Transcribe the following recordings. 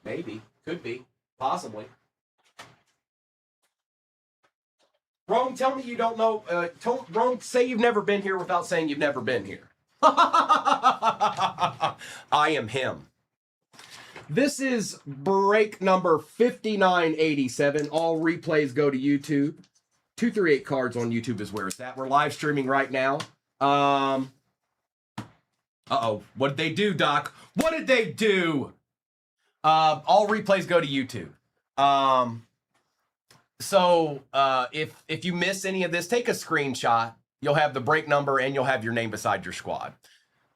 Maybe. Could be. Possibly. Rome, tell me you don't know. Rome, say you've never been here without saying you've never been here. I am him. This is break number 5987. All replays go to YouTube. 238 Cards on YouTube is where it's at. We're live streaming right now. Uh-oh. What did they do, Doc? What did they do? All replays go to YouTube. So if you miss any of this, take a screenshot. You'll have the break number and you'll have your name beside your squad.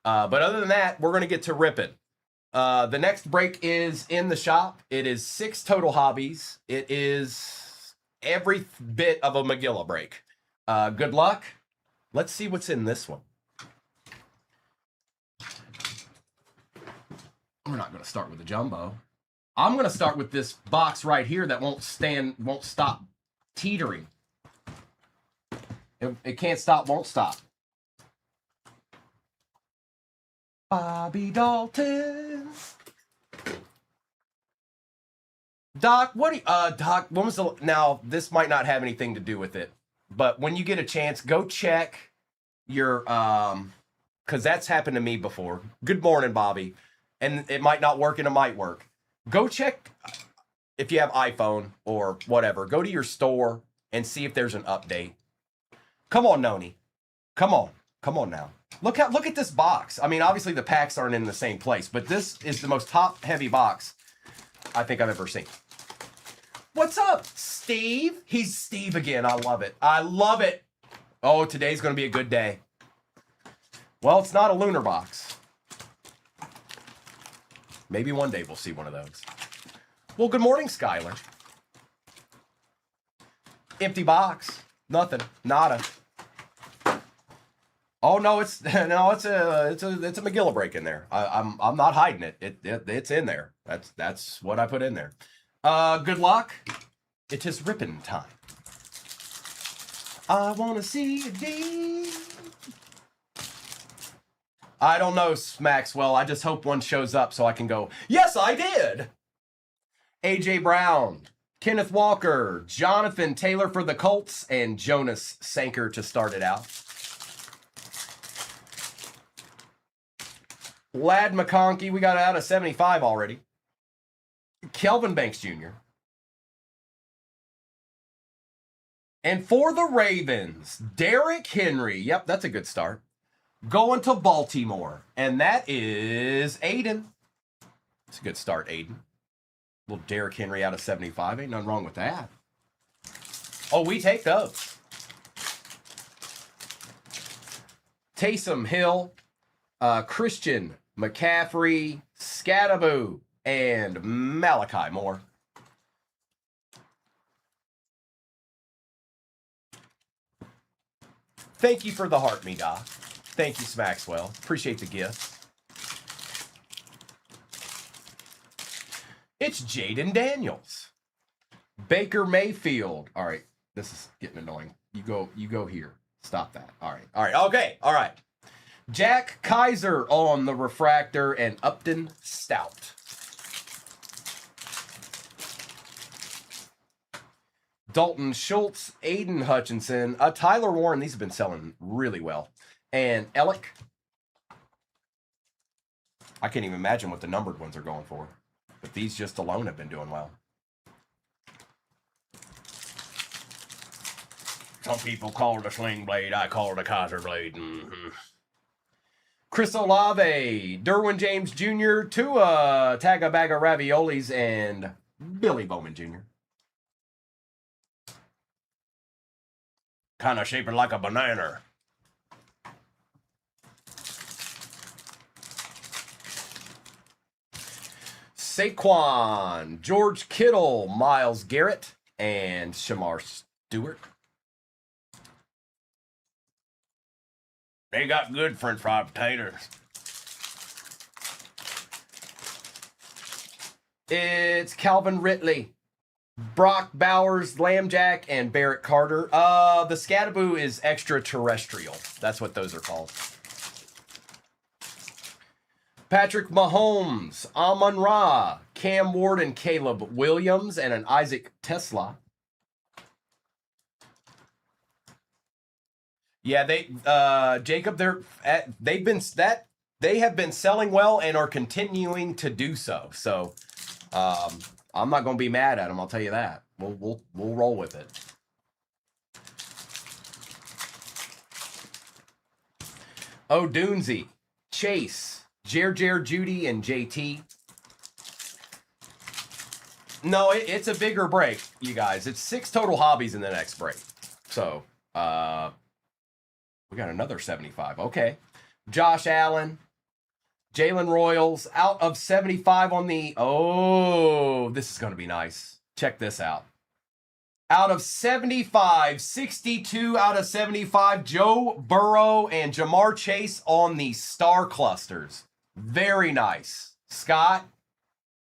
But other than that, we're going to get to ripping. The next break is in the shop. It is 6 total hobbies. It is every bit of a Magilla break. Good luck. Let's see what's in this one. We're not going to start with the jumbo. I'm going to start with this box right here that won't stop teetering. It can't stop, won't stop. Bobby Dalton. Doc, what do you, Doc, when was the, now this might not have anything to do with it, but when you get a chance, go check your, cause that's happened to me before. Good morning, Bobby. And it might not work and it might work. Go check if you have iPhone or whatever. Go to your store and see if there's an update. Come on, Noni. Come on. Come on now. Look at this box. I mean, obviously the packs aren't in the same place, but this is the most top-heavy box I think I've ever seen. What's up, Steve? He's Steve again. I love it. I love it. Oh, today's going to be a good day. Well, it's not a lunar box. Maybe one day we'll see one of those. Well, good morning, Skylar. Empty box. Nothing. Nada. Oh no, it's a Magilla break in there. I'm not hiding it. It's in there. That's what I put in there. Good luck. It is ripping time. I wanna see a D. I don't know, Maxwell. I just hope one shows up so I can go, yes, I did. AJ Brown, Kenneth Walker, Jonathan Taylor for the Colts, and Jonas Sanker to start it out. Lad McConkey, we got out of 75 already. Kelvin Banks Jr. And for the Ravens, Derrick Henry. Yep, that's a good start. Going to Baltimore. And that is Aiden. It's a good start, Aiden. Little Derrick Henry out of 75. Ain't nothing wrong with that. Oh, we take those. Taysom Hill, Christian McCaffrey, Scattaboo, and Malachi Moore. Thank you for the heart, me doc. Thank you, Maxwell. Appreciate the gift. It's Jaden Daniels. Baker Mayfield. All right, this is getting annoying. You go here. Stop that. All right. Okay. All right. Jack Kaiser on the refractor and Upton Stout. Dalton Schultz, Aiden Hutchinson, Tyler Warren. These have been selling really well. And Ellick. I can't even imagine what the numbered ones are going for. But these just alone have been doing well. Some people call it a sling blade. I call it a Kaiser blade. Mm-hmm. Chris Olave, Derwin James Jr., Tua Tagabaga Raviolis, and Billy Bowman Jr. Kind of shaping like a banana. Saquon, George Kittle, Myles Garrett, and Shamar Stewart. They got good French fried potatoes. It's Calvin Ridley, Brock Bowers, Lambjack, and Barrett Carter. The Scattaboo is extraterrestrial. That's what those are called. Patrick Mahomes, Amon-Ra, Cam Ward, and Caleb Williams, and an Isaac Tesla. Yeah, Jacob, they have been selling well and are continuing to do so. So, I'm not going to be mad at them. I'll tell you that. We'll roll with it. Oh, Doonesy, Chase, Jer, Judy, and JT. No, it's a bigger break, you guys. It's 6 total hobbies in the next break. So, we got another 75. Okay. Josh Allen, Jalen Royals, out of 75 on the... Oh, this is going to be nice. Check this out. Out of 75, 62 out of 75, Joe Burrow and Jamar Chase on the star clusters. Very nice. Scott,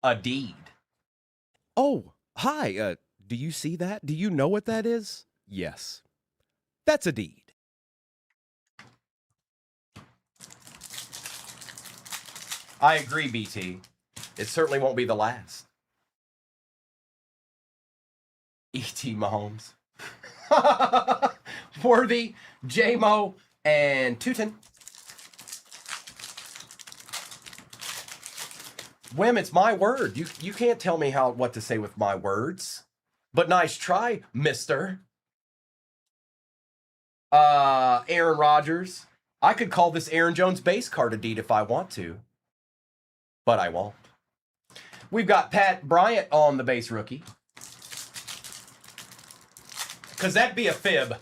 a deed. Oh, hi. Do you see that? Do you know what that is? Yes. That's a deed. I agree, BT. It certainly won't be the last. E.T. Mahomes. Worthy, J-Mo, and Tootin. Wim, it's my word. You can't tell me what to say with my words. But nice try, mister. Aaron Rodgers. I could call this Aaron Jones base card a deed if I want to. But I won't. We've got Pat Bryant on the base rookie. Because that'd be a fib.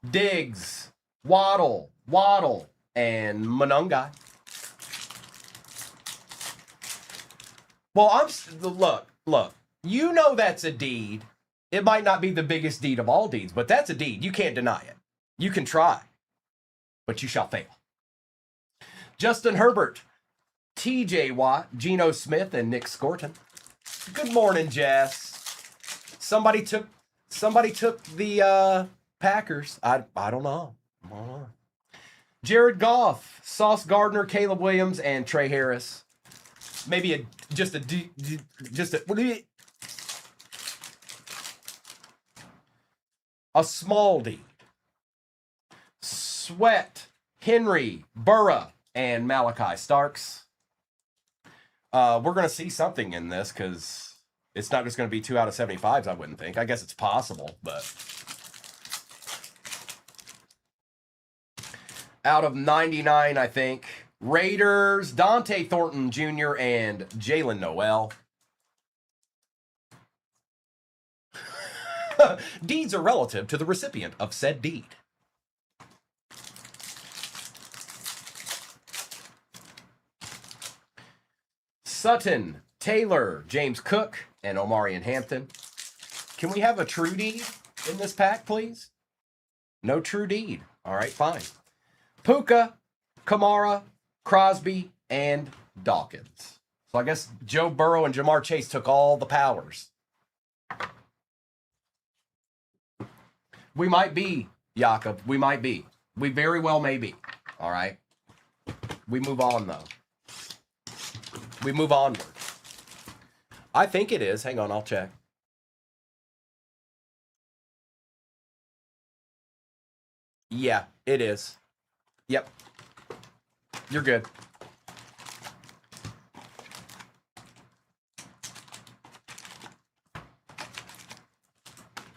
Diggs, Waddle, and Monunga. Well, look. You know that's a deed. It might not be the biggest deed of all deeds, but that's a deed. You can't deny it. You can try, but you shall fail. Justin Herbert, TJ Watt, Geno Smith, and Nick Scorton. Good morning, Jess. Somebody took the Packers. I don't know. Jared Goff, Sauce Gardner, Caleb Williams, and Trey Harris. Maybe a small deed. Sweat, Henry, Burra, and Malachi Starks. We're going to see something in this because it's not just going to be 2 out of 75s, I wouldn't think. I guess it's possible, but... Out of 99, I think. Raiders, Dante Thornton Jr. and Jalen Noel. Deeds are relative to the recipient of said deed. Sutton, Taylor, James Cook, and Omarion Hampton. Can we have a true deed in this pack, please? No true deed. All right, fine. Puka, Kamara, Crosby, and Dawkins. So I guess Joe Burrow and Jamar Chase took all the powers. We might be, Jakob. We might be. We very well may be. All right? We move on, though. We move onward. I think it is. Hang on, I'll check. Yeah, it is. Yep. You're good.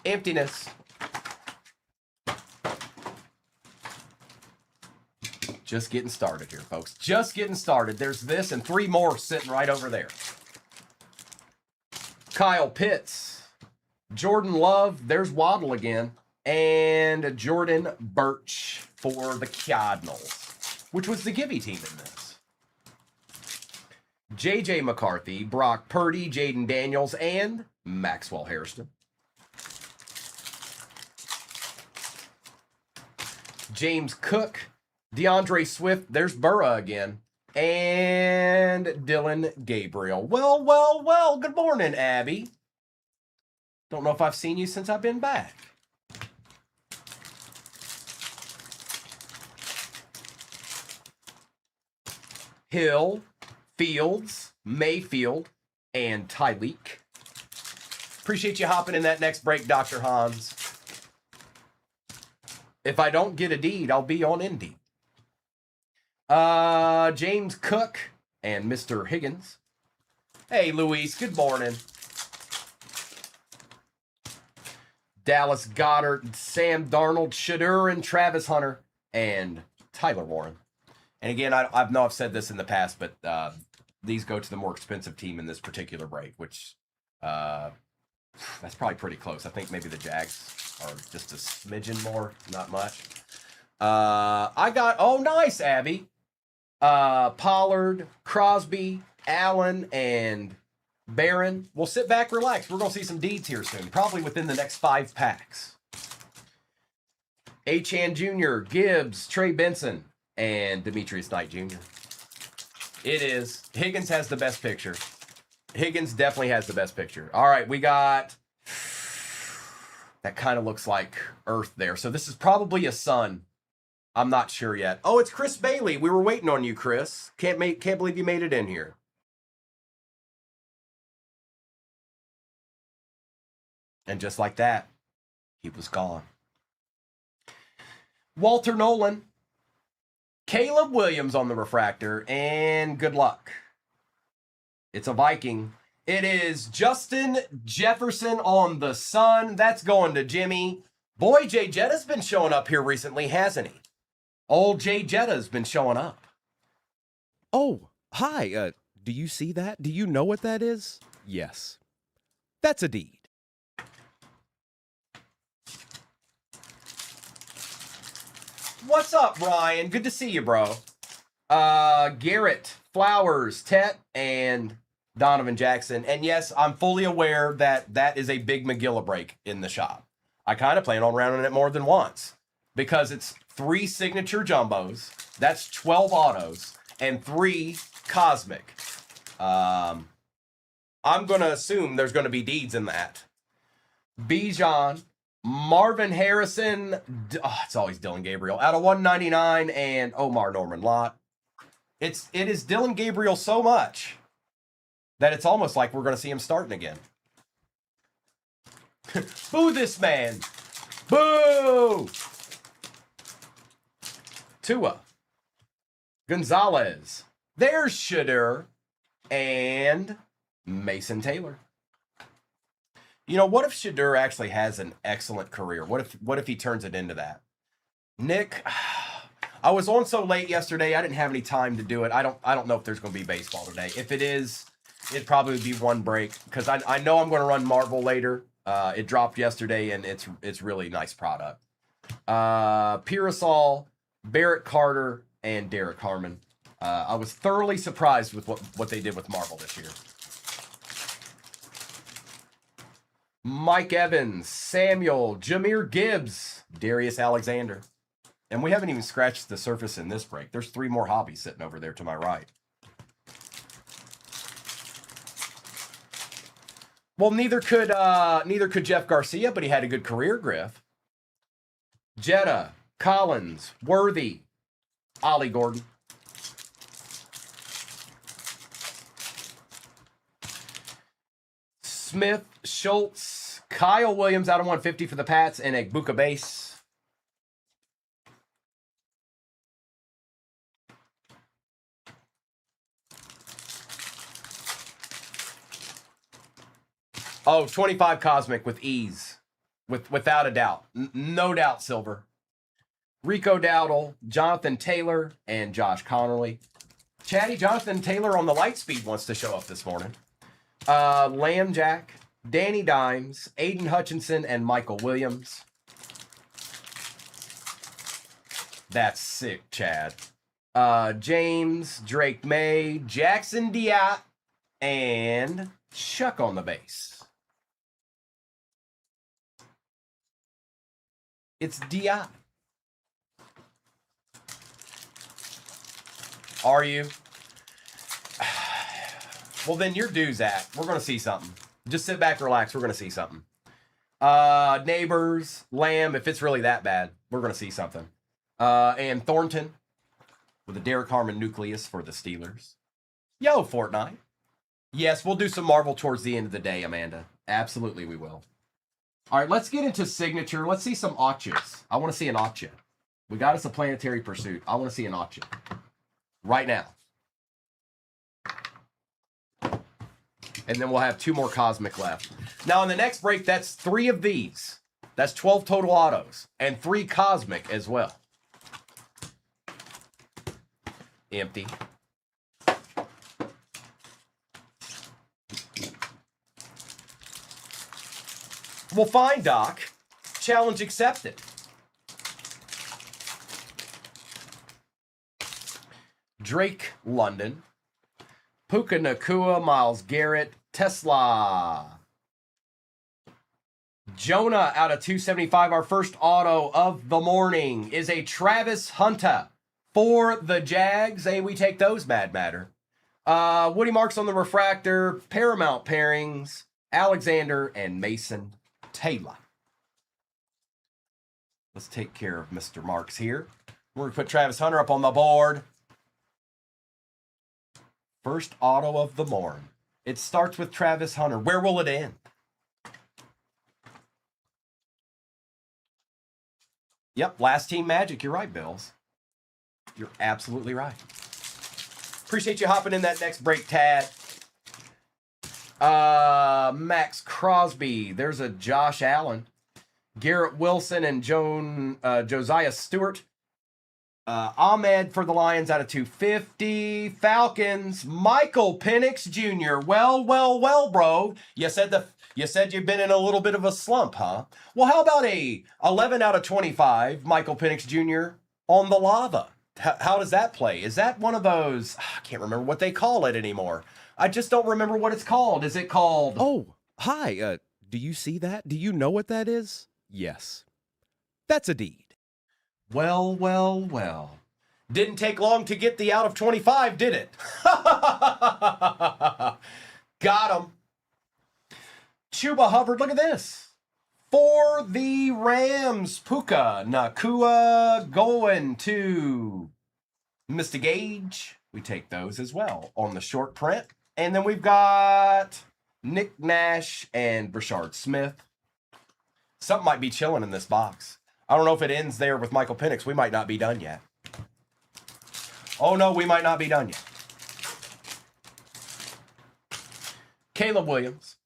Emptiness. Just getting started here, folks. Just getting started. There's this and 3 more sitting right over there. Kyle Pitts. Jordan Love. There's Waddle again. And Jordan Birch for the Cardinals, which was the Gibby team in this. J.J. McCarthy, Brock Purdy, Jaden Daniels, and Maxwell Hairston. James Cook, DeAndre Swift, there's Burra again, and Dylan Gabriel. Well, good morning, Abby. Don't know if I've seen you since I've been back. Hill, Fields, Mayfield, and Tyleek. Appreciate you hopping in that next break, Dr. Hans. If I don't get a deed, I'll be on Indeed. James Cook and Mr. Higgins. Hey, Luis, good morning. Dallas Goddard, Sam Darnold, Shadur, and Travis Hunter, and Tyler Warren. And again, I know I've said this in the past, but these go to the more expensive team in this particular break, which that's probably pretty close. I think maybe the Jags are just a smidgen more, not much. I got, oh, nice, Abby. Pollard, Crosby, Allen, and Barron. We'll sit back, relax. We're going to see some deeds here soon, probably within the next 5 packs. Achan Jr., Gibbs, Trey Benson, and Demetrius Knight Jr. It is. Higgins has the best picture. Higgins definitely has the best picture. All right, we got... That kind of looks like Earth there. So this is probably a sun. I'm not sure yet. Oh, it's Chris Bailey. We were waiting on you, Chris. Can't believe you made it in here. And just like that, he was gone. Walter Nolan. Caleb Williams on the refractor. And good luck. It's a Viking. It is Justin Jefferson on the sun. That's going to Jimmy. Boy, Jay Jetta's been showing up here recently, hasn't he? Old Jay Jetta's been showing up. Oh, hi. Do you see that? Do you know what that is? Yes. That's a deed. What's up, Ryan? Good to see you, bro. Garrett, Flowers, Tet, and Donovan Jackson. And yes, I'm fully aware that that is a big Megillah break in the shop. I kind of plan on rounding it more than once because it's 3 signature jumbos. That's 12 autos and 3 cosmic. I'm going to assume there's going to be deeds in that. Bijan, Marvin Harrison. It's always Dylan Gabriel out of 199 and Omar Norman Lott. It is Dylan Gabriel so much that it's almost like we're going to see him starting again. Boo this man. Boo. Tua. Gonzalez. There's Shadur. And Mason Taylor. You know, what if Shadur actually has an excellent career? What if he turns it into that? Nick, I was on so late yesterday, I didn't have any time to do it. I don't know if there's going to be baseball today. If it is, it'd probably be one break because I know I'm going to run Marvel later. It dropped yesterday, and it's really nice product. Pirasol, Barrett Carter, and Derek Harmon. I was thoroughly surprised with what they did with Marvel this year. Mike Evans, Samuel, Jahmyr Gibbs, Darius Alexander. And we haven't even scratched the surface in this break. There's 3 more hobbies sitting over there to my right. Well, neither could Jeff Garcia, but he had a good career, Griff. Jetta, Collins, Worthy, Ollie Gordon. Smith, Schultz, Kyle Williams out of 150 for the Pats, and Egbuka base. Oh, 25 Cosmic with ease. Without a doubt. No doubt, Silver. Rico Dowdle, Jonathan Taylor, and Josh Connerly. Chatty Jonathan Taylor on the light speed wants to show up this morning. Lamb Jack, Danny Dimes, Aiden Hutchinson, and Michael Williams. That's sick, Chad. James, Drake May, Jackson Diat, and Chuck on the base. It's Diat. Are you? Well, then you're due, Zach. We're going to see something. Just sit back, relax. We're going to see something. Neighbors, Lamb, if it's really that bad, we're going to see something. And Thornton, with a Derek Harmon nucleus for the Steelers. Yo, Fortnite. Yes, we'll do some Marvel towards the end of the day, Amanda. Absolutely, we will. All right, let's get into signature. Let's see some Ochas. I want to see an Ocha. We got us a Planetary Pursuit. I want to see an Ocha. Right now. And then we'll have 2 more Cosmic left. Now, in the next break, that's 3 of these. That's 12 total autos. And 3 Cosmic as well. Empty. Well, fine, Doc. Challenge accepted. Drake London. Puka Nakua, Miles Garrett, Tesla. Jonah out of 275. Our first auto of the morning is a Travis Hunter for the Jags. Hey, we take those, Mad Matter. Woody Marks on the refractor. Paramount pairings. Alexander and Mason Taylor. Let's take care of Mr. Marks here. We're going to put Travis Hunter up on the board. First auto of the morn. It starts with Travis Hunter. Where will it end? Yep, last team magic. You're right, Bills. You're absolutely right. Appreciate you hopping in that next break, Tad. Max Crosby. There's a Josh Allen. Garrett Wilson and Josiah Stewart. Ahmed for the Lions out of 250. Falcons, Michael Penix Jr. Well, bro. You said you've been in a little bit of a slump, huh? Well, how about a 11 out of 25, Michael Penix Jr. on the lava? How does that play? Is that one of those? I can't remember what they call it anymore. I just don't remember what it's called. Is it called? Oh, hi. Do you see that? Do you know what that is? Yes. That's a deed. Well. Didn't take long to get the out of 25, did it? Got him. Chuba Hubbard, look at this. For the Rams, Puka Nakua going to Mr. Gage. We take those as well on the short print. And then we've got Nick Nash and Brashard Smith. Something might be chilling in this box. I don't know if it ends there with Michael Penix. We might not be done yet. Oh, no, we might not be done yet. Caleb Williams.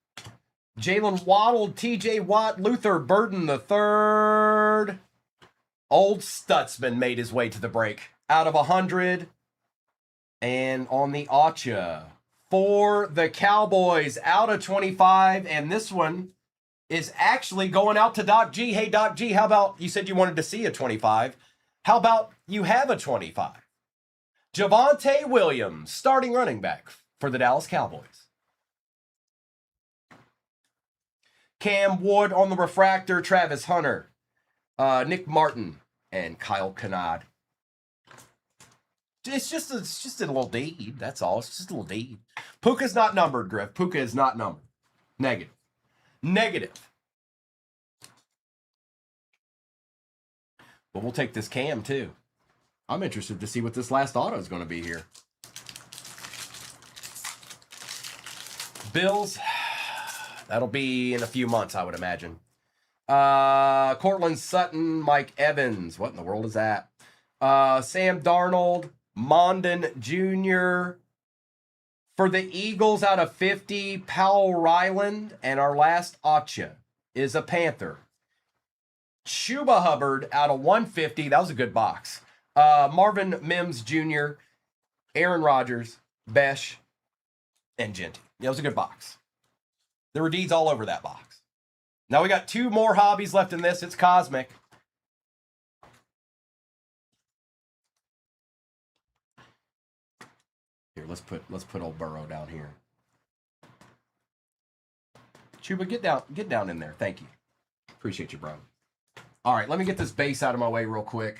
Jalen Waddle, TJ Watt, Luther Burden III. Old Stutzman made his way to the break. Out of 100. And on the Ocha. For the Cowboys, out of 25. And this one is actually going out to Doc G. Hey, Doc G, how about, you said you wanted to see a 25. How about you have a 25? Javonte Williams, starting running back for the Dallas Cowboys. Cam Wood on the refractor, Travis Hunter, Nick Martin, and Kyle Kanad. It's just a little deed. That's all. It's just a little deed. Puka's not numbered, Griff. Puka is not numbered. Negative. But we'll take this Cam, too. I'm interested to see what this last auto is going to be here. Bills. That'll be in a few months, I would imagine. Cortland Sutton, Mike Evans. What in the world is that? Sam Darnold, Mondon Jr. For the Eagles out of 50, Powell Ryland. And our last Ocha is a Panther. Chuba Hubbard out of 150. That was a good box. Marvin Mims Jr., Aaron Rodgers, Besh, and Genty. That was a good box. There were deeds all over that box. Now we got 2 more hobbies left in this. It's Cosmic. Here, let's put old Burrow down here. Chuba, get down in there. Thank you. Appreciate you, bro. All right, let me get this base out of my way real quick,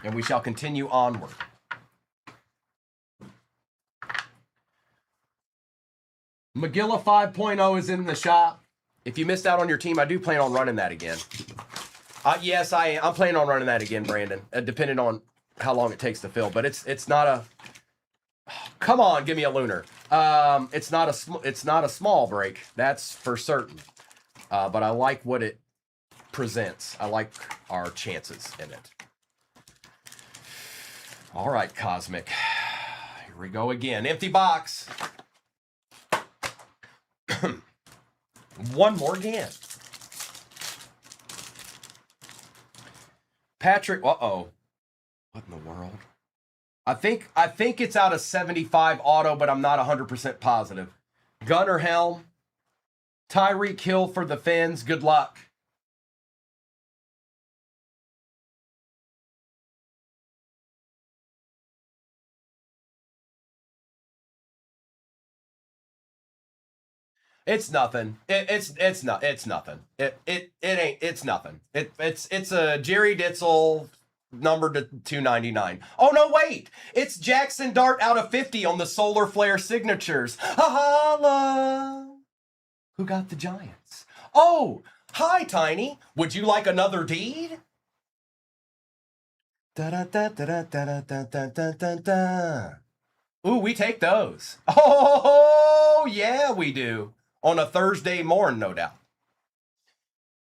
and we shall continue onward. Magilla 5.0 is in the shop. If you missed out on your team, I do plan on running that again. Yes, I'm planning on running that again, Brandon, depending on how long it takes to fill, but it's not a. Come on, give me a lunar. It's not a small break, that's for certain. But I like what it presents. I like our chances in it. All right, Cosmic. Here we go again. Empty box. One more again. Patrick, uh-oh. What in the world? I think it's out of 75 auto, but I'm not 100% positive. Gunner Helm. Tyreek Hill for the Fins. Good luck. It's nothing. It's nothing. It's nothing. It's a Jerry Ditzel number to 299. Oh no, wait. It's Jackson Dart out of 50 on the Solar Flare signatures. Holla. Who got the Giants? Oh, hi Tiny. Would you like another deed? Da da da da da da da da da da da. Ooh, we take those. Oh yeah, we do. On a Thursday morning, no doubt.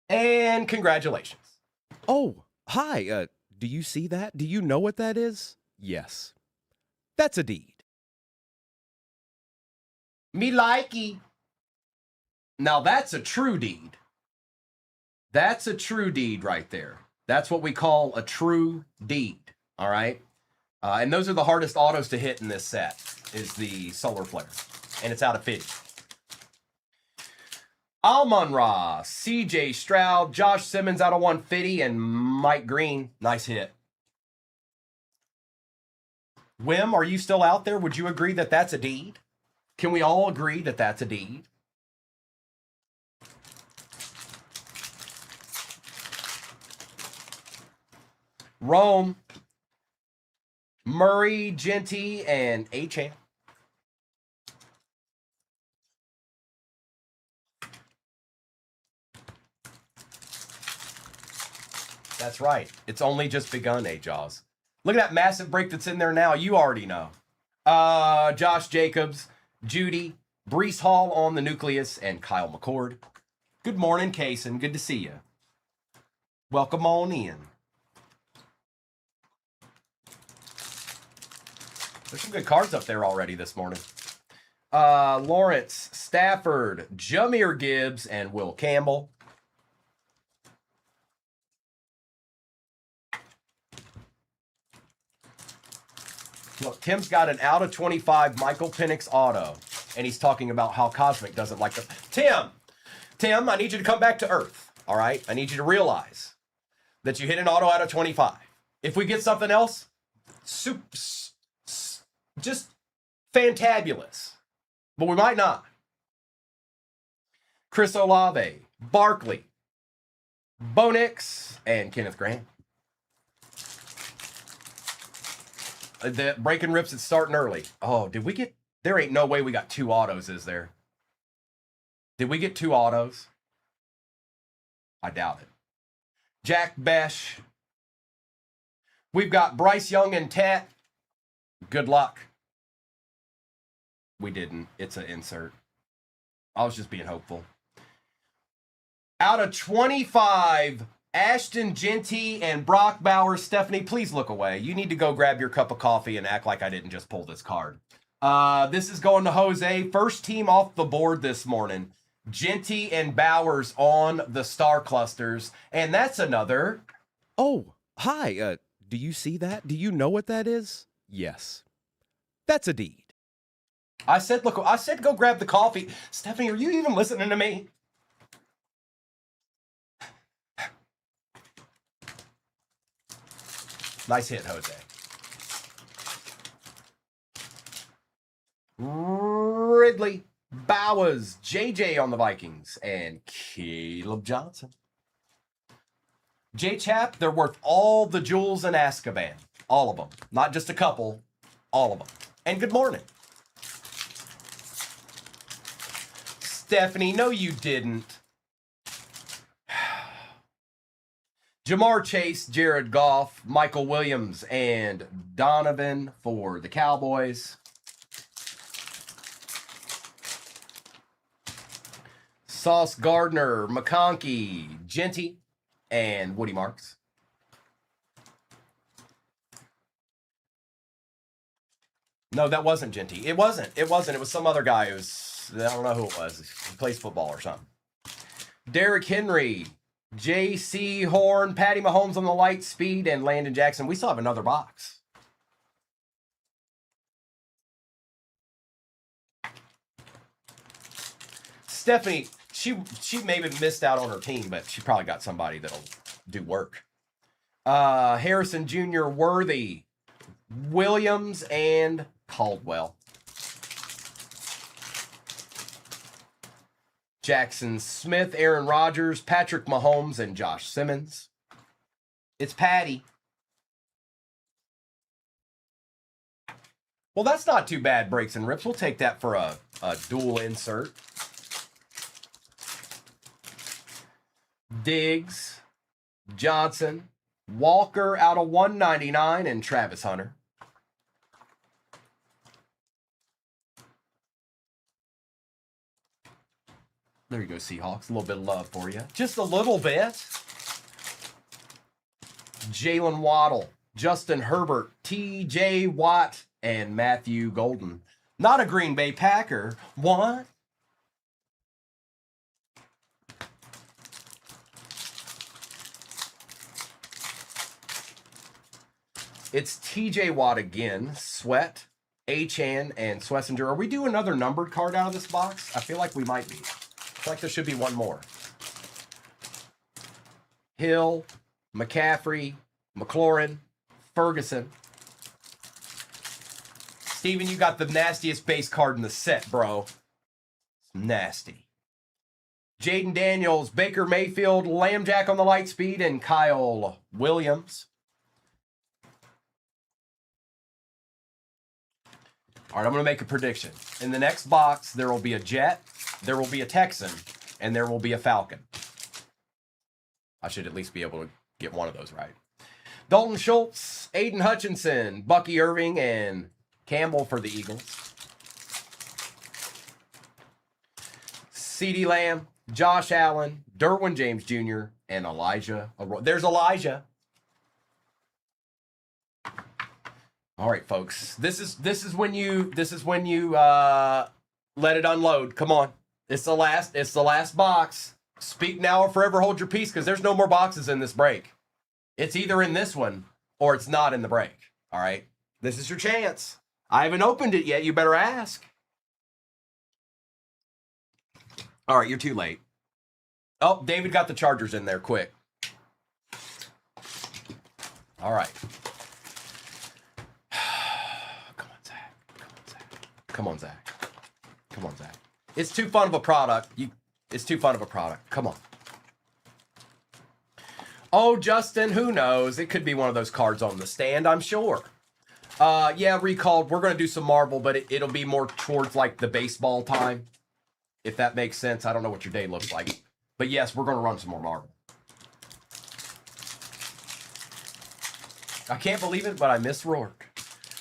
And congratulations. Oh, hi. Do you see that? Do you know what that is? Yes. That's a deed. Me likey. Now that's a true deed. That's a true deed right there. That's what we call a true deed. All right. And those are the hardest autos to hit in this set is the Solar Flare. And it's out of 50. Almon-Ra, CJ Stroud, Josh Simmons out of 150, and Mike Green. Nice hit. Wim, are you still out there? Would you agree that that's a deed? Can we all agree that that's a deed? Rome, Murray, Genty, and A-Chan. That's right. It's only just begun, A-Jaws. Look at that massive break that's in there now. You already know. Josh Jacobs, Judy, Brees Hall on the nucleus, and Kyle McCord. Good morning, Kaysen. Good to see you. Welcome on in. There's some good cards up there already this morning. Lawrence, Stafford, Jahmyr Gibbs, and Will Campbell. Look, Tim's got an out of 25 Michael Penix auto, and he's talking about how Cosmic doesn't like them. Tim, I need you to come back to earth, all right? I need you to realize that you hit an auto out of 25. If we get something else, just fantabulous, but we might not. Chris Olave, Barkley, Bo Nix, and Kenneth Grant. The breaking rips, it's starting early. Oh, did we get... There ain't no way we got two autos, is there? Did we get two autos? I doubt it. Jack Besh. We've got Bryce Young and Tet. Good luck. We didn't. It's an insert. I was just being hopeful. Out of 25... Ashton Genty and Brock Bowers. Stephanie, please look away. You need to go grab your cup of coffee and act like I didn't just pull this card. This is going to Jose. First team off the board this morning. Genty and Bowers on the star clusters. And that's another... Oh, hi. Do you see that? Do you know what that is? Yes. That's a deed. I said go grab the coffee. Stephanie, are you even listening to me? Nice hit, Jose. Ridley, Bowers, JJ on the Vikings, and Caleb Johnson. J-Chap, they're worth all the jewels in Azkaban. All of them. Not just a couple. All of them. And good morning. Stephanie, no you didn't. Jamar Chase, Jared Goff, Michael Williams, and Donovan for the Cowboys. Sauce Gardner, McConkey, Genty, and Woody Marks. No, that wasn't Genty. It wasn't. It was some other guy who's, I don't know who it was. He plays football or something. Derrick Henry, J.C. Horn, Patty Mahomes on the light speed, and Landon Jackson. We still have another box. Stephanie, she maybe missed out on her team, but she probably got somebody that'll do work. Harrison Jr., Worthy, Williams, and Caldwell. Jackson Smith, Aaron Rodgers, Patrick Mahomes, and Josh Simmons. It's Patty. Well, that's not too bad, breaks and rips. We'll take that for a dual insert. Diggs, Johnson, Walker out of 199, and Travis Hunter. There you go, Seahawks. A little bit of love for you. Just a little bit. Jalen Waddle, Justin Herbert, T.J. Watt, and Matthew Golden. Not a Green Bay Packer. What? It's T.J. Watt again. Sweat, Achan, and Swessinger. Are we doing another numbered card out of this box? I feel like we might be. I feel like there should be one more. Hill, McCaffrey, McLaurin, Ferguson. Steven, you got the nastiest base card in the set, bro. It's nasty. Jaden Daniels, Baker Mayfield, Lambjack on the light speed, and Kyle Williams. All right, I'm going to make a prediction. In the next box, there will be a Jet, there will be a Texan, and there will be a Falcon. I should at least be able to get one of those right. Dalton Schultz, Aiden Hutchinson, Bucky Irving, and Campbell for the Eagles. CeeDee Lamb, Josh Allen, Derwin James Jr., and Elijah. There's Elijah. All right, folks. This is when you let it unload. Come on. It's the last box. Speak now or forever hold your peace, because there's no more boxes in this break. It's either in this one or it's not in the break. All right. This is your chance. I haven't opened it yet. You better ask. All right, you're too late. Oh, David got the Chargers in there quick. All right. Come on, Zach. Come on, Zach. It's too fun of a product. It's too fun of a product. Come on. Oh, Justin, who knows? It could be one of those cards on the stand, I'm sure. Yeah, recalled. We're going to do some Marvel, but it'll be more towards like the baseball time, if that makes sense. I don't know what your day looks like. But yes, we're going to run some more Marvel. I can't believe it, but I miss Rourke.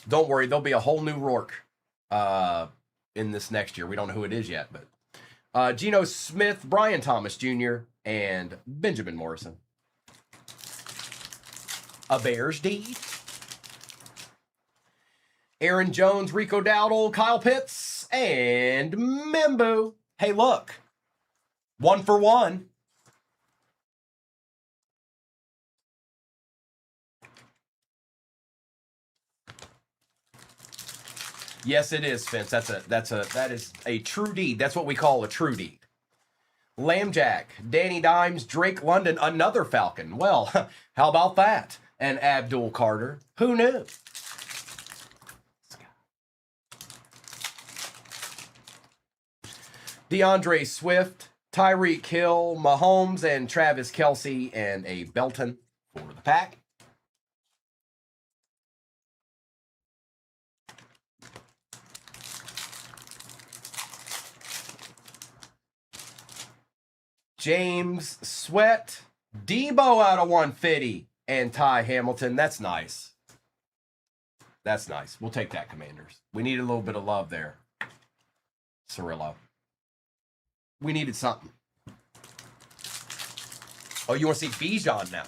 Don't worry, there'll be a whole new Rourke in this next year. We don't know who it is yet, but Geno Smith, Brian Thomas Jr., and Benjamin Morrison. A Bears deed. Aaron Jones, Rico Dowdle, Kyle Pitts, and Mimbu. Hey, look. 1 for 1. Yes, it is, Spence. That is a true deed. That's what we call a true deed. Lambjack, Danny Dimes, Drake London, another Falcon. Well, how about that? And Abdul Carter. Who knew? DeAndre Swift, Tyreek Hill, Mahomes, and Travis Kelce, and a Belton for the pack. James Sweat, Debo out of 150 and Ty Hamilton. That's nice. That's nice. We'll take that, Commanders. We need a little bit of love there. Cirillo. We needed something. Oh, you want to see Bijan now?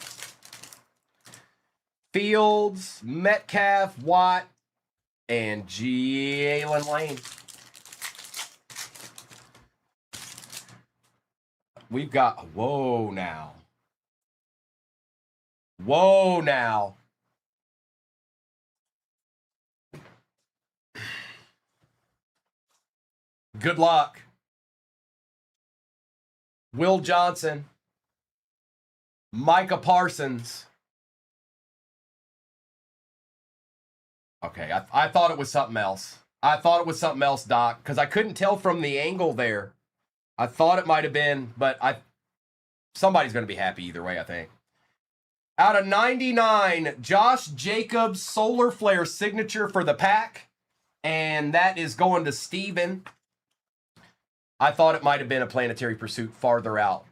Fields, Metcalf, Watt, and Jalen Lane. We've got, whoa now. Whoa now. Good luck. Will Johnson. Micah Parsons. Okay, I thought it was something else. I thought it was something else, Doc, because I couldn't tell from the angle there. I thought it might have been, but somebody's going to be happy either way, I think. Out of 99, Josh Jacobs Solar Flare signature for the pack. And that is going to Steven. I thought it might have been a Planetary Pursuit farther out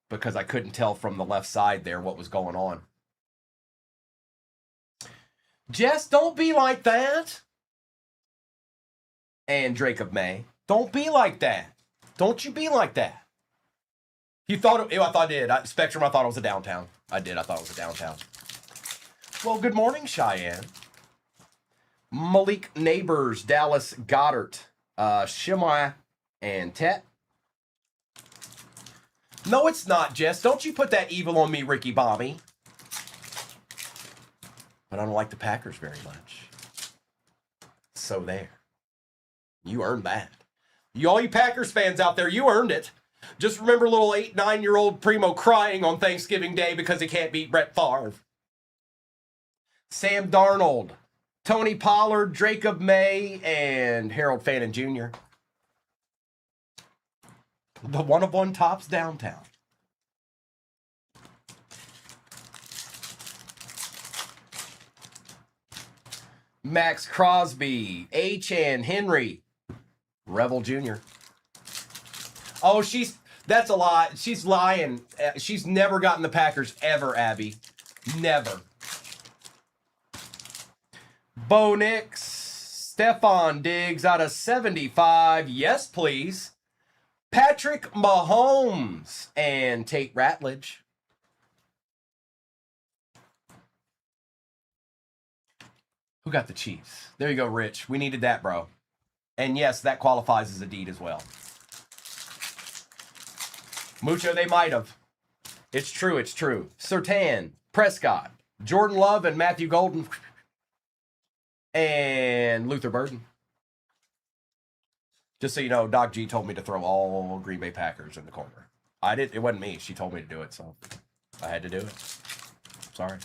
because I couldn't tell from the left side there what was going on. Jess, don't be like that. And Drake of May, don't be like that. Don't you be like that. You thought it, I thought I did. Spectrum, I thought it was a downtown. I did. I thought it was a downtown. Well, good morning, Cheyenne. Malik Neighbors, Dallas Goddard, Shimei, and Tet. No, it's not, Jess. Don't you put that evil on me, Ricky Bobby. But I don't like the Packers very much. So there. You earned that. All you Packers fans out there, you earned it. Just remember little 8, 9-year-old Primo crying on Thanksgiving Day because he can't beat Brett Favre. Sam Darnold, Tony Pollard, Jacob May, and Harold Fannin Jr. The 1-of-1 tops downtown. Max Crosby, and Henry, Revel Jr. Oh, that's a lie. She's lying. She's never gotten the Packers ever, Abby. Never. Bo Nix, Stephon Diggs out of 75. Yes, please. Patrick Mahomes and Tate Ratledge. Who got the Chiefs? There you go, Rich. We needed that, bro. And yes, that qualifies as a deed as well. Mucho, they might have. It's true, it's true. Surtain, Prescott, Jordan Love, and Matthew Golden. And Luther Burden. Just so you know, Doc G told me to throw all Green Bay Packers in the corner. I didn't. It wasn't me. She told me to do it, so I had to do it. Sorry.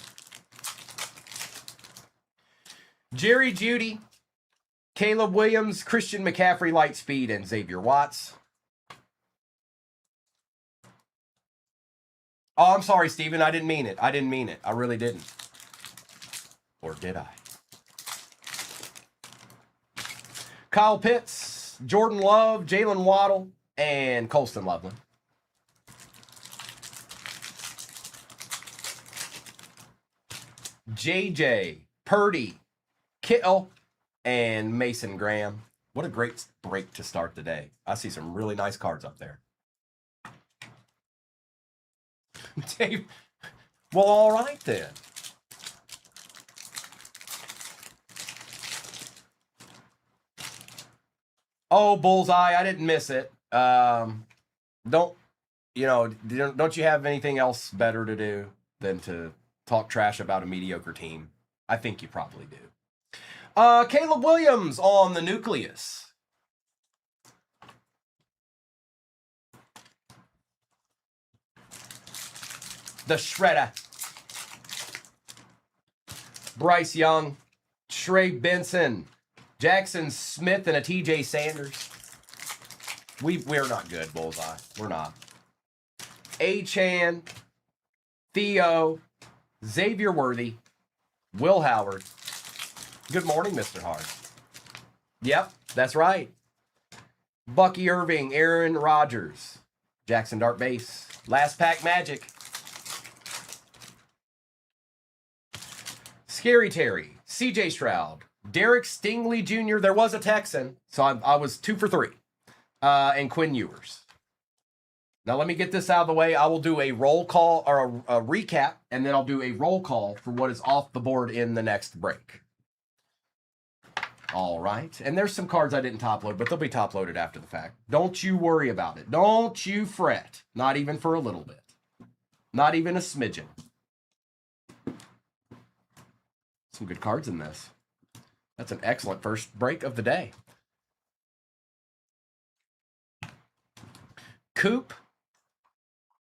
Jerry Jeudy, Caleb Williams, Christian McCaffrey, Lightspeed, and Xavier Watts. Oh, I'm sorry, Steven. I didn't mean it. I didn't mean it. I really didn't. Or did I? Kyle Pitts, Jordan Love, Jalen Waddle, and Colston Loveland. JJ, Purdy, Kittle, and Mason Graham. What a great break to start the day. I see some really nice cards up there. Dave, well, all right then. Oh, bullseye! I didn't miss it. Don't you have anything else better to do than to talk trash about a mediocre team? I think you probably do. Caleb Williams on the Nucleus. The Shredder. Bryce Young, Trey Benson, Jackson Smith, and a TJ Sanders. We're not good, Bullseye. We're not. A-Chan, Theo, Xavier Worthy, Will Howard. Good morning, Mr. Hart. Yep, that's right. Bucky Irving, Aaron Rodgers, Jackson Dart Base. Last pack Magic. Scary Terry, CJ Stroud, Derek Stingley Jr. There was a Texan, so I was 2 for 3. And Quinn Ewers. Now let me get this out of the way. I will do a roll call or a recap, and then I'll do a roll call for what is off the board in the next break. All right. And there's some cards I didn't top load, but they'll be top loaded after the fact. Don't you worry about it. Don't you fret. Not even for a little bit. Not even a smidgen. Some good cards in this. That's an excellent first break of the day. Coop,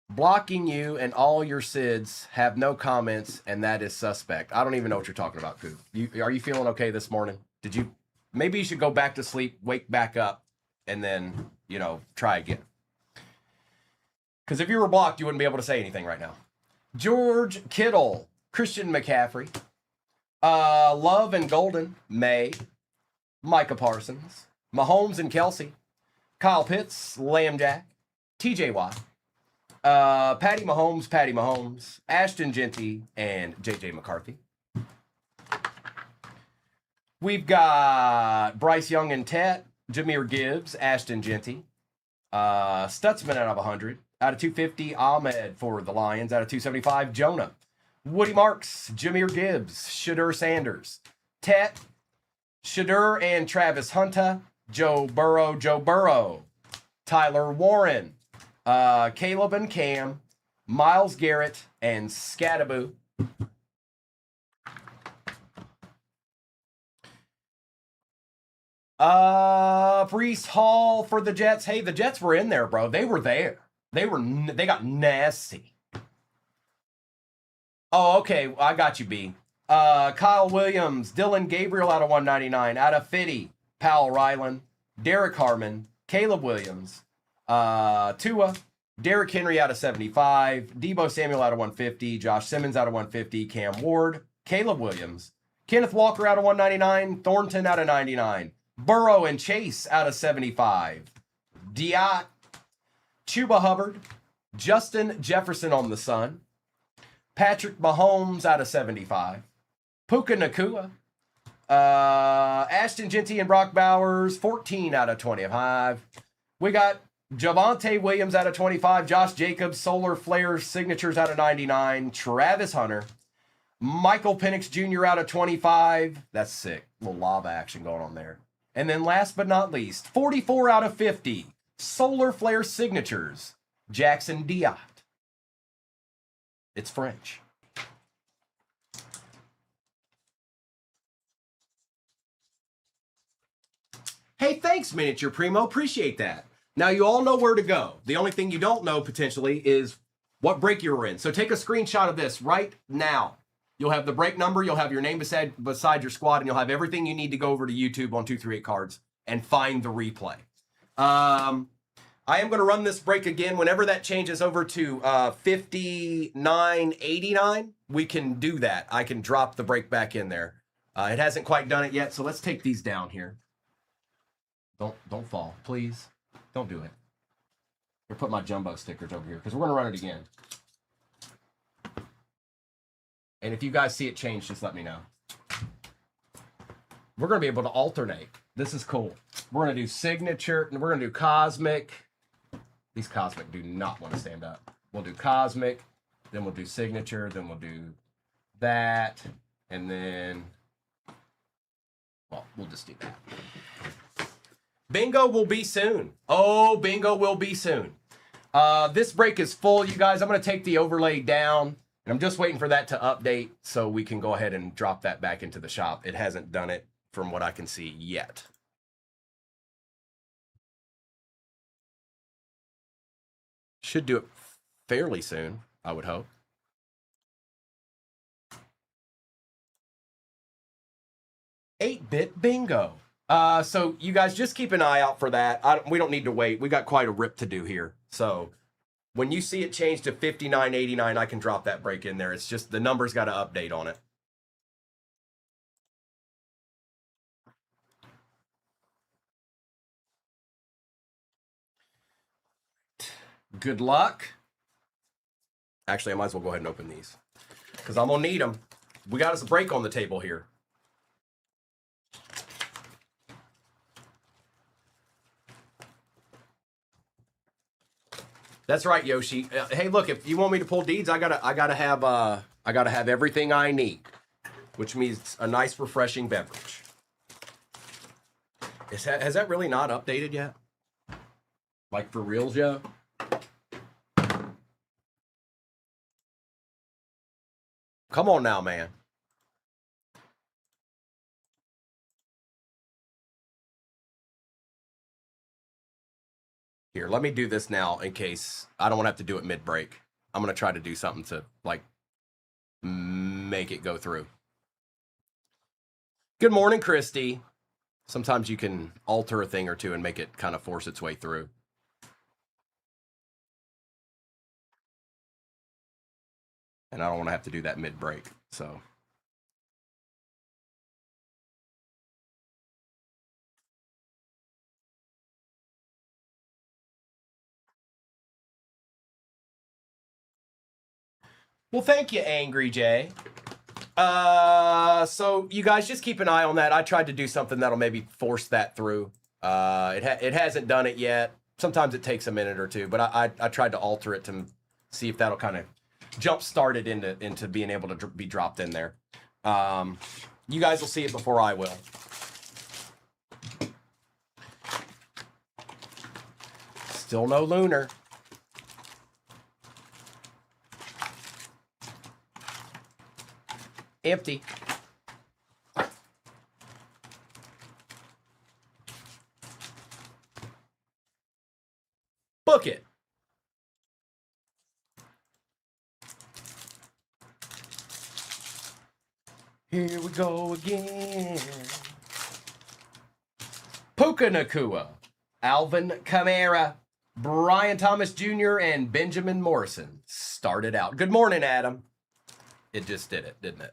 blocking you and all your SIDs have no comments, and that is suspect. I don't even know what you're talking about, Coop. Are you feeling okay this morning? Maybe you should go back to sleep, wake back up, and then, try again. Because if you were blocked, you wouldn't be able to say anything right now. George Kittle, Christian McCaffrey, Love and Golden, May, Micah Parsons, Mahomes and Kelsey, Kyle Pitts, Lamb Jack, TJ Watt, Patty Mahomes, Ashton Genty, and JJ McCarthy. We've got Bryce Young and Tet, Jahmyr Gibbs, Ashton Genty, Stutzman out of 100, out of 250, Ahmed for the Lions, out of 275, Jonah, Woody Marks, Jahmyr Gibbs, Shadur Sanders, Tet, Shadur and Travis Hunter, Joe Burrow, Tyler Warren, Caleb and Cam, Myles Garrett, and Scattaboo. Brees Hall for the Jets. Hey, the Jets were in there, bro. They were there. They got nasty. Oh, okay. I got you, B. Kyle Williams, Dylan Gabriel out of 199, out of 50, Powell Ryland, Derek Harmon, Caleb Williams, Tua, Derrick Henry out of 75, Deebo Samuel out of 150, Josh Simmons out of 150, Cam Ward, Caleb Williams, Kenneth Walker out of 199, Thornton out of 99, Burrow and Chase out of 75, Diot, Chuba Hubbard, Justin Jefferson on the Sun, Patrick Mahomes out of 75, Puka Nakua, Ashton Genty and Brock Bowers, 14 out of 25. We got Javonte Williams out of 25, Josh Jacobs, Solar Flare signatures out of 99, Travis Hunter, Michael Penix Jr. out of 25. That's sick. A little lava action going on there. And then last but not least, 44 out of 50, Solar Flare signatures, Jackson Diot. It's French. Hey, thanks, Miniature Primo. Appreciate that. Now, you all know where to go. The only thing you don't know, potentially, is what break you were in. So take a screenshot of this right now. You'll have the break number, you'll have your name beside your squad, and you'll have everything you need to go over to YouTube on 238 Cards and find the replay. I am going to run this break again. Whenever that changes over to 59.89, we can do that. I can drop the break back in there. It hasn't quite done it yet, so let's take these down here. Don't fall, please. Don't do it. Here, put my jumbo stickers over here because we're going to run it again. And if you guys see it change, just let me know. We're going to be able to alternate. This is cool. We're going to do signature, and we're going to do cosmic. These cosmic do not want to stand up. We'll do cosmic, then we'll do signature, then we'll do that, and then, well, we'll just do that. Bingo will be soon. Oh, bingo will be soon. This break is full, you guys. I'm going to take the overlay down. And I'm just waiting for that to update so we can go ahead and drop that back into the shop. It hasn't done it from what I can see yet. Should do it fairly soon, I would hope. Eight-bit bingo. So you guys just keep an eye out for that. We don't need to wait. We got quite a rip to do here. So when you see it change to 59.89, I can drop that break in there. It's just the number's got to update on it. Good luck. Actually, I might as well go ahead and open these because I'm going to need them. We got us a break on the table here. That's right, Yoshi. Hey, look, if you want me to pull deeds, I gotta have everything I need, which means a nice, refreshing beverage. Has that really not updated yet? Like for real, Joe? Come on now, man. Here, let me do this now in case I don't want to have to do it mid-break. I'm going to try to do something to, like, make it go through. Good morning, Christy. Sometimes you can alter a thing or two and make it kind of force its way through. And I don't want to have to do that mid-break, so... Well, thank you, Angry Jay. So you guys just keep an eye on that. I tried to do something that'll maybe force that through. It hasn't done it yet. Sometimes it takes a minute or two, but I tried to alter it to see if that'll kind of jumpstart it into being able to be dropped in there. You guys will see it before I will. Still no Lunar. Empty. Book it. Here we go again. Puka Nakua, Alvin Kamara, Brian Thomas Jr., and Benjamin Morrison started out. Good morning, Adam. It just did it, didn't it?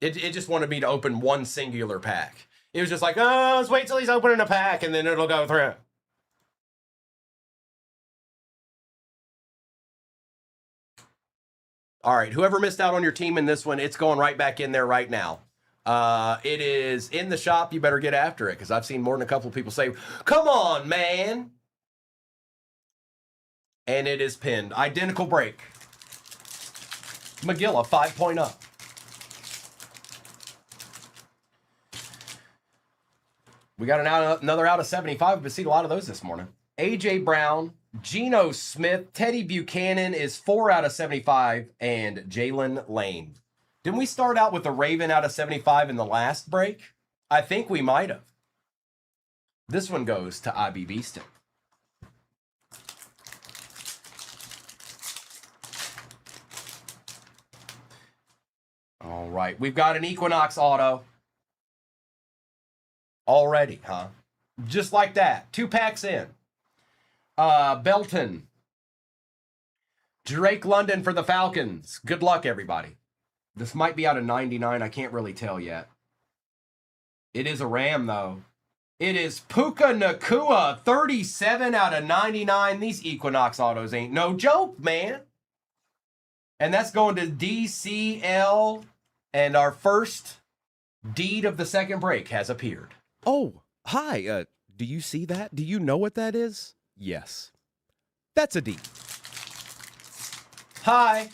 It just wanted me to open one singular pack. It was just like, oh, let's wait till he's opening a pack and then it'll go through. All right, whoever missed out on your team in this one, it's going right back in there right now. It is in the shop. You better get after it because I've seen more than a couple of people say, come on, man. And it is pinned. Identical break. McGilla, 5.0. We got another out of 75. We've seen a lot of those this morning. A.J. Brown, Geno Smith, Teddy Buchanan is 4 out of 75, and Jalen Lane. Didn't we start out with a Raven out of 75 in the last break? I think we might have. This one goes to IB Beaston. All right, we've got an Equinox auto. Already, huh? Just like that. 2 packs in. Belton. Drake London for the Falcons. Good luck, everybody. This might be out of 99. I can't really tell yet. It is a Ram, though. It is Puka Nakua, 37 out of 99. These Equinox autos ain't no joke, man. And that's going to DCL. And our first deed of the second break has appeared. Oh, hi. Do you see that? Do you know what that is? Yes. That's a deed. Hi.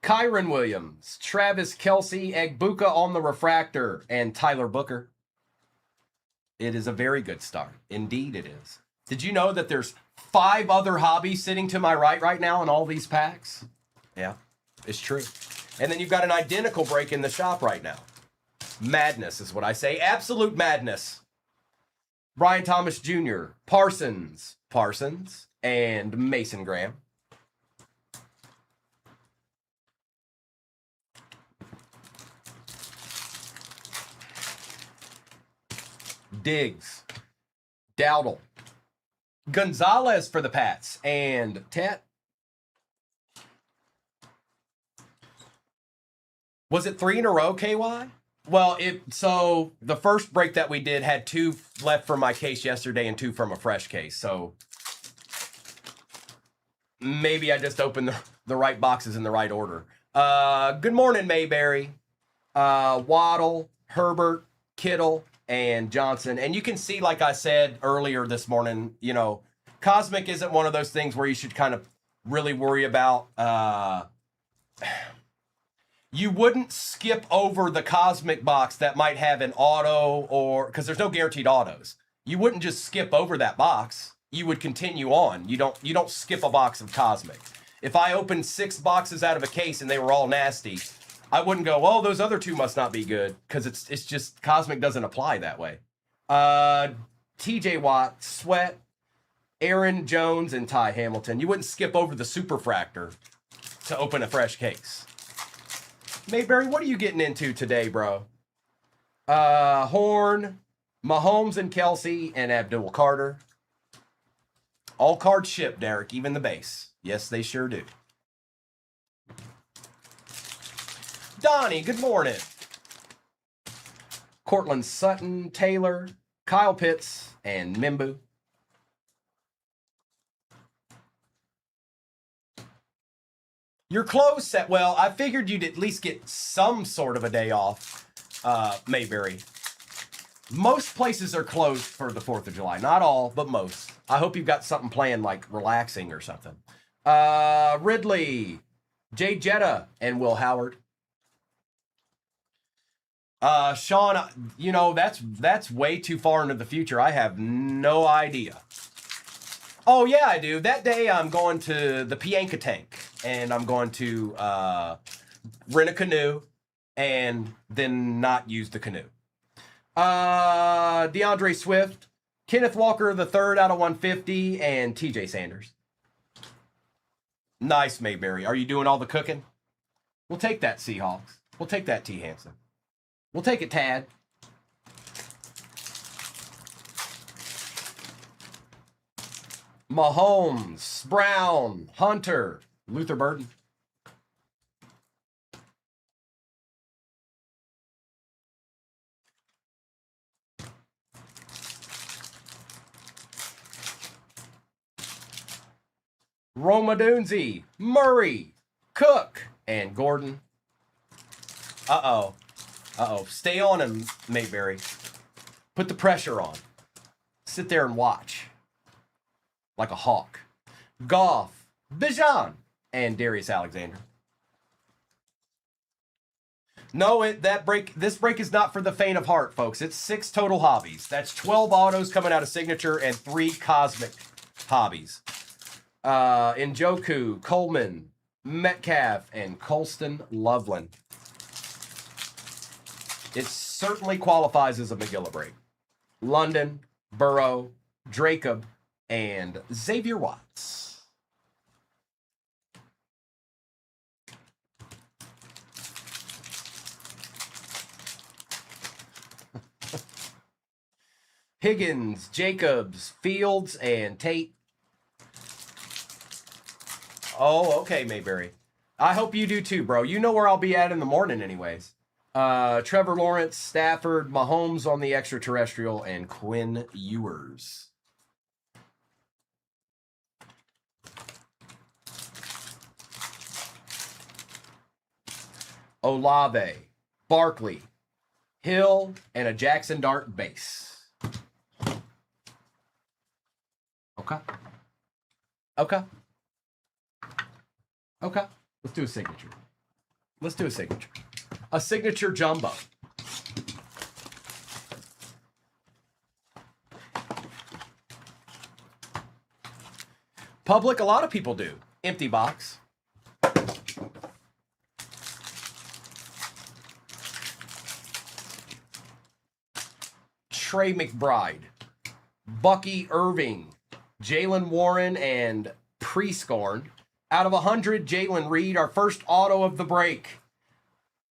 Kyron Williams, Travis Kelce, Egbuka on the refractor, and Tyler Booker. It is a very good start. Indeed it is. Did you know that there's 5 other hobbies sitting to my right now in all these packs? Yeah, it's true. And then you've got an identical break in the shop right now. Madness is what I say. Absolute madness. Brian Thomas Jr., Parsons, and Mason Graham. Diggs, Dowdle, Gonzalez for the Pats, and Tet. Was it 3 in a row, KY? Well, so the first break that we did had 2 left from my case yesterday and 2 from a fresh case. So maybe I just opened the right boxes in the right order. Good morning, Mayberry. Waddle, Herbert, Kittle, and Johnson. And you can see, like I said earlier this morning, you know, Cosmic isn't one of those things where you should kind of really worry about. You wouldn't skip over the Cosmic box that might have an auto, or because there's no guaranteed autos. You wouldn't just skip over that box. You would continue on. You don't skip a box of Cosmic. If I opened 6 boxes out of a case and they were all nasty, I wouldn't go, oh, those other 2 must not be good, because it's just Cosmic doesn't apply that way. TJ Watt, Sweat, Aaron Jones, and Ty Hamilton. You wouldn't skip over the Superfractor to open a fresh case. Mayberry, what are you getting into today, bro? Horn, Mahomes and Kelsey, and Abdul Carter. All cards ship, Derek, even the base. Yes, they sure do. Donnie, good morning. Cortland Sutton, Taylor, Kyle Pitts, and Mimbu. You're close. Well, I figured you'd at least get some sort of a day off, Mayberry. Most places are closed for the 4th of July. Not all, but most. I hope you've got something planned, like relaxing or something. Ridley, Jay Jetta, and Will Howard. Sean, you know, that's way too far into the future. I have no idea. Oh, yeah, I do. That day I'm going to the Pianka Tank, and I'm going to rent a canoe and then not use the canoe. DeAndre Swift, Kenneth Walker, the 3rd out of 150, and TJ Sanders. Nice, Mayberry. Are you doing all the cooking? We'll take that, Seahawks. We'll take that, T. Hansen. We'll take it, Tad. Mahomes, Brown, Hunter, Luther Burden. Roma Dunze, Murray, Cook, and Gordon. Uh-oh. Uh-oh. Stay on him, Mayberry. Put the pressure on. Sit there and watch. Like a hawk. Goff, Bijan, and Darius Alexander. No, this break is not for the faint of heart, folks. It's 6 total hobbies. That's 12 autos coming out of Signature and 3 Cosmic hobbies. Njoku, Coleman, Metcalf, and Colston Loveland. It certainly qualifies as a McGilla break. London, Burrow, Jacob, and Xavier Watts. Higgins, Jacobs, Fields, and Tate. Oh, okay, Mayberry. I hope you do too, bro. You know where I'll be at in the morning anyways. Trevor Lawrence, Stafford, Mahomes on the extraterrestrial, and Quinn Ewers. Olave, Barkley, Hill, and a Jackson Dart base. Okay. Okay. Okay. Let's do a signature. Let's do a signature. A signature jumbo. Public, a lot of people do. Empty box. Trey McBride, Bucky Irving, Jalen Warren, and Prescorn. Out of 100, Jalen Reed, our first auto of the break.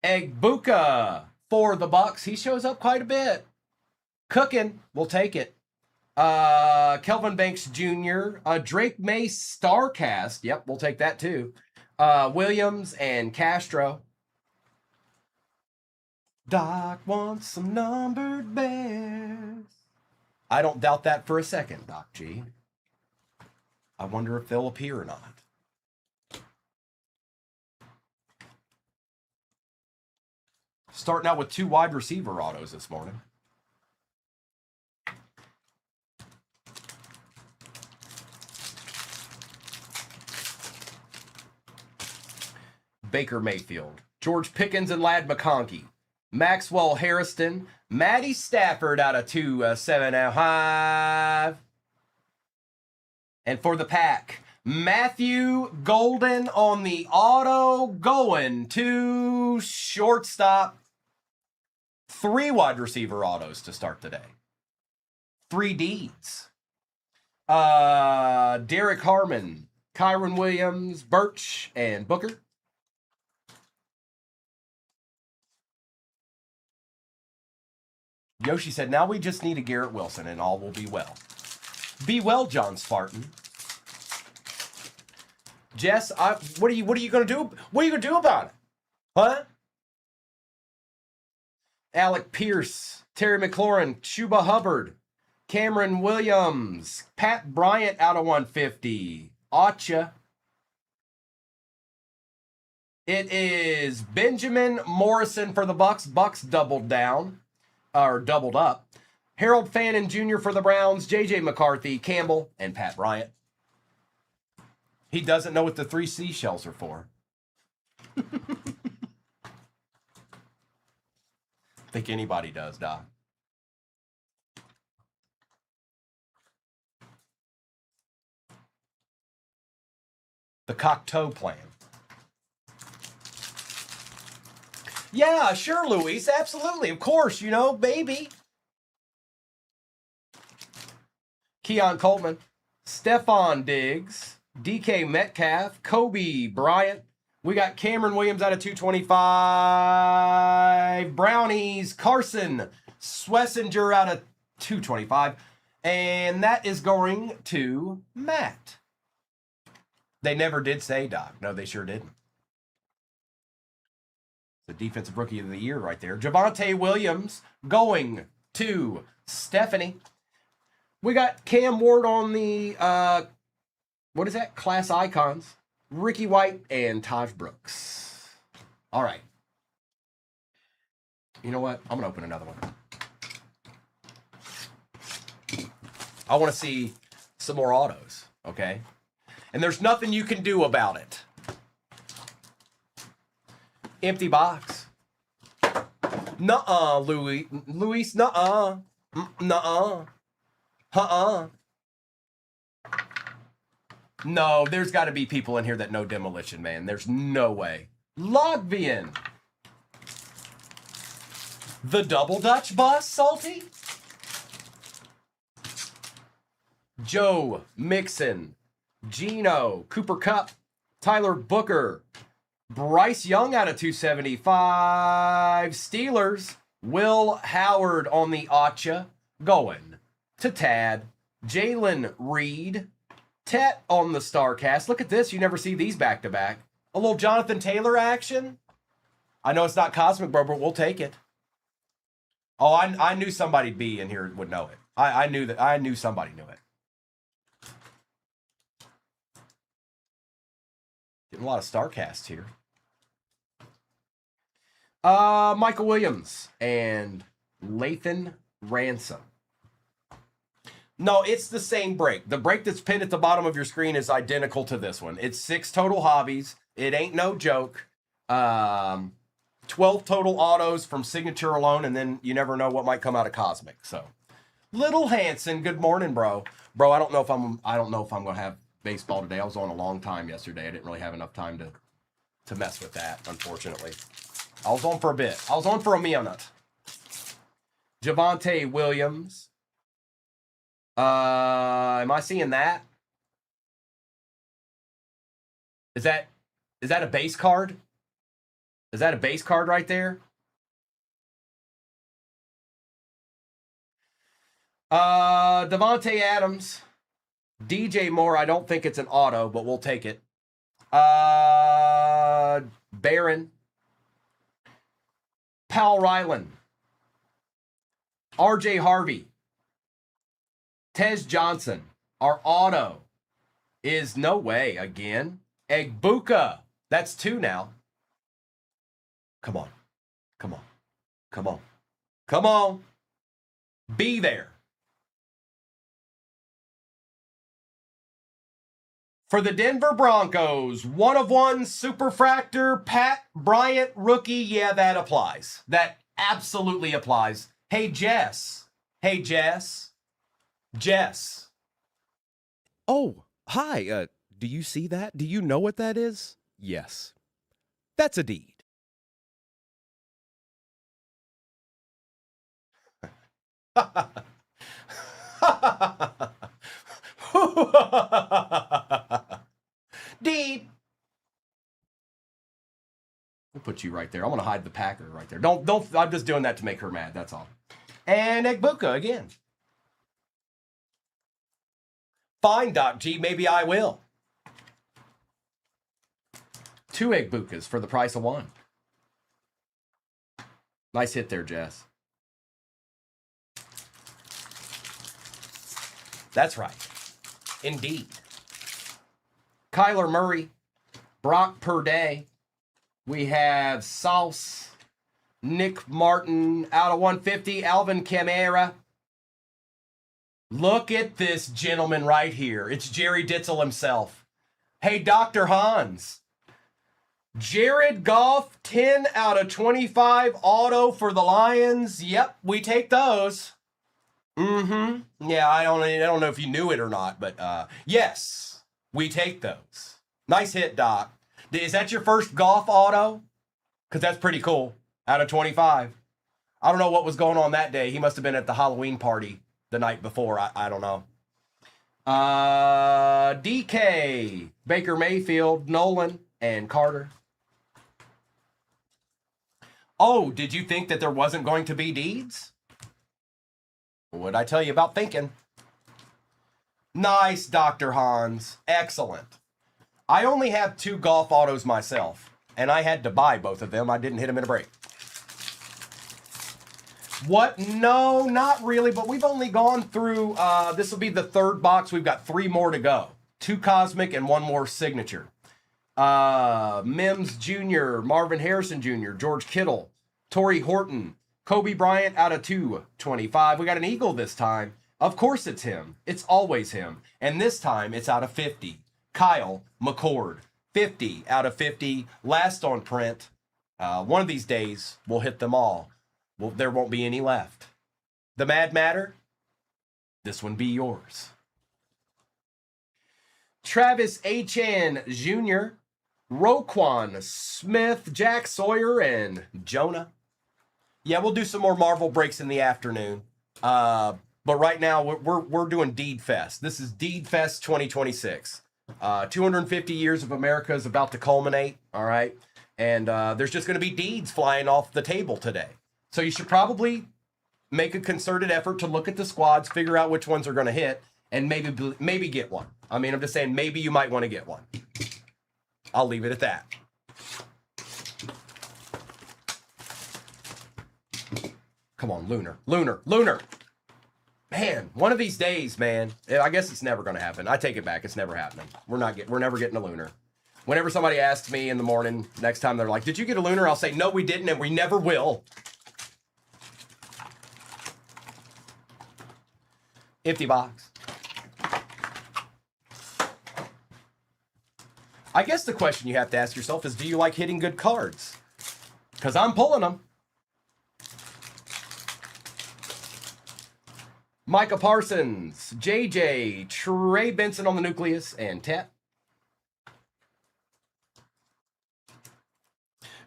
Egbuka for the Bucks. He shows up quite a bit. Cooking, we'll take it. Kelvin Banks Jr., Drake May Starcast. Yep, we'll take that too. Williams and Castro. Doc wants some numbered bears. I don't doubt that for a second, Doc G. I wonder if they'll appear or not. Starting out with 2 wide receiver autos this morning. Baker Mayfield, George Pickens and Lad McConkey, Maxwell Harrison, Matty Stafford out of 275. And for the pack, Matthew Golden on the auto going to shortstop. 3 wide receiver autos to start today. 3 Ds. Derek Harmon, Kyron Williams, Birch, and Booker. Yoshi said, now we just need a Garrett Wilson and all will be well. Be well, John Spartan. Jess, what are you gonna do? What are you gonna do about it? Huh? Alec Pierce, Terry McLaurin, Chuba Hubbard, Cameron Williams, Pat Bryant out of 150. Acha. It is Benjamin Morrison for the Bucks. Bucks doubled down. Or doubled up. Harold Fannin Jr. for the Browns, J.J. McCarthy, Campbell, and Pat Bryant. He doesn't know what the 3 seashells are for. Think anybody does, Doc. The Cocteau plan. Yeah, sure, Luis. Absolutely. Of course, you know, baby. Keon Coleman, Stephon Diggs, DK Metcalf, Kobe Bryant. We got Cameron Williams out of 225. Brownies, Carson Swessinger out of 225. And that is going to Matt. They never did say Doc. No, they sure didn't. The defensive rookie of the year right there. Javonte Williams going to Stephanie. We got Cam Ward on the, what is that? Class Icons. Ricky White and Taj Brooks. All right. You know what? I'm going to open another one. I want to see some more autos, okay? And there's nothing you can do about it. Empty box. Nuh-uh, Luis, nuh-uh. Nuh-uh. Uh-uh. No, there's got to be people in here that know Demolition Man. There's no way. Logvian. The Double Dutch Bus, Salty. Joe Mixon. Gino. Cooper Kupp. Tyler Booker. Bryce Young out of 275. Steelers. Will Howard on the Acha. Going to Tad. Jalen Reed. Tet on the StarCast. Look at this. You never see these back-to-back. A little Jonathan Taylor action. I know it's not Cosmic Bro, but we'll take it. Oh, I knew somebody'd be in here would know it. I knew somebody knew it. Getting a lot of StarCasts here. Michael Williams and Lathan Ransom. No, it's the same break. The break that's pinned at the bottom of your screen is identical to this one. It's 6 total hobbies. It ain't no joke. 12 total autos from signature alone, and then you never know what might come out of Cosmic. So, Little Hanson, good morning, bro. Bro, I don't know if I'm gonna have baseball today. I was on a long time yesterday. I didn't really have enough time to mess with that, unfortunately. I was on for a bit. I was on for a minute. Javonte Williams. Am I seeing that? Is that a base card? Is that a base card right there? Devontae Adams. DJ Moore. I don't think it's an auto, but we'll take it. Barron. Powell Ryland. RJ Harvey. Tez Johnson. Our auto is no way again. Egbuka. That's 2 now. Come on. Come on. Come on. Come on. Be there. For the Denver Broncos, 1/1 superfractor, Pat Bryant rookie. Yeah, that applies. That absolutely applies. Hey, Jess. Hey, Jess. Jess. Oh, hi. Do you see that? Do you know what that is? Yes. That's a deed. Deed. We'll put you right there. I'm gonna hide the Packer right there. Don't. I'm just doing that to make her mad. That's all. And Egbuka again. Fine, Doc G. Maybe I will. 2 Egbukas for the price of 1. Nice hit there, Jess. That's right. Indeed. Kyler Murray, Brock Purday. We have Sauce, Nick Martin out of 150, Alvin Kamara. Look at this gentleman right here. It's Jerry Ditzel himself. Hey, Dr. Hans. Jared Goff, 10 out of 25 auto for the Lions. Yep, we take those. Yeah, I don't know if you knew it or not, but yes, we take those. Nice hit, Doc. Is that your first Goff auto? Because that's pretty cool. Out of 25. I don't know what was going on that day. He must have been at the Halloween party the night before. I don't know. DK, Baker Mayfield, Nolan, and Carter. Oh, did you think that there wasn't going to be deeds? What'd I tell you about thinking? Nice, Dr. Hans. Excellent. I only have 2 Goff autos myself, and I had to buy both of them. I didn't hit them in a break. What? No, not really, but we've only gone through, this will be the 3rd box. We've got 3 more to go. 2 Cosmic and 1 more Signature. Mims Jr., Marvin Harrison Jr., George Kittle, Torrey Horton, Kobe Bryant out of 225. We got an Eagle this time. Of course it's him. It's always him. And this time it's out of 50. Kyle McCord, 50 out of 50. Last on print. One of these days we'll hit them all. Well, there won't be any left. The Mad Matter, this one be yours. Travis Etienne Jr., Roquan Smith, Jack Sawyer, and Jonah. Yeah, we'll do some more Marvel breaks in the afternoon. But right now we're doing Deed Fest. This is Deed Fest 2026. 250 years of America is about to culminate. All right, and there's just going to be deeds flying off the table today. So you should probably make a concerted effort to look at the squads, figure out which ones are going to hit, and maybe get one. I mean, I'm just saying maybe you might want to get one. I'll leave it at that. Come on, Lunar. Man, one of these days, man. I guess it's never going to happen. I take it back. It's never happening. We're never getting a Lunar. Whenever somebody asks me in the morning, next time they're like, "Did you get a Lunar?" I'll say, "No, we didn't, and we never will." Empty box. I guess the question you have to ask yourself is, do you like hitting good cards? Because I'm pulling them. Micah Parsons, JJ, Trey Benson on the nucleus, and Tet.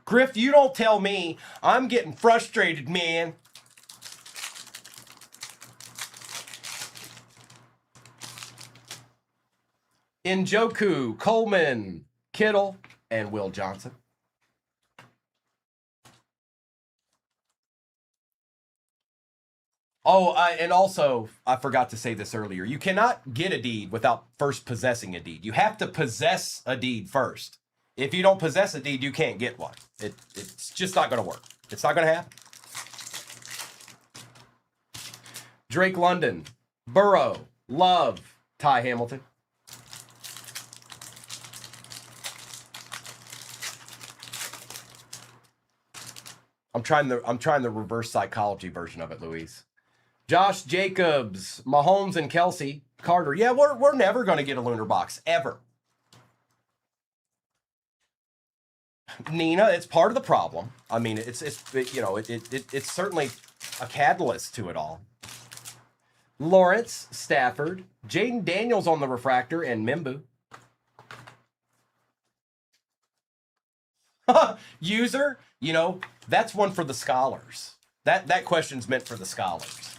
Griff, you don't tell me. I'm getting frustrated, man. Njoku, Coleman, Kittle, and Will Johnson. Oh, and also, I forgot to say this earlier. You cannot get a deed without first possessing a deed. You have to possess a deed first. If you don't possess a deed, you can't get one. It's just not going to work. It's not going to happen. Drake London, Burrow, Love, Ty Hamilton. I'm trying the reverse psychology version of it, Louise. Josh Jacobs, Mahomes and Kelsey, Carter. Yeah, we're never going to get a lunar box ever. Nina, it's part of the problem. I mean, it's certainly a catalyst to it all. Lawrence, Stafford, Jaden Daniels on the refractor, and Mimbu. User, that's one for the scholars. That question's meant for the scholars.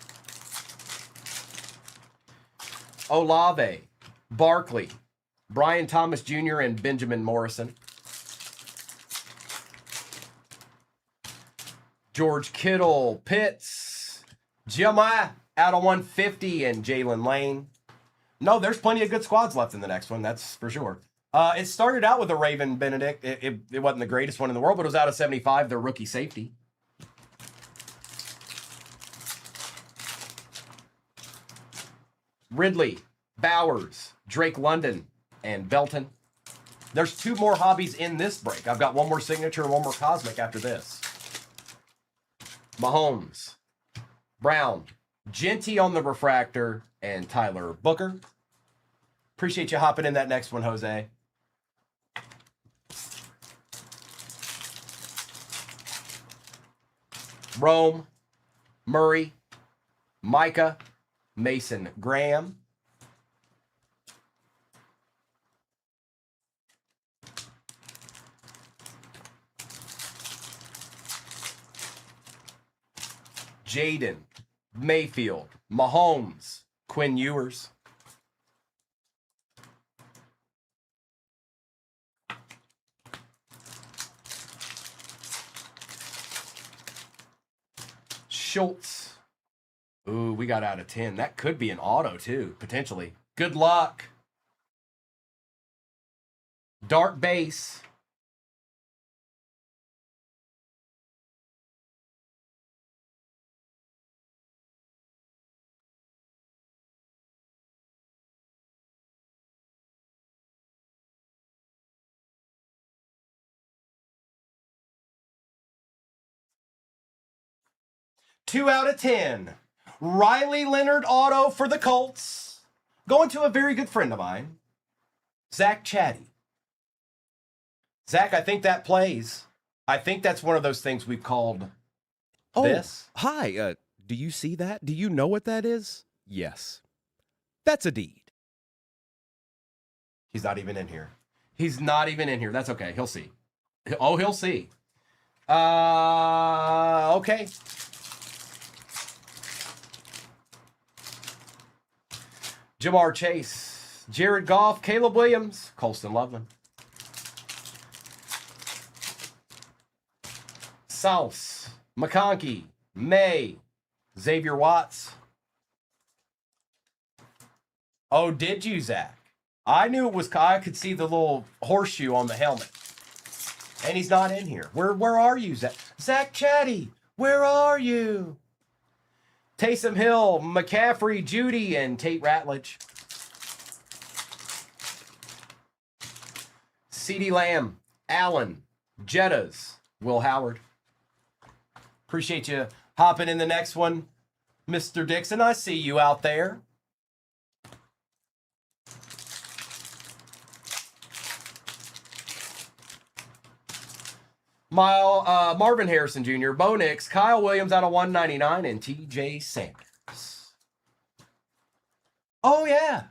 Olave, Barkley, Brian Thomas Jr., and Benjamin Morrison. George Kittle, Pitts, Jeremiah out of 150, and Jalen Lane. No, there's plenty of good squads left in the next one, that's for sure. It started out with a Raven Benedict. It wasn't the greatest one in the world, but it was out of 75, their rookie safety. Ridley, Bowers, Drake London, and Belton. There's 2 more hobbies in this break. I've got one more signature and one more cosmic after this. Mahomes, Brown, Genty on the refractor, and Tyler Booker. Appreciate you hopping in that next one, Jose. Rome, Murray, Micah, Mason Graham. Jaden, Mayfield, Mahomes, Quinn Ewers. Schultz. Ooh, we got out of 10. That could be an auto too, potentially. Good luck. Dark base. Two out of 10. Riley Leonard auto for the Colts. Going to a very good friend of mine, Zach Chatty. Zach, I think that plays. I think that's one of those things we've called this. Hi. Do you see that? Do you know what that is? Yes. That's a deed. He's not even in here. He's not even in here. That's okay. He'll see. Oh, he'll see. Okay. Jamar Chase, Jared Goff, Caleb Williams, Colston Loveland. South, McConkey, May, Xavier Watts. Oh, did you, Zach? I knew it was, I could see the little horseshoe on the helmet. And he's not in here. Where are you, Zach? Zach Chatty, where are you? Taysom Hill, McCaffrey, Judy, and Tate Ratledge. CeeDee Lamb, Allen, Jettas, Will Howard. Appreciate you hopping in the next one, Mr. Dixon. I see you out there. Marvin Harrison Jr., Bo Nix, Kyle Williams out of 199, and TJ Sanders. Oh, yeah.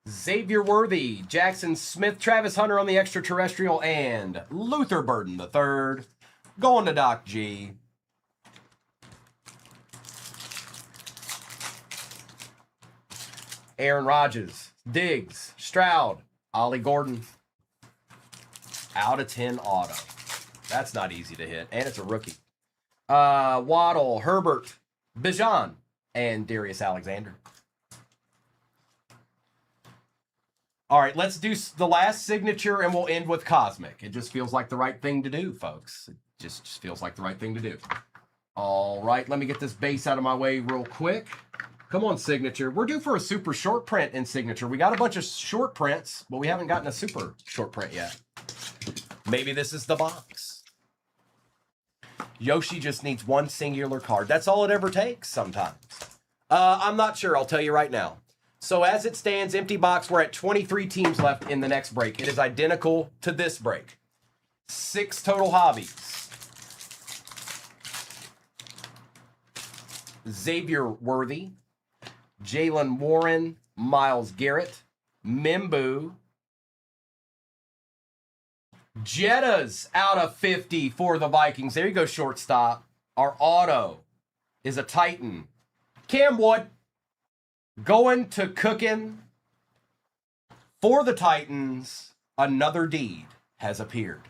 Xavier Worthy, Jackson Smith, Travis Hunter on the extraterrestrial, and Luther Burden III. Going to Doc G. Aaron Rodgers, Diggs, Stroud, Ollie Gordon. Out of 10 auto. That's not easy to hit, and it's a rookie. Waddle, Herbert, Bijan, and Darius Alexander. All right, let's do the last signature, and we'll end with Cosmic. It just feels like the right thing to do, folks. It just feels like the right thing to do. All right, let me get this base out of my way real quick. Come on, Signature. We're due for a super short print in Signature. We got a bunch of short prints, but we haven't gotten a super short print yet. Maybe this is the box. Yoshi just needs one singular card. That's all it ever takes sometimes. I'm not sure. I'll tell you right now. So as it stands, empty box, we're at 23 teams left in the next break. It is identical to this break. 6 total hobbies. Xavier Worthy, Jalen Warren, Miles Garrett, Mimbu, Jettas out of 50 for the Vikings. There you go, shortstop. Our auto is a Titan. Cam Wood going to cooking for the Titans. Another deed has appeared.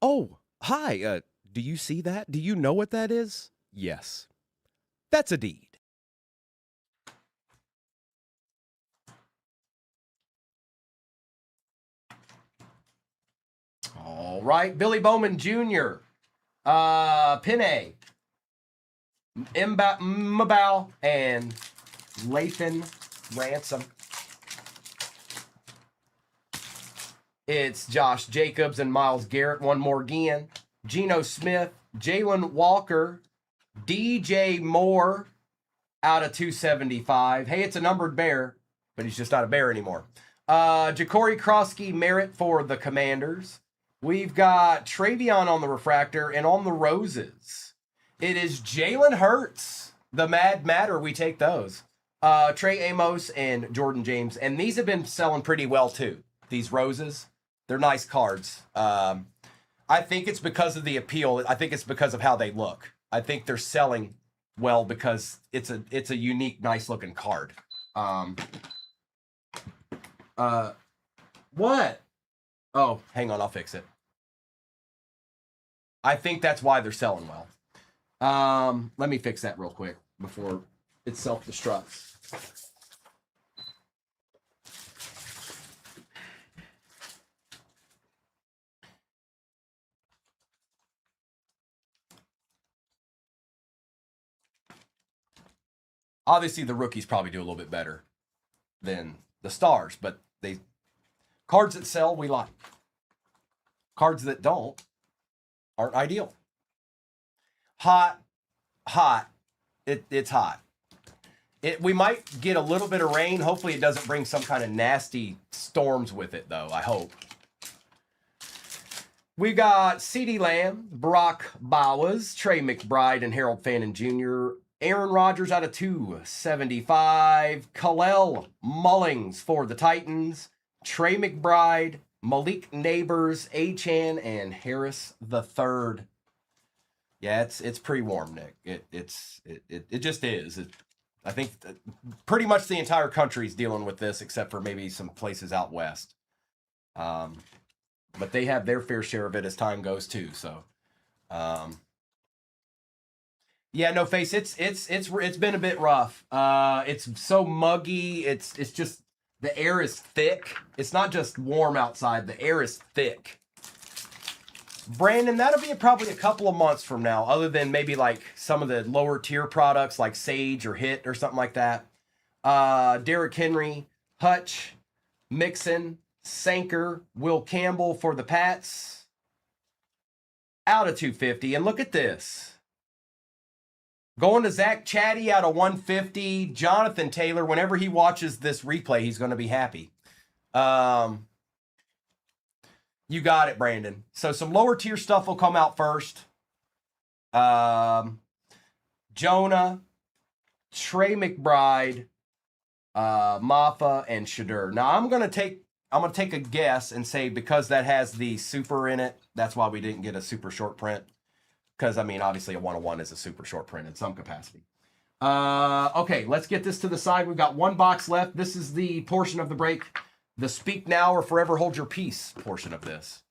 Oh, hi. Do you see that? Do you know what that is? Yes. That's a deed. All right, Billy Bowman Jr., Pinay, Mbao, and Lathan Ransom. It's Josh Jacobs and Miles Garrett. One more again. Geno Smith, Jalen Walker, DJ Moore out of 275. Hey, it's a numbered bear, but he's just not a bear anymore. Ja'Cory Krosky Merritt for the Commanders. We've got Travion on the refractor, and on the roses, it is Jalen Hurts, the Mad Matter. We take those. Trey Amos and Jordan James, and these have been selling pretty well too. These roses, they're nice cards. I think it's because of the appeal. I think it's because of how they look. I think they're selling well because it's a unique, nice looking card. What? Oh, hang on, I'll fix it. I think that's why they're selling well. Let me fix that real quick before it self-destructs. Obviously, the rookies probably do a little bit better than the stars, but cards that sell, we like. Cards that don't aren't ideal. Hot. It's hot. We might get a little bit of rain. Hopefully, it doesn't bring some kind of nasty storms with it, though. I hope. We got CeeDee Lamb, Brock Bowers, Trey McBride, and Harold Fannin Jr., Aaron Rodgers out of 275. Khalil Mullings for the Titans. Trey McBride, Malik Neighbors, Achan, and Harris the Third. Yeah, it's pretty warm, Nick. It just is. I think pretty much the entire country is dealing with this, except for maybe some places out west. But they have their fair share of it as time goes too. So. Yeah, no face. It's been a bit rough. It's so muggy. It's just the air is thick. It's not just warm outside. The air is thick. Brandon, that'll be probably a couple of months from now, other than maybe like some of the lower tier products like Sage or Hit or something like that. Derrick Henry, Hutch, Mixon, Sanker, Will Campbell for the Pats. Out of 250. And look at this. Going to Zach Chatty out of 150. Jonathan Taylor, whenever he watches this replay, he's going to be happy. You got it, Brandon. So some lower tier stuff will come out first. Jonah, Trey McBride, Maffa, and Shadur. Now I'm gonna take a guess and say because that has the super in it, that's why we didn't get a super short print. Because, I mean, obviously a 101 is a super short print in some capacity. Okay, let's get this to the side. We've got one box left. This is the portion of the break, the speak now or forever hold your peace portion of this.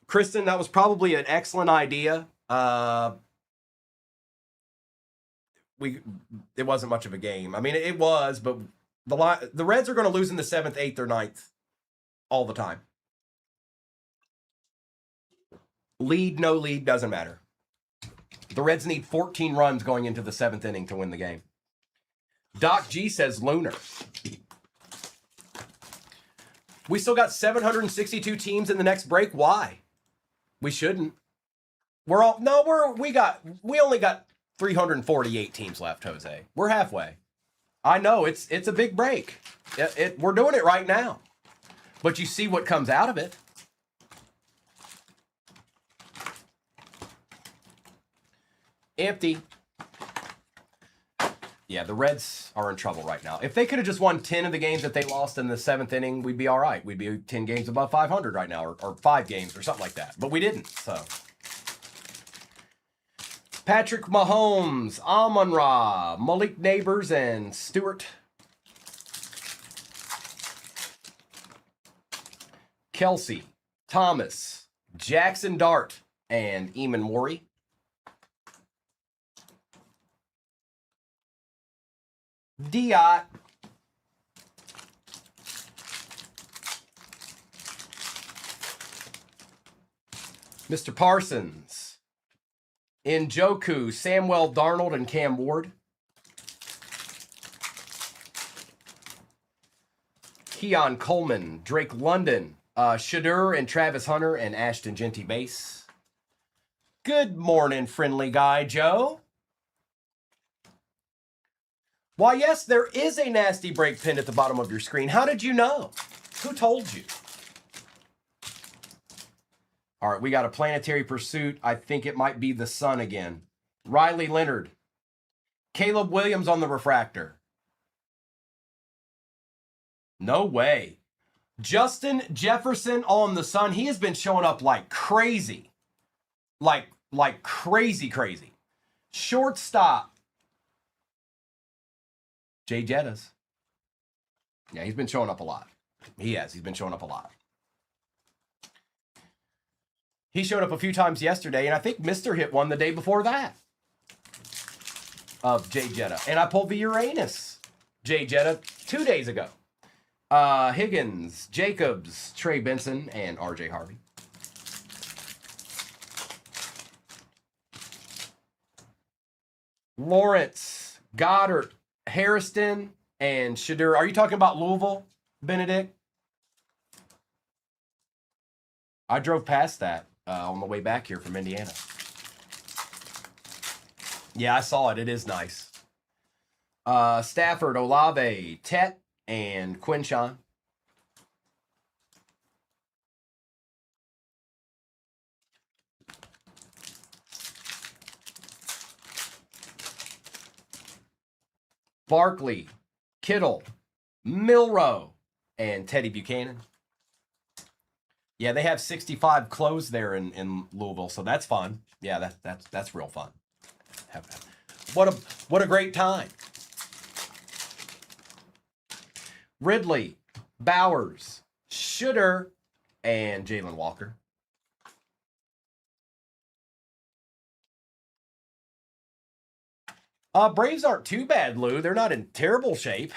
Kristen, that was probably an excellent idea. It wasn't much of a game. I mean, it was, but the Reds are going to lose in the 7th, 8th, or 9th all the time. Lead, no lead, doesn't matter. The Reds need 14 runs going into the 7th inning to win the game. Doc G says Lunar. We still got 762 teams in the next break. Why? We shouldn't. We only got 348 teams left, Jose. We're halfway. I know it's a big break. We're doing it right now. But you see what comes out of it. Empty. Yeah, the Reds are in trouble right now. If they could have just won 10 of the games that they lost in the 7th inning, we'd be all right. We'd be 10 games above 500 right now, or 5 games or something like that. But we didn't, so. Patrick Mahomes, Amon-Ra, Malik Neighbors, and Stewart. Kelsey, Thomas, Jackson Dart, and Eamon Morey. Diot. Mr. Parsons. Njoku, Samuel Darnold, and Cam Ward. Keon Coleman, Drake London, Shadur and Travis Hunter, and Ashton Genty base. Good morning, friendly guy Joe. Why, yes, there is a nasty break pinned at the bottom of your screen. How did you know? Who told you? All right, we got a Planetary Pursuit. I think it might be the sun again. Riley Leonard. Caleb Williams on the refractor. No way. Justin Jefferson on the sun. He has been showing up like crazy. Like crazy. Shortstop. Jay Jettas. Yeah, he's been showing up a lot. He has. He's been showing up a lot. He showed up a few times yesterday, and I think Mr. hit one the day before that of Jay Jetta. And I pulled the Uranus Jay Jetta 2 days ago. Higgins, Jacobs, Trey Benson, and RJ Harvey. Lawrence, Goddard, Harrison, and Shadur. Are you talking about Louisville, Benedict? I drove past that on the way back here from Indiana. Yeah, I saw it. It is nice. Stafford, Olave, Tet, and Quinshawn. Barkley, Kittle, Milrow, and Teddy Buchanan. Yeah, they have 65 closed there in Louisville, so that's fun. Yeah, that's real fun. What a great time. Ridley, Bowers, Shooter, and Jalen Walker. Braves aren't too bad, Lou. They're not in terrible shape.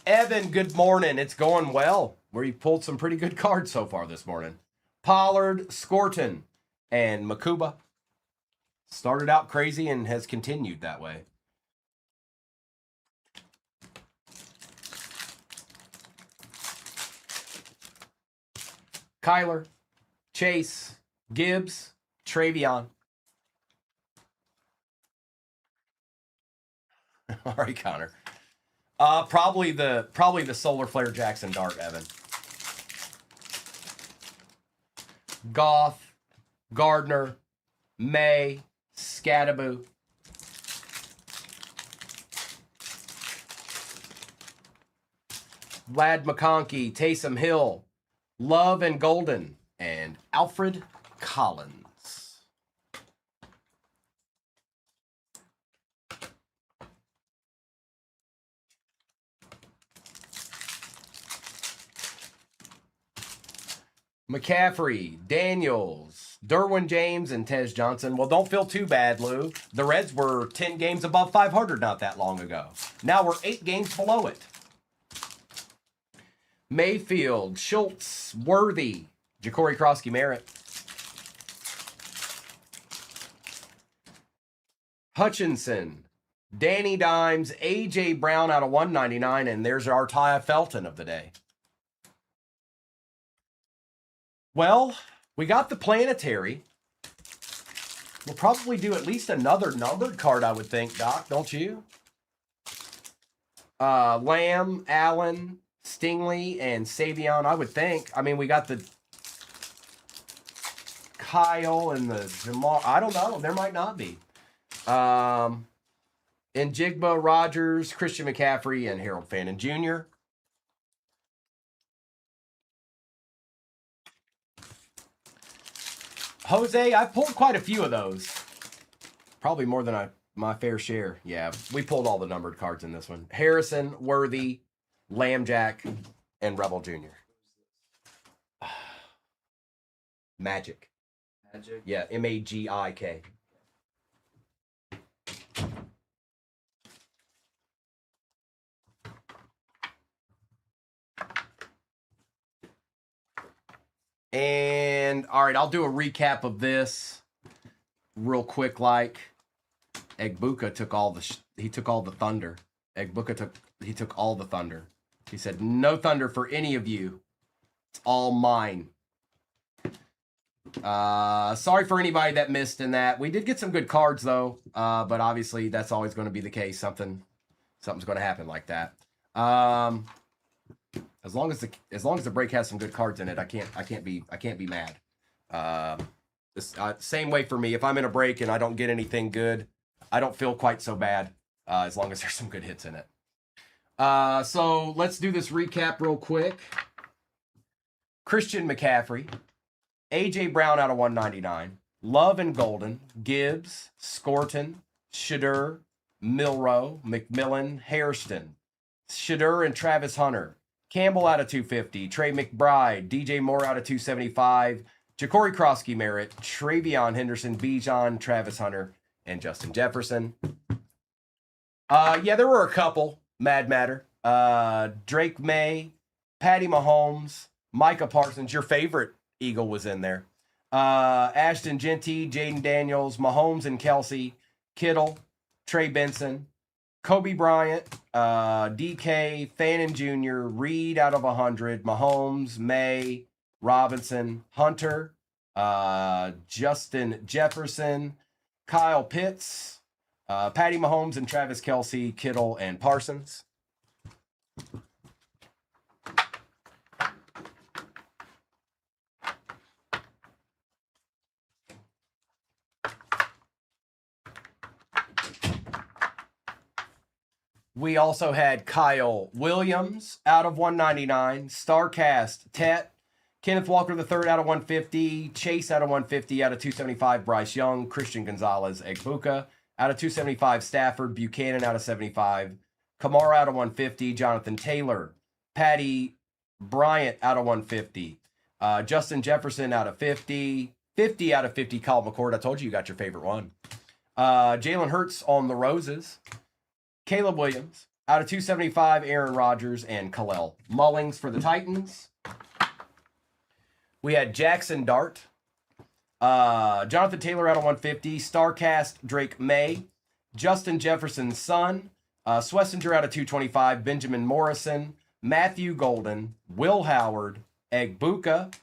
Evan, good morning. It's going well. Where you pulled some pretty good cards so far this morning. Pollard, Scorton, and Makuba. Started out crazy and has continued that way. Kyler, Chase, Gibbs, Travion. All right, Connor. Probably the Solar Flare Jackson Dart, Evan. Goff, Gardner, May, Scattaboo. Vlad McConkey, Taysom Hill, Love and Golden, and Alfred Collins. McCaffrey, Daniels, Derwin James, and Tej Johnson. Well, don't feel too bad, Lou. The Reds were 10 games above 500 not that long ago. Now we're 8 games below it. Mayfield, Schultz, Worthy, Ja'Cory Krosky Merritt. Hutchinson, Danny Dimes, A.J. Brown out of 199, and there's our Ty Felton of the day. Well, we got the planetary. We'll probably do at least another numbered card, I would think, Doc, don't you? Lamb, Allen, Stingley, and Savion, I would think. I mean, we got the Kyle and the Jamal. I don't know. There might not be. And Jigba, Rogers, Christian McCaffrey, and Harold Fannin Jr. Jose, I pulled quite a few of those. Probably more than my fair share. Yeah, we pulled all the numbered cards in this one. Harrison, Worthy, Lambjack, and Rebel Jr. Magic. Magic. Yeah, M-A-G-I-K. And all right, I'll do a recap of this real quick. Like Egbuka took all the he took all the thunder. Egbuka took all the thunder. He said no thunder for any of you. It's all mine. Sorry for anybody that missed in that. We did get some good cards though, but obviously that's always going to be the case. Something's going to happen like that. As long as the break has some good cards in it, I can't be mad. Same way for me. If I'm in a break and I don't get anything good, I don't feel quite so bad. As long as there's some good hits in it. So let's do this recap real quick. Christian McCaffrey, A.J. Brown out of 199, Love and Golden, Gibbs, Scorton, Shadur, Milrow, McMillan, Hairston, Shadur and Travis Hunter, Campbell out of 250, Trey McBride, DJ Moore out of 275, Ja'Cory Krosky Merritt, Travion Henderson, Bijan, Travis Hunter, and Justin Jefferson. Yeah, there were a couple. Mad Matter. Drake May, Patty Mahomes, Micah Parsons. Your favorite Eagle was in there. Ashton Genty, Jaden Daniels, Mahomes and Kelsey, Kittle, Trey Benson, Kobe Bryant, DK, Fannin Jr., Reed out of 100, Mahomes, May, Robinson, Hunter, Justin Jefferson, Kyle Pitts, Patty Mahomes and Travis Kelsey, Kittle, and Parsons. We also had Kyle Williams out of 199, Starcast Tet, Kenneth Walker III out of 150, Chase out of 150, out of 275, Bryce Young, Christian Gonzalez, Egbuka, out of 275, Stafford, Buchanan out of 75, Kamara out of 150, Jonathan Taylor, Patty Bryant out of 150, Justin Jefferson out of 50, 50 out of 50, Kyle McCord. I told you got your favorite one. Jalen Hurts on the roses. Caleb Williams, out of 275, Aaron Rodgers, and Khalil Mullings for the Titans. We had Jackson Dart, Jonathan Taylor out of 150, Starcast Drake May, Justin Jefferson's son, Swessinger out of 225, Benjamin Morrison, Matthew Golden, Will Howard, Egbuka,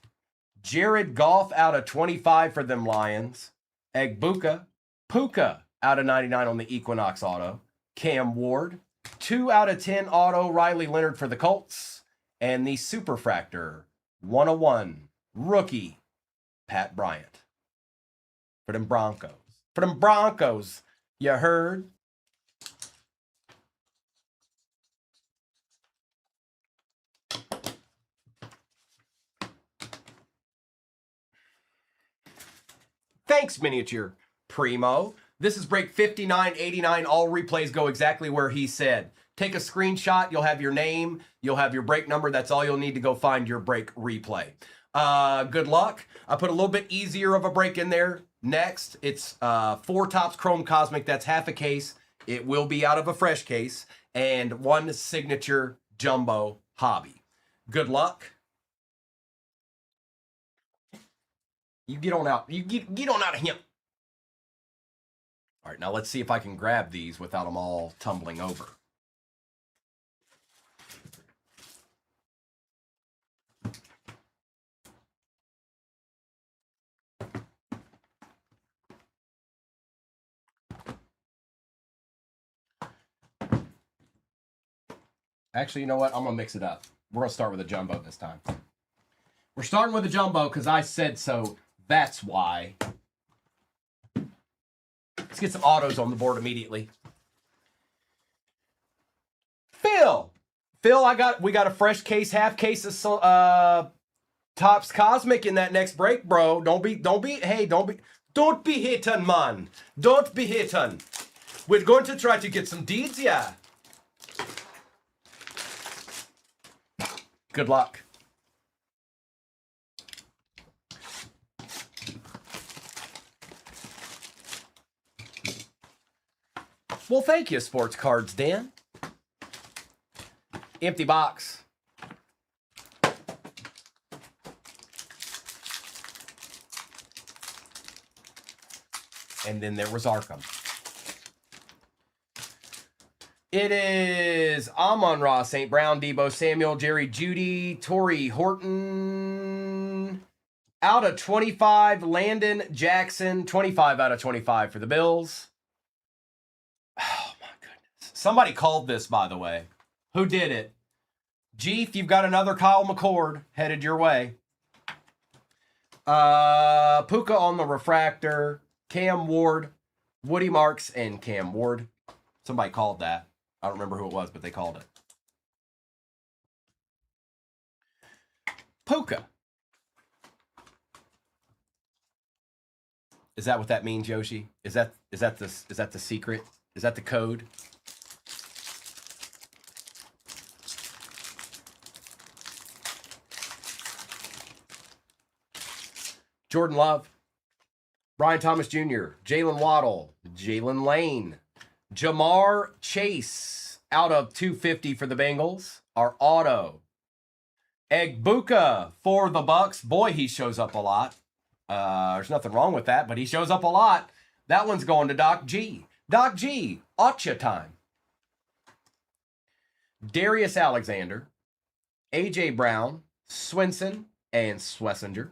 Jared Goff out of 25 for them Lions, Egbuka, Puka out of 99 on the Equinox auto, Cam Ward, 2 out of 10 auto Riley Leonard for the Colts, and the Superfractor 101 rookie Pat Bryant for them Broncos. For them Broncos, you heard? Thanks, Miniature Primo. This is break 5989. All replays go exactly where he said. Take a screenshot. You'll have your name. You'll have your break number. That's all you'll need to go find your break replay. Good luck. I put a little bit easier of a break in there. Next, it's 4 Topps Chrome Cosmic. That's half a case. It will be out of a fresh case. And 1 signature jumbo hobby. Good luck. You get on out. You get on out of him. All right, now let's see if I can grab these without them all tumbling over. Actually, you know what? I'm going to mix it up. We're going to start with a jumbo this time. We're starting with a jumbo because I said so. That's why. Let's get some autos on the board immediately. Phil, we got a fresh case, half case of Topps Cosmic in that next break, bro. Don't be hitting, man. Don't be hitting. We're going to try to get some deeds, yeah. Good luck. Well, thank you, Sports Cards, Dan. Empty box. And then there was Arkham. It is Amon-Ra, St. Brown, Debo Samuel, Jerry Judy, Torrey Horton. Out of 25, Landon Jackson. 25 out of 25 for the Bills. Oh, my goodness. Somebody called this, by the way. Who did it? Jeef, you've got another Kyle McCord headed your way. Puka on the refractor. Cam Ward, Woody Marks, and Cam Ward. Somebody called that. I don't remember who it was, but they called it. Puka. Is that what that means, Yoshi? Is that the secret? Is that the code? Jordan Love, Brian Thomas Jr., Jalen Waddle, Jalen Lane, Jamar Chase out of 250 for the Bengals. Our auto. Egbuka for the Bucks. Boy, he shows up a lot. There's nothing wrong with that, but he shows up a lot. That one's going to Doc G. Doc G, Acha time. Darius Alexander, A.J. Brown, Swinson, and Swessinger.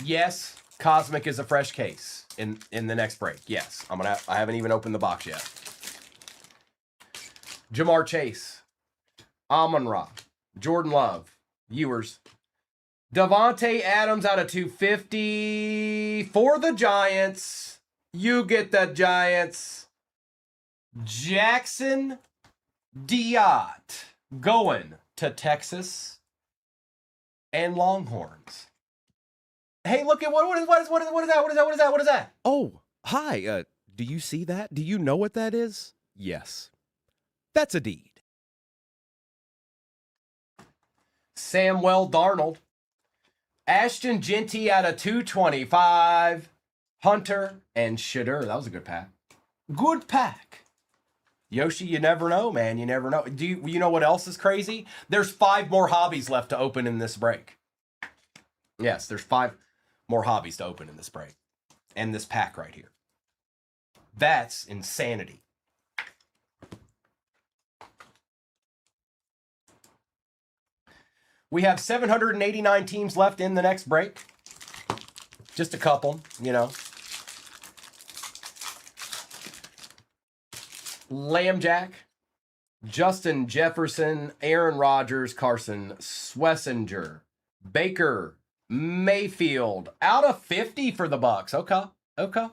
Yes, Cosmic is a fresh case in the next break. Yes, I haven't even opened the box yet. Jamar Chase, Amon-Ra, Jordan Love, viewers. Davante Adams out of 250 for the Giants. You get the Giants. Jackson Diott going to Texas and Longhorns. Hey, look at what is that? Oh, hi. Do you see that? Do you know what that is? Yes. That's a deed. Samuel Darnold. Ashton Genty out of 225. Hunter and Shadur. That was a good pack. Good pack. Yoshi, you never know, man. You never know. Do you know what else is crazy? There's 5 more hobbies left to open in this break. Yes, there's 5 more hobbies to open in this break. And this pack right here. That's insanity. We have 789 teams left in the next break. Just a couple, you know. Lambjack, Justin Jefferson, Aaron Rodgers, Carson Swessinger, Baker Mayfield, out of 50 for the Bucks. Okay. All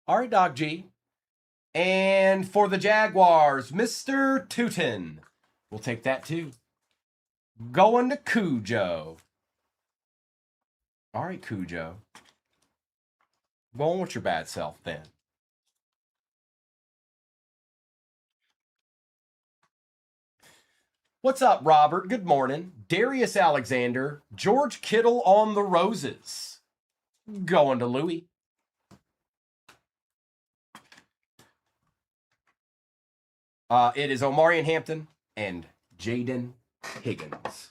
right, Doc G. And for the Jaguars, Mr. Tootin. We'll take that too. Going to Cujo. All right, Cujo. Going with your bad self then. What's up, Robert? Good morning. Darius Alexander, George Kittle on the roses. Going to Louis. It is Omarion Hampton and Jaden Higgins.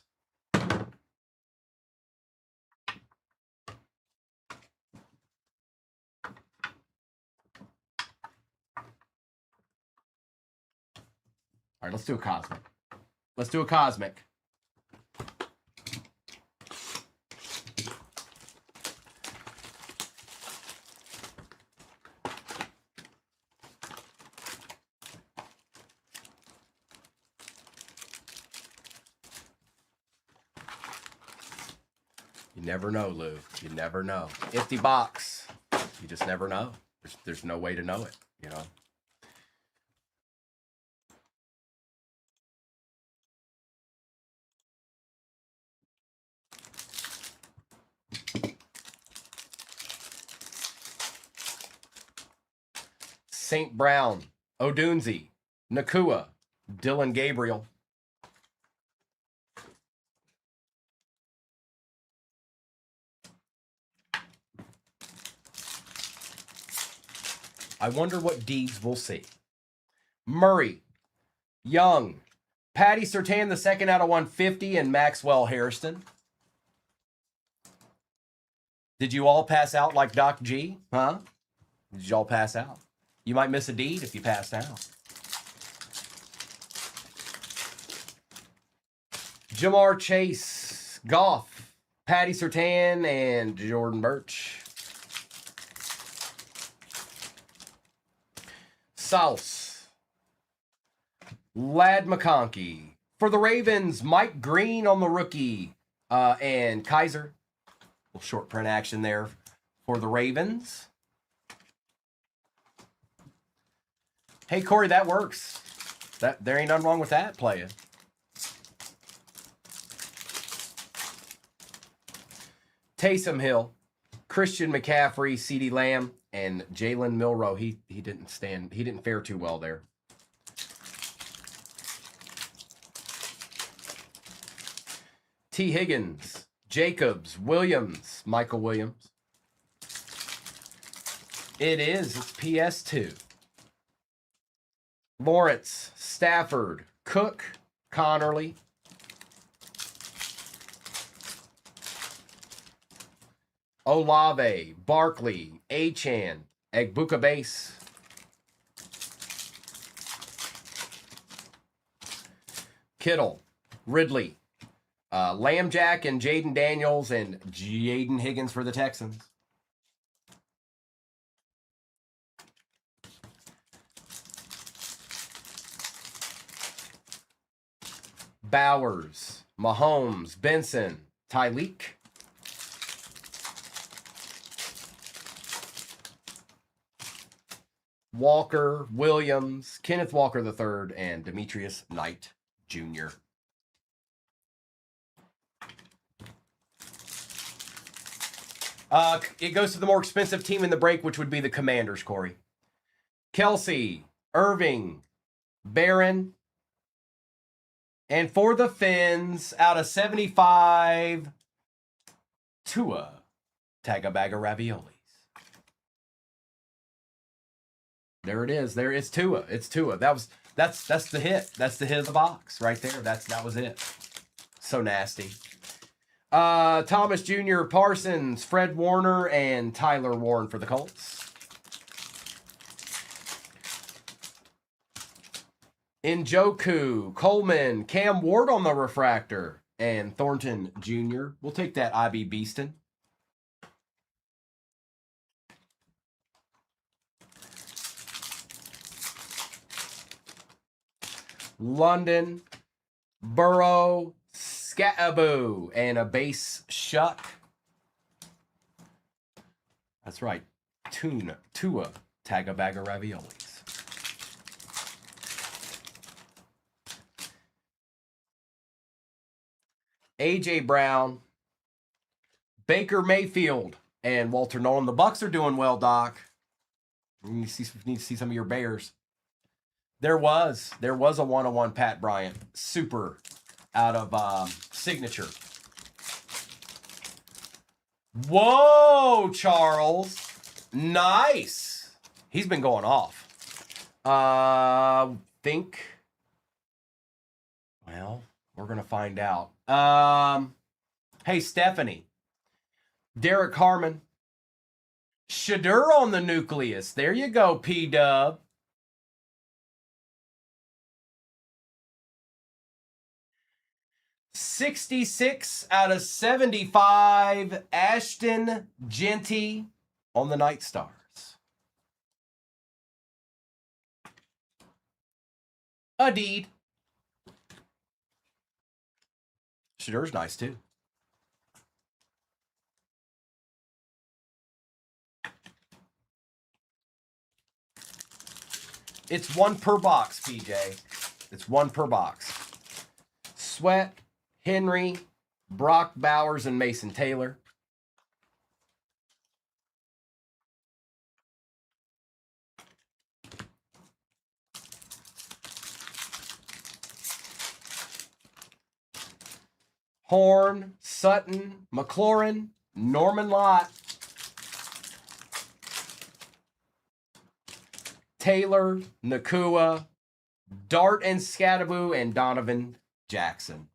All right, let's do a cosmic. Let's do a cosmic. You never know, Lou. You never know. Empty box. You just never know. There's no way to know it, you know. St. Brown, Odunzi, Nakua, Dylan Gabriel. I wonder what deeds we'll see. Murray, Young, Patty Surtain, the second out of 150, and Maxwell Hairston. Did you all pass out like Doc G? Huh? Did you all pass out? You might miss a deed if you passed out. Jamar Chase, Goff, Patty Surtain, and Jordan Birch. South, Lad McConkey. For the Ravens, Mike Green on the rookie, and Kaiser. Little short print action there for the Ravens. Hey, Corey, that works. There ain't nothing wrong with that, playa. Taysom Hill, Christian McCaffrey, CeeDee Lamb, and Jalen Milroe. He didn't fare too well there. T. Higgins, Jacobs, Williams, Michael Williams. It's PS2. Lawrence, Stafford, Cook, Connerly. Olave, Barkley, Achan, Egbuka Base. Kittle, Ridley, Lambjack and Jaden Daniels, and Jaden Higgins for the Texans. Bowers, Mahomes, Benson, Tyleek. Walker, Williams, Kenneth Walker III, and Demetrius Knight Jr. It goes to the more expensive team in the break, which would be the Commanders, Corey. Kelsey, Irving, Barron, and for the Finns, out of 75, Tua Tagovailoa Raviolis. There it is. There it's Tua. It's Tua. That's the hit. That's the hit of the box right there. That was it. So nasty. Thomas Jr., Parsons, Fred Warner, and Tyler Warren for the Colts. Njoku, Coleman, Cam Ward on the refractor, and Thornton Jr. We'll take that IB Beaston. London, Burrow, Scattaboo, and a base Shuck. That's right. Tua Tagovailoa Raviolis. A.J. Brown, Baker Mayfield, and Walter Nolan. The Bucks are doing well, Doc. You need to see some of your Bears. There was a 101 Pat Bryant. Super out of signature. Whoa, Charles. Nice. He's been going off. think. Well, we're going to find out. Hey, Stephanie. Derek Harmon. Shadur on the nucleus. There you go, P-Dub. $66/75. Ashton Genty on the Night Stars. A deed. Shadur's nice too. It's one per box, PJ. It's one per box. Sweat, Henry, Brock Bowers, and Mason Taylor. Horn, Sutton, McLaurin, Norman Lott, Taylor, Nakua, Dart and Scattaboo, and Donovan Jackson.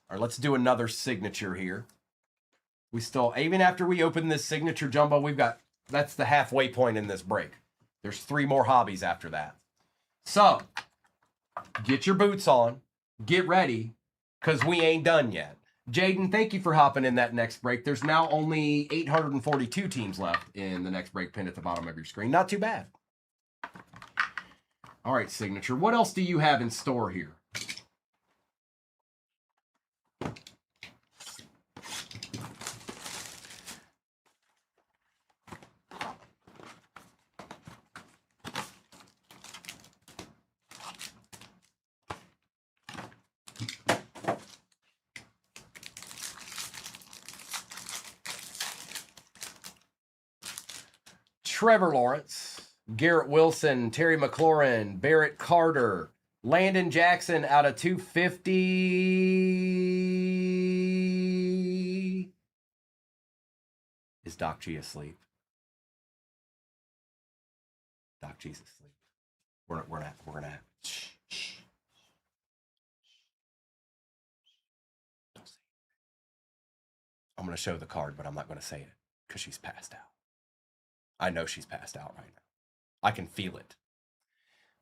All right, let's do another signature here. We still, even after we open this signature jumbo, we've got, that's the halfway point in this break. There's 3 more hobbies after that. So, get your boots on, get ready, because we ain't done yet. Jaden, thank you for hopping in that next break. There's now only 842 teams left in the next break pin at the bottom of your screen. Not too bad. All right, signature. What else do you have in store here? Trevor Lawrence, Garrett Wilson, Terry McLaurin, Barrett Carter, Landon Jackson out of 250. Is Doc G asleep? Doc G's asleep. We're gonna shh. Don't say it. I'm gonna show the card, but I'm not gonna say it because she's passed out. I know she's passed out right now. I can feel it.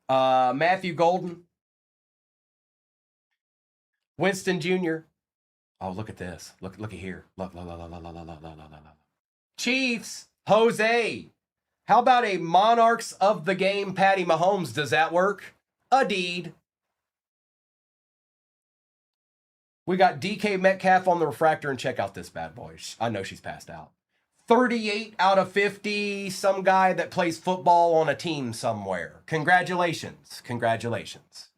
Matthew Golden. Winston Jr. Oh, look at this. Look at here. Look. Chiefs. Jose. How about a Monarchs of the Game Patty Mahomes? Does that work? A deed. We got DK Metcalf on the refractor, and check out this bad boy. I know she's passed out. 38/50, some guy that plays football on a team somewhere. Congratulations. Congratulations.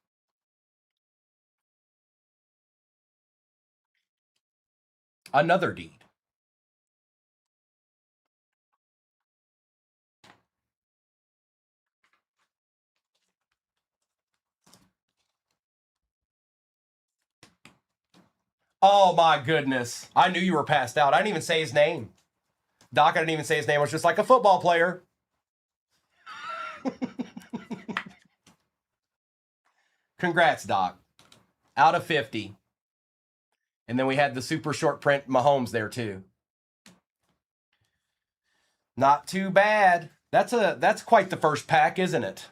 Another deed. Oh my goodness. I knew you were passed out. I didn't even say his name. Doc, I didn't even say his name. It was just like a football player. Congrats, Doc. Out of 50. And then we had the super short print Mahomes there too. Not too bad. That's quite the first pack, isn't it?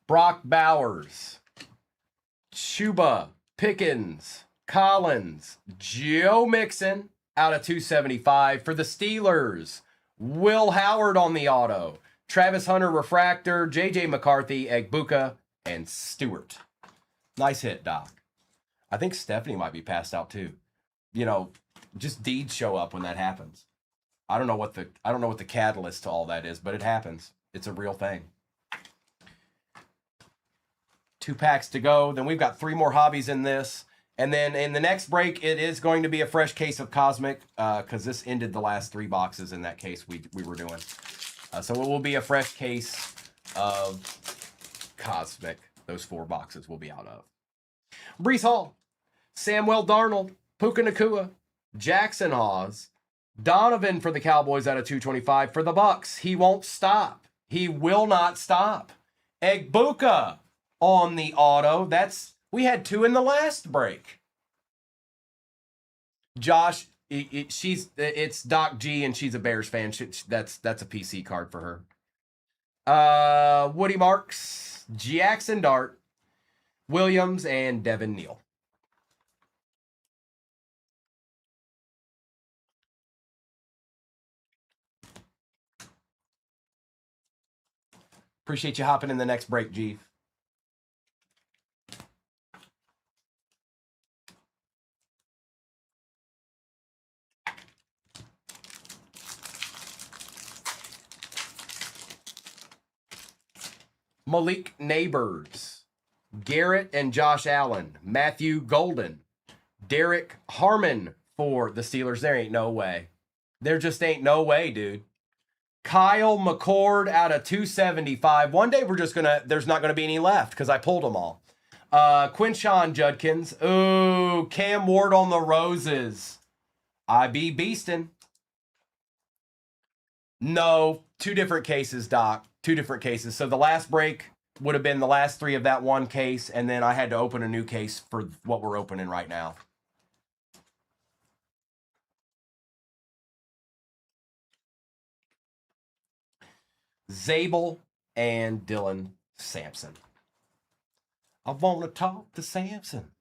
Brock Bowers, Chuba, Pickens, Collins, Joe Mixon out of 275 for the Steelers. Will Howard on the auto. Travis Hunter refractor, JJ McCarthy, Egbuka, and Stewart. Nice hit, Doc. I think Stephanie might be passed out too. You know, just deeds show up when that happens. I don't know what the catalyst to all that is, but it happens. It's a real thing. 2 packs to go. Then we've got 3 more hobbies in this. And then in the next break, it is going to be a fresh case of Cosmic because this ended the last 3 boxes in that case we were doing. So it will be a fresh case of Cosmic. Those 4 boxes will be out of. Breece Hall, Samuel Darnold, Puka Nakua, Jackson Hawes. Donovan for the Cowboys out of 225 for the Bucks. He won't stop. He will not stop. Egbuka on the auto. We had 2 in the last break. Josh, it's Doc G and she's a Bears fan. That's a PC card for her. Woody Marks, Jackson Dart, Williams, and Devin Neal. Appreciate you hopping in the next break, G. Malik Neighbors, Garrett and Josh Allen, Matthew Golden, Derek Harmon for the Steelers. There ain't no way. There just ain't no way, dude. Kyle McCord out of 275. One day there's not gonna be any left because I pulled them all. Quinshawn Judkins. Ooh, Cam Ward on the roses. I be beastin'. No, 2 different cases, Doc. 2 different cases. So the last break would have been the last 3 of that one case, and then I had to open a new case for what we're opening right now. Zabel and Dylan Sampson. I want to talk to Sampson.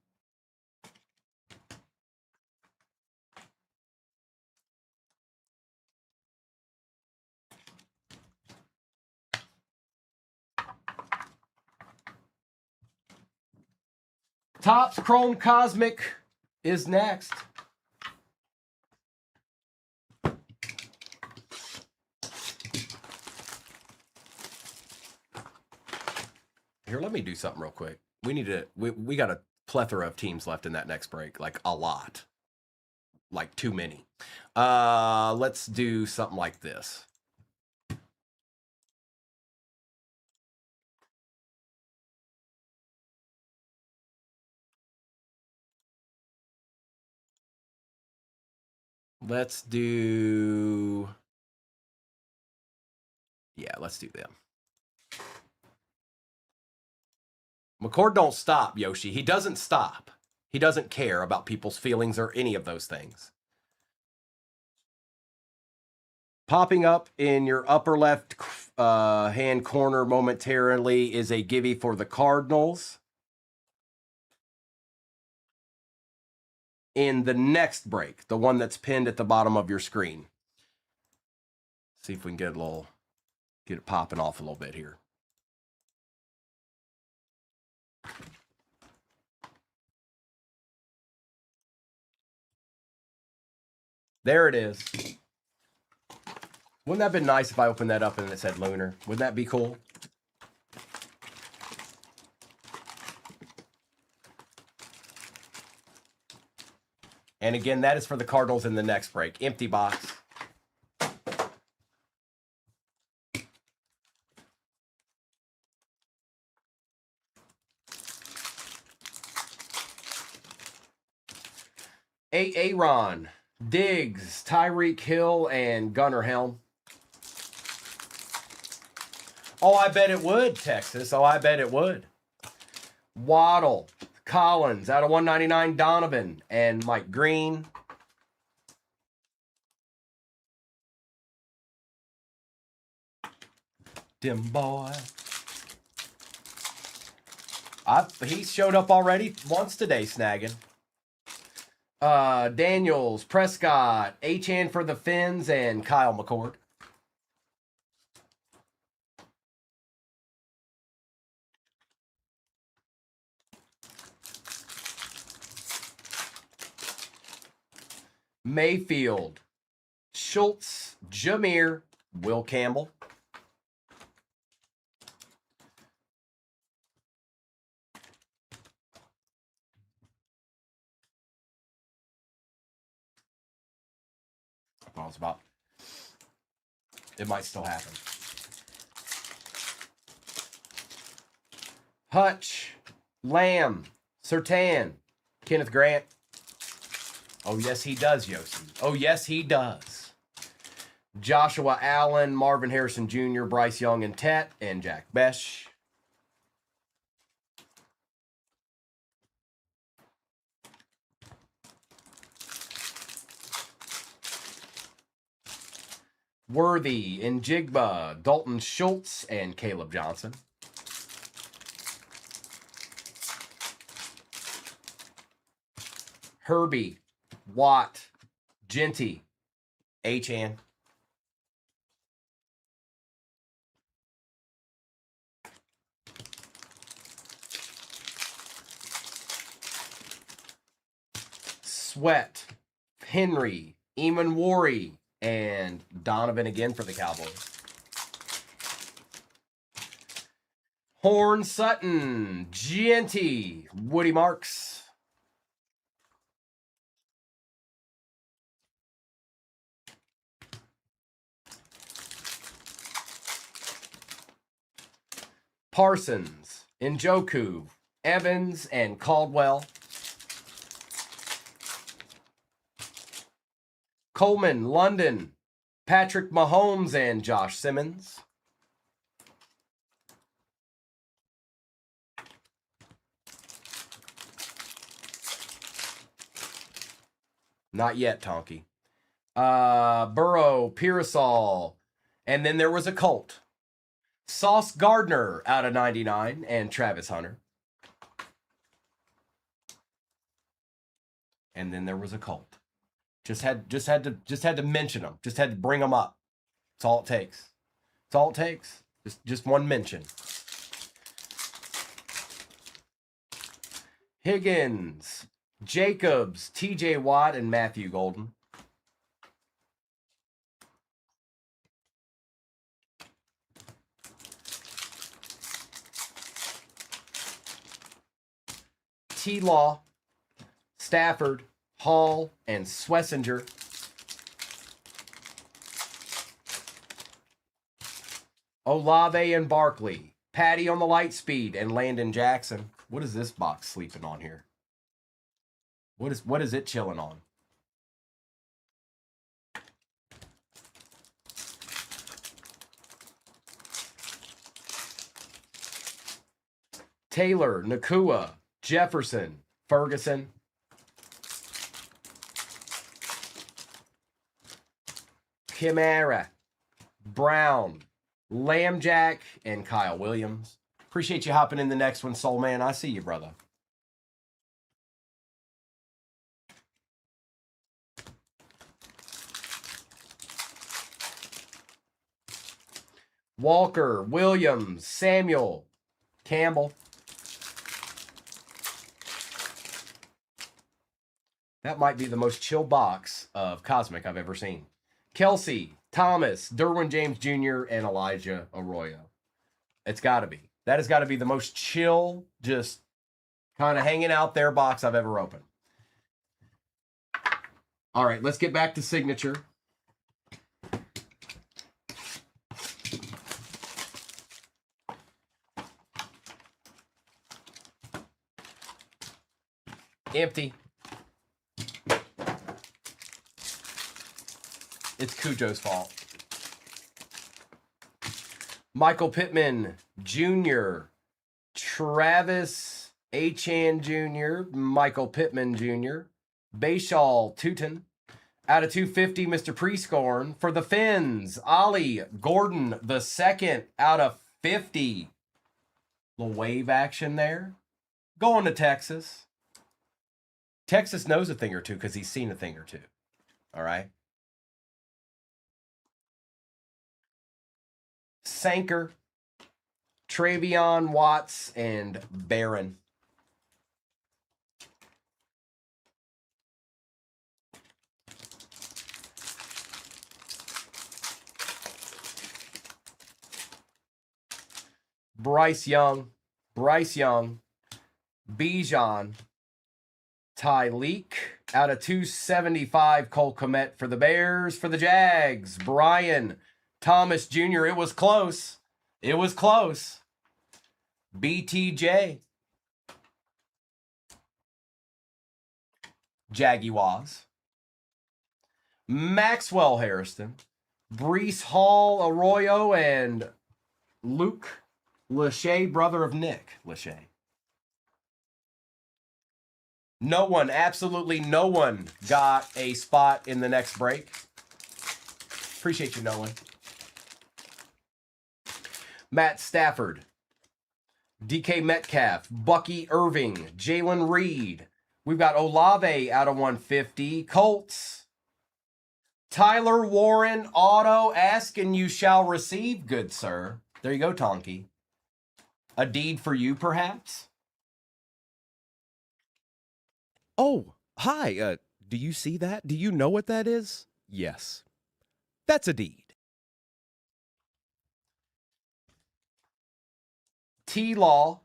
Topps Chrome Cosmic is next. Here, let me do something real quick. We got a plethora of teams left in that next break, like a lot. Like too many. Let's do something like this. Let's do them. McCord don't stop, Yoshi. He doesn't stop. He doesn't care about people's feelings or any of those things. Popping up in your upper left hand corner momentarily is a givey for the Cardinals. In the next break, the one that's pinned at the bottom of your screen. See if we can get it popping off a little bit here. There it is. Wouldn't that have been nice if I opened that up and it said Lunar? Wouldn't that be cool? And again, that is for the Cardinals in the next break. Empty box. Aaron, Diggs, Tyreek Hill, and Gunnar Helm. Oh, I bet it would, Texas. Oh, I bet it would. Waddle, Collins, out of 199, Donovan, and Mike Green. Dim boy. He showed up already once today, snagging. Daniels, Prescott, Achane for the Finns, and Kyle McCord. Mayfield, Schultz, Jameer, Will Campbell. I was about. It might still happen. Hutch, Lamb, Surtain, Kenneth Grant. Oh, yes, he does, Yossi. Oh, yes, he does. Joshua Allen, Marvin Harrison Jr., Bryce Young and Tet, and Jack Besh. Worthy, Njigba, Dalton Schultz, and Caleb Johnson. Herbie, Watt, Genty, Achan. Sweat, Henry, Eamon Worry, and Donovan again for the Cowboys. Horn Sutton, Genty, Woody Marks. Parsons, Njoku, Evans, and Caldwell. Coleman, London, Patrick Mahomes, and Josh Simmons. Not yet, Tonky. Burrow, Pearsall, and then there was a Colt. Sauce Gardner out of 99, and Travis Hunter. And then there was a Colt. Just had to mention them. Just had to bring them up. That's all it takes. That's all it takes. Just one mention. Higgins, Jacobs, TJ Watt, and Matthew Golden. T-Law, Stafford, Hall, and Swessinger. Olave and Barkley. Patty on the light speed and Landon Jackson. What is this box sleeping on here? What is it chilling on? Taylor, Nakua, Jefferson, Ferguson. Kimara, Brown, Lambjack, and Kyle Williams. Appreciate you hopping in the next one, Soul Man. I see you, brother. Walker, Williams, Samuel, Campbell. That might be the most chill box of Cosmic I've ever seen. Kelsey, Thomas, Derwin James Jr., and Elijah Arroyo. It's got to be. That has got to be the most chill, just kind of hanging out there box I've ever opened. All right, let's get back to signature. Empty. It's Cujo's fault. Michael Pittman Jr., Travis Achan Jr., Michael Pittman Jr., Bayshal Tootin. Out of 250, Mr. Prescorn. For the Finns, Ollie Gordon the second out of 50. Little wave action there. Going to Texas. Texas knows a thing or two because he's seen a thing or two. All right. Sanker, Travion Watts, and Barron. Bryce Young, Bijan, Tyleek. Out of 275, Cole Kmet for the Bears. For the Jags, Brian Thomas Jr. It was close. It was close. BTJ. Jaguars. Maxwell Harrison, Brees Hall Arroyo, and Luke Lachey, brother of Nick Lachey. No one, absolutely no one got a spot in the next break. Appreciate you, Nolan. Matt Stafford, DK Metcalf, Bucky Irving, Jalen Reed. We've got Olave out of 150. Colts, Tyler Warren, auto, ask and you shall receive, good sir. There you go, Tonky. A deed for you, perhaps? Oh, hi. Do you see that? Do you know what that is? Yes. That's a deed. T-Law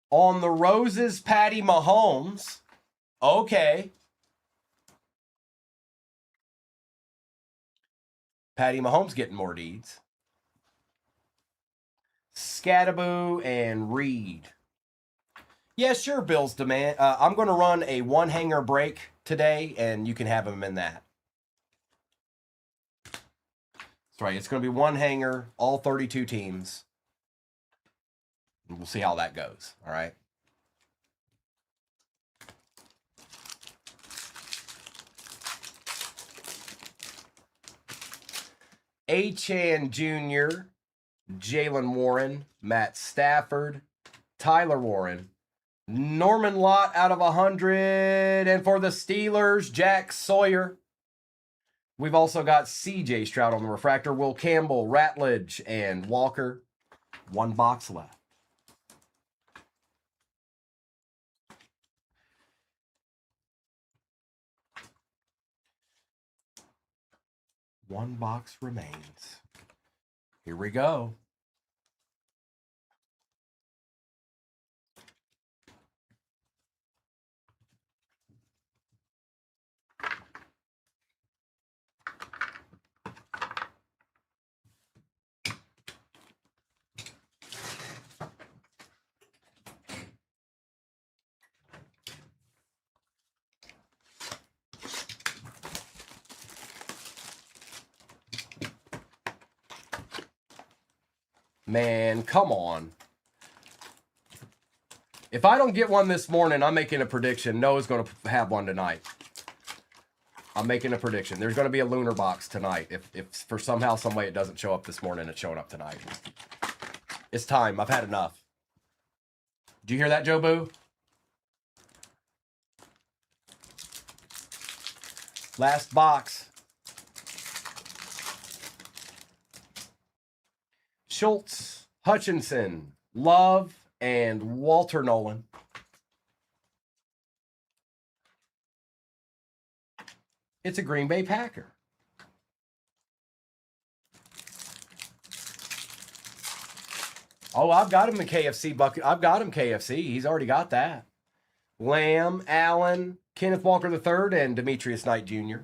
on the Roses, Patty Mahomes. Okay. Patty Mahomes getting more deeds. Scattaboo and Reed. Yeah, sure, Bill's demand. I'm going to run a one-hanger break today, and you can have them in that. That's right. It's going to be one hanger, all 32 teams. And we'll see how that goes. All right. Achan Jr., Jalen Warren, Matt Stafford, Tyler Warren, Norman Lott out of 100. And for the Steelers, Jack Sawyer. We've also got CJ Stroud on the refractor, Will Campbell, Ratledge, and Walker. One box left. One box remains. Here we go. Man, come on. If I don't get one this morning, I'm making a prediction. Noah's going to have one tonight. I'm making a prediction. There's going to be a lunar box tonight. If for somehow, some way it doesn't show up this morning, it's showing up tonight. It's time. I've had enough. Do you hear that, Joe Boo? Last box. Schultz, Hutchinson, Love, and Walter Nolan. It's a Green Bay Packer. Oh, I've got him in KFC bucket. I've got him KFC. He's already got that. Lamb, Allen, Kenneth Walker III, and Demetrius Knight Jr.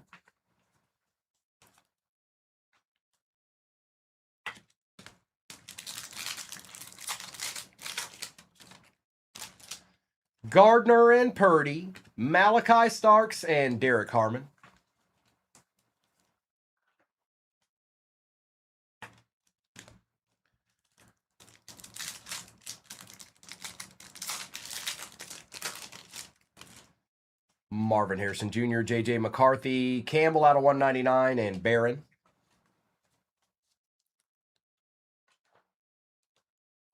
Gardner and Purdy, Malachi Starks, and Derek Harmon. Marvin Harrison Jr., J.J. McCarthy, Campbell out of 199, and Barron.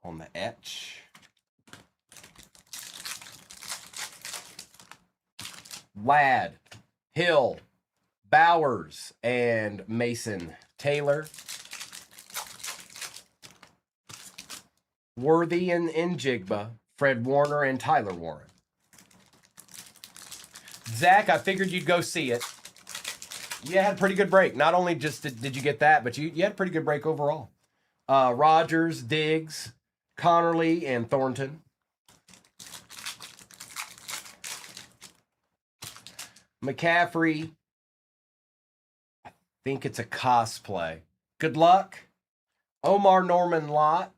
On the etch. Ladd, Hill, Bowers, and Mason Taylor. Worthy and Njigba, Fred Warner, and Tyler Warren. Zach, I figured you'd go see it. You had a pretty good break. Not only just did you get that, but you had a pretty good break overall. Rogers, Diggs, Connerly, and Thornton. McCaffrey. I think it's a cosplay. Good luck. Omar Norman Lott.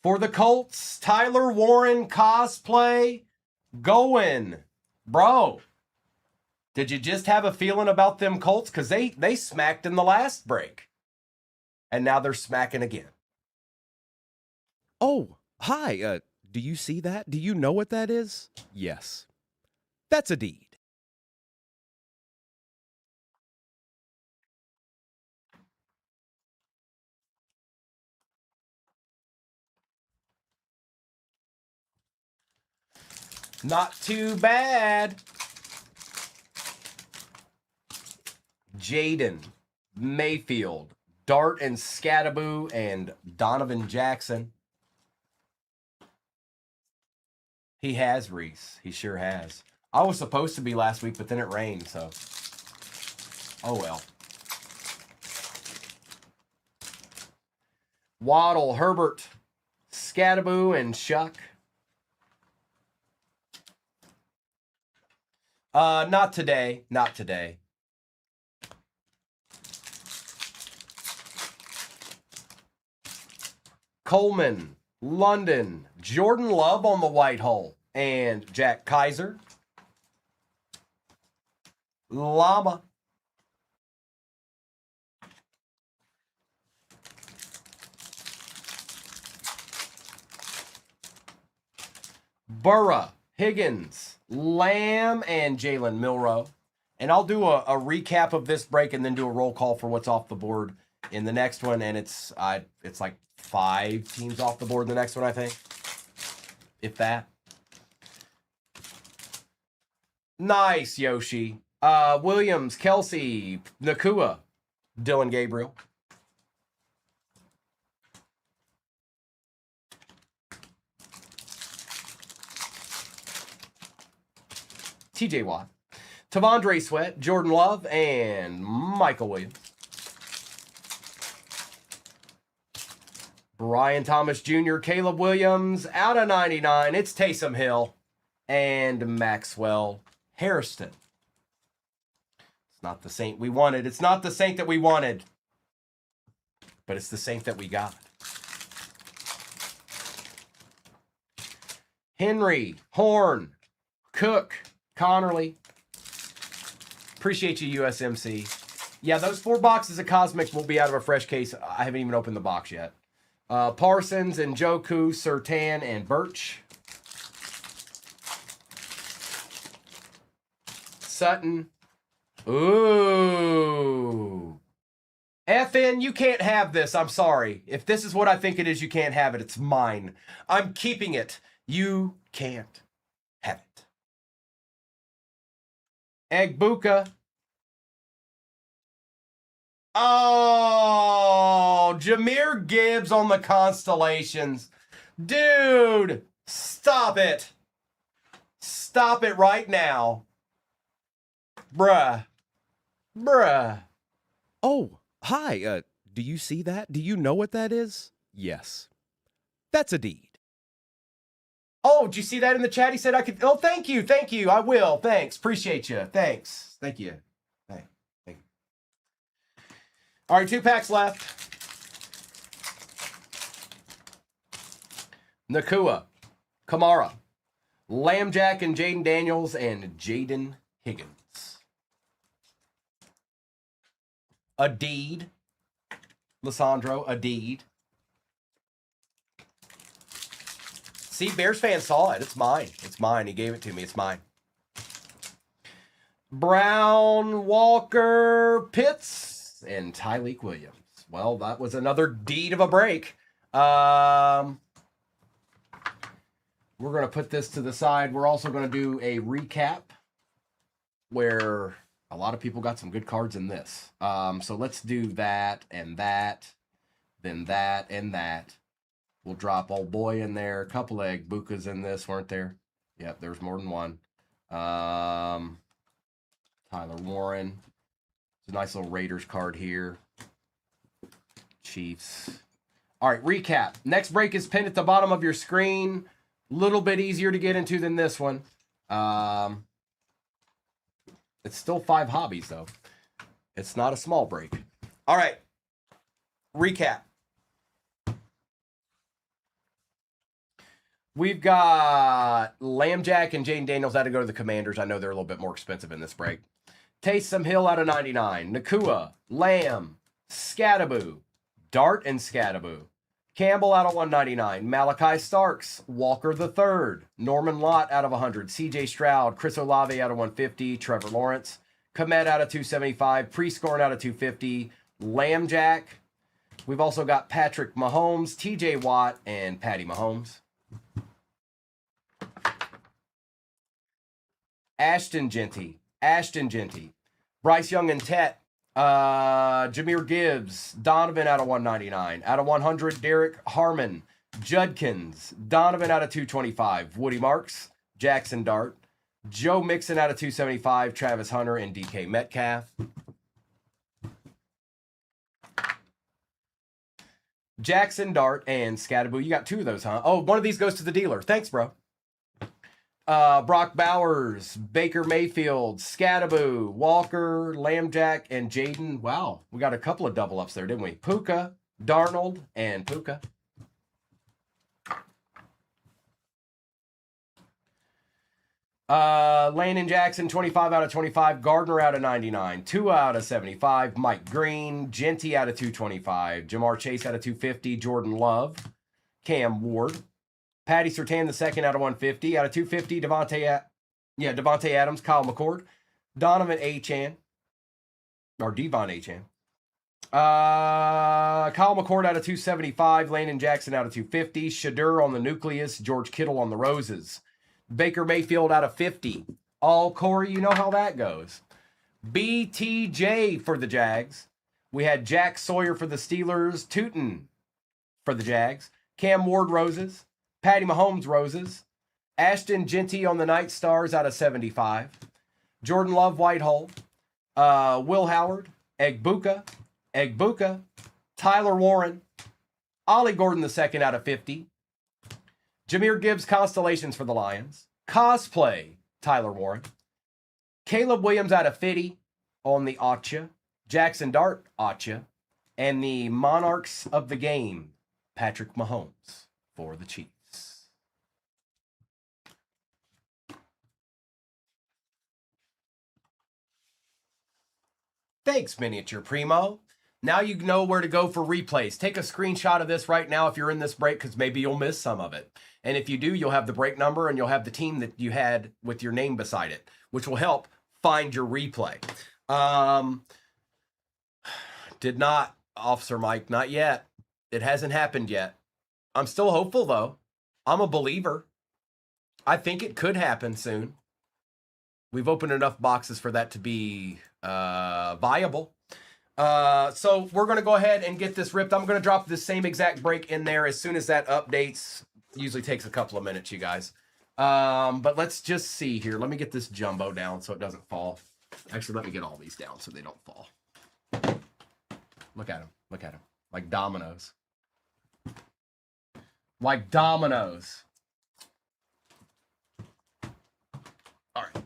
For the Colts, Tyler Warren cosplay. Going. Bro. Did you just have a feeling about them Colts? Because they smacked in the last break. And now they're smacking again. Oh, hi. Do you see that? Do you know what that is? Yes. That's a deed. Not too bad. Jaden, Mayfield, Dart and Scattaboo, and Donovan Jackson. He has, Reese. He sure has. I was supposed to be last week, but then it rained, so. Oh well. Waddle, Herbert, Scattaboo, and Shuck. Not today. Not today. Coleman, London, Jordan Love on the white hole, and Jack Kaiser. Llama. Burra, Higgins, Lamb, and Jalen Milrow. And I'll do a recap of this break and then do a roll call for what's off the board in the next one. And it's like 5 teams off the board in the next one, I think. If that. Nice, Yoshi. Williams, Kelsey, Nakua, Dylan Gabriel. TJ Watt, Tavondre Sweat, Jordan Love, and Michael Williams. Brian Thomas Jr., Caleb Williams, out of 99. It's Taysom Hill and Maxwell Harrison. It's not the Saint we wanted. It's not the Saint that we wanted, but it's the Saint that we got. Henry, Horn, Cook, Connerly. Appreciate you, USMC. Yeah, those 4 boxes of Cosmics will be out of a fresh case. I haven't even opened the box yet. Parsons and Joku, Sertan, and Birch. Sutton. Ooh. FN, you can't have this. I'm sorry. If this is what I think it is, you can't have it. It's mine. I'm keeping it. You can't have it. Egbuka. Oh, Jahmyr Gibbs on the Constellations. Dude, stop it. Stop it right now. Bruh. Oh, hi. Do you see that? Do you know what that is? Yes. That's a deed. Oh, did you see that in the chat? He said I could. Oh, thank you. Thank you. I will. Thanks. Appreciate you. Thanks. Thank you. Thank you. All right, 2 packs left. Nakua, Kamara, Lambjack and Jaden Daniels, and Jaden Higgins. A deed. Lissandro, a deed. See, Bears fans saw it. It's mine. It's mine. He gave it to me. It's mine. Brown, Walker, Pitts, and Tyleek Williams. Well, that was another deed of a break. We're going to put this to the side. We're also going to do a recap where a lot of people got some good cards in this. So let's do that and that, then that and that. We'll drop old boy in there. A couple of Bukas in this, weren't there? Yep, there's more than one. Tyler Warren. It's a nice little Raiders card here. Chiefs. All right, recap. Next break is pinned at the bottom of your screen. Little bit easier to get into than this one. It's still 5 hobbies, though. It's not a small break. All right. Recap. We've got Lambjack and Jaden Daniels had to go to the Commanders. I know they're a little bit more expensive in this break. Taysom Hill out of 99. Nakua, Lamb, Scattaboo, Dart and Scattaboo. Campbell out of 199. Malachi Starks, Walker III, Norman Lott out of 100. CJ Stroud, Chris Olave out of 150. Trevor Lawrence, Komet out of 275. Prescorn out of 250. Lamb Jack. We've also got Patrick Mahomes, TJ Watt, and Patty Mahomes. Ashton Genty. Bryce Young and Tet. Jameer Gibbs. Donovan out of 199. Out of 100, Derek Harmon. Judkins. Donovan out of 225. Woody Marks. Jackson Dart. Joe Mixon out of 275. Travis Hunter and DK Metcalf. Jackson Dart and Scattaboo. You got two of those, huh? Oh, one of these goes to the dealer. Thanks, bro. Brock Bowers, Baker Mayfield, Scattaboo, Walker, Lambjack, and Jaden. Wow, we got a couple of double ups there, didn't we? Puka, Darnold, and Puka. Landon Jackson, 25 out of 25. Gardner out of 99. Tua out of 75. Mike Green. Genty out of 225. Jamar Chase out of 250. Jordan Love. Cam Ward. Patty Surtain II out of 150. Out of 250, Devontae Adams, Kyle McCord. Donovan Achane. Or Devon Achane. Kyle McCord out of 275. Landon Jackson out of 250. Shadur on the nucleus. George Kittle on the roses. Baker Mayfield out of 50. All Corey, you know how that goes. BTJ for the Jags. We had Jack Sawyer for the Steelers. Tootin for the Jags. Cam Ward roses. Patty Mahomes roses. Ashton Genty on the Night Stars out of 75. Jordan Love Whitehall. Will Howard. Egbuka. Tyler Warren. Ollie Gordon II out of 50. Jameer Gibbs Constellations for the Lions. Cosplay Tyler Warren. Caleb Williams out of 50 on the Acha. Jackson Dart Acha. And the Monarchs of the Game, Patrick Mahomes for the Chiefs. Thanks, Miniature Primo. Now you know where to go for replays. Take a screenshot of this right now if you're in this break, because maybe you'll miss some of it. And if you do, you'll have the break number and you'll have the team that you had with your name beside it, which will help find your replay. Did not, Officer Mike, not yet. It hasn't happened yet. I'm still hopeful, though. I'm a believer. I think it could happen soon. We've opened enough boxes for that to be viable. So we're going to go ahead and get this ripped. I'm going to drop the same exact break in there as soon as that updates. Usually takes a couple of minutes, you guys. But let's just see here. Let me get this jumbo down so it doesn't fall. Actually, let me get all these down so they don't fall. Look at them. Look at them. Like dominoes. Like dominoes. All right.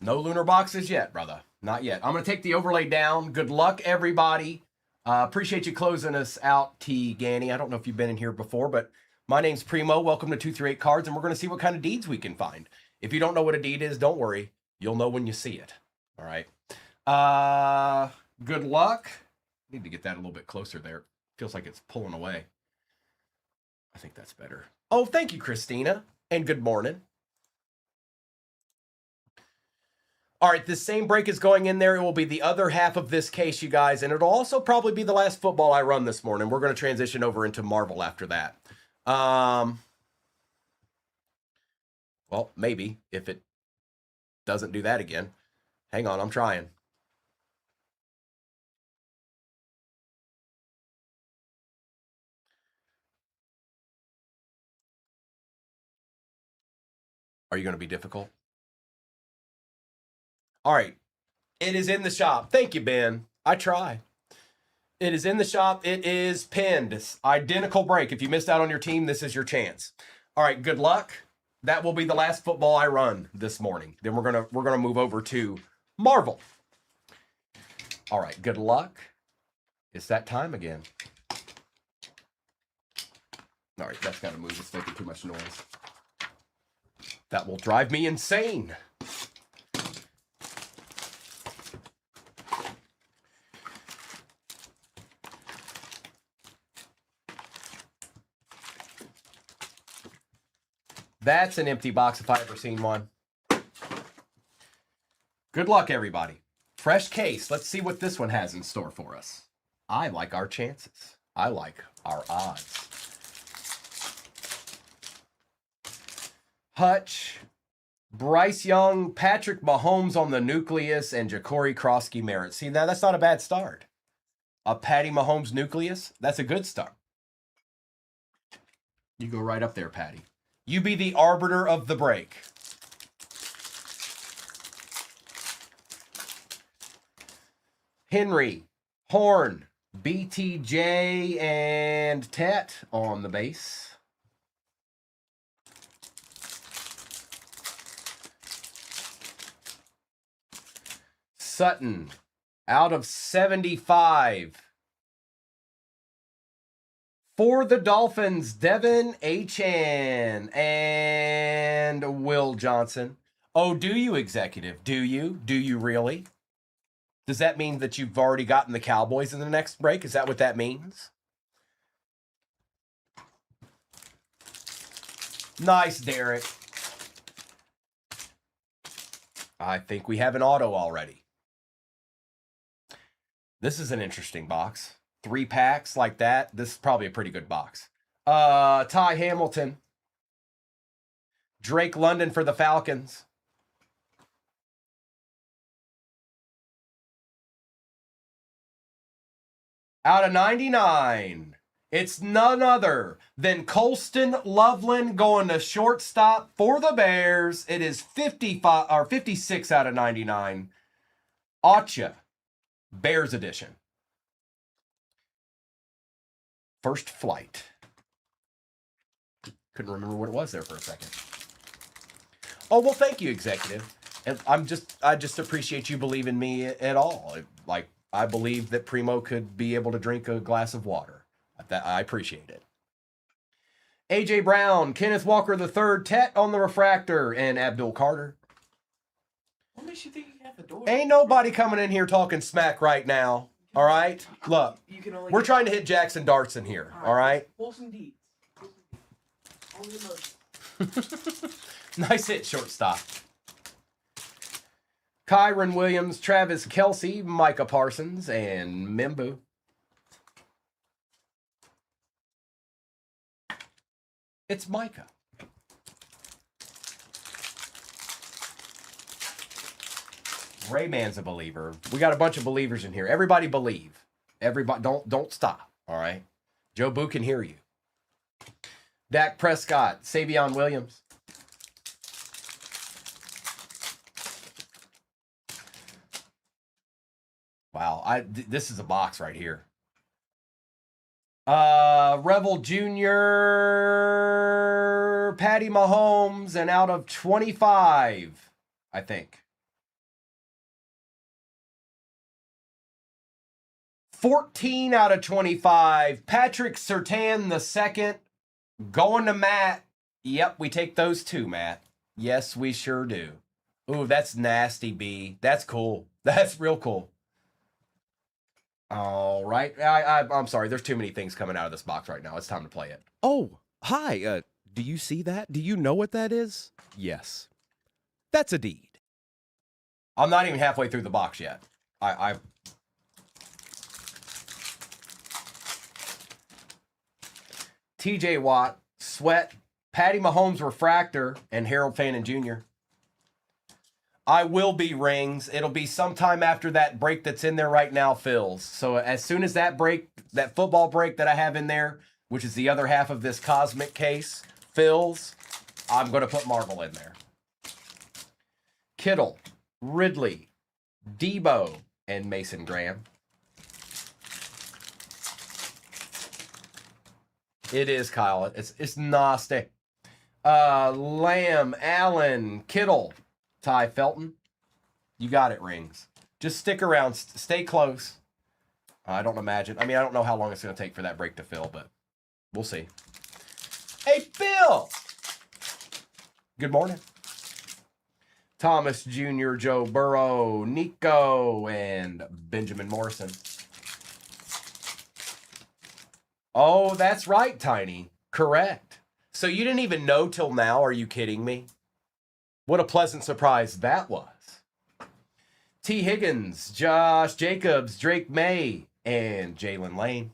No lunar boxes yet, brother. Not yet. I'm going to take the overlay down. Good luck, everybody. Appreciate you closing us out, T. Ganny. I don't know if you've been in here before, but my name's Primo. Welcome to 238 Cards, and we're going to see what kind of deeds we can find. If you don't know what a deed is, don't worry. You'll know when you see it. All right. Good luck. Need to get that a little bit closer there. Feels like it's pulling away. I think that's better. Oh, thank you, Christina, and good morning. All right, this same break is going in there. It will be the other half of this case, you guys, and it'll also probably be the last football I run this morning. We're going to transition over into Marvel after that. Well, maybe, if it doesn't do that again. Hang on, I'm trying. Are you going to be difficult? All right. It is in the shop. Thank you, Ben. I try. It is in the shop. It is pinned. It's identical break. If you missed out on your team, this is your chance. All right. Good luck. That will be the last football I run this morning. Then we're gonna move over to Marvel. All right. Good luck. It's that time again. All right. That's got to move. It's making too much noise. That will drive me insane. That's an empty box if I ever seen one. Good luck, everybody. Fresh case. Let's see what this one has in store for us. I like our chances. I like our odds. Hutch, Bryce Young, Patrick Mahomes on the nucleus, and Ja'Cory Krosky Merritt. See, now that's not a bad start. A Patty Mahomes nucleus, that's a good start. You go right up there, Patty. You be the arbiter of the break. Henry, Horn, BTJ, and Tet on the base. Sutton, out of 75. For the Dolphins, Devin Achan and Will Johnson. Oh, do you, executive? Do you? Do you really? Does that mean that you've already gotten the Cowboys in the next break? Is that what that means? Nice, Derek. I think we have an auto already. This is an interesting box. 3 packs like that. This is probably a pretty good box. Ty Hamilton. Drake London for the Falcons. Out of 99, it's none other than Colston Loveland going to shortstop for the Bears. It is 55 or 56 out of 99. Acha, Bears edition. First flight. Couldn't remember what it was there for a second. Oh, well, thank you, executive. And I just appreciate you believing me at all. Like, I believe that Primo could be able to drink a glass of water. I appreciate it. A.J. Brown, Kenneth Walker III, Tet on the refractor, and Abdul Carter. What makes you think you have the door? Ain't nobody coming in here talking smack right now. All right? Look, we're trying to hit Jackson darts in here. All right? Pull some deeds. Only emotion. Nice hit, shortstop. Kyron Williams, Travis Kelsey, Micah Parsons, and Mimbu. It's Micah. Rayman's a believer. We got a bunch of believers in here. Everybody believe. Everybody, don't stop. All right. Joe Boo can hear you. Dak Prescott, Savion Williams. Wow, this is a box right here. Revel Jr., Patty Mahomes, and out of 25, I think. 14 out of 25. Patrick Surtain II going to Matt. Yep, we take those two, Matt. Yes, we sure do. Ooh, that's nasty, B. That's cool. That's real cool. All right. I'm sorry. There's too many things coming out of this box right now. It's time to play it. Oh, hi. Do you see that? Do you know what that is? Yes. That's a deed. I'm not even halfway through the box yet. TJ Watt, Sweat, Patty Mahomes refractor, and Harold Fannin Jr. I will be rings. It'll be sometime after that break that's in there right now fills. So as soon as that break, that football break that I have in there, which is the other half of this cosmic case, fills, I'm going to put Marvel in there. Kittle, Ridley, Debo, and Mason Graham. It is, Kyle. It's nasty. Lamb, Allen, Kittle, Ty Felton. You got it, rings. Just stick around. Stay close. I don't imagine. I mean, I don't know how long it's going to take for that break to fill, but we'll see. Hey, Bill! Good morning. Thomas Jr., Joe Burrow, Nico, and Benjamin Morrison. Oh, that's right, Tiny. Correct. So you didn't even know till now? Are you kidding me? What a pleasant surprise that was. T. Higgins, Josh Jacobs, Drake May, and Jalen Lane.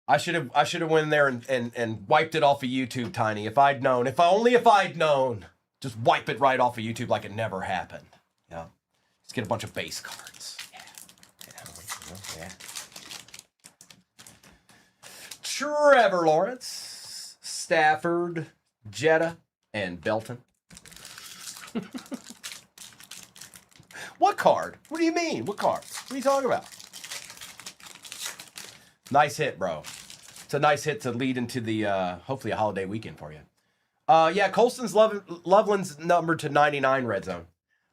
I should have went in there and wiped it off of YouTube, Tiny. If I'd known. If I'd known. Just wipe it right off of YouTube like it never happened. Yeah. Just get a bunch of base cards. Yeah. Trevor Lawrence, Stafford, Jetta, and Belton. What card? What do you mean? What card? What are you talking about? Nice hit, bro. It's a nice hit to lead into the, hopefully a holiday weekend for you. Yeah, Colston's Loveland's numbered to 99 red zone.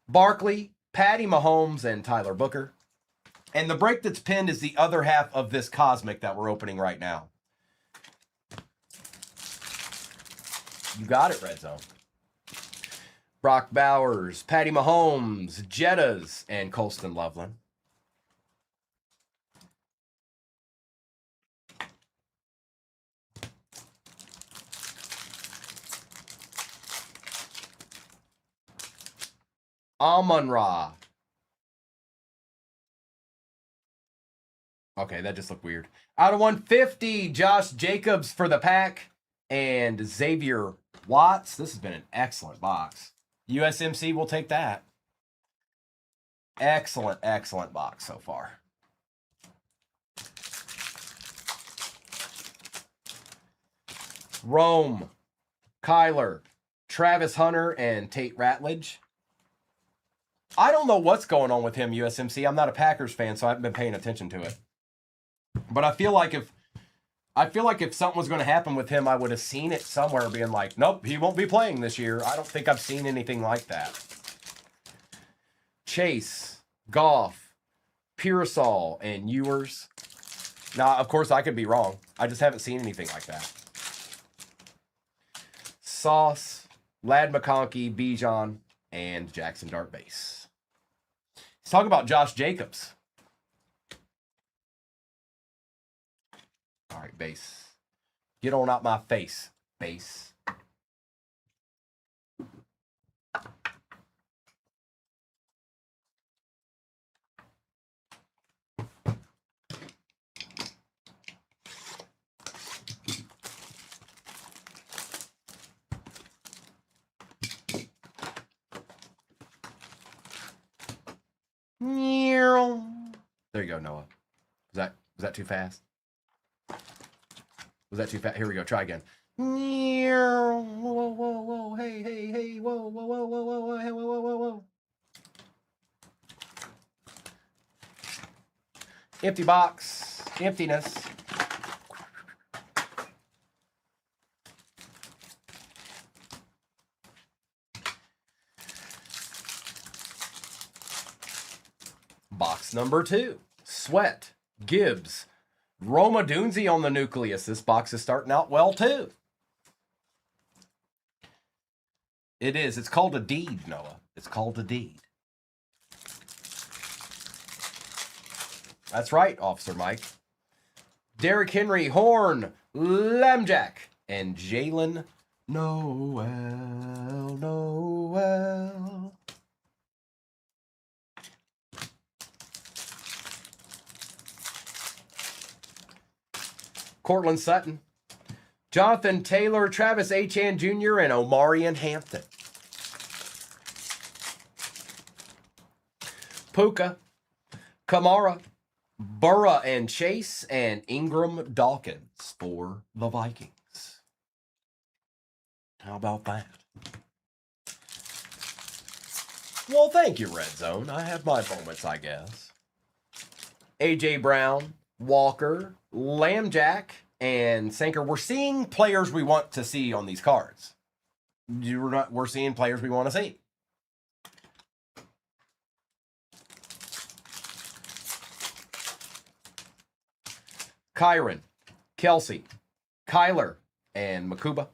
Barkley, Patty Mahomes, and Tyler Booker. And the break that's pinned is the other half of this Cosmic that we're opening right now. You got it, red zone. Brock Bowers, Patty Mahomes, Jettas, and Colston Loveland. Amon-Ra. Okay, that just looked weird. Out of 150, Josh Jacobs for the pack and Xavier Watts. This has been an excellent box. USMC will take that. Excellent, excellent box so far. Rome, Kyler, Travis Hunter, and Tate Ratledge. I don't know what's going on with him, USMC. I'm not a Packers fan, so I haven't been paying attention to it. But I feel like if something was going to happen with him, I would have seen it somewhere being like, nope, he won't be playing this year. I don't think I've seen anything like that. Chase, Goff, Pearsall, and Ewers. Now, of course, I could be wrong. I just haven't seen anything like that. Sauce, Lad McConkey, Bijan, and Jackson Dart base. Let's talk about Josh Jacobs. All right, base. Get on out my face, base. There you go, Noah. Was that too fast? Was that too fast? Here we go. Try again. Whoa, whoa, whoa. Hey, hey, hey. Whoa, whoa, whoa, whoa, whoa, whoa, hey, whoa, whoa, whoa, whoa. Empty box. Emptiness. Box number 2. Sweat. Gibbs. Roma Dunzi on the nucleus. This box is starting out well, too. It is. It's called a deed, Noah. It's called a deed. That's right, Officer Mike. Derrick Henry, Horn, Lamjack, and Jalen Noel. Cortland Sutton, Jonathan Taylor, Travis Etienne Jr., and Omarion Hampton. Puka, Kamara, Burra and Chase, and Ingram Dawkins for the Vikings. How about that? Well, thank you, Red Zone. I have my moments, I guess. A.J. Brown, Walker, Lamjack, and Sanker. We're seeing players we want to see on these cards. We're seeing players we want to see. Kyron, Kelsey, Kyler, and Makuba.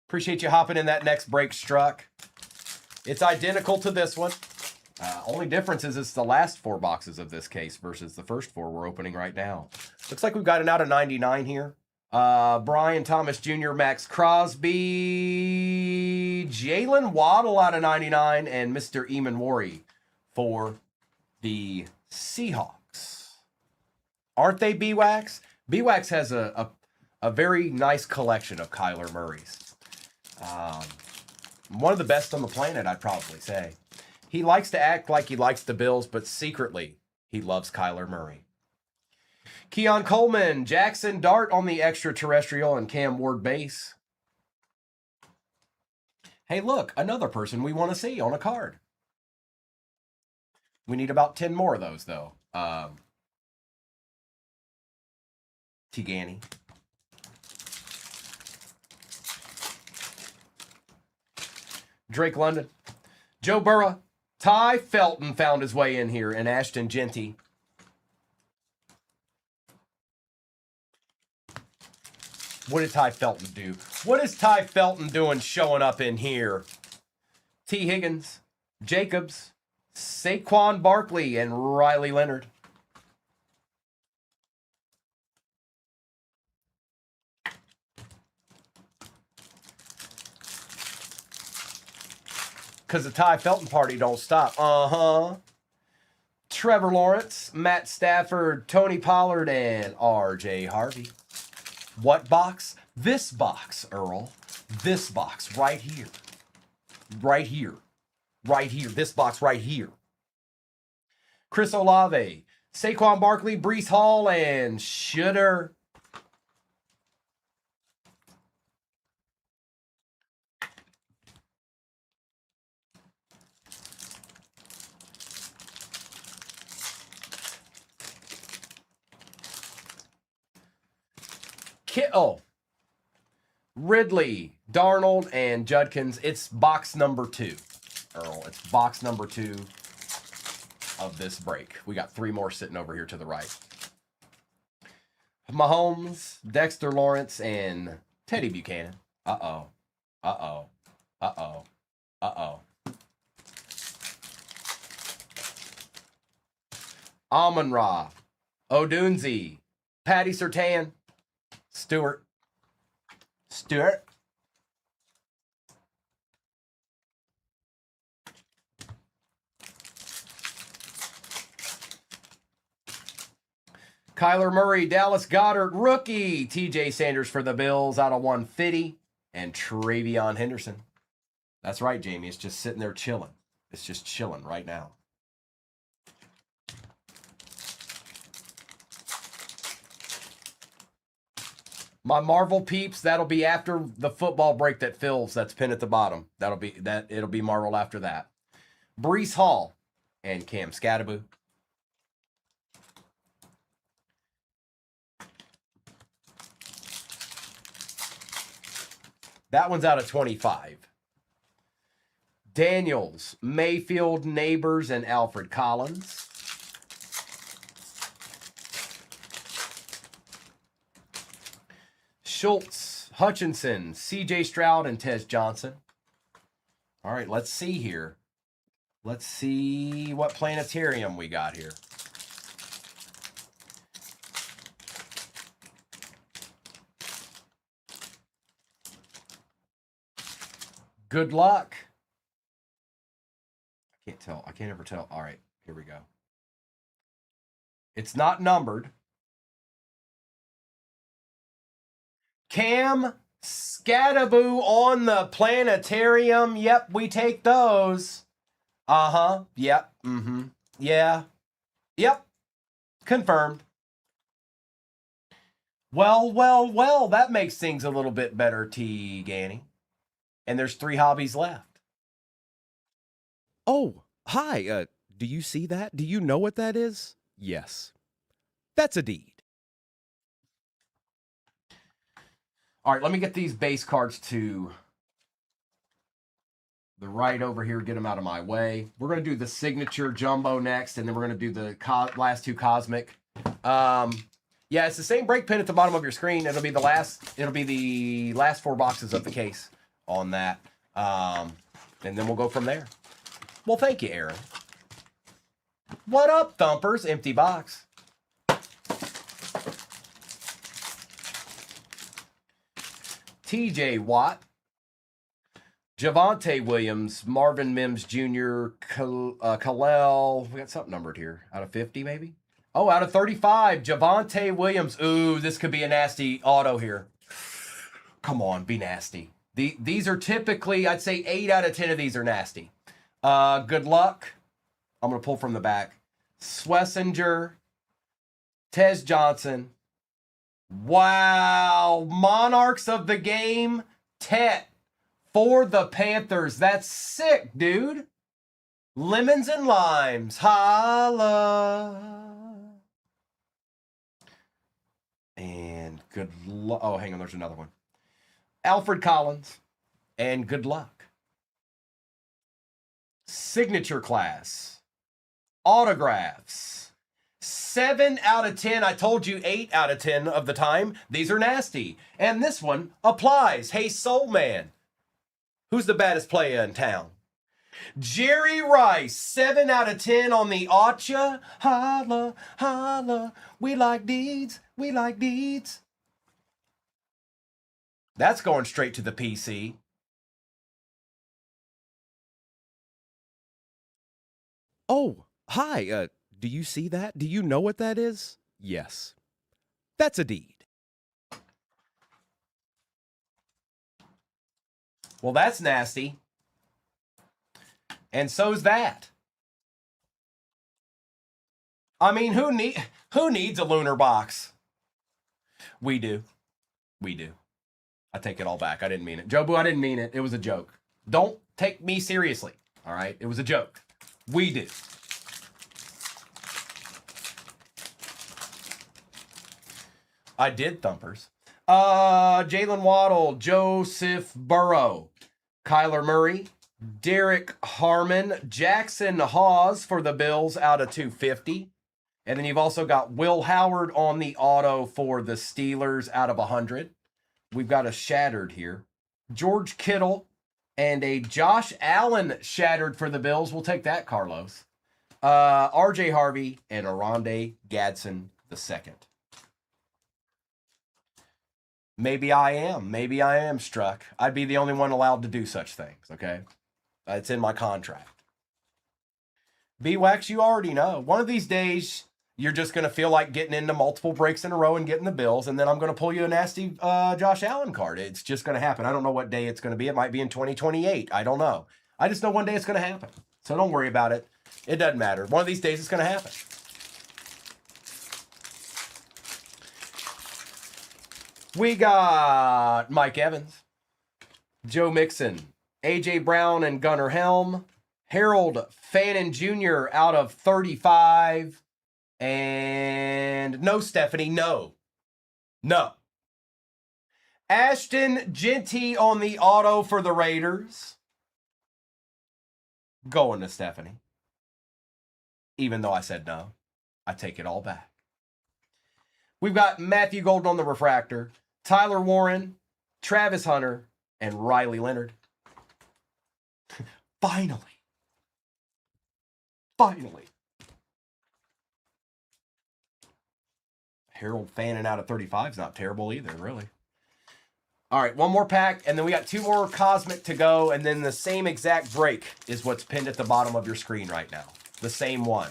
Appreciate you hopping in that next break, Struck. It's identical to this one. Only difference is it's the last 4 boxes of this case versus the first 4 we're opening right now. Looks like we've got it out of 99 here. Brian Thomas Jr., Max Crosby, Jalen Waddle out of 99, and Mr. Eamon Worry for the Seahawks. Aren't they B-Wax? B-Wax has a very nice collection of Kyler Murrays. One of the best on the planet, I'd probably say. He likes to act like he likes the Bills, but secretly, he loves Kyler Murray. Keon Coleman, Jackson Dart on the extraterrestrial, and Cam Ward base. Hey, look, another person we want to see on a card. We need about 10 more of those, though. Tigani. Drake London. Joe Burrow. Ty Felton found his way in here, and Ashton Genty. What did Ty Felton do? What is Ty Felton doing showing up in here? T. Higgins, Jacobs, Saquon Barkley, and Riley Leonard. Because the Ty Felton party don't stop. Uh-huh. Trevor Lawrence, Matt Stafford, Tony Pollard, and R.J. Harvey. What box? This box, Earl. This box right here. Right here. Right here. This box right here. Chris Olave, Saquon Barkley, Breece Hall, and Shooter. Ridley, Darnold, and Judkins. It's box number 2, Earl. It's box number 2 of this break. We got 3 more sitting over here to the right. Mahomes, Dexter Lawrence, and Teddy Buchanan. Uh-oh. Uh-oh. Uh-oh. Uh-oh. Amon-Ra, Odunzi, Patty Surtain, Stewart. Kyler Murray, Dallas Goedert, rookie. TJ Sanders for the Bills out of 150. And Travion Henderson. That's right, Jamie. It's just sitting there chilling. It's just chilling right now. My Marvel peeps, that'll be after the football break that fills. That's pinned at the bottom. It'll be Marvel after that. Breece Hall and Cam Scattaboo. That one's out of 25. Daniels, Mayfield, Neighbors, and Alfred Collins. Schultz, Hutchinson, C.J. Stroud, and Tez Johnson. All right, let's see here. Let's see what planetarium we got here. Good luck. I can't tell. I can't ever tell. All right, here we go. It's not numbered. Cam Scattaboo on the planetarium. Yep, we take those. Uh-huh. Yep. Mm-hmm. Yeah. Yep. Confirmed. Well, that makes things a little bit better, T. Ganny. And there's 3 hobbies left. Oh, hi. Do you see that? Do you know what that is? Yes. That's a deed. All right, let me get these base cards to the right over here, get them out of my way. We're going to do the signature jumbo next, and then we're going to do the last 2 cosmic. Yeah, it's the same break pin at the bottom of your screen. It'll be the last 4 boxes of the case on that. And then we'll go from there. Well, thank you, Aaron. What up, Thumpers? Empty box. TJ Watt. Javonte Williams, Marvin Mims Jr., Khalil. We got something numbered here. Out of 50, maybe? Oh, out of 35, Javonte Williams. Ooh, this could be a nasty auto here. Come on, be nasty. These are typically, I'd say 8 out of 10 of these are nasty. Good luck. I'm going to pull from the back. Swessinger, Tez Johnson. Wow. Monarchs of the game, Tet. For the Panthers. That's sick, dude. Lemons and limes. Holla. And good luck. Oh, hang on. There's another one. Alfred Collins. And good luck. Signature class. Autographs. 7 out of 10. I told you 8 out of 10 of the time. These are nasty. And this one applies. Hey, Soul Man. Who's the baddest player in town? Jerry Rice, 7 out of 10 on the Acha. Holla, holla. We like deeds. We like deeds. That's going straight to the PC. Oh, hi. Do you see that? Do you know what that is? Yes. That's a deed. Well, that's nasty. And so's that. I mean, who needs a lunar box? We do. We do. I take it all back. I didn't mean it. Jobu, I didn't mean it. It was a joke. Don't take me seriously. All right? It was a joke. We do. I did, Thumpers. Jalen Waddle, Joseph Burrow, Kyler Murray, Derek Harmon, Jackson Hawes for the Bills out of 250. And then you've also got Will Howard on the auto for the Steelers out of 100. We've got a shattered here. George Kittle and a Josh Allen shattered for the Bills. We'll take that, Carlos. RJ Harvey and Aronde Gadsden II. Maybe I am struck. I'd be the only one allowed to do such things, okay? It's in my contract. B-Wax, you already know. One of these days, you're just going to feel like getting into multiple breaks in a row and getting the Bills, and then I'm going to pull you a nasty Josh Allen card. It's just going to happen. I don't know what day it's going to be. It might be in 2028. I don't know. I just know one day it's going to happen. So don't worry about it. It doesn't matter. One of these days it's going to happen. We got Mike Evans, Joe Mixon, A.J. Brown and Gunnar Helm, Harold Fannin Jr. out of 35, and no, Stephanie, no. Ashton Genty on the auto for the Raiders. Going to Stephanie. Even though I said no, I take it all back. We've got Matthew Golden on the refractor, Tyler Warren, Travis Hunter, and Riley Leonard. Finally. Harold Fannin out of 35 is not terrible either, really. All right, one more pack, and then we got 2 more Cosmic to go, and then the same exact break is what's pinned at the bottom of your screen right now. The same one.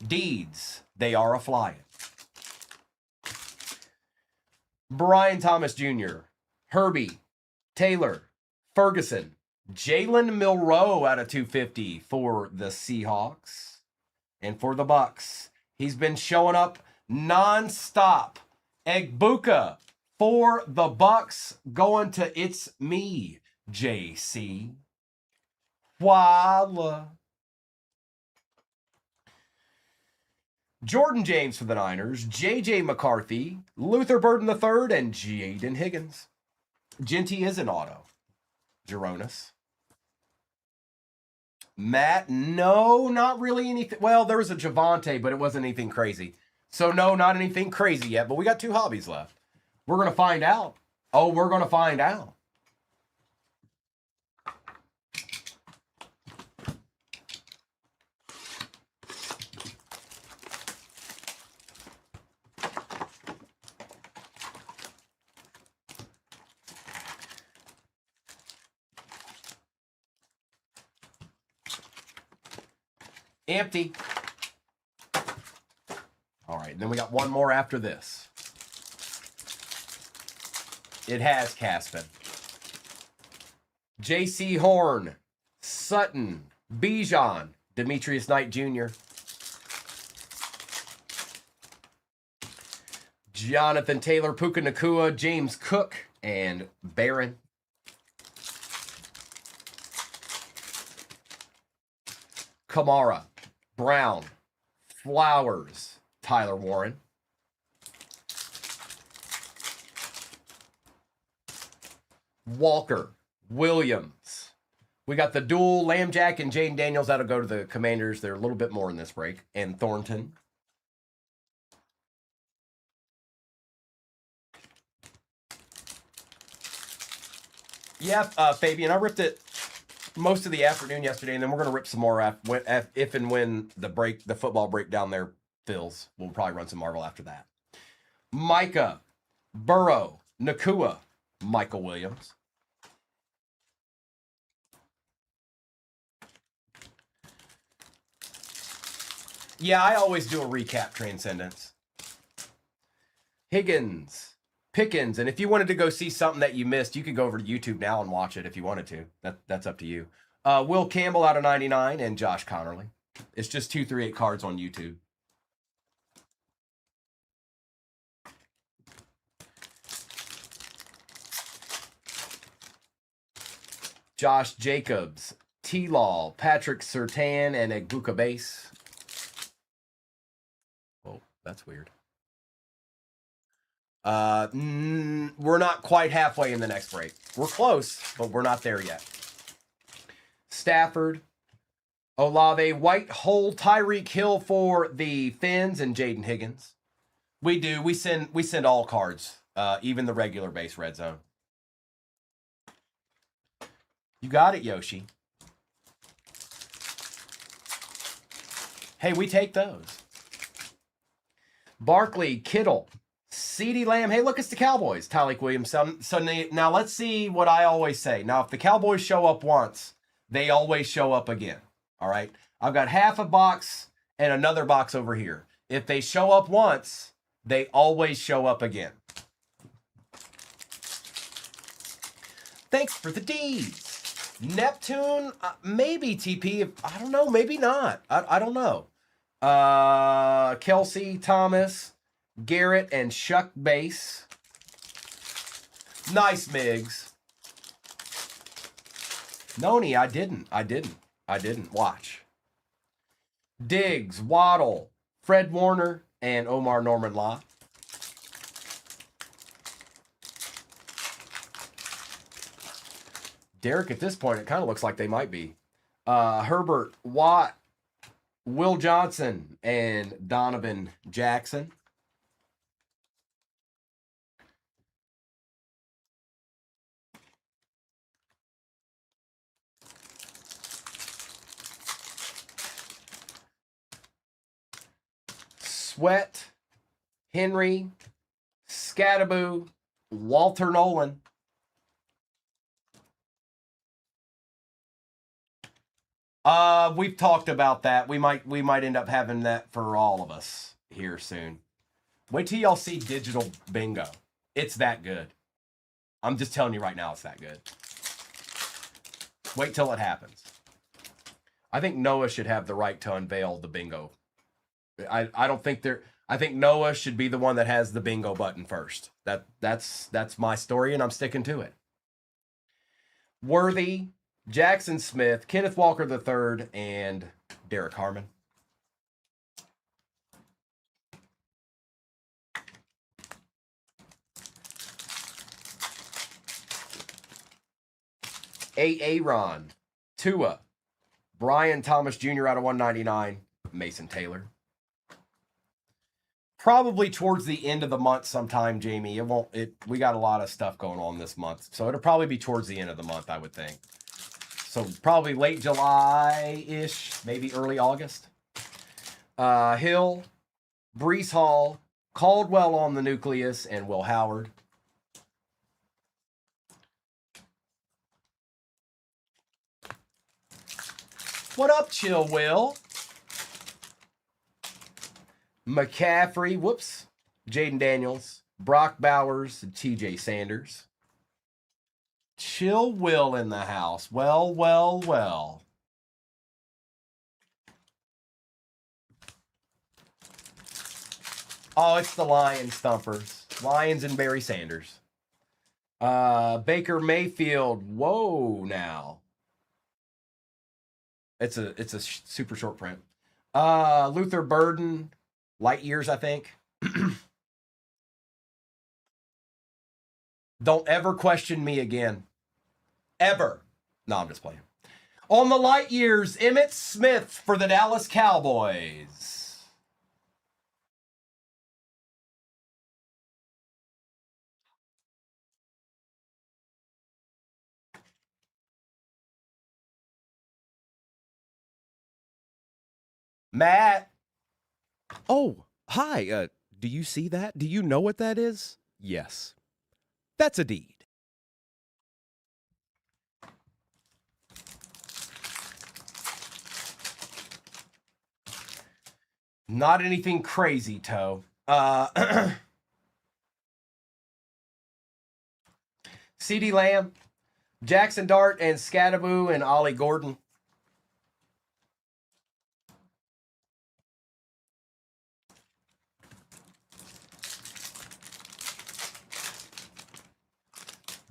Deeds, they are a-flying. Brian Thomas Jr., Herbie, Taylor, Ferguson, Jalen Milroe out of 250 for the Seahawks. And for the Bucks, he's been showing up nonstop. Egbuka for the Bucks, going to It's Me, JC. Voila. Jordan James for the Niners, J.J. McCarthy, Luther Burden III, and Jaden Higgins. Genty is an auto. Geronis. Matt, no, not really anything. Well, there was a Javonte, but it wasn't anything crazy. So no, not anything crazy yet, but we got 2 hobbies left. We're going to find out. Oh, we're going to find out. Empty. All right, then we got one more after this. It has Caspin. J.C. Horn, Sutton, Bijan, Demetrius Knight Jr., Jonathan Taylor, Puka Nakua, James Cook, and Barron. Kamara, Brown, Flowers, Tyler Warren. Walker, Williams. We got the dual Lambjack and Jaden Daniels. That'll go to the Commanders. They're a little bit more in this break. And Thornton. Yeah, Fabian, I ripped it most of the afternoon yesterday, and then we're going to rip some more if and when the football breakdown there fills. We'll probably run some Marvel after that. Micah, Burrow, Nakua, Michael Williams. Yeah, I always do a recap Transcendence. Higgins, Pickens, and if you wanted to go see something that you missed, you could go over to YouTube now and watch it if you wanted to. That's up to you. Will Campbell out of 99 and Josh Connerly. It's just 238 cards on YouTube. Josh Jacobs, T-Law, Patrick Surtain, and Egbuka base. Oh, that's weird. We're not quite halfway in the next break. We're close, but we're not there yet. Stafford, Olave, White Hole, Tyreek Hill for the Finns, and Jaden Higgins. We do. We send all cards, even the regular base red zone. You got it, Yoshi. Hey, we take those. Barkley, Kittle, CeeDee Lamb. Hey, look, it's the Cowboys. Tyleik Williams. So now let's see what I always say. Now, if the Cowboys show up once, they always show up again. All right? I've got half a box and another box over here. If they show up once, they always show up again. Thanks for the D's. Neptune, maybe TP. I don't know. Maybe not. I don't know. Kelsey, Thomas, Garrett, and Shuck base. Nice, Migs. Noni, I didn't. Watch. Diggs, Waddle, Fred Warner, and Omar Norman Law. Derek, at this point, it kind of looks like they might be. Herbert, Watt, Will Johnson, and Donovan Jackson. Sweat, Henry, Scattaboo, Walter Nolan. We've talked about that. We might end up having that for all of us here soon. Wait till y'all see digital bingo. It's that good. I'm just telling you right now, it's that good. Wait till it happens. I think Noah should have the right to unveil the bingo. I don't think I think Noah should be the one that has the bingo button first. That's my story, and I'm sticking to it. Worthy, Jackson Smith, Kenneth Walker III, and Derek Harmon. Aaron, Tua, Brian Thomas Jr. out of 199, Mason Taylor. Probably towards the end of the month sometime, Jamie. We got a lot of stuff going on this month. So it'll probably be towards the end of the month, I would think. So probably late July-ish, maybe early August. Hill, Brees Hall, Caldwell on the nucleus, and Will Howard. What up, Chill Will? McCaffrey, whoops, Jaden Daniels, Brock Bowers, and TJ Sanders. Chill Will in the house. Well, well, well. Oh, it's the Lions Thumpers. Lions and Barry Sanders. Baker Mayfield. Whoa, now. It's a super short print. Luther Burden. Light years, I think. Don't ever question me again. Ever. No, I'm just playing. On the light years, Emmitt Smith for the Dallas Cowboys. Matt. Oh, hi. Do you see that? Do you know what that is? Yes. That's a deed. Not anything crazy, Toe. CeeDee Lamb, Jackson Dart, and Scattaboo, and Ollie Gordon.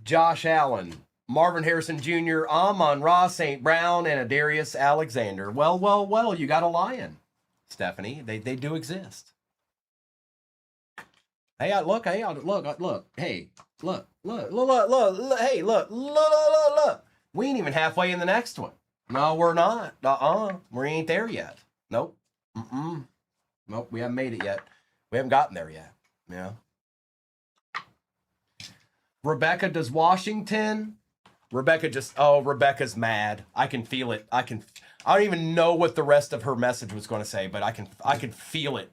Josh Allen, Marvin Harrison Jr., Amon-Ra St. Brown, and Adarius Alexander. Well, well, well, you got a lion, Stephanie. They do exist. Hey, look, hey, look, hey, look, hey, look. We ain't even halfway in the next one. No, we're not. We ain't there yet. Nope. Nope, we haven't made it yet. We haven't gotten there yet. Yeah. Rebecca, does Washington? Rebecca's mad. I can feel it. I don't even know what the rest of her message was going to say, but I can feel it.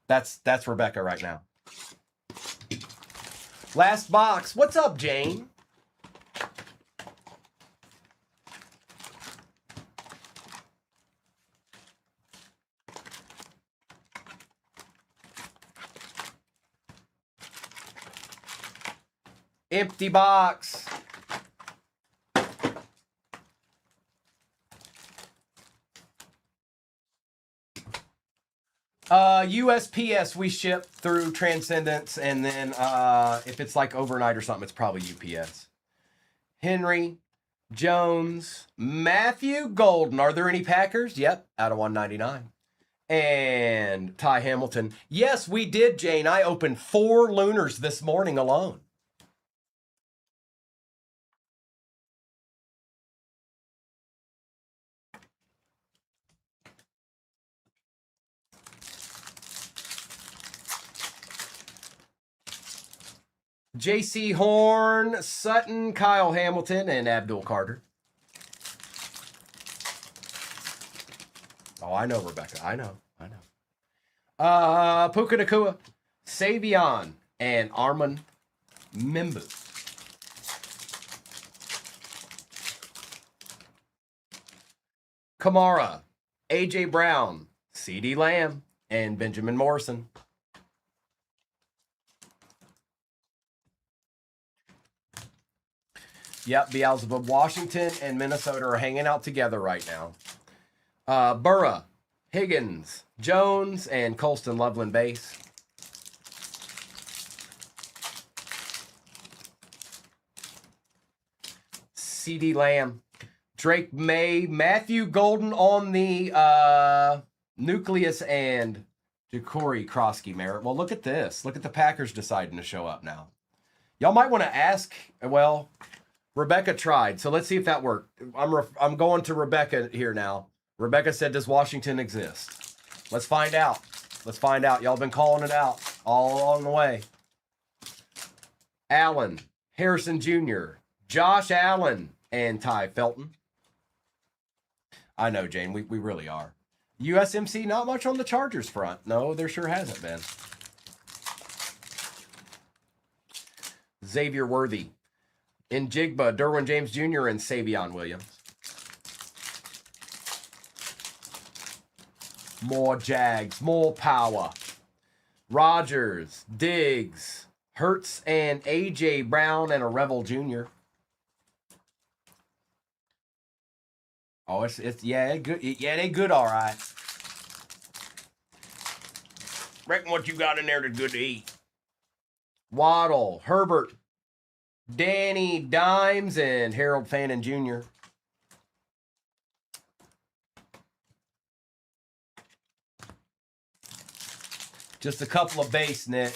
That's Rebecca right now. Last box. What's up, Jane? Empty box. USPS we ship through Transcendence, and then if it's like overnight or something, it's probably UPS. Henry, Jones, Matthew Golden. Are there any Packers? Yep, out of 199. And Ty Hamilton. Yes, we did, Jane. I opened 4 Lunars this morning alone. J.C. Horn, Sutton, Kyle Hamilton, and Abdul Carter. Oh, I know, Rebecca. I know. Puka Nacua, Savion, and Armand Mimbu. Kamara, A.J. Brown, CeeDee Lamb, and Benjamin Morrison. Yep, Beelzebub. Washington and Minnesota are hanging out together right now. Burra, Higgins, Jones, and Colston Loveland base. CeeDee Lamb, Drake May, Matthew Golden on the Nucleus, and Ja'Cory Krosky Merritt. Well, look at this. Look at the Packers deciding to show up now. Y'all might want to ask, well... Rebecca tried, so let's see if that worked. I'm going to Rebecca here now. Rebecca said, does Washington exist? Let's find out. Y'all been calling it out all along the way. Allen, Harrison Jr., Josh Allen, and Ty Felton. I know, Jane, we really are. USMC, not much on the Chargers front. No, there sure hasn't been. Xavier Worthy. In Jigba, Derwin James Jr. and Savion Williams. More Jags, more power. Rogers, Diggs, Hertz, and A.J. Brown, and a Revel Jr. Oh, it's yeah, good. Yeah, they good, all right. Reckon what you got in there that's good to eat. Waddle, Herbert, Danny Dimes, and Harold Fannin Jr. Just a couple of base, Nick.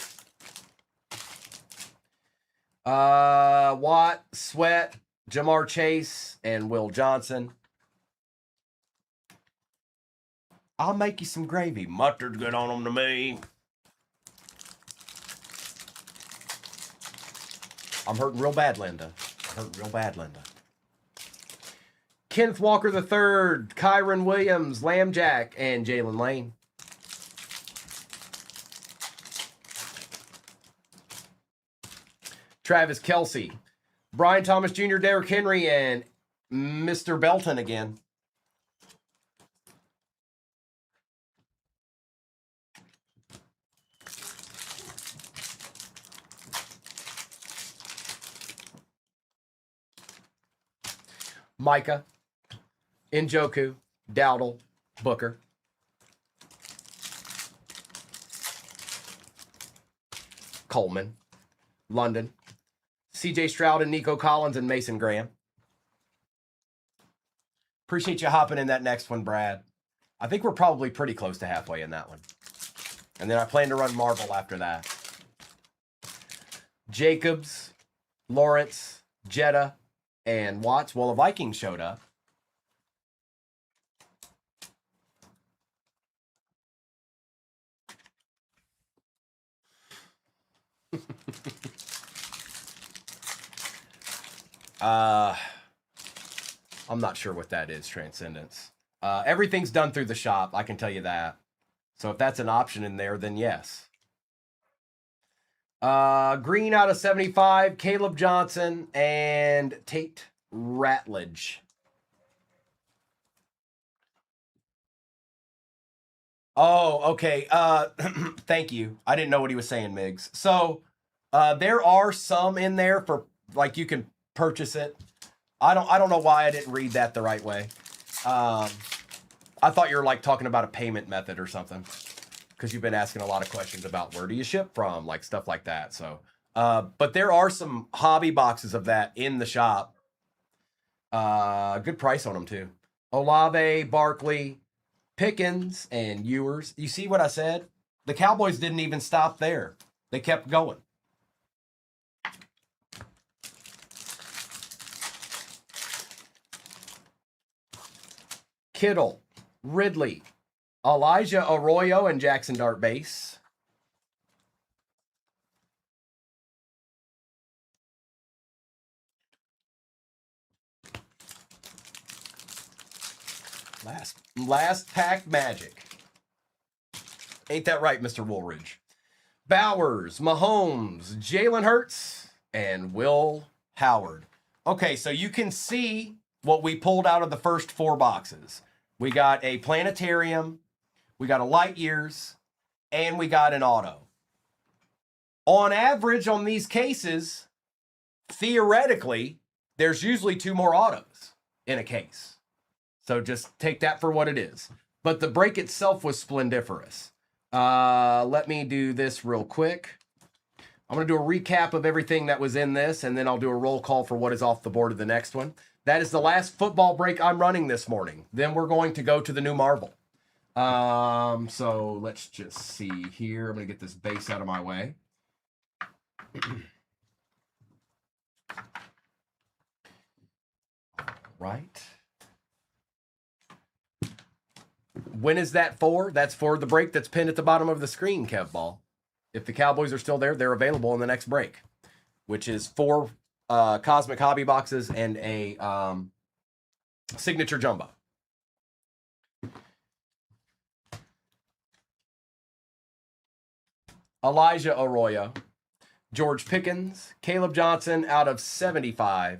Watt, Sweat, Jamar Chase, and Will Johnson. I'll make you some gravy. Mustard's good on them to me. I'm hurting real bad, Linda. I'm hurting real bad, Linda. Kenneth Walker III, Kyron Williams, Lamb Jack, and Jalen Lane. Travis Kelce, Brian Thomas Jr., Derrick Henry, and Mr. Belton again. Micah, Njoku, Dowdle, Booker. Coleman, London, CJ Stroud and Nico Collins and Mason Graham. Appreciate you hopping in that next one, Brad. I think we're probably pretty close to halfway in that one. And then I plan to run Marvel after that. Jacobs, Lawrence, Jetta, and Watts. Well, the Vikings showed up. I'm not sure what that is, Transcendence. Everything's done through the shop, I can tell you that. So if that's an option in there, then yes. Green out of 75, Caleb Johnson, and Tate Ratledge. Oh, okay. Thank you. I didn't know what he was saying, Migs. So there are some in there for, like, you can purchase it. I don't know why I didn't read that the right way. I thought you were like talking about a payment method or something, because you've been asking a lot of questions about where do you ship from, like stuff like that. So, but there are some hobby boxes of that in the shop. Good price on them too. Olave, Barkley, Pickens, and Ewers. You see what I said? The Cowboys didn't even stop there. They kept going. Kittle, Ridley, Elijah Arroyo, and Jackson Dart base. Last pack magic. Ain't that right, Mr. Woolridge? Bowers, Mahomes, Jalen Hurts, and Will Howard. Okay, so you can see what we pulled out of the first four boxes. We got a planetarium, we got a light years, and we got an auto. On average, on these cases, theoretically, there's usually two more autos in a case. So just take that for what it is. But the break itself was splendiferous. Let me do this real quick. I'm going to do a recap of everything that was in this, and then I'll do a roll call for what is off the board of the next one. That is the last football break I'm running this morning. Then we're going to go to the new Marvel. So let's just see here. I'm going to get this base out of my way. Right. When is that for? That's for the break that's pinned at the bottom of the screen, Kev Ball. If the Cowboys are still there, they're available in the next break, which is 4 Cosmic Hobby boxes and a signature jumbo. Elijah Arroyo, George Pickens, Caleb Johnson out of 75,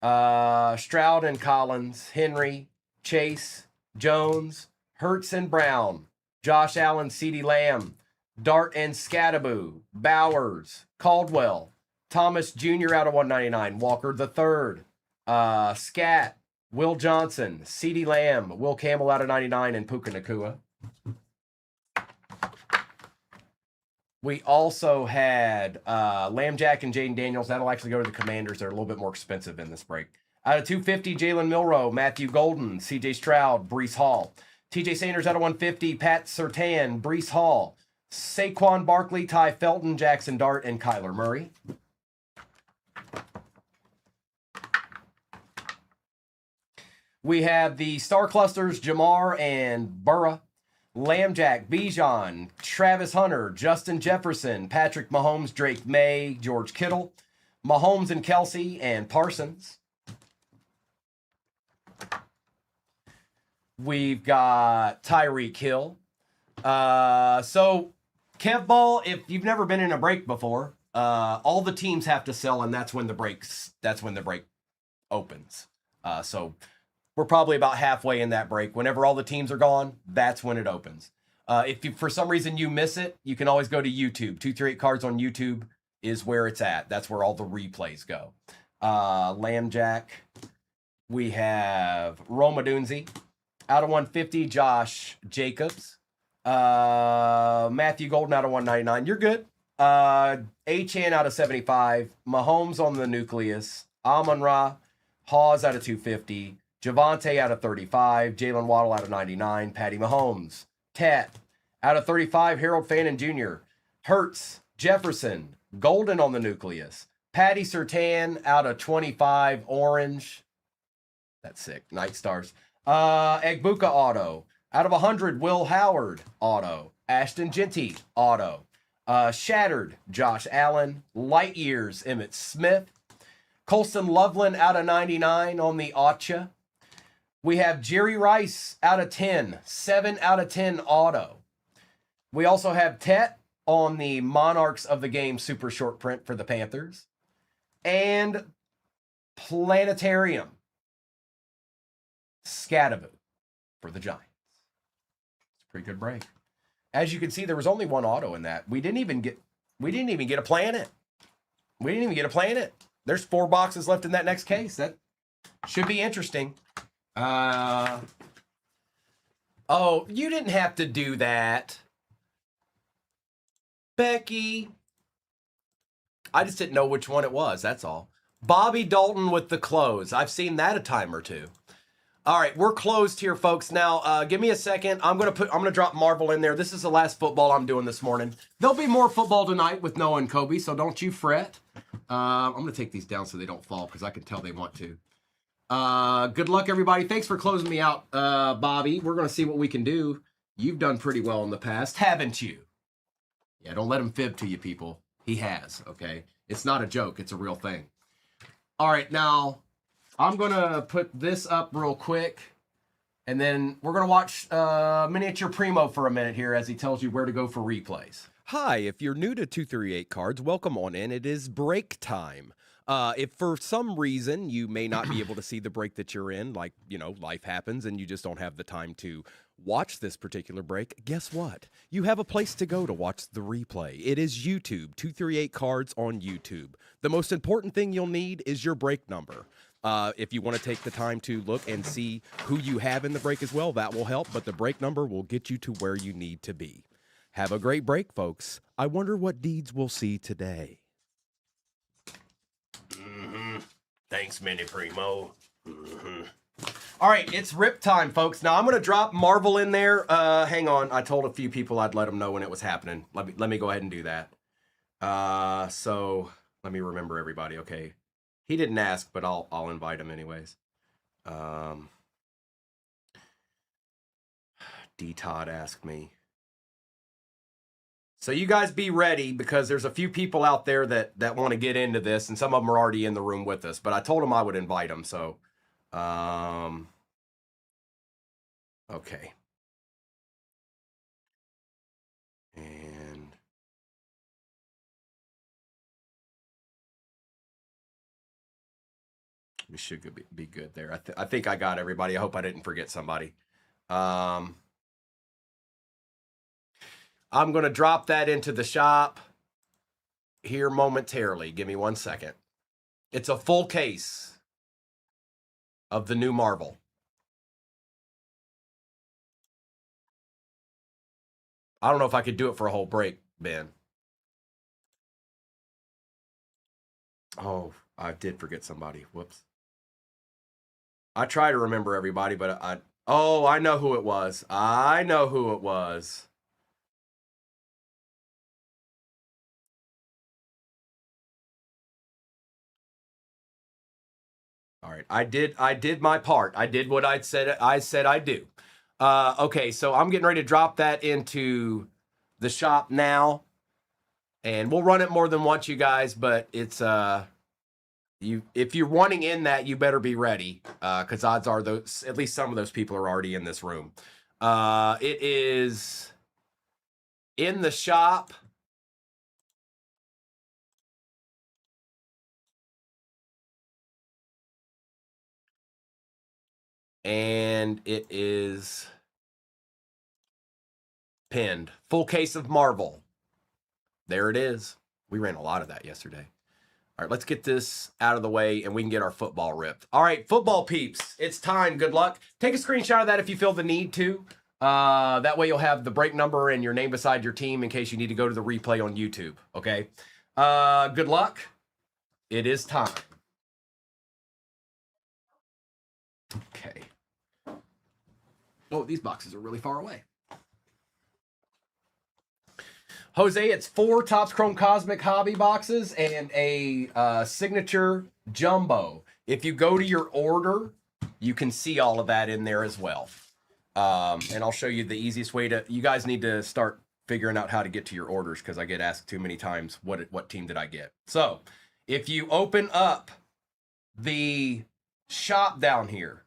Stroud and Collins, Henry, Chase, Jones, Hertz and Brown, Josh Allen, CeeDee Lamb, Dart and Scattaboo, Bowers, Caldwell, Thomas Jr. out of 199, Walker the third, Scat, Will Johnson, CeeDee Lamb, Will Campbell out of 99, and Puka Nakua. We also had Lambjack and Jaden Daniels. That'll actually go to the Commanders. They're a little bit more expensive in this break. Out of 250, Jalen Milroe, Matthew Golden, CJ Stroud, Brees Hall. TJ Sanders out of 150, Pat Surtain, Brees Hall, Saquon Barkley, Ty Felton, Jackson Dart, and Kyler Murray. We have the Star Clusters, Jamar and Burra. Lambjack, Bijan, Travis Hunter, Justin Jefferson, Patrick Mahomes, Drake May, George Kittle, Mahomes and Kelsey, and Parsons. We've got Tyreek Hill. So, Kev Ball, if you've never been in a break before, all the teams have to sell, and that's when the break opens. So we're probably about halfway in that break. Whenever all the teams are gone, that's when it opens. If you, for some reason you miss it, you can always go to YouTube. 238 Cards on YouTube is where it's at. That's where all the replays go. Lambjack. We have Roma Dunzi. Out of 150, Josh Jacobs. Matthew Golden out of 199. You're good. Achan out of 75. Mahomes on the nucleus. Amon-Ra. Hawes out of 250. Javonte out of 35. Jalen Waddle out of 99. Patty Mahomes. Tat out of 35. Harold Fannin Jr. Hurts. Jefferson. Golden on the nucleus. Patty Surtain out of 25. Orange. That's sick. Night Stars. Egbuka auto. Out of 100, Will Howard auto. Ashton Genty auto. Shattered, Josh Allen. Light Years, Emmitt Smith. Colston Loveland out of 99 on the Acha. We have Jerry Rice out of 10. 7 out of 10 auto. We also have Tet on the Monarchs of the Game super short print for the Panthers. And Planetarium. Scattaboo for the Giants. It's a pretty good break. As you can see, there was only one auto in that. We didn't even get a planet. We didn't even get a planet. There's 4 boxes left in that next case. That should be interesting. Oh, you didn't have to do that. Becky. I just didn't know which one it was, that's all. Bobby Dalton with the close. I've seen that a time or two. All right, we're closed here, folks. Now, give me a second. I'm gonna drop Marvel in there. This is the last football I'm doing this morning. There'll be more football tonight with Noah and Kobe, so don't you fret. I'm gonna take these down so they don't fall because I can tell they want to. Good luck, everybody. Thanks for closing me out, Bobby. We're gonna see what we can do. You've done pretty well in the past, haven't you? Yeah, don't let him fib to you, people. He has. Okay, it's not a joke. It's a real thing. All right, now. I'm going to put this up real quick, and then we're going to watch Miniature Primo for a minute here as he tells you where to go for replays. Hi, if you're new to 238 Cards, welcome on in. It is break time. If for some reason you may not be able to see the break that you're in, like, life happens and you just don't have the time to watch this particular break, guess what? You have a place to go to watch the replay. It is YouTube, 238 Cards on YouTube. The most important thing you'll need is your break number. If you want to take the time to look and see who you have in the break as well, that will help, but the break number will get you to where you need to be. Have a great break, folks. I wonder what deeds we'll see today. Thanks, Mini Primo. All right, it's rip time, folks. Now, I'm going to drop Marvel in there. Hang on. I told a few people I'd let them know when it was happening. Let me go ahead and do that. So let me remember everybody, okay? He didn't ask, but I'll invite him anyways. D Todd asked me. So you guys be ready because there's a few people out there that want to get into this, and some of them are already in the room with us. But I told them I would invite them. So, okay. And we should be good there. I think I got everybody. I hope I didn't forget somebody. I'm going to drop that into the shop here momentarily. Give me 1 second. It's a full case of the new Marvel. I don't know if I could do it for a whole break, Ben. Oh, I did forget somebody. Whoops. I try to remember everybody, but I know who it was. I know who it was. All right. I did my part. I did what I said I'd do. Okay, so I'm getting ready to drop that into the shop now. And we'll run it more than once, you guys, but it's if you're wanting in that, you better be ready. Because odds are those at least some of those people are already in this room. It is in the shop. And it is pinned. Full case of Marvel. There it is. We ran a lot of that yesterday. All right, let's get this out of the way and we can get our football ripped. All right, football peeps, it's time. Good luck. Take a screenshot of that if you feel the need to. That way you'll have the break number and your name beside your team in case you need to go to the replay on YouTube, okay? Good luck. It is time. Okay. Oh, these boxes are really far away. Jose, it's 4 Topps Chrome Cosmic Hobby boxes and a signature jumbo. If you go to your order, you can see all of that in there as well. And I'll show you the easiest way to. You guys need to start figuring out how to get to your orders because I get asked too many times what team did I get. So if you open up the shop down here,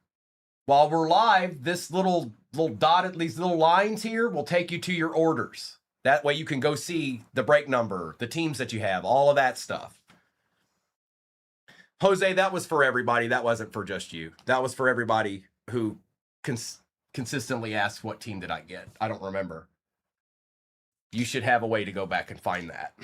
while we're live, this little dotted, these little lines here will take you to your orders. That way you can go see the break number, the teams that you have, all of that stuff. Jose, that was for everybody. That wasn't for just you. That was for everybody who consistently asks, what team did I get? I don't remember. You should have a way to go back and find that.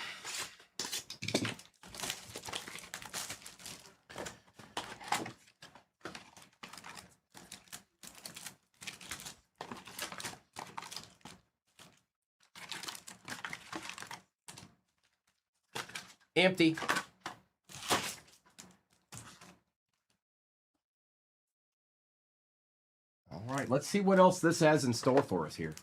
Empty. All right, let's see what else this has in store for us here.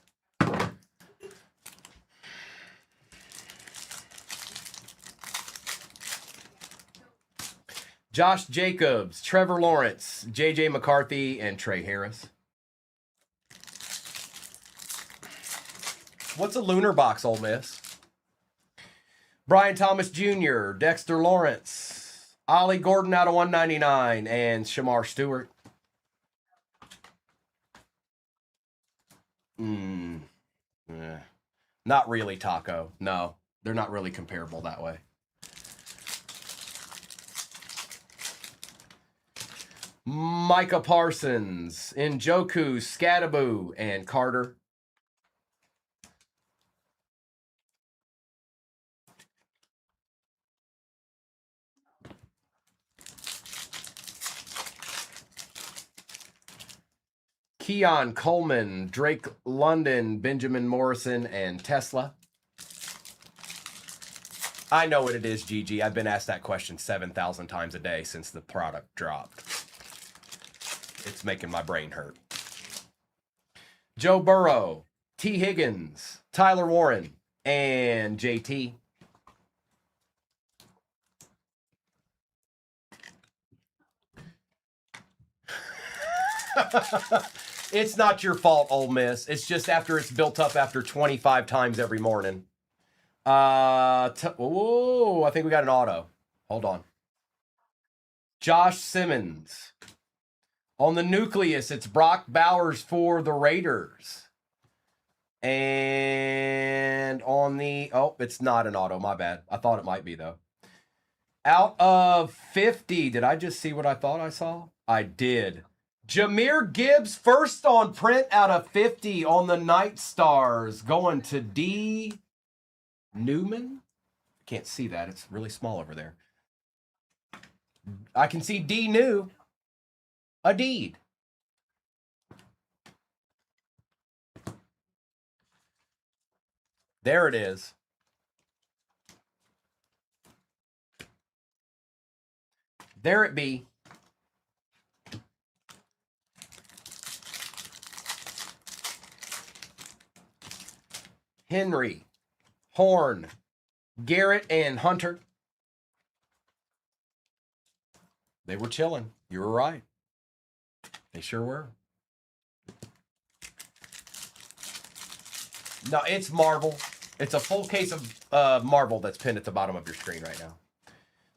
Josh Jacobs, Trevor Lawrence, J.J. McCarthy, and Trey Harris. What's a lunar box, Ole Miss? Brian Thomas Jr., Dexter Lawrence, Ollie Gordon out of 199, and Shamar Stewart. Not really, Taco. No, they're not really comparable that way. Micah Parsons, Njoku, Scadaboo, and Carter. Keon Coleman, Drake London, Benjamin Morrison, and Tesla. I know what it is, Gigi. I've been asked that question 7,000 times a day since the product dropped. It's making my brain hurt. Joe Burrow, T. Higgins, Tyler Warren, and JT. It's not your fault, Ole Miss. It's just after it's built up after 25 times every morning. Oh, I think we got an auto. Hold on. Josh Simmons. On the nucleus, it's Brock Bowers for the Raiders. And on the... Oh, it's not an auto. My bad. I thought it might be, though. Out of 50. Did I just see what I thought I saw? I did. Jahmyr Gibbs, first on print out of 50 on the Night Stars, going to D. Newman. Can't see that. It's really small over there. I can see D. New. A deed. There it is. There it be. Henry, Horn, Garrett, and Hunter. They were chilling. You were right. They sure were. No, it's Marvel. It's a full case of Marvel that's pinned at the bottom of your screen right now.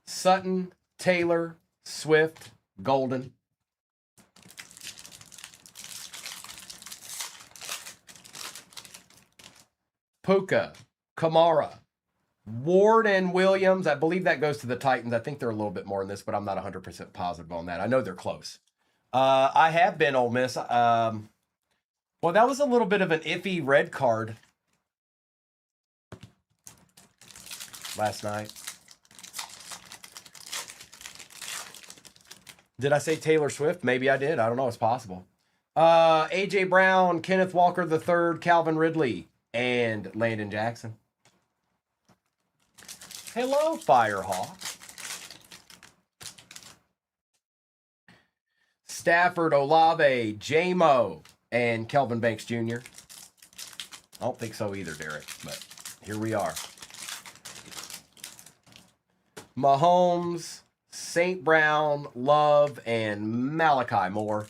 Sutton, Taylor, Swift, Golden. Puka, Kamara, Ward, and Williams. I believe that goes to the Titans. I think they're a little bit more in this, but I'm not 100% positive on that. I know they're close. I have been Ole Miss. Well, that was a little bit of an iffy red card last night. Did I say Taylor Swift? Maybe I did. I don't know. It's possible. A.J. Brown, Kenneth Walker III, Calvin Ridley, and Landon Jackson. Hello, Firehawk. Stafford, Olave, J-Mo, and Kelvin Banks Jr. I don't think so either, Derek, but here we are. Mahomes, St. Brown, Love, and Malachi Moore.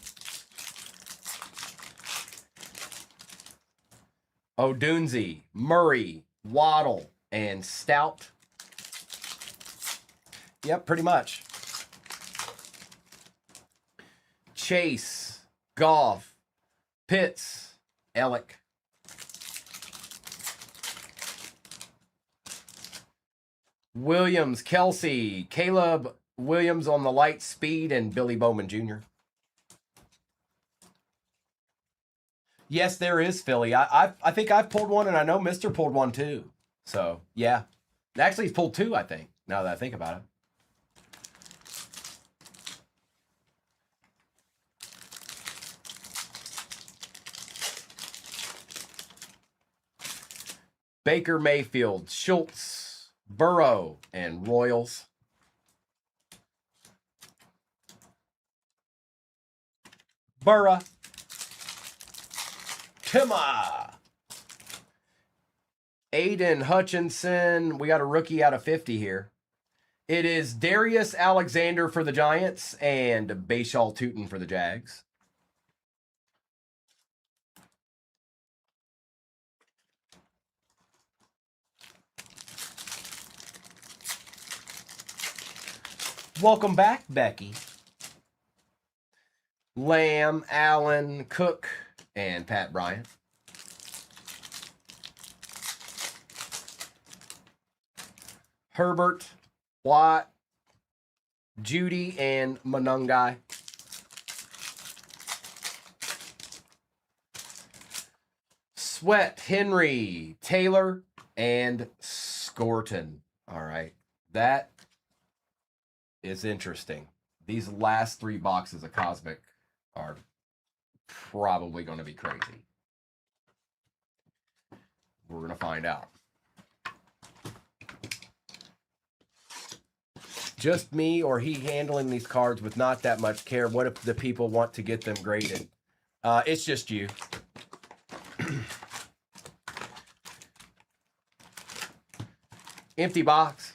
Odunze, Murray, Waddle, and Stout. Yep, pretty much. Chase, Goff, Pitts, Ellick. Williams, Kelsey, Caleb Williams on the light speed, and Billy Bowman Jr. Yes, there is Philly. I think I've pulled one, and I know Mister pulled one too. So, yeah. Actually, he's pulled two, I think, now that I think about it. Baker Mayfield, Schultz, Burrow, and Royals. Burrow. Tima. Aiden Hutchinson. We got a rookie out of 50 here. It is Darius Alexander for the Giants and Bashal Tootin for the Jags. Welcome back, Becky. Lamb, Allen, Cook, and Pat Bryant. Herbert, Watt, Judy, and Monungai. Sweat, Henry, Taylor, and Scorton. All right. That is interesting. These last three boxes of Cosmic are probably going to be crazy. We're going to find out. Just me or he handling these cards with not that much care? What if the people want to get them graded? It's just you. Empty box.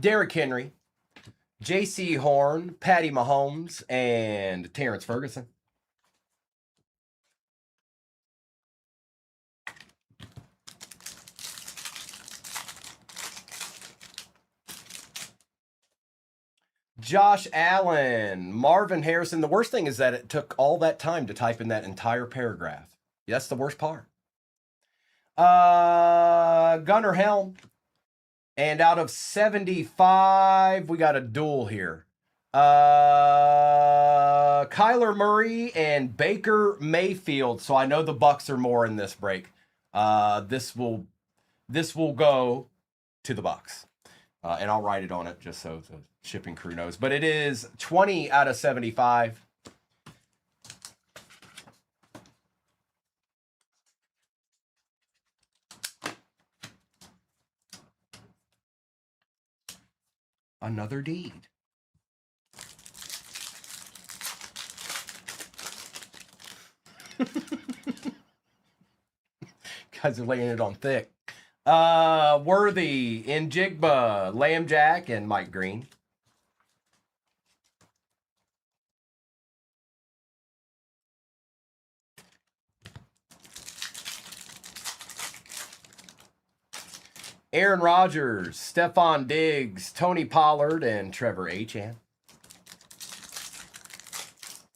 Derrick Henry, J.C. Horn, Patty Mahomes, and Terrence Ferguson. Josh Allen, Marvin Harrison. The worst thing is that it took all that time to type in that entire paragraph. That's the worst part. Gunnar Helm. And out of 75, we got a duel here. Kyler Murray and Baker Mayfield. So I know the Bucks are more in this break. This will go to the Bucks. And I'll write it on it just so the shipping crew knows. But it is 20 out of 75. Another deed. Guys are laying it on thick. Worthy, Njigba, Lamb Jack, and Mike Green. Aaron Rodgers, Stephon Diggs, Tony Pollard, and Trevor Achane.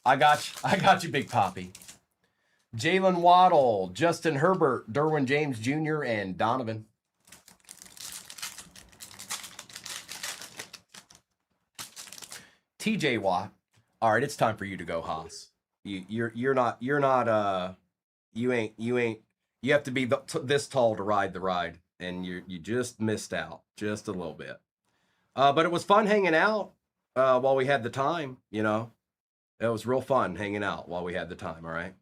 I got you, Big Poppy. Jalen Waddle, Justin Herbert, Derwin James Jr., and Donovan. TJ Watt. All right, it's time for you to go, Haas. You have to be this tall to ride the ride. And you just missed out just a little bit. But it was fun hanging out while we had the time, you know. It was real fun hanging out while we had the time, all right?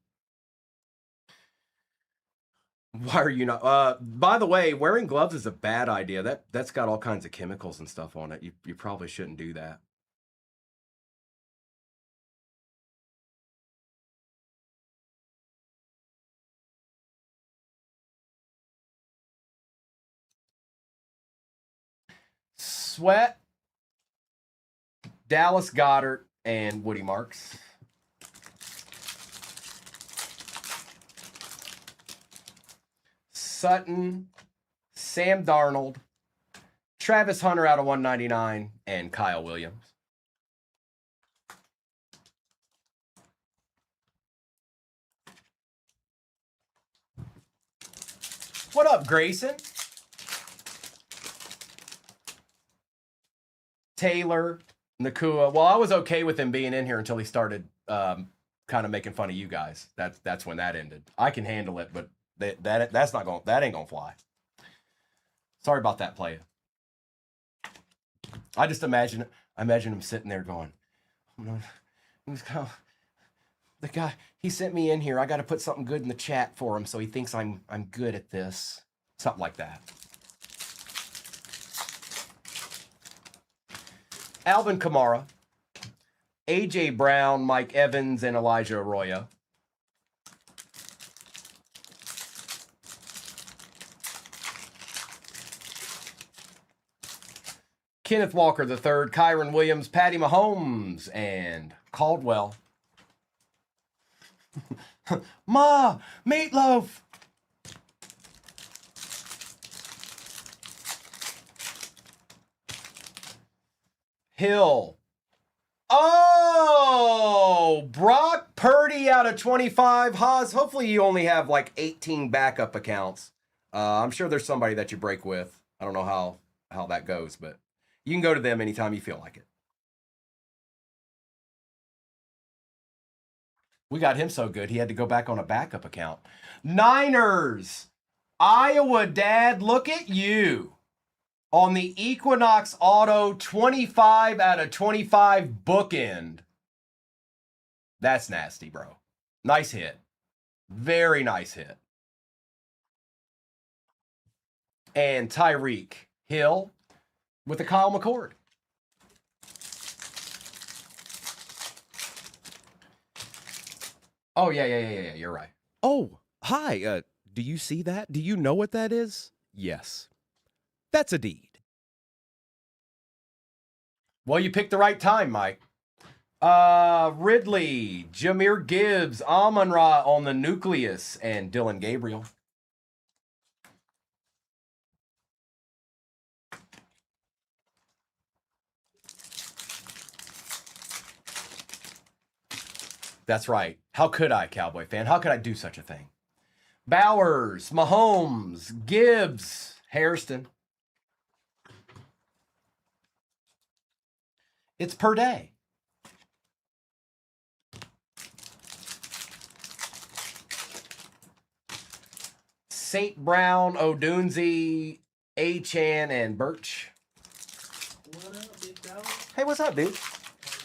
Why are you not? By the way, wearing gloves is a bad idea. That's got all kinds of chemicals and stuff on it. You probably shouldn't do that. Sweat, Dallas Goddard, and Woody Marks. Sutton, Sam Darnold, Travis Hunter out of 199, and Kyle Williams. What up, Grayson? Taylor, Nakua. Well, I was okay with him being in here until he started kind of making fun of you guys. That's when that ended. I can handle it, but that ain't gonna fly. Sorry about that, playa. I just imagine him sitting there going, the guy, he sent me in here. I got to put something good in the chat for him so he thinks I'm good at this. Something like that. Alvin Kamara, A.J. Brown, Mike Evans, and Elijah Arroyo. Kenneth Walker III, Kyron Williams, Patty Mahomes, and Caldwell. Ma, meatloaf. Hill. Oh, Brock Purdy out of 25. Haas, hopefully you only have like 18 backup accounts. I'm sure there's somebody that you break with. I don't know how that goes, but you can go to them anytime you feel like it. We got him so good, he had to go back on a backup account. Niners. Iowa, Dad, look at you. On the Equinox Auto, 25 out of 25 bookend. That's nasty, bro. Nice hit. Very nice hit. And Tyreek Hill with the Kyle McCord. Oh, yeah, you're right. Oh, hi. Do you see that? Do you know what that is? Yes. That's a deed. Well, you picked the right time, Mike. Ridley, Jahmyr Gibbs, Amon-Ra on the Nucleus, and Dylan Gabriel. That's right. How could I, Cowboy fan? How could I do such a thing? Bowers, Mahomes, Gibbs, Hairston. It's per day. St. Brown, Odunzi, Achan, and Birch. What up, big dog? Hey, what's up, dude?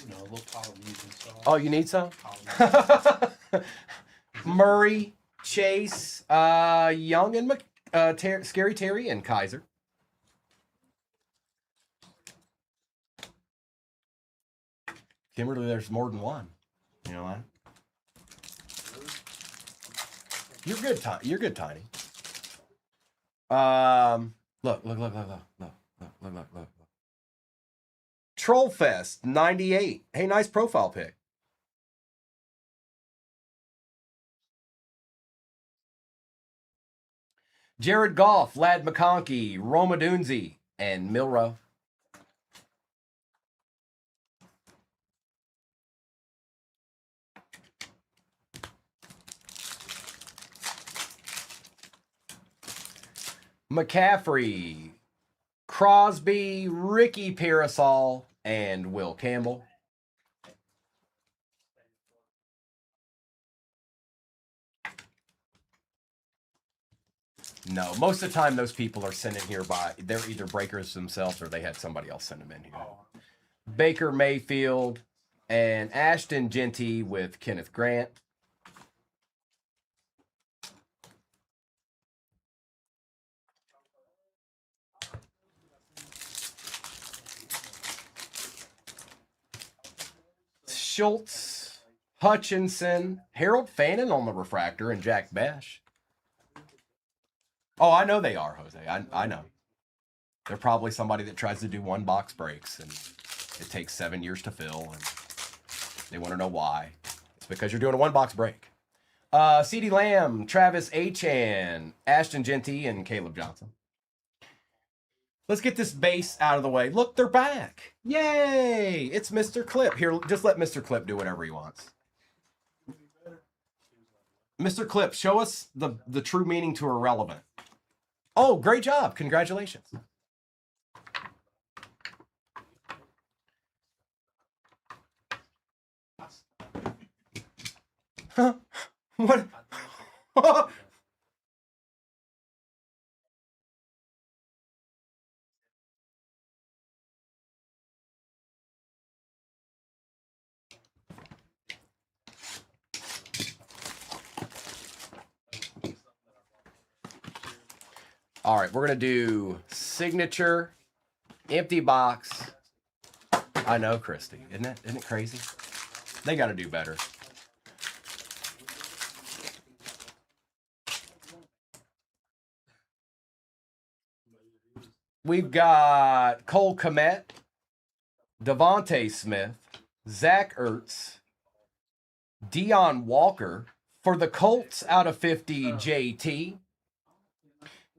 You know, a little Polynesian sauce. Oh, you need some? Polynesian. Murray, Chase, Young, and Scary Terry, and Kaiser. Kimberly, there's more than one. You know what? You're good, You're good, Tiny. Look. Trollfest 98. Hey, nice profile pic. Jared Goff, Lad McConkey, Roma Dunzi, and Milrow. McCaffrey, Crosby, Ricky Parasol, and Will Campbell. No, most of the time those people are sent in here they're either breakers themselves or they had somebody else send them in here. Oh. Baker Mayfield and Ashton Genty with Kenneth Grant. Schultz, Hutchinson, Harold Fannin on the refractor, and Jack Besh. Oh, I know they are, Jose. I know. They're probably somebody that tries to do one box breaks, and it takes 7 years to fill, and they want to know why. It's because you're doing a one box break. CeeDee Lamb, Travis Achan, Ashton Genty, and Caleb Johnson. Let's get this base out of the way. Look, they're back. Yay! It's Mr. Clip. Here, just let Mr. Clip do whatever he wants. Mr. Clip, show us the true meaning to irrelevant. Oh, great job. Congratulations. Huh? What? All right, we're going to do signature, empty box. I know, Christy. Isn't it crazy? They got to do better. We've got Cole Kmet, Devontae Smith, Zach Ertz, Deion Walker for the Colts out of 50, JT.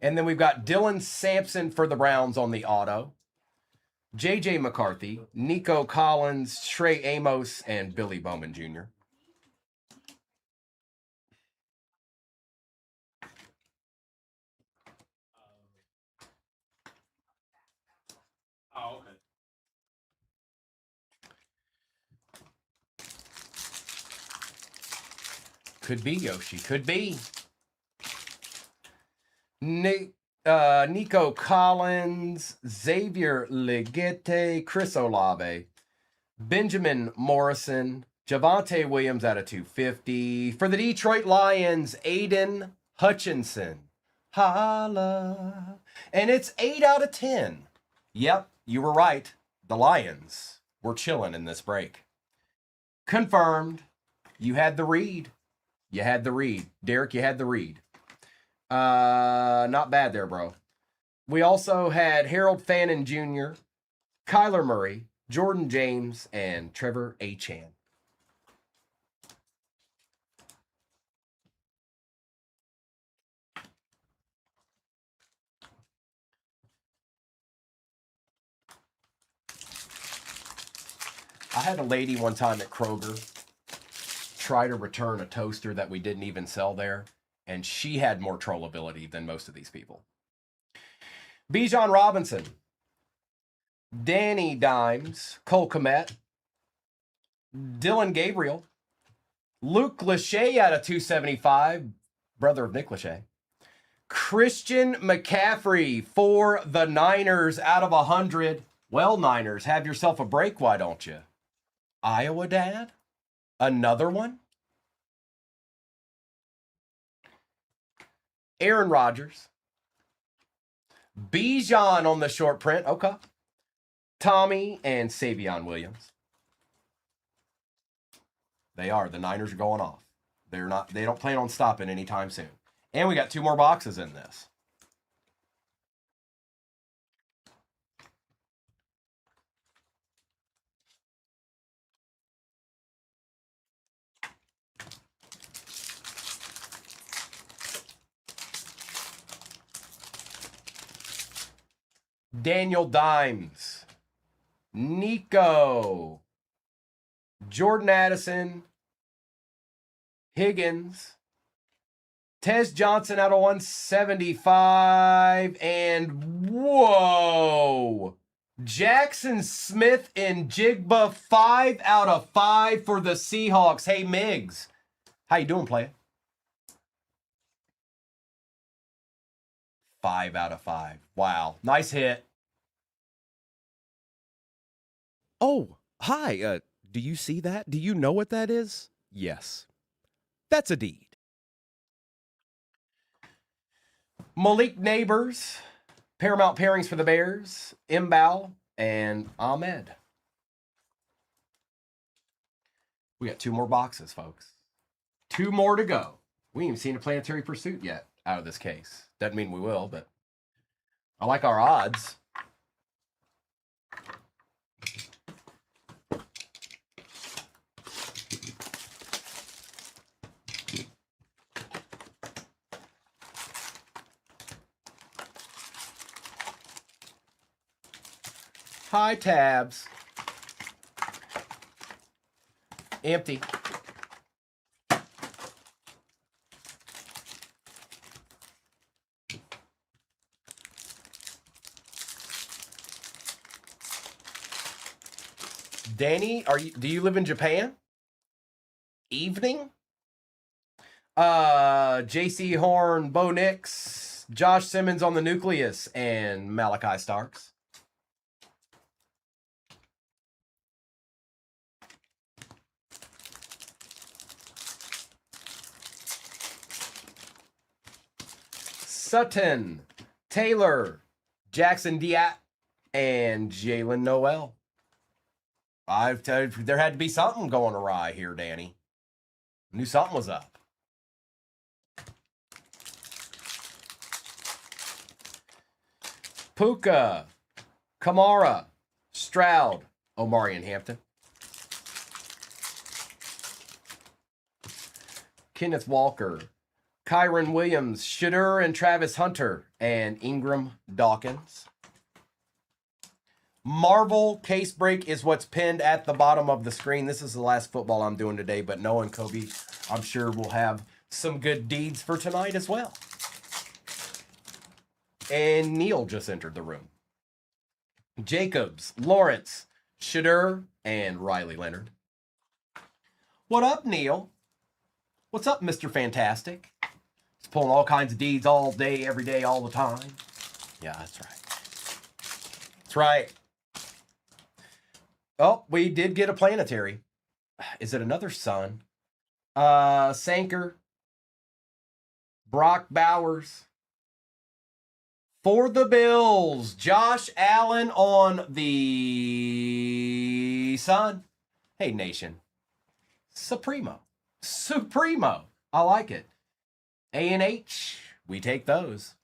And then we've got Dylan Sampson for the Browns on the auto. J.J. McCarthy, Nico Collins, Trey Amos, and Billy Bowman Jr. Oh, okay. Could be Yoshi. Could be. Nico Collins, Xavier Legette, Chris Olave, Benjamin Morrison, Javonte Williams out of 250. For the Detroit Lions, Aiden Hutchinson. Holla. And it's 8 out of 10. Yep, you were right. The Lions were chilling in this break. Confirmed. You had the read. You had the read. Derek, you had the read. Not bad there, bro. We also had Harold Fannin Jr., Kyler Murray, Jordan James, and Trevor Achan. I had a lady one time at Kroger try to return a toaster that we didn't even sell there. And she had more trollability than most of these people. Bijan Robinson, Danny Dimes, Cole Kmet, Dylan Gabriel, Luke Lachey out of 275, brother of Nick Lachey. Christian McCaffrey for the Niners out of 100. Well, Niners, have yourself a break, why don't you? Iowa Dad? Another one? Aaron Rodgers. Bijan on the short print. Okay. Tommy and Savion Williams. They are. The Niners are going off. They don't plan on stopping anytime soon. And we got 2 more boxes in this. Daniel Dimes, Nico, Jordan Addison, Higgins, Tez Johnson out of 175, and whoa, Jackson Smith and Jigba 5 out of 5 for the Seahawks. Hey, Miggs, how you doing, player? 5 out of 5. Wow. Nice hit. Oh, hi. Do you see that? Do you know what that is? Yes. That's a deed. Malik Neighbors, Paramount pairings for the Bears, Mbao, and Ahmed. We got 2 more boxes, folks. 2 more to go. We ain't even seen a Planetary Pursuit yet out of this case. Doesn't mean we will, but I like our odds. Hi, tabs. Empty. Danny, do you live in Japan? Evening? JC Horn, Bo Nix, Josh Simmons on the Nucleus, and Malachi Starks. Sutton, Taylor, Jackson Diat, and Jalen Noel. I've told you, there had to be something going awry here, Danny. Knew something was up. Puka, Kamara, Stroud, Omari and Hampton. Kenneth Walker, Kyron Williams, Shadur and Travis Hunter, and Ingram Dawkins. Marvel case break is what's pinned at the bottom of the screen. This is the last football I'm doing today, but Noah and Kobe, I'm sure will have some good deeds for tonight as well. And Neil just entered the room. Jacobs, Lawrence, Shadur, and Riley Leonard. What up, Neil? What's up, Mr. Fantastic? He's pulling all kinds of deeds all day, every day, all the time. Yeah, that's right. That's right. Oh, we did get a planetary. Is it another sun? Sanker. Brock Bowers. For the Bills, Josh Allen on the sun. Hey, Nation. Supremo. Supremo. I like it. A&H. We take those.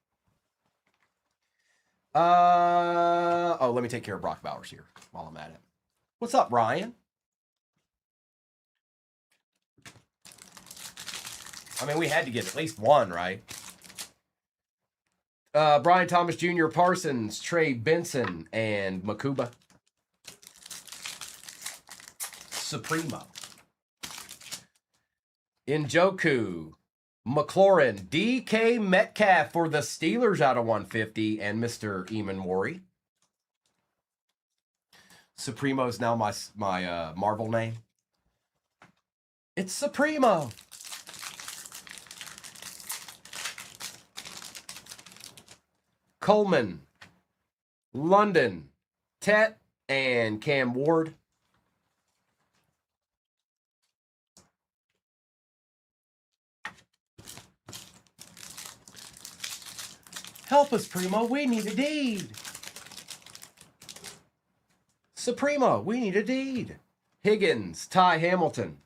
Oh, let me take care of Brock Bowers here while I'm at it. What's up, Ryan? I mean, we had to get at least one, right? Brian Thomas Jr., Parsons, Trey Benson, and Makuba. Supremo. Njoku, McLaurin, DK Metcalf for the Steelers out of 150, and Mr. Eamon Worry. Supremo is now my Marvel name. It's Supremo. Coleman, London, Tet, and Cam Ward. Help us, Primo. We need a deed. Supremo, we need a deed. Higgins, Ty Hamilton,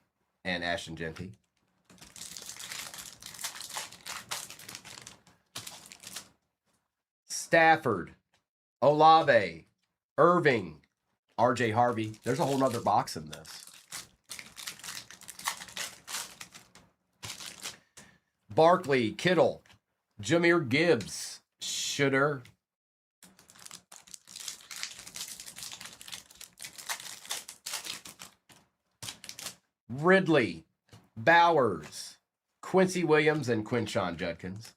and Ashton Genty. Stafford, Olave, Irving, RJ Harvey. There's a whole nother box in this. Barkley, Kittle, Jahmyr Gibbs, Shooter. Ridley, Bowers, Quincy Williams, and Quinshon Judkins.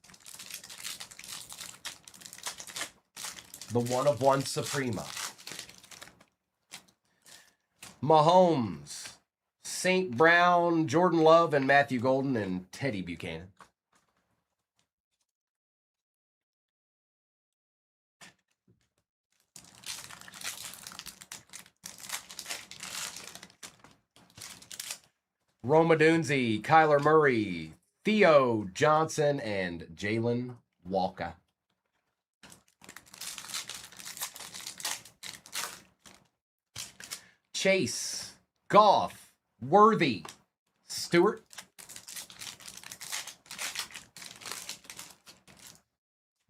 The one-of-one Suprema. Mahomes, St. Brown, Jordan Love, and Matthew Golden, and Teddy Buchanan. Roma Dunze, Kyler Murray, Theo Johnson, and Jalen Walker. Chase, Goff, Worthy, Stewart.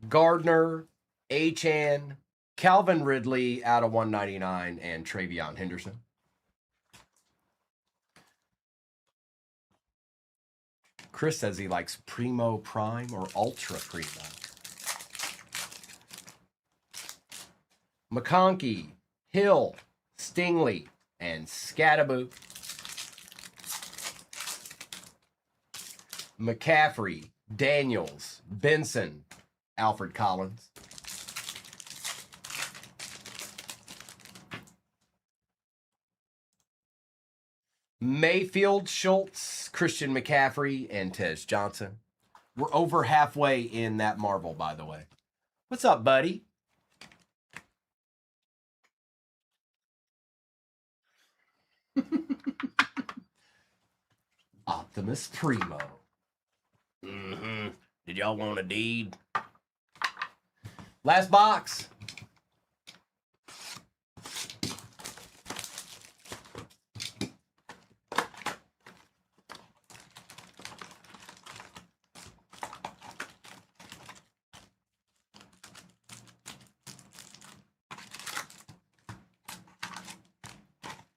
Gardner, Achan, Calvin Ridley out of 199, and Travion Henderson. Chris says he likes Primo Prime or Ultra Primo. McConkey, Hill, Stingley, and Scattaboo. McCaffrey, Daniels, Benson, Alfred Collins. Mayfield, Schultz, Christian McCaffrey, and Tez Johnson. We're over halfway in that Marvel, by the way. What's up, buddy? Optimus Primo. Did y'all want a deed? Last box.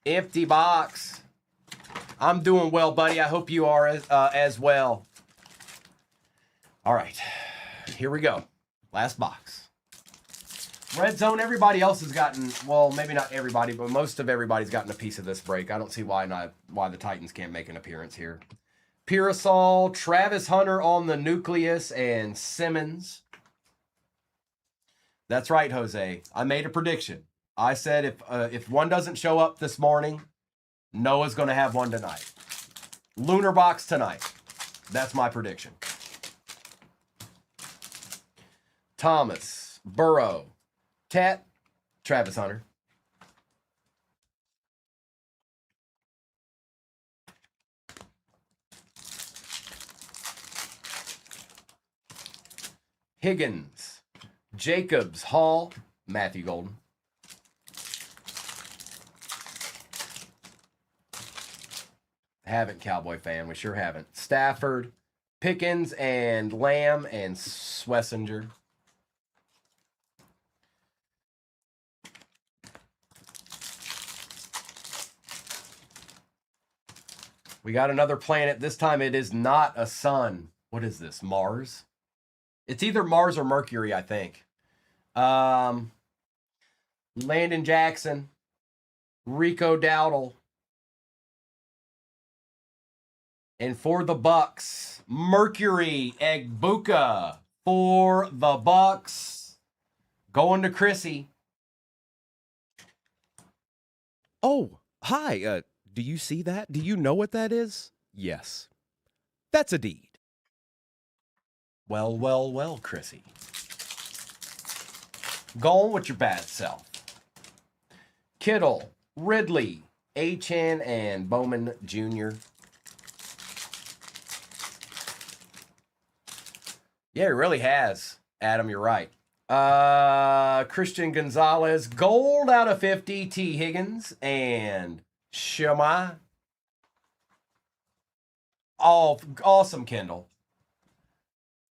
Empty box. I'm doing well, buddy. I hope you are as well. All right, here we go. Last box. Red Zone, everybody else has gotten, well, maybe not everybody, but most of everybody's gotten a piece of this break. I don't see why the Titans can't make an appearance here. Pearsall, Travis Hunter on the nucleus, and Simmons. That's right, Jose. I made a prediction. I said if one doesn't show up this morning, Noah's going to have one tonight. Lunar box tonight. That's my prediction. Thomas, Burrow, Tat, Travis Hunter. Higgins, Jacobs, Hall, Matthew Golden. Haven't, Cowboy fan. We sure haven't. Stafford, Pickens, and Lamb, and Swessinger. We got another planet. This time it is not a sun. What is this? Mars? It's either Mars or Mercury, I think. Landon Jackson, Rico Dowdle, And for the Bucks, Mercury Egbuka for the Bucks. Going to Chrissy. Oh, hi. Do you see that? Do you know what that is? Yes. That's a deed. Well, well, well, Chrissy. Going with your bad self. Kittle, Ridley, Achan, and Bowman Jr. Yeah, he really has. Adam, you're right. Christian Gonzalez, gold out of 50, T. Higgins, and Shema. Oh, awesome, Kendall.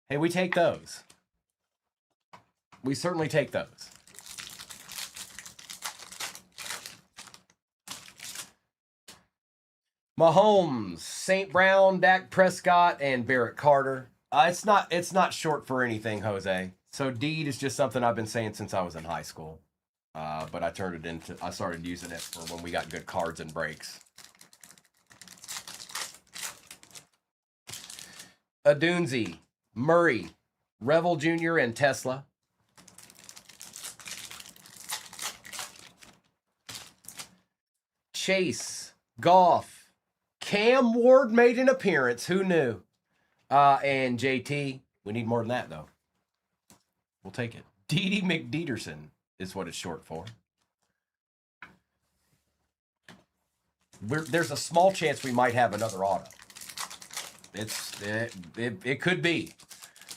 Hey, we take those. We certainly take those. Mahomes, St. Brown, Dak Prescott, and Barrett Carter. It's not short for anything, Jose. So deed is just something I've been saying since I was in high school. But I started using it for when we got good cards and breaks. Adunzi, Murray, Revel Jr., and Tesla. Chase, Goff, Cam Ward made an appearance. Who knew? And JT. We need more than that, though. We'll take it. Dede McDeterson is what it's short for. There's a small chance we might have another auto. It could be.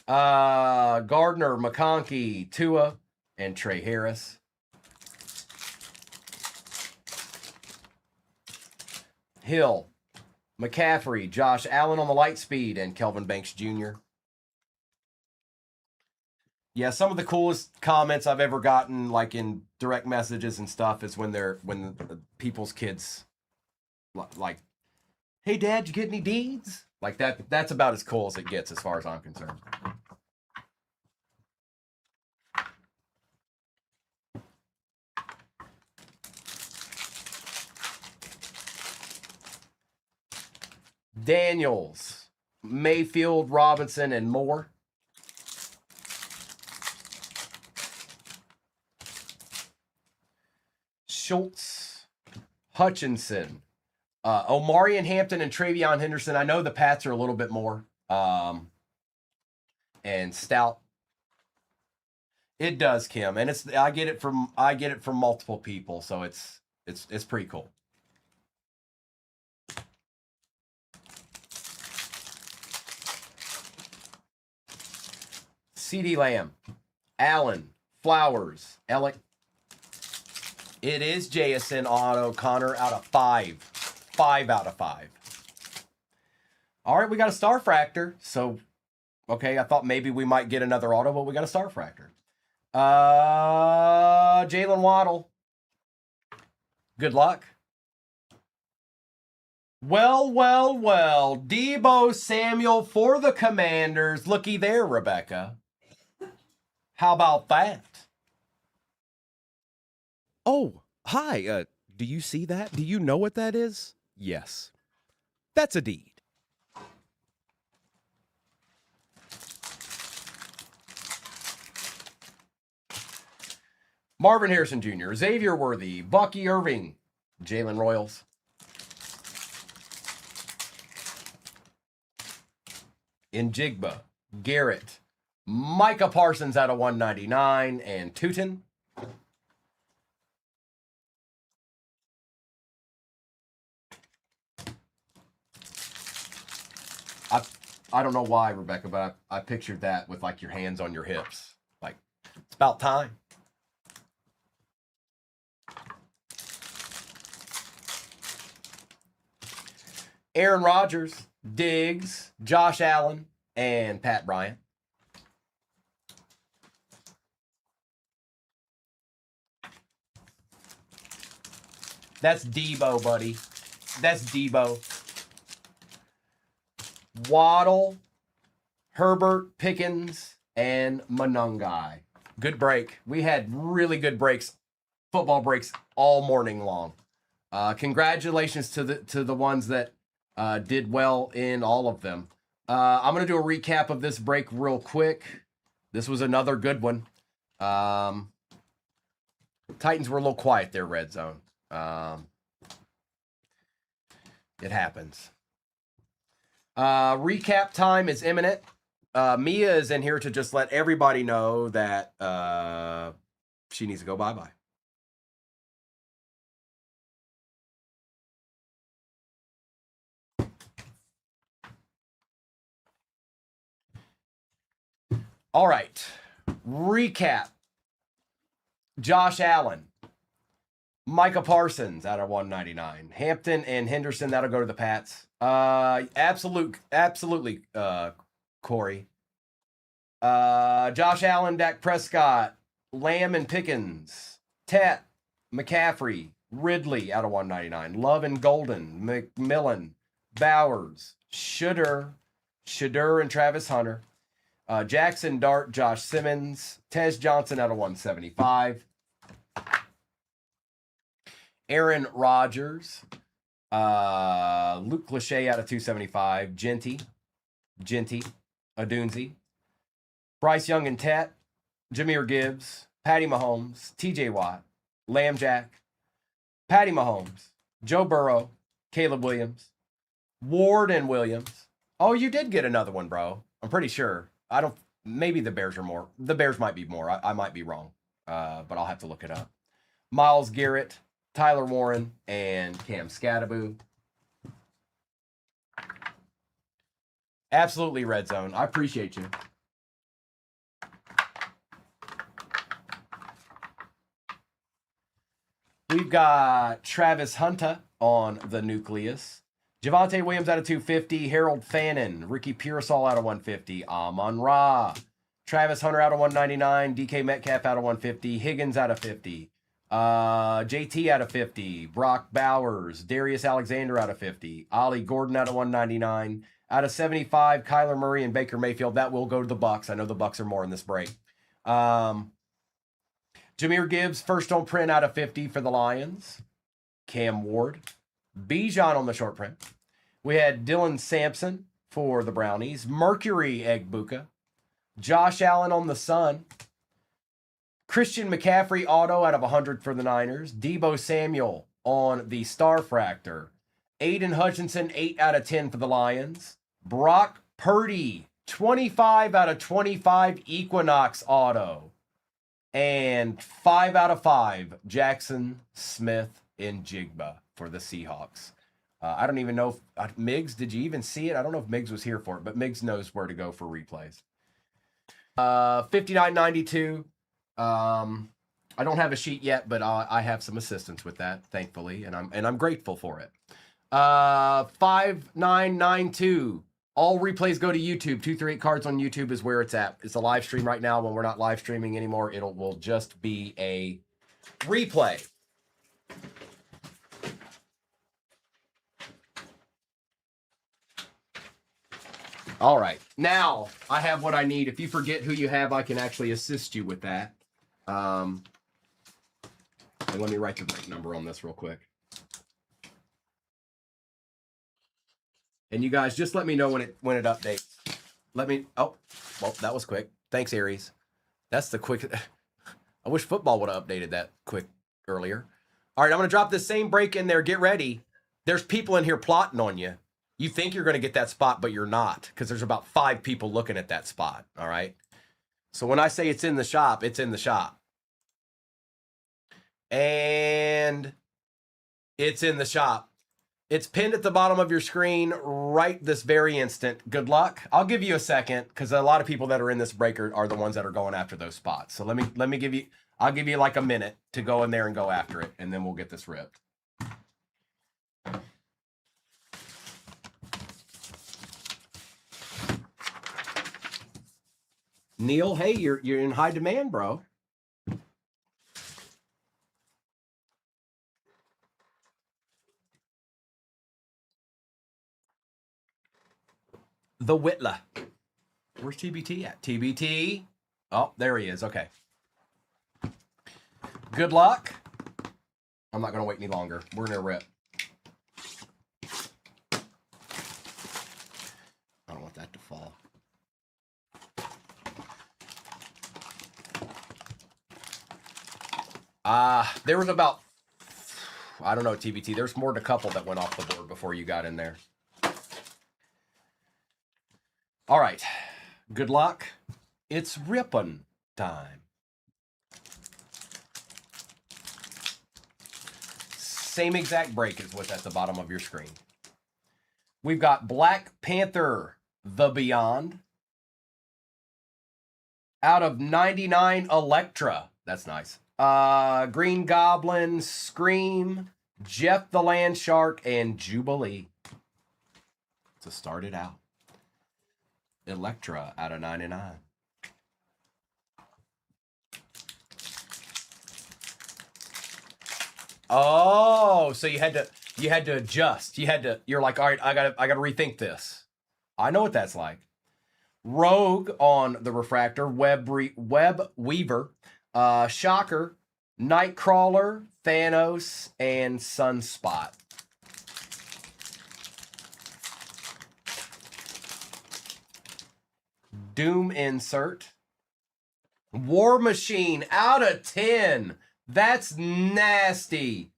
Gardner, McConkey, Tua, and Trey Harris. Hill, McCaffrey, Josh Allen on the light speed, and Kelvin Banks Jr. Yeah, some of the coolest comments I've ever gotten, like in direct messages and stuff, is when the people's kids, like, "Hey, Dad, you get any deeds?" Like that. That's about as cool as it gets, as far as I'm concerned. Daniels, Mayfield, Robinson, and Moore. Schultz, Hutchinson, Omari and Hampton, and Travion Henderson. I know the Pats are a little bit more. And Stout. It does, Kim, and I get it from multiple people, so it's pretty cool. CD Lamb, Allen, Flowers, Ellick. It is JSN Auto, Connor, out of 5. 5 out of 5. All right, we got a Star Fractor. So, okay, I thought maybe we might get another auto, but we got a Star Fractor. Jalen Waddle. Good luck. Well, well, well. Debo Samuel for the Commanders. Looky there, Rebecca. How about that? Oh, hi. Do you see that? Do you know what that is? Yes. That's a deed. Marvin Harrison Jr., Xavier Worthy, Bucky Irving, Jalen Royals. Njigba, Garrett, Micah Parsons out of 199, and Tootin. I don't know why, Rebecca, but I pictured that with like your hands on your hips. Like, it's about time. Aaron Rodgers, Diggs, Josh Allen, and Pat Bryant. That's Debo, buddy. That's Debo. Waddle, Herbert, Pickens, and Monungai. Good break. We had really good breaks, football breaks all morning long. Congratulations to the ones that Did well in all of them. I'm going to do a recap of this break real quick. This was another good one. Titans were a little quiet there, red zone. It happens. Recap time is imminent. Mia is in here to just let everybody know that she needs to go bye-bye. All right. Recap. Josh Allen. Micah Parsons out of 199. Hampton and Henderson, that'll go to the Pats. Absolutely, Corey. Josh Allen, Dak Prescott, Lamb and Pickens, Tet, McCaffrey, Ridley out of 199. Love and Golden, McMillan, Bowers, Shudder and Travis Hunter. Jackson Dart, Josh Simmons, Tez Johnson out of 175. Aaron Rodgers, Luke Lachey out of 275. Genty, Adunzi, Bryce Young and Tet, Jahmyr Gibbs, Patty Mahomes, TJ Watt, Lamb Jack, Patty Mahomes, Joe Burrow, Caleb Williams, Ward and Williams. Oh, you did get another one, bro. I'm pretty sure. Maybe the Bears are more. The Bears might be more. I might be wrong, but I'll have to look it up. Myles Garrett, Tyler Warren, and Cam Scattaboo. Absolutely, Red Zone. I appreciate you. We've got Travis Hunter on the Nucleus. Javonte Williams out of 250. Harold Fannin. Ricky Pearsall out of 150. Amon Ra. Travis Hunter out of 199. DK Metcalf out of 150. Higgins out of 50. JT out of 50. Brock Bowers. Darius Alexander out of 50. Ollie Gordon out of 199. Out of 75, Kyler Murray and Baker Mayfield. That will go to the Bucks. I know the Bucks are more in this break. Jahmyr Gibbs, first on print out of 50 for the Lions. Cam Ward. Bijan on the short print. We had Dylan Sampson for the Brownies. Mercury Egbuka. Josh Allen on the Sun. Christian McCaffrey auto out of 100 for the Niners. Debo Samuel on the Star Fractor. Aiden Hutchinson, 8 out of 10 for the Lions. Brock Purdy, 25 out of 25 Equinox auto. And 5 out of 5, Jackson Smith in Jigba for the Seahawks. I don't even know if Miggs, did you even see it? I don't know if Miggs was here for it, but Miggs knows where to go for replays. 59.92. I don't have a sheet yet, but I have some assistance with that, thankfully, and I'm grateful for it. 5992. All replays go to YouTube. 238 Cards on YouTube is where it's at. It's a live stream right now. When we're not live streaming anymore, will just be a replay. All right. Now I have what I need. If you forget who you have, I can actually assist you with that. And let me write the right number on this real quick. And you guys just let me know when it updates. Oh, well, that was quick. Thanks, Aries. That's the quick. I wish football would have updated that quick earlier. All right, I'm going to drop this same break in there. Get ready. There's people in here plotting on you. You think you're going to get that spot, but you're not, because there's about 5 people looking at that spot. All right. So when I say it's in the shop, it's in the shop. And it's in the shop. It's pinned at the bottom of your screen right this very instant. Good luck. I'll give you a second, because a lot of people that are in this break are the ones that are going after those spots. So let me give you, I'll give you like a minute to go in there and go after it, and then we'll get this ripped. Neil, hey, you're in high demand, bro. The Whitla. Where's TBT at? TBT. Oh, there he is. Okay. Good luck. I'm not going to wait any longer. We're going to rip. fall. There was about, I don't know, TBT. There's more than a couple that went off the board before you got in there. All right. Good luck. It's ripping time. Same exact break as what's at the bottom of your screen. We've got Black Panther, The Beyond. Out of 99, Elektra. That's nice. Green Goblin, Scream, Jeff the Land Shark, and Jubilee. To start it out. Elektra out of 99. Oh, so you had to adjust. You're like, all right, I gotta rethink this. I know what that's like. Rogue on the Refractor, Web Weaver, Shocker, Nightcrawler, Thanos, and Sunspot. Doom insert. War Machine out of 10. That's nasty.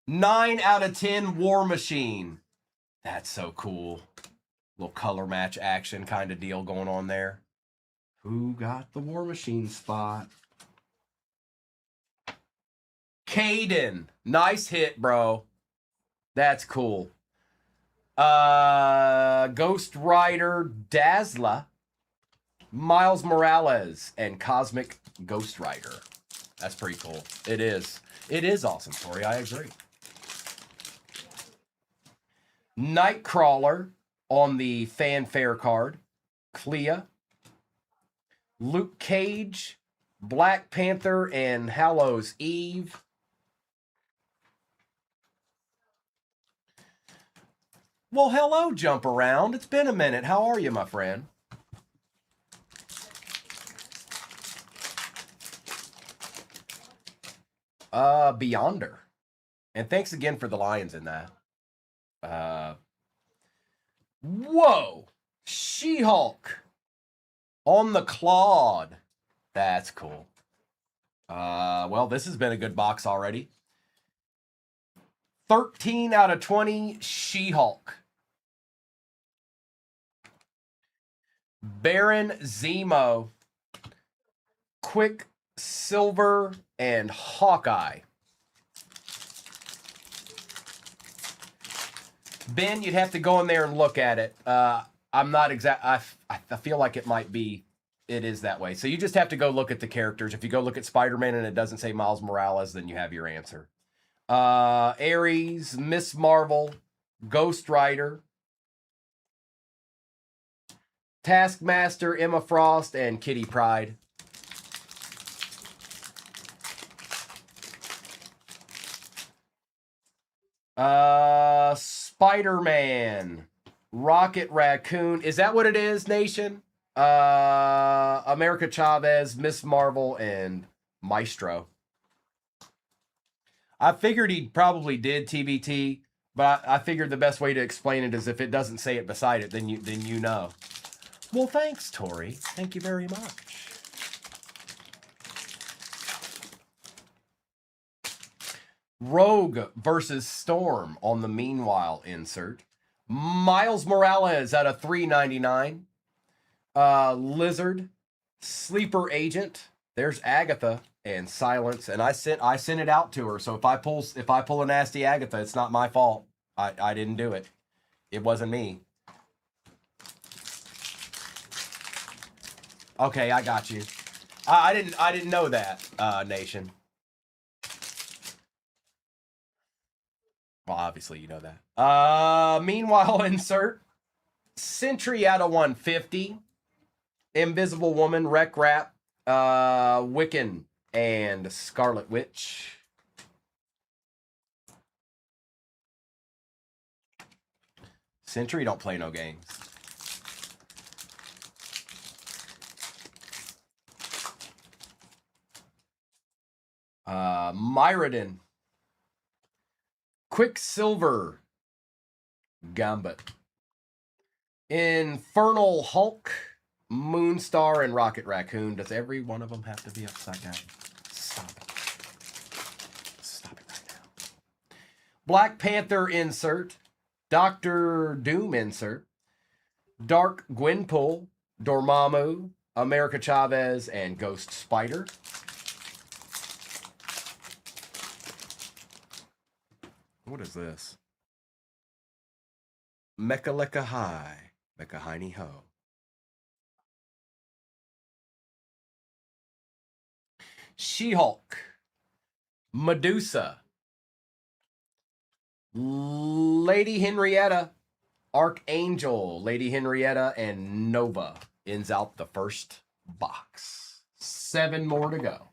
9 out of 10 War Machine. That's so cool. Little color match action kind of deal going on there. Who got the War Machine spot? Caden. Nice hit, bro. That's cool. Ghost Rider Dazzler, Miles Morales, and Cosmic Ghost Rider. That's pretty cool. It is. It is awesome, Tori. I agree. Nightcrawler on the Fanfare card. Clea. Luke Cage, Black Panther, and Hallows Eve. Well, hello, Jump Around. It's been a minute. How are you, my friend? Beyonder. And thanks again for the lions in that. Whoa! She-Hulk on the Claude. That's cool. Well, this has been a good box already. 13 out of 20, She-Hulk. Baron Zemo, Quicksilver, and Hawkeye. Ben, you'd have to go in there and look at it. I'm not exact. I feel like it might be. It is that way. So you just have to go look at the characters. If you go look at Spider-Man and it doesn't say Miles Morales, then you have your answer. Ares, Miss Marvel, Ghost Rider, Taskmaster, Emma Frost, and Kitty Pryde. Spider-Man, Rocket Raccoon. Is that what it is, Nation? America Chavez, Miss Marvel, and Maestro. I figured he probably did TBT, but I figured the best way to explain it is if it doesn't say it beside it, then you know. Well, thanks, Tori. Thank you very much. Rogue versus Storm on the Meanwhile insert. Miles Morales out of 399. Lizard, Sleeper Agent. There's Agatha and Silence, and I sent it out to her. So if I pull a nasty Agatha, it's not my fault. I didn't do it. It wasn't me. Okay, I got you. I didn't know that, Nation. Well, obviously you know that. Meanwhile, insert Sentry out of 150. Invisible Woman, Wreck Rap, Wiccan, and Scarlet Witch. Sentry don't play no games. Myrodin, Quicksilver, Gambit, Infernal Hulk, Moonstar, and Rocket Raccoon. Does every one of them have to be upside down? Stop it. Stop it right now. Black Panther insert. Doctor Doom insert. Dark Gwenpool, Dormammu, America Chavez, and Ghost Spider. What is this? Mecha High. Mecha Hiney Ho. She-Hulk. Medusa. Lady Henrietta. Archangel. Lady Henrietta and Nova ends out the first box. 7 more to go.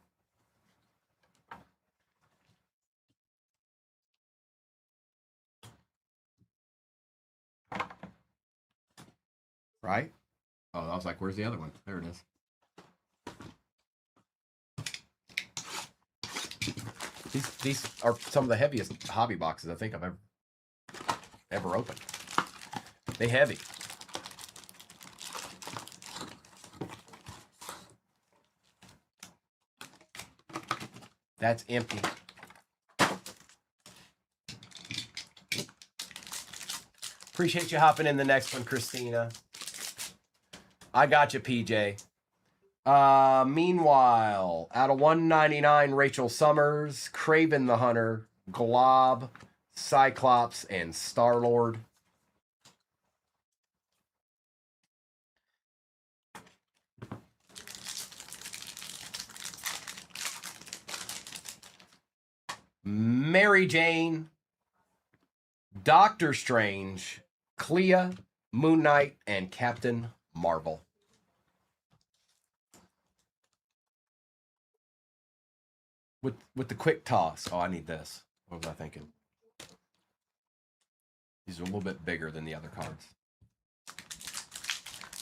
Right? Oh, I was like, where's the other one? There it is. These are some of the heaviest hobby boxes I think I've ever opened. They heavy. That's empty. Appreciate you hopping in the next one, Christina. I got you, PJ. Meanwhile, out of 199, Rachel Summers, Kraven the Hunter, Glob, Cyclops, and Star-Lord. Mary Jane, Doctor Strange, Clea, Moon Knight, and Captain Marvel. With the quick toss. Oh, I need this. What was I thinking? These are a little bit bigger than the other cards.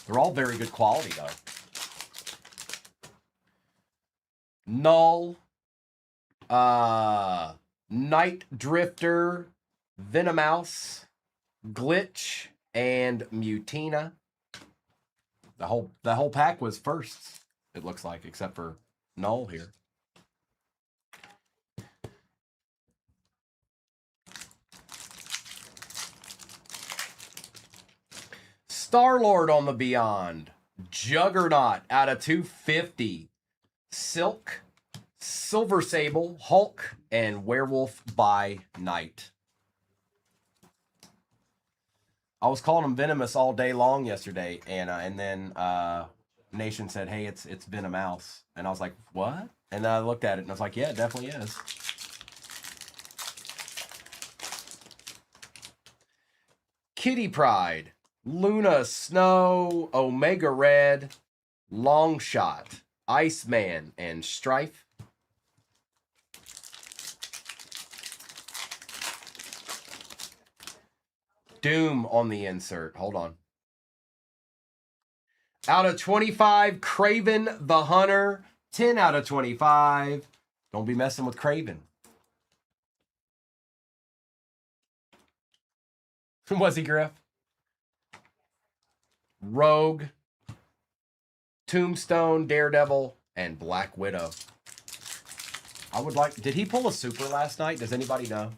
They're all very good quality, though. Null, Night Drifter, Venomouse, Glitch, and Mutina. The whole pack was firsts, it looks like, except for Null here. Star-Lord on the Beyond. Juggernaut out of 250. Silk, Silver Sable, Hulk, and Werewolf by Night. I was calling him Venomous all day long yesterday, and then Nation said, hey, it's Venomouse. And I was like, what? And then I looked at it, and I was like, yeah, it definitely is. Kitty Pryde, Luna Snow, Omega Red, Longshot, Iceman, and Strife. Doom on the insert. Hold on. Out of 25, Kraven the Hunter. 10 out of 25. Don't be messing with Kraven. Was he, Griff? Rogue, Tombstone, Daredevil, and Black Widow. I would like... Did he pull a super last night? Does anybody know?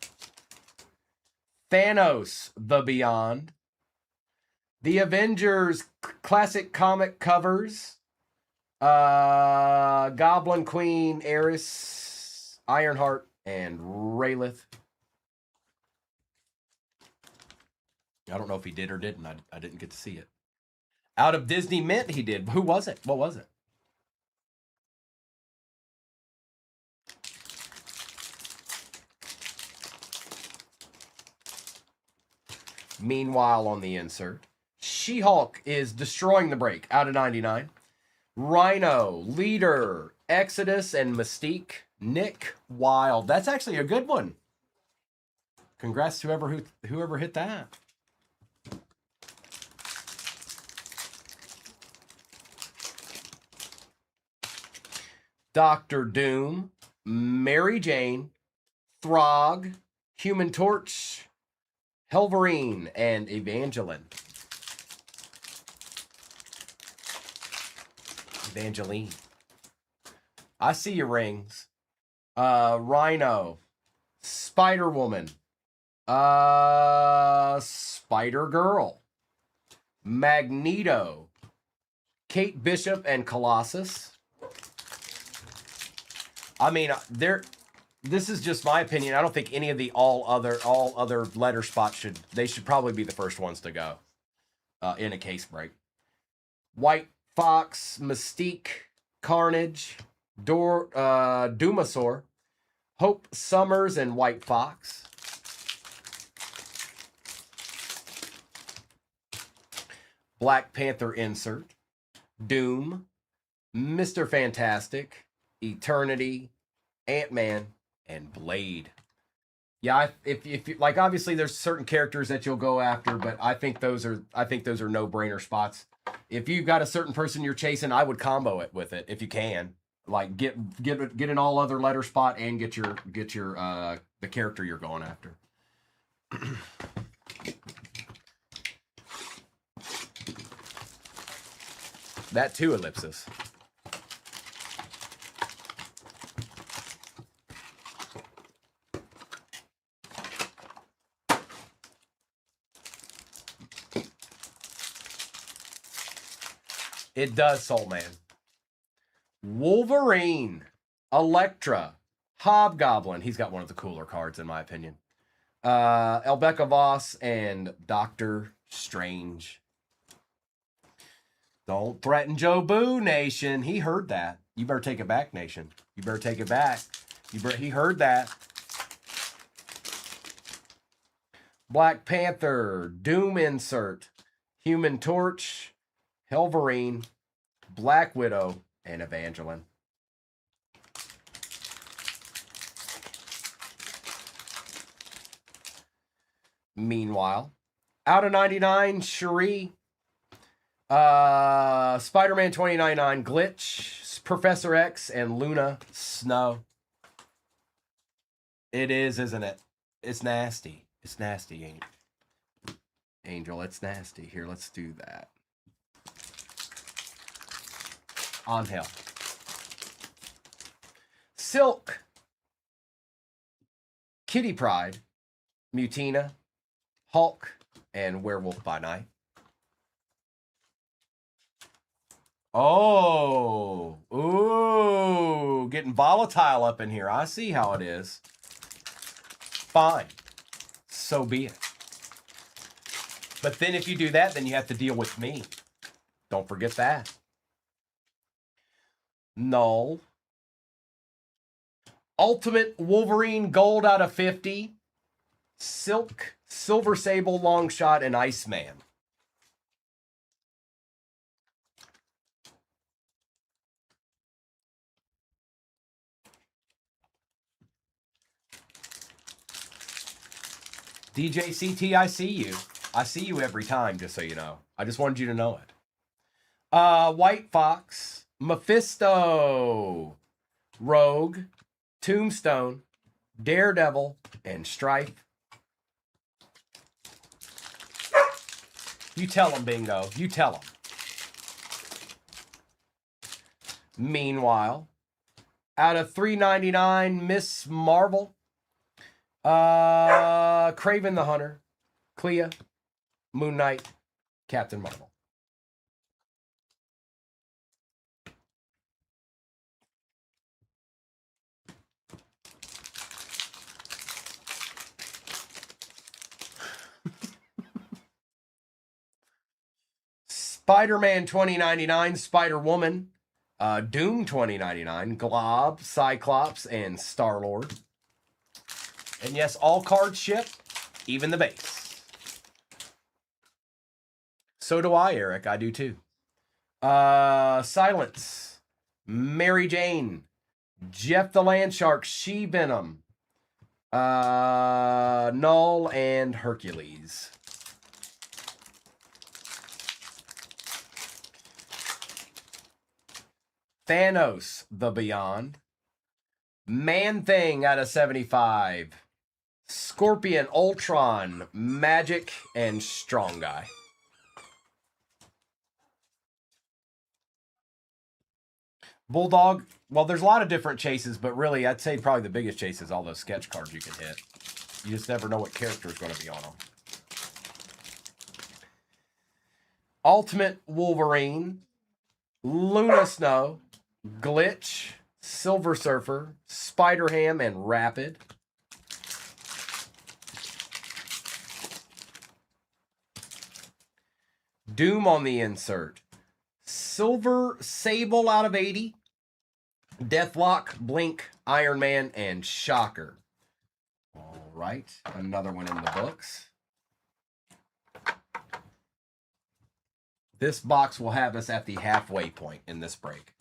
Thanos, The Beyond. The Avengers classic comic covers. Goblin Queen, Eris, Ironheart, and Raylith. I don't know if he did or didn't. I didn't get to see it. Out of Disney Mint, he did. Who was it? What was it? Meanwhile, on the insert, She-Hulk is destroying the break out of 99. Rhino, Leader, Exodus, and Mystique. Nick Wilde. That's actually a good one. Congrats to whoever hit that. Doctor Doom, Mary Jane, Throg, Human Torch, Helverine, and Evangeline. Evangeline. I see your rings. Rhino. Spider-Woman. Spider-Girl. Magneto. Kate Bishop and Colossus. I mean, this is just my opinion. I don't think any of the all other letter spots should probably be the first ones to go in a case break. White Fox, Mystique, Carnage, Dumasaur, Hope Summers, and White Fox. Black Panther insert, Doom, Mr. Fantastic, Eternity, Ant-Man, and Blade. Yeah, if you like, obviously there's certain characters that you'll go after, but I think those are no-brainer spots. If you've got a certain person you're chasing, I would combo it with it if you can. Like get an all other letter spot and get your the character you're going after. That too, ellipsis. It does, Soul Man. Wolverine, Elektra, Hobgoblin. He's got one of the cooler cards, in my opinion. Rebecca Voss and Doctor Strange. Don't threaten Joe Boo, Nation. He heard that. You better take it back, Nation. You better take it back. He heard that. Black Panther, Doom insert, Human Torch, Helverine, Black Widow, and Evangeline. Meanwhile, out of 99, Cherie, Spider-Man 2099, Glitch, Professor X, and Luna Snow. It is, isn't it? It's nasty. It's nasty, Angel. It's nasty. Here, let's do that. On hell. Silk, Kitty Pryde, Mutina, Hulk, and Werewolf by Night. Oh, ooh, getting volatile up in here. I see how it is. Fine. So be it. But then if you do that, then you have to deal with me. Don't forget that. Null. Ultimate Wolverine Gold out of 50. Silk, Silver Sable, Longshot, and Iceman. DJ CT, I see you. I see you every time, just so you know. I just wanted you to know it. White Fox, Mephisto, Rogue, Tombstone, Daredevil, and Strife. You tell them, Bingo. You tell them. Meanwhile, out of 399, Miss Marvel, Kraven the Hunter, Clea, Moon Knight, Captain Marvel. Spider-Man 2099, Spider-Woman, Doom 2099, Glob, Cyclops, and Star-Lord. And yes, all cards ship, even the base. So do I, Eric. I do too. Silence, Mary Jane, Jeff the Landshark, She-Venom, Null, and Hercules. Thanos, The Beyond. Man-Thing out of 75. Scorpion, Ultron, Magic, and Strong Guy. Bulldog, well, there's a lot of different chases, but really, I'd say probably the biggest chase is all those sketch cards you can hit. You just never know what character is going to be on them. Ultimate Wolverine, Luna Snow, Glitch, Silver Surfer, Spider Ham, and Rapid. Doom on the insert. Silver Sable out of 80. Deathlock, Blink, Iron Man, and Shocker. All right, another one in the books. This box will have us at the halfway point in this break.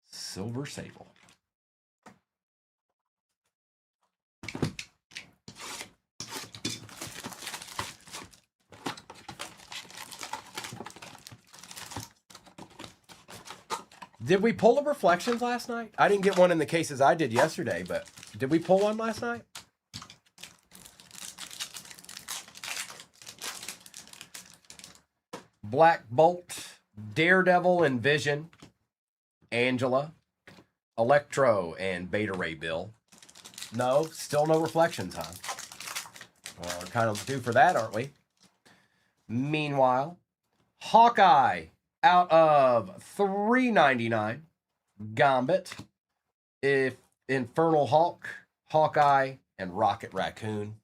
Silver Sable. Did we pull the reflections last night? I didn't get one in the cases I did yesterday, but did we pull one last night? Black Bolt, Daredevil and Vision, Angela, Electro, and Beta Ray Bill. No, still no reflections, huh? Well, we're kind of due for that, aren't we? Meanwhile, Hawkeye out of $3.99. Gambit, if Infernal Hulk, Hawkeye, and Rocket Raccoon.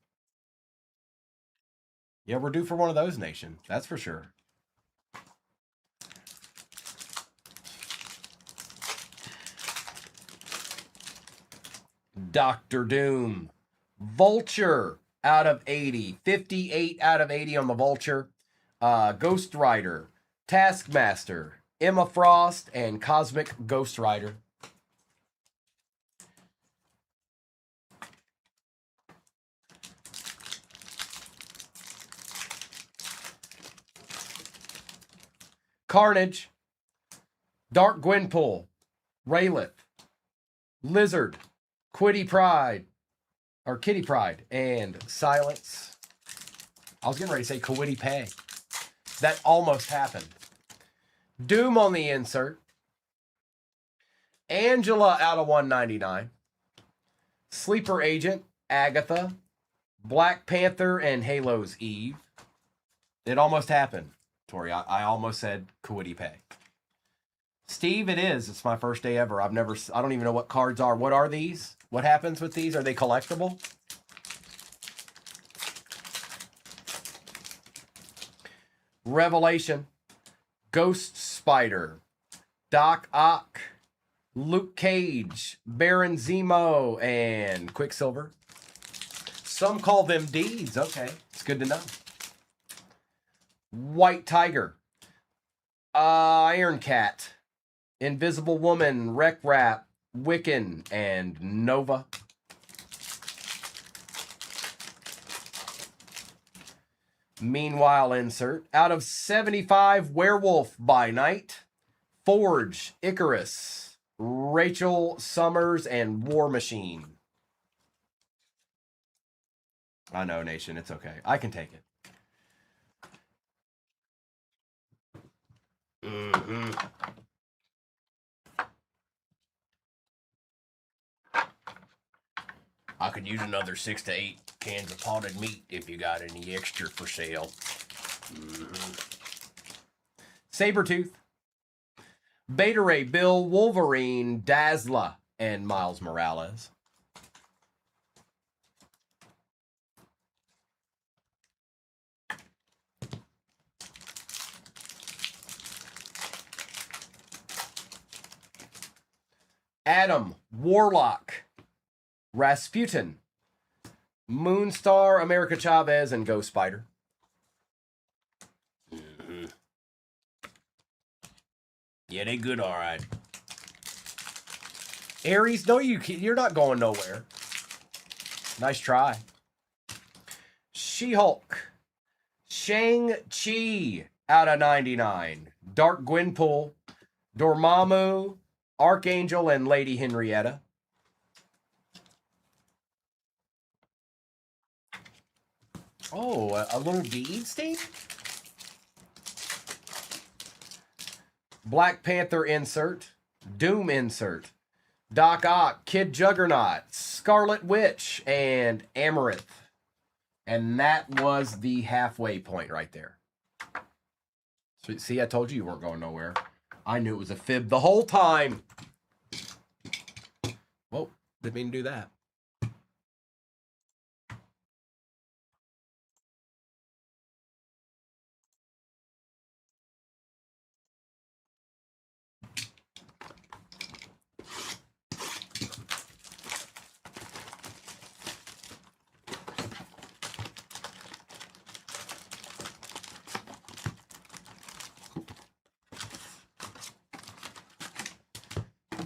Yeah, we're due for one of those, Nation. That's for sure. Doctor Doom. Vulture out of 80. 58 out of 80 on the Vulture. Ghost Rider. Taskmaster. Emma Frost. And Cosmic Ghost Rider. Carnage. Dark Gwenpool. Raylith. Lizard. Kitty Pride, and Silence. I was getting ready to say Quiddy Pay. That almost happened. Doom on the insert. Angela out of 199. Sleeper Agent, Agatha, Black Panther, and Halo's Eve. It almost happened, Tori. I almost said Quiddy Pay. Steve, it is. It's my first day ever. I don't even know what cards are. What are these? What happens with these? Are they collectible? Revelation. Ghost Spider. Doc Ock. Luke Cage. Baron Zemo. And Quicksilver. Some call them deeds. Okay. It's good to know. White Tiger. Iron Cat. Invisible Woman, Wreck Rap, Wiccan, and Nova. Meanwhile, insert. Out of 75, Werewolf by Night, Forge, Icarus, Rachel Summers, and War Machine. I know, Nation. It's okay. I can take it. Mm-hmm. I could use another 6 to 8 cans of potted meat if you got any extra for sale. Sabretooth. Beta Ray Bill, Wolverine, Dazzler, and Miles Morales. Adam, Warlock, Rasputin, Moonstar, America Chavez, and Ghost Spider. Yeah, they good, all right. Aries, no, you're not going nowhere. Nice try. She-Hulk, Shang-Chi out of 99. Dark Gwenpool, Dormammu, Archangel, and Lady Henrietta. Oh, a little bead stain? Black Panther insert, Doom insert, Doc Ock, Kid Juggernaut, Scarlet Witch, and Amaranth. And that was the halfway point right there. So, see, I told you weren't going nowhere. I knew it was a fib the whole time. Whoa, didn't mean to do that.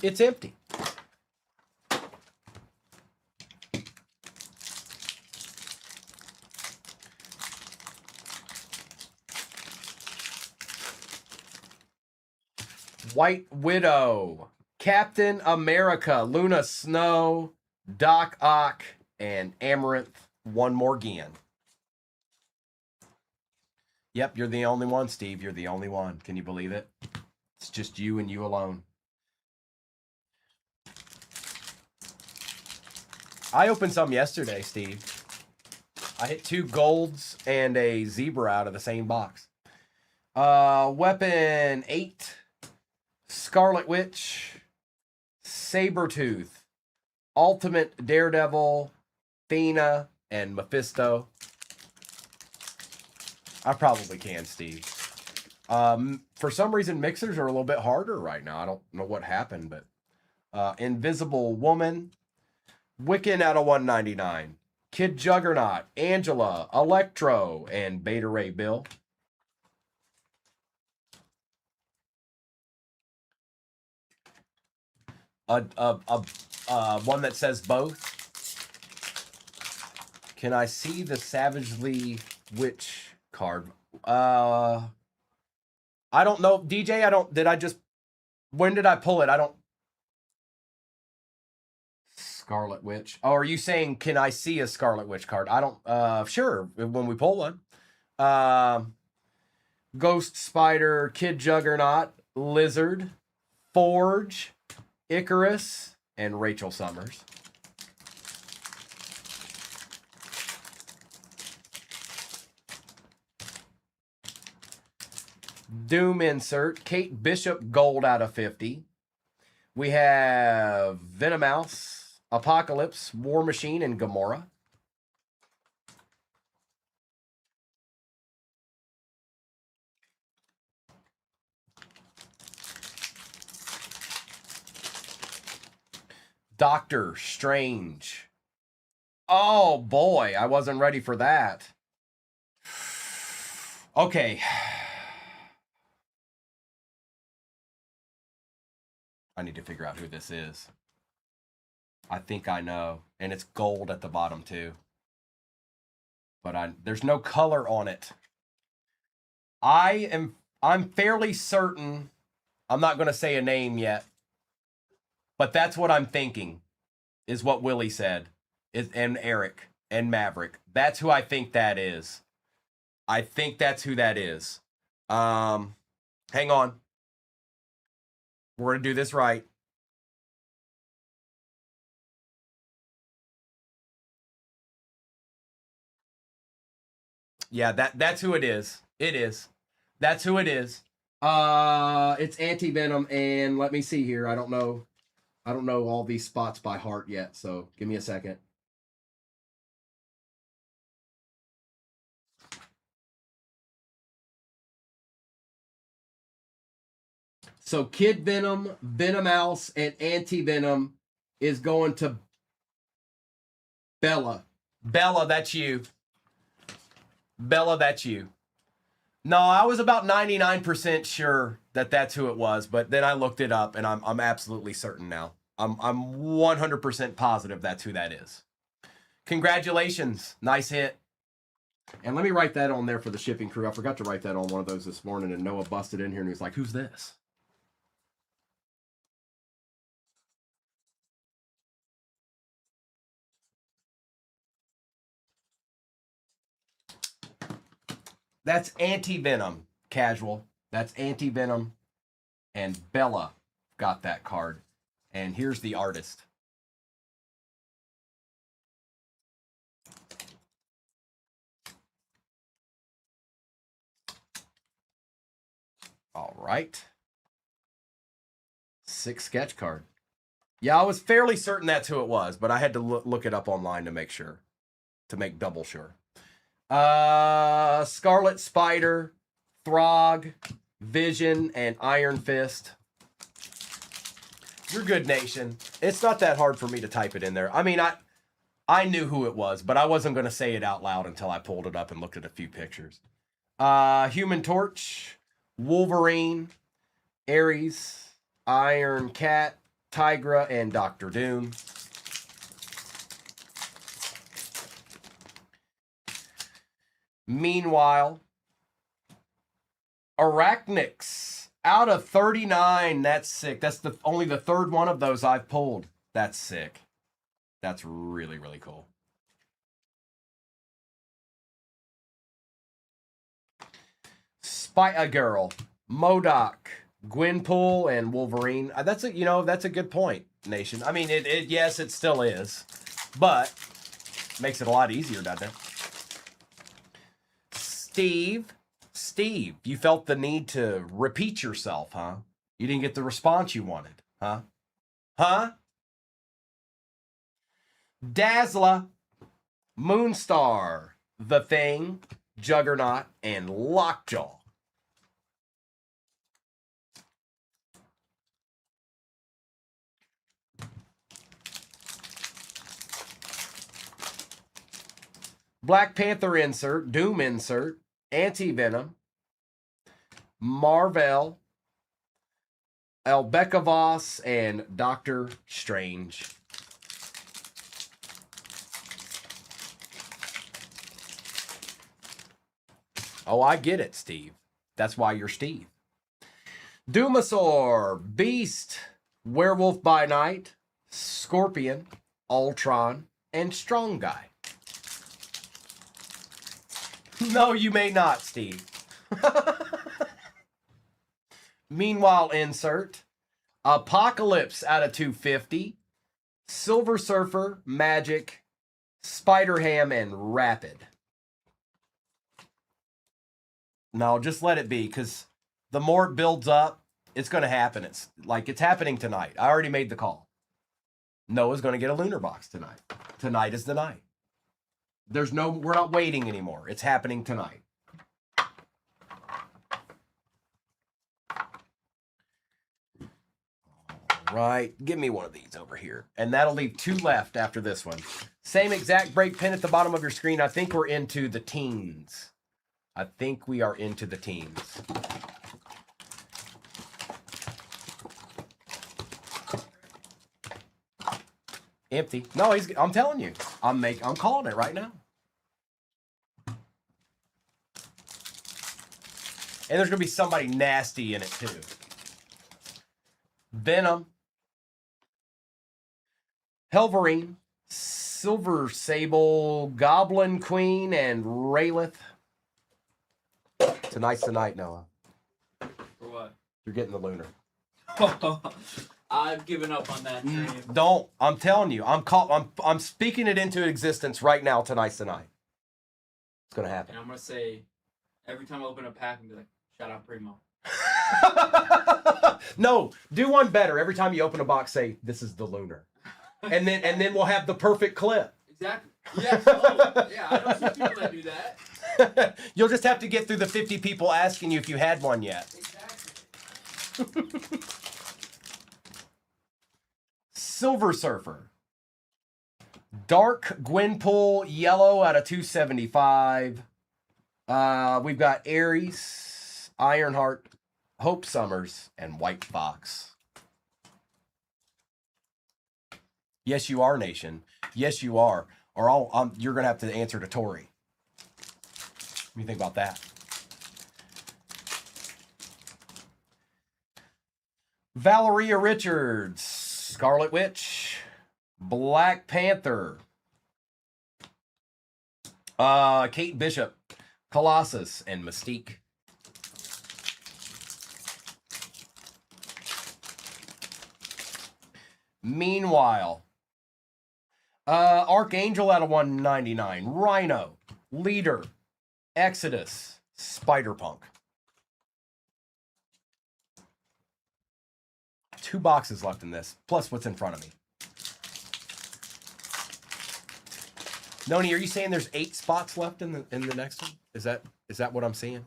It's empty. White Widow, Captain America, Luna Snow, Doc Ock, and Amaranth. One more again. Yep, you're the only one, Steve. You're the only one. Can you believe it? It's just you and you alone. I opened some yesterday, Steve. I hit 2 golds and a zebra out of the same box. Weapon 8, Scarlet Witch, Sabretooth, Ultimate Daredevil, Thena, and Mephisto. I probably can, Steve. For some reason, mixers are a little bit harder right now. I don't know what happened, but Invisible Woman, Wiccan out of 199, Kid Juggernaut, Angela, Electro, and Beta Ray Bill. One that says both. Can I see the Savagely Witch card? I don't know, DJ. When did I pull it? I don't. Scarlet Witch. Oh, are you saying, can I see a Scarlet Witch card? I don't, sure, when we pull one. Ghost Spider, Kid Juggernaut, Lizard, Forge, Icarus, and Rachel Summers. Doom insert, Kate Bishop gold out of 50. We have Venomouse, Apocalypse, War Machine, and Gamora. Doctor Strange. Oh boy, I wasn't ready for that. Okay. I need to figure out who this is. I think I know. And it's gold at the bottom too. But there's no color on it. I'm fairly certain, I'm not going to say a name yet, but that's what I'm thinking, is what Willie said, and Eric and Maverick. That's who I think that is. I think that's who that is. Hang on. We're going to do this right. Yeah, that's who it is. It is. That's who it is. It's Anti-Venom, and let me see here. I don't know all these spots by heart yet, so give me a second. So Kid Venom, Venomouse, and Anti-Venom is going to Bella. Bella, that's you. Bella, that's you. No, I was about 99% sure that that's who it was, but then I looked it up, and I'm absolutely certain now. I'm 100% positive that's who that is. Congratulations. Nice hit. And let me write that on there for the shipping crew. I forgot to write that on one of those this morning, and Noah busted in here, and he was like, who's this? That's Anti-Venom, casual. That's Anti-Venom. and Bella got that card. And here's the artist. All right. 6 sketch card. Yeah, I was fairly certain that's who it was, but I had to look it up online to make sure, to make double sure. Scarlet Spider, Throg, Vision, and Iron Fist. You're good, Nation. It's not that hard for me to type it in there. I mean, I knew who it was, but I wasn't going to say it out loud until I pulled it up and looked at a few pictures. Human Torch, Wolverine, Ares, Iron Cat, Tigra, and Doctor Doom. Meanwhile, Arachnix out of 39. That's sick. That's only the third one of those I've pulled. That's sick. That's really, really cool. Spy Girl, MODOK, Gwenpool, and Wolverine. That's a good point, Nation. I mean, yes, it still is, but makes it a lot easier, doesn't it? Steve, you felt the need to repeat yourself, huh? You didn't get the response you wanted, huh? Huh? Dazzler, Moonstar, The Thing, Juggernaut, and Lockjaw. Black Panther insert, Doom insert, Anti-Venom, Marvel, Rebecca Voss, and Doctor Strange. Oh, I get it, Steve. That's why you're Steve. Doomasaur, Beast, Werewolf by Night, Scorpion, Ultron, and Strong Guy. No, you may not, Steve. Meanwhile, insert Apocalypse out of 250, Silver Surfer, Magic, Spider-Ham, and Rapid. No, just let it be, because the more it builds up, it's going to happen. It's happening tonight. I already made the call. Noah's going to get a lunar box tonight. Tonight is the night. We're not waiting anymore. It's happening tonight. All right, give me one of these over here. And that'll leave 2 left after this one. Same exact break pin at the bottom of your screen. I think we're into the teens. I think we are into the teens. Empty. No, I'm telling you. I'm calling it right now. And there's going to be somebody nasty in it too. Venom, Helverine, Silver Sable, Goblin Queen, and Raylith. Tonight's the night, Noah. For what? You're getting the lunar. I've given up on that dream. Don't. I'm telling you. I'm speaking it into existence right now. Tonight's the night. It's gonna happen. And I'm gonna say, every time I open a pack, I'm gonna be like, shout out Primo. No, do one better. Every time you open a box, say, this is the lunar. And then we'll have the perfect clip. Exactly. Yes. Oh, yeah, I don't see people that do that. You'll just have to get through the 50 people asking you if you had one yet. Exactly. Silver Surfer. Dark Gwenpool Yellow out of 275. We've got Ares, Ironheart, Hope Summers, and White Fox. Yes, you are, Nation. Yes, you are. Or you're going to have to answer to Tori. What do you think about that? Valeria Richards, Scarlet Witch, Black Panther, Kate Bishop, Colossus, and Mystique. Meanwhile, Archangel out of 199. Rhino, Leader, Exodus, Spider-Punk. 2 boxes left in this, plus what's in front of me. Noni, are you saying there's 8 spots left in the next one? Is that what I'm seeing?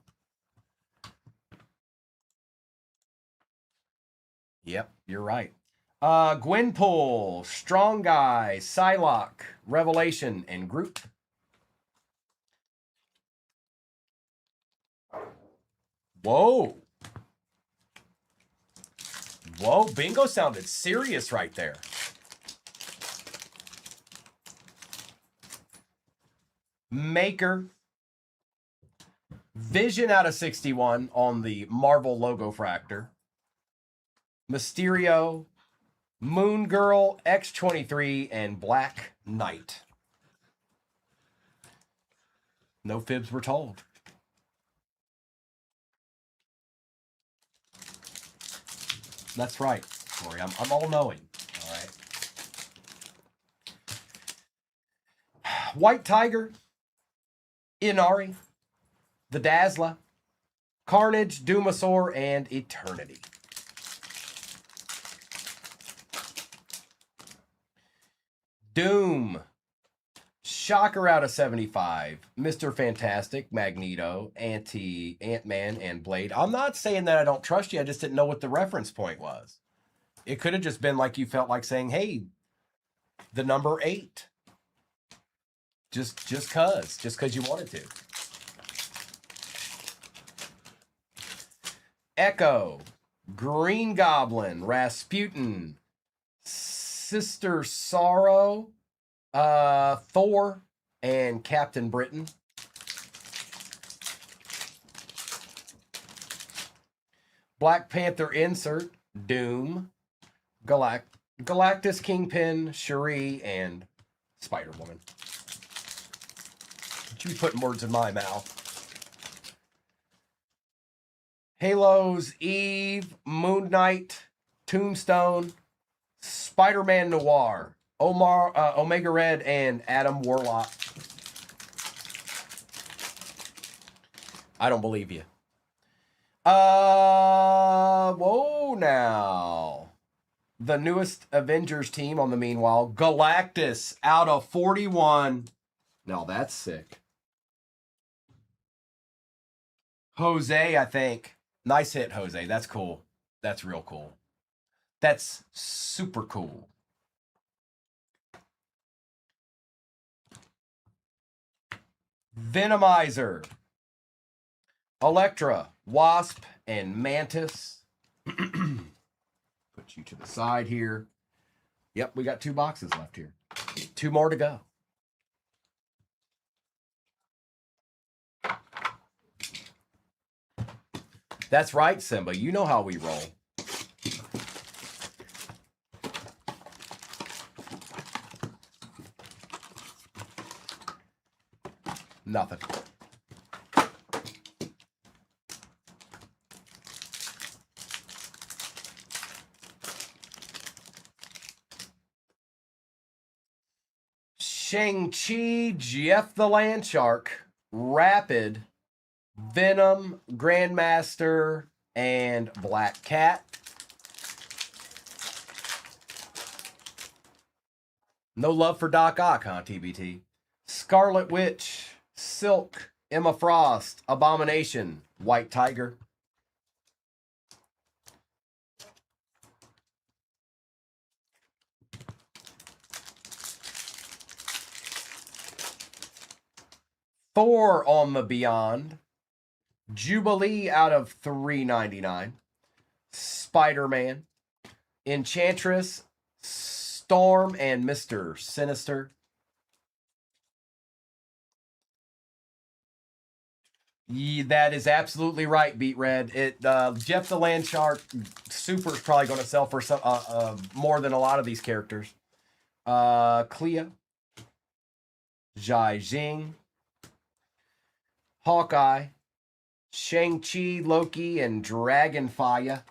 Yep, you're right. Gwenpool, Strong Guy, Psylocke, Revelation, and Groot. Whoa. Whoa, bingo sounded serious right there. Maker. Vision out of 61 on the Marvel logo fractor. Mysterio, Moon Girl, X-23, and Black Knight. No fibs were told. That's right, Corey. I'm all knowing. All right. White Tiger, Inari, the Dazzler, Carnage, Doomasaur, and Eternity. Doom, Shocker out of 75, Mr. Fantastic, Magneto, Ant-Man, and Blade. I'm not saying that I don't trust you. I just didn't know what the reference point was. It could have just been like you felt like saying, hey, the number 8. Just cause you wanted to. Echo, Green Goblin, Rasputin, Sister Sorrow, Thor, and Captain Britain. Black Panther insert, Doom, Galactus Kingpin, Shuri, and Spider-Woman. You be putting words in my mouth. Halos, Eve, Moon Knight, Tombstone, Spider-Man Noir, Omega Red, and Adam Warlock. I don't believe you. Whoa now. The newest Avengers team on the meanwhile. Galactus out of 41. Now that's sick. Jose, I think. Nice hit, Jose. That's cool. That's real cool. That's super cool. Venomizer, Elektra, Wasp, and Mantis. Put you to the side here. Yep, we got 2 boxes left here. 2 more to go. That's right, Simba. You know how we roll. Nothing. Shang-Chi, Jeff the Landshark, Rapid, Venom, Grandmaster, and Black Cat. No love for Doc Ock, huh, TBT? Scarlet Witch, Silk, Emma Frost, Abomination, White Tiger. Thor on the Beyond. Jubilee out of $3.99. Spider-Man. Enchantress, Storm, and Mr. Sinister. That is absolutely right, Beat Red. Jeff the Landshark Super is probably going to sell for some more than a lot of these characters. Clea, Zhai Jing, Hawkeye, Shang-Chi, Loki, and Dragonfire.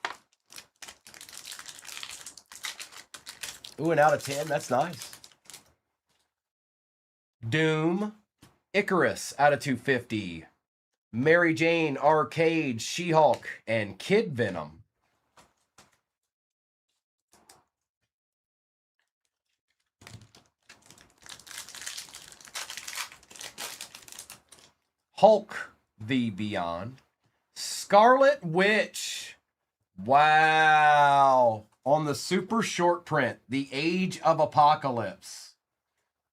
Ooh, an out of 10. That's nice. Doom. Icarus out of 250. Mary Jane, Arcade, She-Hulk, and Kid Venom. Hulk, the Beyond. Scarlet Witch. Wow. On the super short print, The Age of Apocalypse.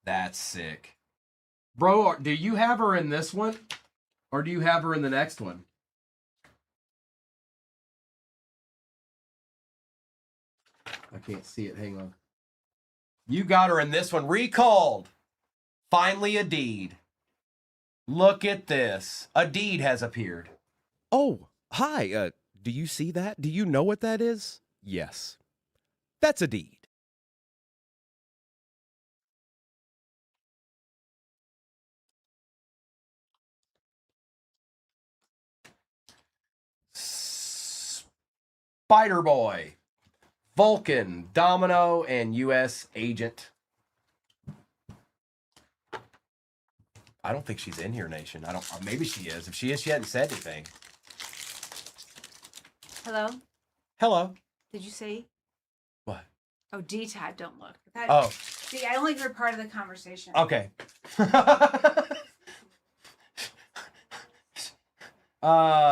That's sick. Bro, do you have her in this one? Or do you have her in the next one? I can't see it. Hang on. You got her in this one. Recalled. Finally a deed. Look at this. A deed has appeared. Oh, hi. Do you see that? Do you know what that is? Yes. That's a deed. Spider-Boy. Vulcan, Domino, and U.S. Agent. I don't think she's in here, Nation. I don't. Maybe she is. If she is, she hadn't said anything. Hello? Hello. Did you say? What? Oh, D-type, don't look. Oh. See, I only heard part of the conversation. Okay.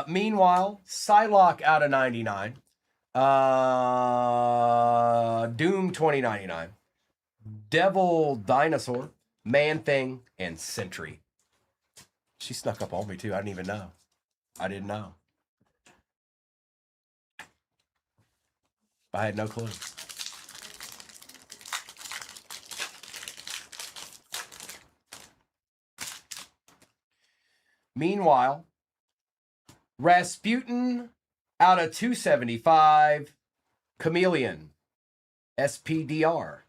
Meanwhile, Psylocke out of 99. Doom 2099. Devil Dinosaur. Man-Thing, and Sentry. She snuck up on me, too. I didn't even know. I didn't know. I had no clue. Meanwhile, Rasputin out of 275. Chameleon. SPDR.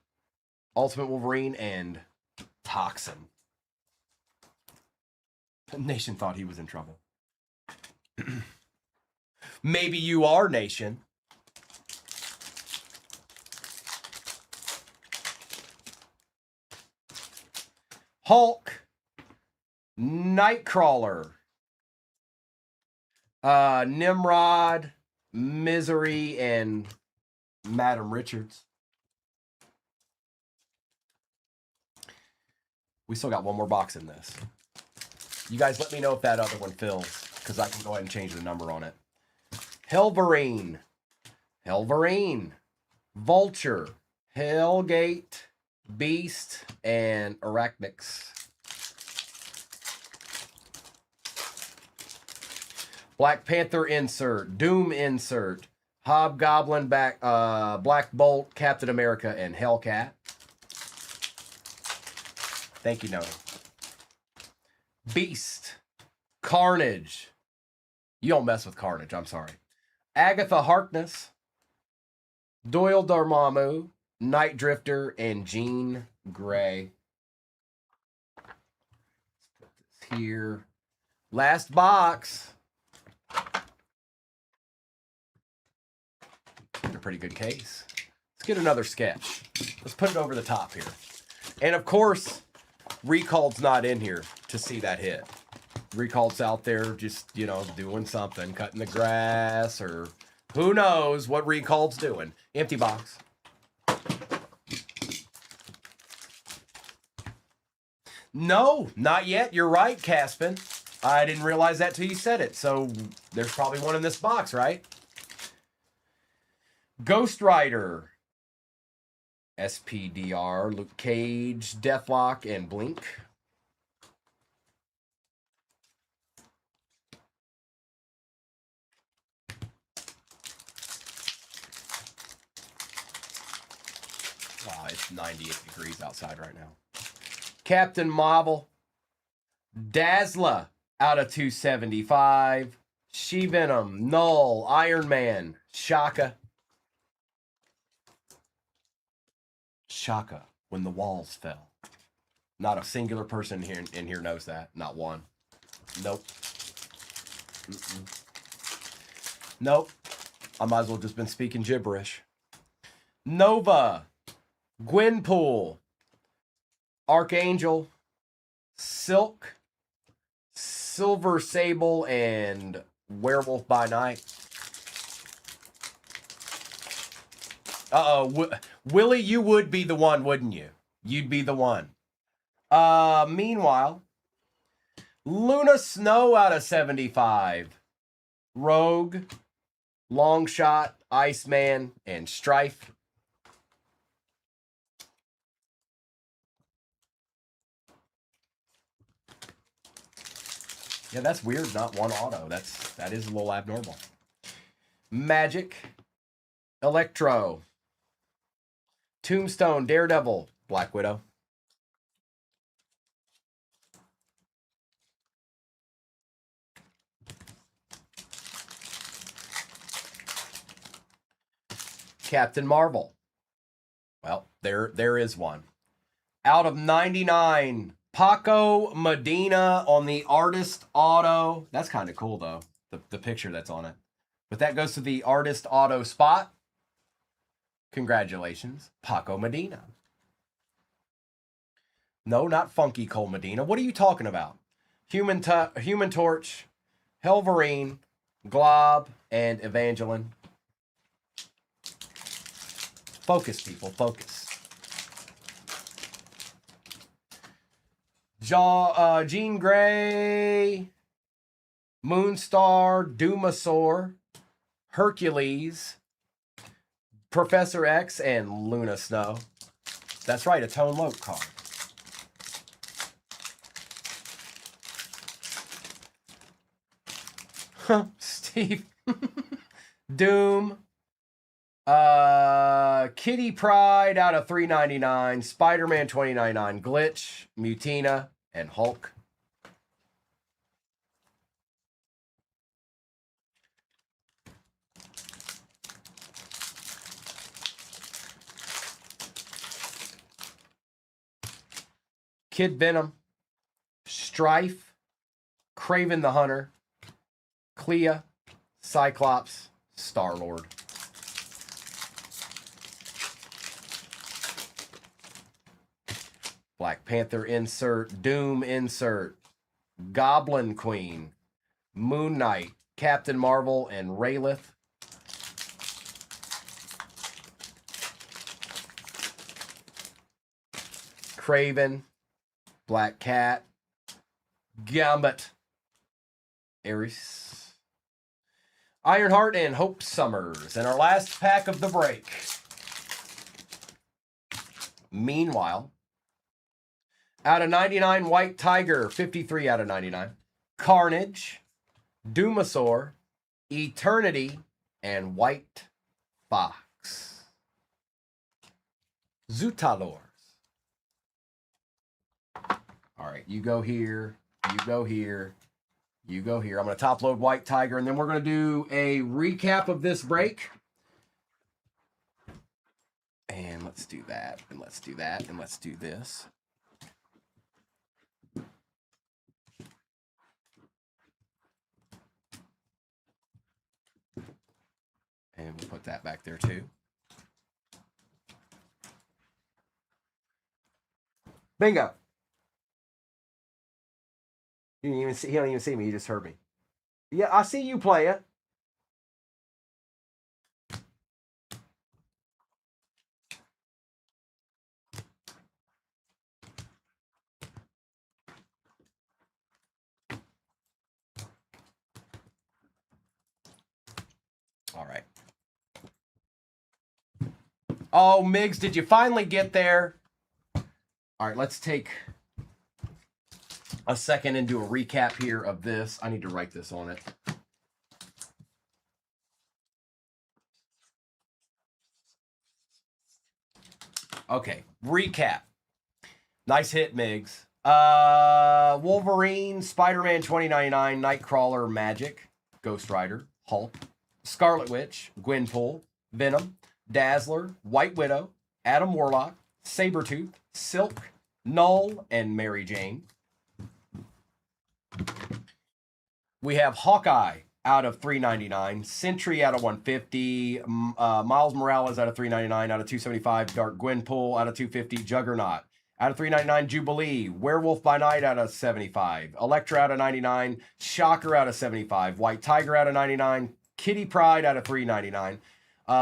Ultimate Wolverine, and Toxin. Nation thought he was in trouble. Maybe you are, Nation. Hulk. Nightcrawler. Nimrod. Misery, and Madam Richards. We still got one more box in this. You guys let me know if that other one fills, because I can go ahead and change the number on it. Helverine. Helverine. Vulture. Hellgate. Beast. And Arachnix. Black Panther insert. Doom insert. Hobgoblin, Black Bolt, Captain America, and Hellcat. Thank you, Noah. Beast. Carnage. You don't mess with Carnage, I'm sorry. Agatha Harkness. Doyle Dormammu. Night Drifter, and Jean Grey. Let's put this here. Last box. It's a pretty good case. Let's get another sketch. Let's put it over the top here. And of course, Recalled's not in here to see that hit. Recalled's out there just, you know, doing something, cutting the grass, or who knows what Recalled's doing. Empty box. No, not yet. You're right, Caspin. I didn't realize that till you said it. So there's probably one in this box, right? Ghost Rider. SPDR, Luke Cage, Deathlock, and Blink. Wow, it's 98 degrees outside right now. Captain Marvel. Dazzler out of 275. She-Venom, Null, Iron Man, Shaka. Shaka, when the walls fell. Not a singular person in here knows that. Not one. Nope. Nope. I might as well just been speaking gibberish. Nova. Gwenpool, Archangel, Silk, Silver Sable, and Werewolf by Night. Uh-oh. Willie, you would be the one, wouldn't you? You'd be the one. Meanwhile, Luna Snow out of 75. Rogue, Longshot, Iceman, and Strife. Yeah, that's weird. Not one auto. That is a little abnormal. Magic, Electro, Tombstone, Daredevil, Black Widow. Captain Marvel. Well, there is one. Out of 99, Paco Medina on the Artist Auto. That's kind of cool, though, the picture that's on it. But that goes to the Artist Auto spot. Congratulations, Paco Medina. No, not Funky Cole Medina. What are you talking about? Human Torch, Helverine, Glob, and Evangeline. Focus, people, focus. Jean Grey, Moonstar, Doomasaur, Hercules, Professor X, and Luna Snow. That's right, a Tone Loc card. Steve. Doom. Kitty Pryde out of 399, Spider-Man 2099, Glitch, Mutina, and Hulk. Kid Venom, Strife, Kraven the Hunter, Clea, Cyclops, Star-Lord. Black Panther insert, Doom insert, Goblin Queen, Moon Knight, Captain Marvel, and Raylith. Kraven, Black Cat, Gambit, Ares, Ironheart, and Hope Summers. And our last pack of the break. Meanwhile, out of 99, White Tiger, 53 out of 99. Carnage, Doomasaur, Eternity, and White Fox. Zutalors. All right, you go here, you go here, you go here. I'm going to top load White Tiger, and then we're going to do a recap of this break. And let's do that, and let's do that, and let's do this. And we'll put that back there too. Bingo. You didn't even see, he don't even see me, he just heard me. Yeah, I see you play it. All right. Oh, Migs, did you finally get there? All right, let's take a second and do a recap here of this. I need to write this on it. Okay, recap. Nice hit, Migs. Wolverine, Spider-Man 2099, Nightcrawler, Magic, Ghost Rider, Hulk, Scarlet Witch, Gwenpool, Venom, Dazzler, White Widow, Adam Warlock, Sabretooth, Silk, Null, and Mary Jane. We have Hawkeye out of $3.99. Sentry out of $150. Miles Morales out of $3.99. Out of $275. Dark Gwenpool out of $250. Juggernaut out of $3.99. Jubilee. Werewolf by Night out of $75. Electra out of $99. Shocker out of $75. White Tiger out of $99. Kitty Pride out of $3.99.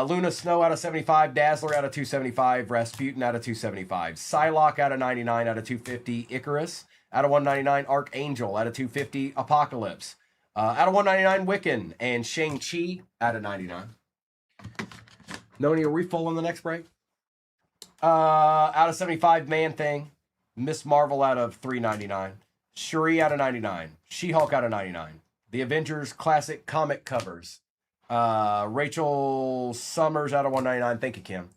Luna Snow out of $75. Dazzler out of $275. Rasputin out of $275. Psylocke out of $99. Out of $250. Icarus out of $199. Archangel out of $250. Apocalypse out of $199. Wiccan. And Shang-Chi out of $99. Noni, are we full on the next break? Out of $75. Man-Thing. Miss Marvel out of $3.99. Shuri out of $99. She-Hulk out of $99. The Avengers Classic Comic Covers. Rachel Summers out of $199. Thank you, Kim.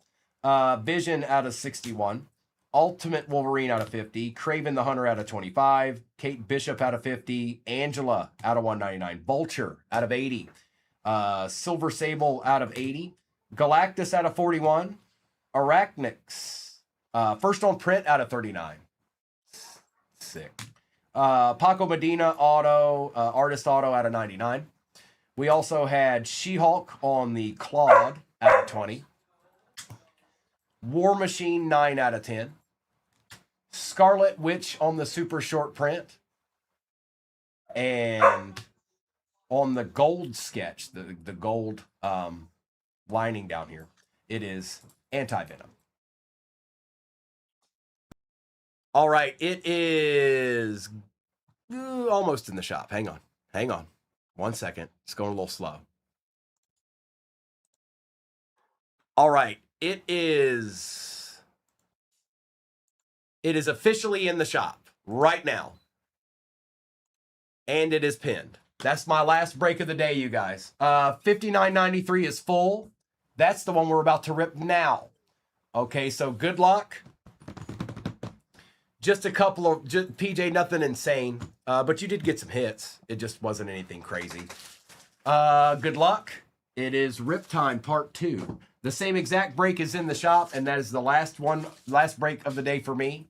Vision out of $61. Ultimate Wolverine out of $50. Craven the Hunter out of $25. Kate Bishop out of $50. Angela out of $199. Vulture out of $80. Silver Sable out of $80. Galactus out of $41. Arachnix. First on print out of $39. Sick. Paco Medina Artist Auto out of $99. We also had She-Hulk on the Claude out of 20. War Machine 9 out of 10. Scarlet Witch on the super short print. And on the gold sketch, the gold lining down here, it is Anti-Venom. All right, it is almost in the shop. Hang on. 1 second. It's going a little slow. All right. It is officially in the shop right now. And it is pinned. That's my last break of the day, you guys. $59.93 is full. That's the one we're about to rip now. Okay, so good luck. Just a couple of, PJ, nothing insane. But you did get some hits. It just wasn't anything crazy. Good luck. It is Rip Time Part 2. The same exact break is in the shop, and that is the last break of the day for me.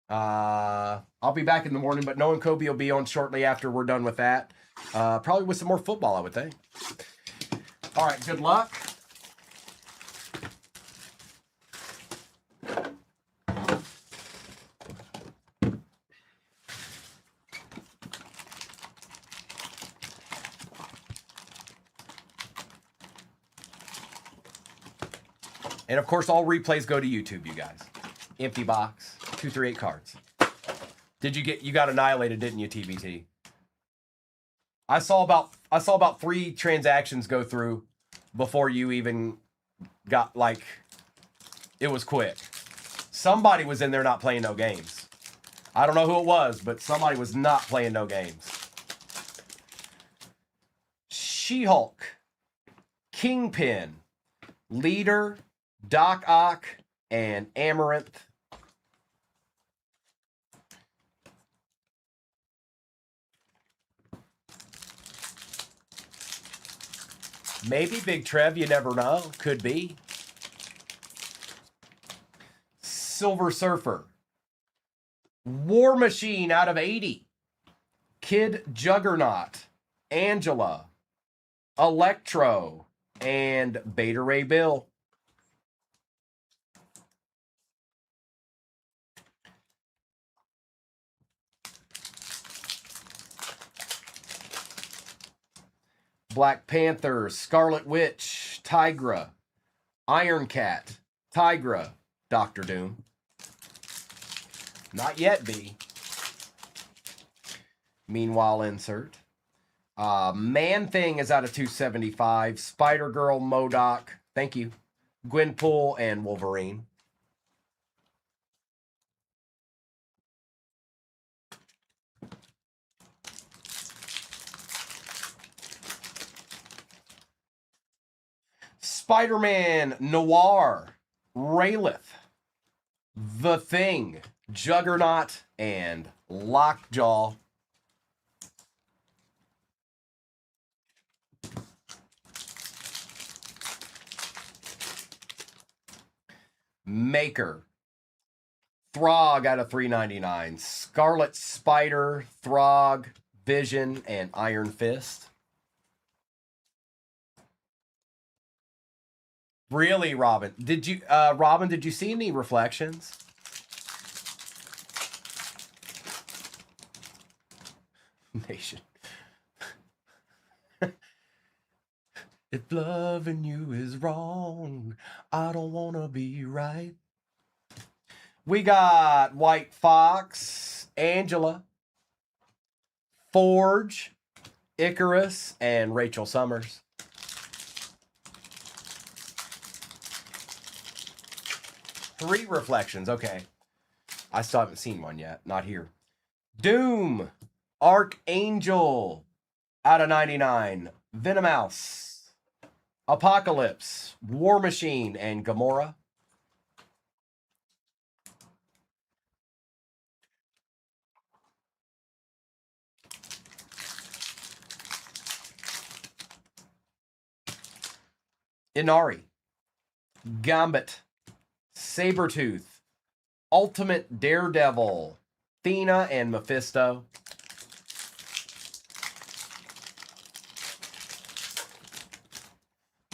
I'll be back in the morning, but Noah and Kobe will be on shortly after we're done with that. Probably with some more football, I would think. All right, good luck. And of course, all replays go to YouTube, you guys. Empty box, 238 cards. You got annihilated, didn't you, TBT? I saw about 3 transactions go through before you even got, like, it was quick. Somebody was in there not playing no games. I don't know who it was, but somebody was not playing no games. She-Hulk, Kingpin, Leader, Doc Ock, and Amaranth. Maybe Big Trev, you never know. Could be. Silver Surfer. War Machine out of 80. Kid Juggernaut. Angela. Electro. And Beta Ray Bill. Black Panther, Scarlet Witch, Tigra, Iron Cat, Tigra, Doctor Doom. Not yet, B. Meanwhile, insert. Man-Thing is out of 275. Spider-Girl, MODOK. Thank you. Gwenpool and Wolverine. Spider-Man, Noir, Raylith, The Thing, Juggernaut, and Lockjaw. Maker, Throg out of $3.99. Scarlet Spider, Throg, Vision, and Iron Fist. Really, Robin? Did you, Robin? Did you see any reflections? Nation. If loving you is wrong, I don't wanna be right. We got White Fox, Angela, Forge, Icarus, and Rachel Summers. Three reflections. Okay. I still haven't seen one yet. Not here. Doom, Archangel, out of 99. Venomouse, Apocalypse, War Machine, and Gamora. Inari, Gambit, Sabretooth, Ultimate Daredevil, Thena, and Mephisto.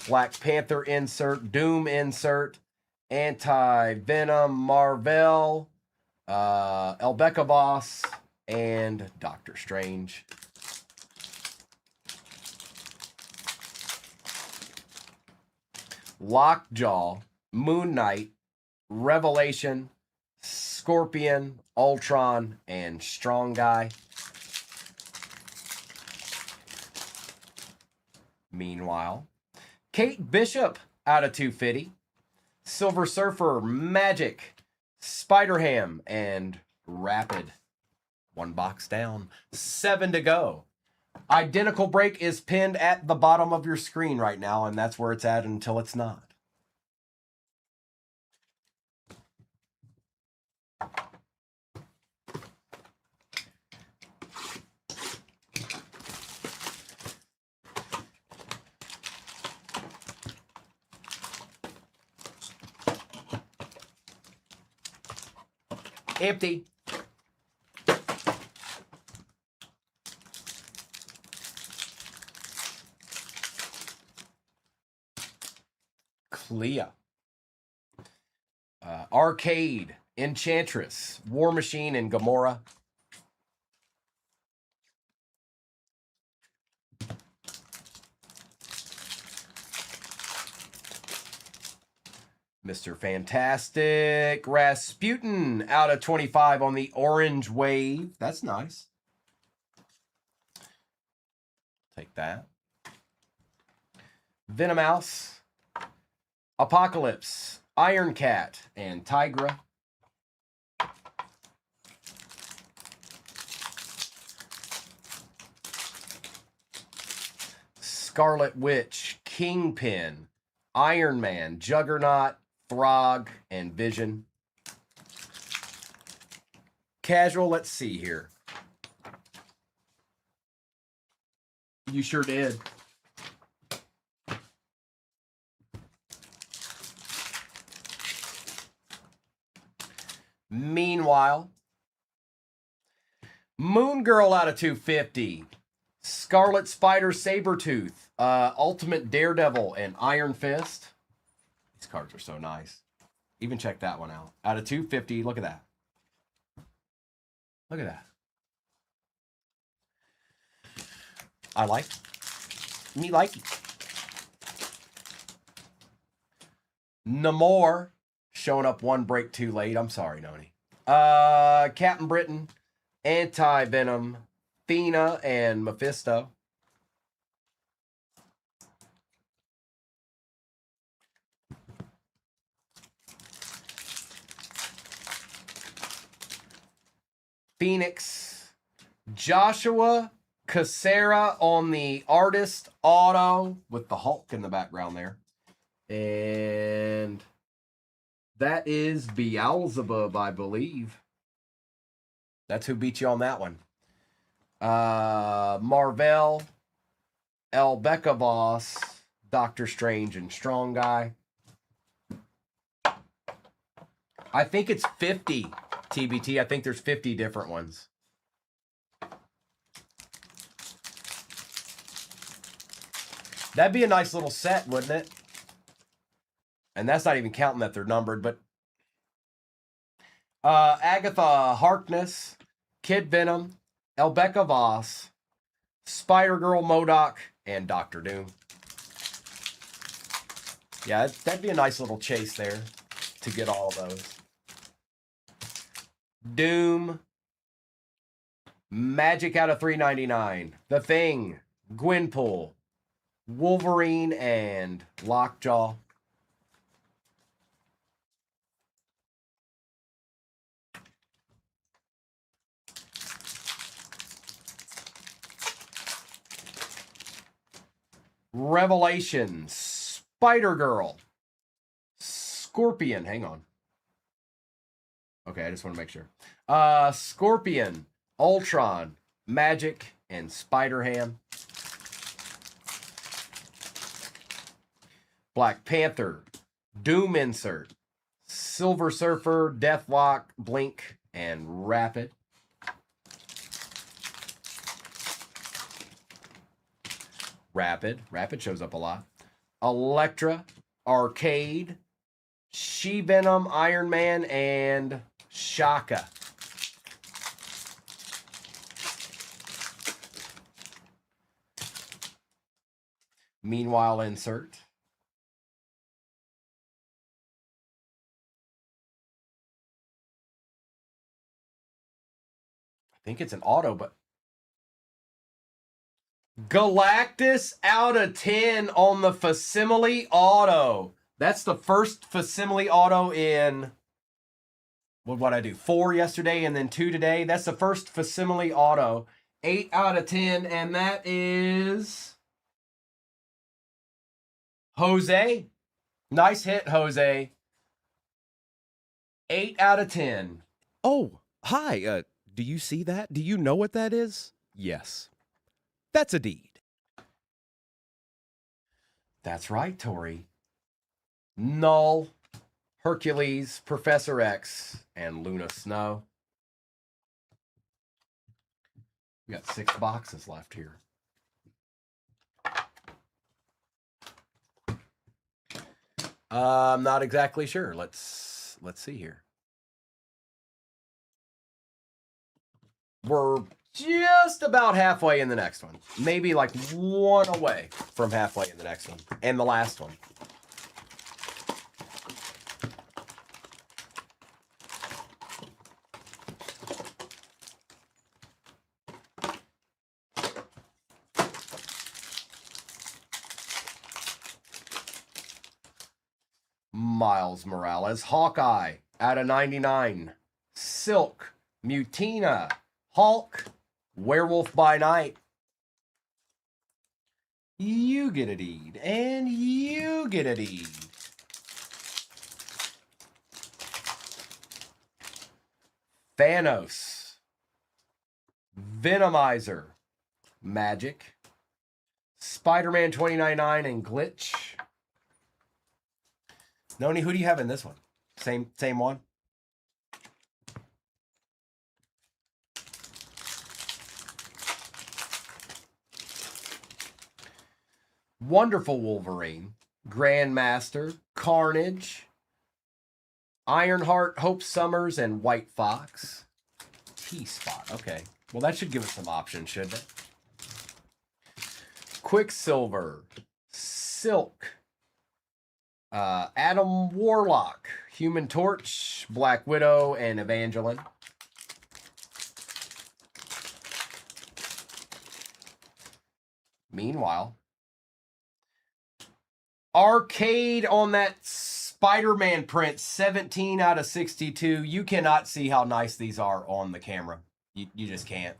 Black Panther insert, Doom insert, Anti-Venom, Marvel, Elbecca Boss, and Doctor Strange. Lockjaw, Moon Knight, Revelation, Scorpion, Ultron, and Strong Guy. Meanwhile, Kate Bishop out of 250. Silver Surfer, Magic, Spider-Ham, and Rapid. One box down. 7 to go. Identical break is pinned at the bottom of your screen right now, and that's where it's at until it's not. Empty. Clea. Arcade, Enchantress, War Machine, and Gamora. Mr. Fantastic, Rasputin out of 25 on the Orange Wave. That's nice. Take that. Venomouse, Apocalypse, Iron Cat, and Tigra. Scarlet Witch, Kingpin, Iron Man, Juggernaut, Throg, and Vision. Casual, let's see here. You sure did. Meanwhile, Moon Girl out of 250. Scarlet Spider, Sabretooth, Ultimate Daredevil, and Iron Fist. These cards are so nice. Even check that one out. Out of 250, look at that. Look at that. I like it. Me like it. Namor showing up one break too late. I'm sorry, Noni. Captain Britain, Anti-Venom, Thena, and Mephisto. Phoenix, Joshua Cassera on the Artist Auto with the Hulk in the background there. And that is Beelzebub, I believe. That's who beat you on that one. Marvel, Elbecca Boss, Doctor Strange, and Strong Guy. I think it's 50, TBT. I think there's 50 different ones. That'd be a nice little set, wouldn't it? And that's not even counting that they're numbered, but Agatha Harkness, Kid Venom, Elbecca Voss, Spider-Girl MODOK, and Doctor Doom. Yeah, that'd be a nice little chase there to get all of those. Doom, Magic out of 399, The Thing, Gwenpool, Wolverine, and Lockjaw. Revelations, Spider-Girl, Scorpion, hang on. Okay, I just want to make sure. Scorpion, Ultron, Magic, and Spider-Ham. Black Panther, Doom Insert, Silver Surfer, Deathlock, Blink, and Rapid. Rapid shows up a lot. Elektra, Arcade, She-Venom, Iron Man, and Shaka. Meanwhile, insert. I think it's an auto, but Galactus out of 10 on the Facsimile auto. That's the first Facsimile auto in, what I do? 4 yesterday and then 2 today. That's the first Facsimile auto. 8 out of 10, and that is Jose. Nice hit, Jose. 8 out of 10. Oh, hi. Do you see that? Do you know what that is? Yes. That's a deed. That's right, Tori. Null, Hercules, Professor X, and Luna Snow. We got 6 boxes left here. I'm not exactly sure. Let's see here. We're just about halfway in the next one. Maybe like 1 away from halfway in the next one. And the last one. Miles Morales, Hawkeye, out of 99. Silk, Mutina, Hulk, Werewolf by Night. You get a deed, and you get a deed. Thanos, Venomizer, Magic, Spider-Man 2099, and Glitch. Noni, who do you have in this one? Same one? Wonderful Wolverine, Grandmaster, Carnage, Ironheart, Hope Summers, and White Fox. T-Spot, okay. Well, that should give us some options, shouldn't it? Quicksilver, Silk, Adam Warlock, Human Torch, Black Widow, and Evangeline. Meanwhile, Arcade on that Spider-Man print, 17 out of 62. You cannot see how nice these are on the camera. You just can't.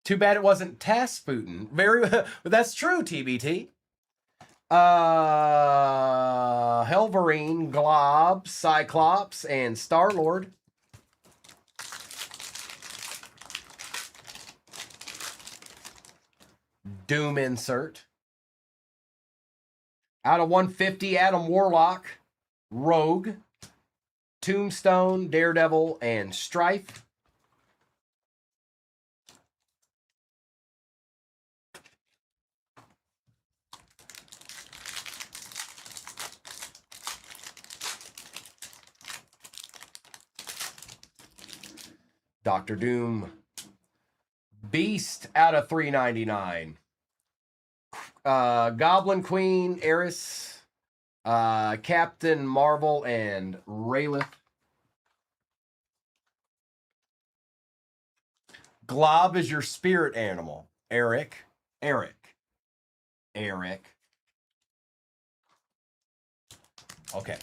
Too bad it wasn't Tasputin. That's true, TBT. Helverine, Glob, Cyclops, and Star-Lord. Doom insert. Out of 150, Adam Warlock, Rogue, Tombstone, Daredevil, and Strife. Dr. Doom. Beast out of 399. Goblin Queen, Eris, Captain Marvel, and Rayleigh. Glob is your spirit animal. Eric. Okay.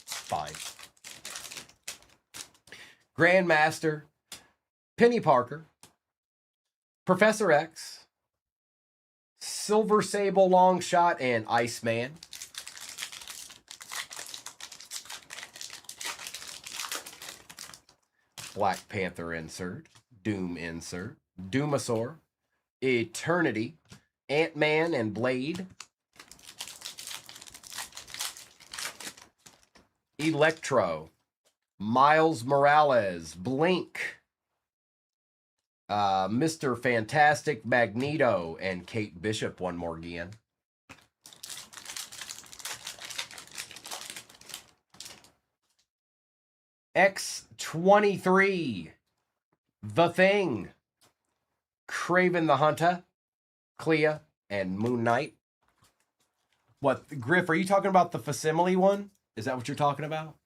Fine. Grandmaster, Penny Parker, Professor X, Silver Sable Longshot, and Iceman. Black Panther insert, Doom insert, Doomasaur, Eternity, Ant-Man and Blade, Electro, Miles Morales, Blink, Mr. Fantastic, Magneto, and Kate Bishop one more again. X-23, The Thing, Kraven the Hunter, Clea, and Moon Knight. What, Griff, are you talking about the facsimile one? Is that what you're talking about?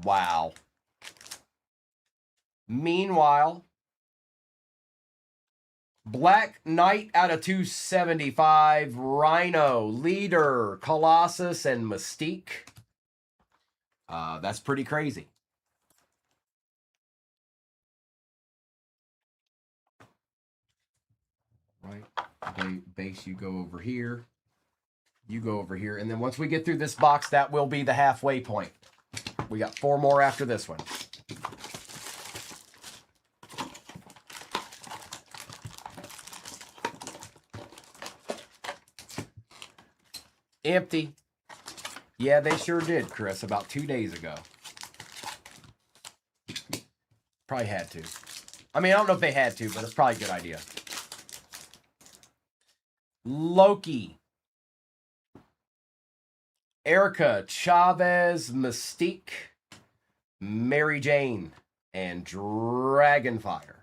Wow. Meanwhile, Black Knight out of 275, Rhino, Leader, Colossus, and Mystique. That's pretty crazy. Right, base, you go over here. You go over here. And then once we get through this box, that will be the halfway point. We got 4 more after this one. Empty. Yeah, they sure did, Chris, about 2 days ago. Probably had to. I mean, I don't know if they had to, but it's probably a good idea. Loki. Erica, Chavez, Mystique, Mary Jane, and Dragonfire.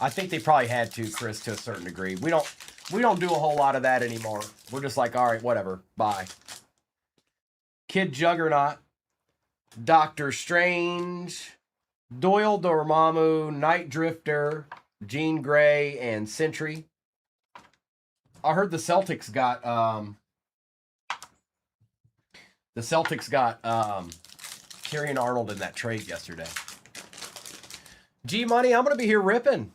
I think they probably had to, Chris, to a certain degree. We don't do a whole lot of that anymore. We're just like, all right, whatever, bye. Kid Juggernaut, Doctor Strange, Doyle Dormammu, Night Drifter, Jean Grey, and Sentry. I heard the Celtics got Carrion Arnold in that trade yesterday. G Money, I'm gonna be here ripping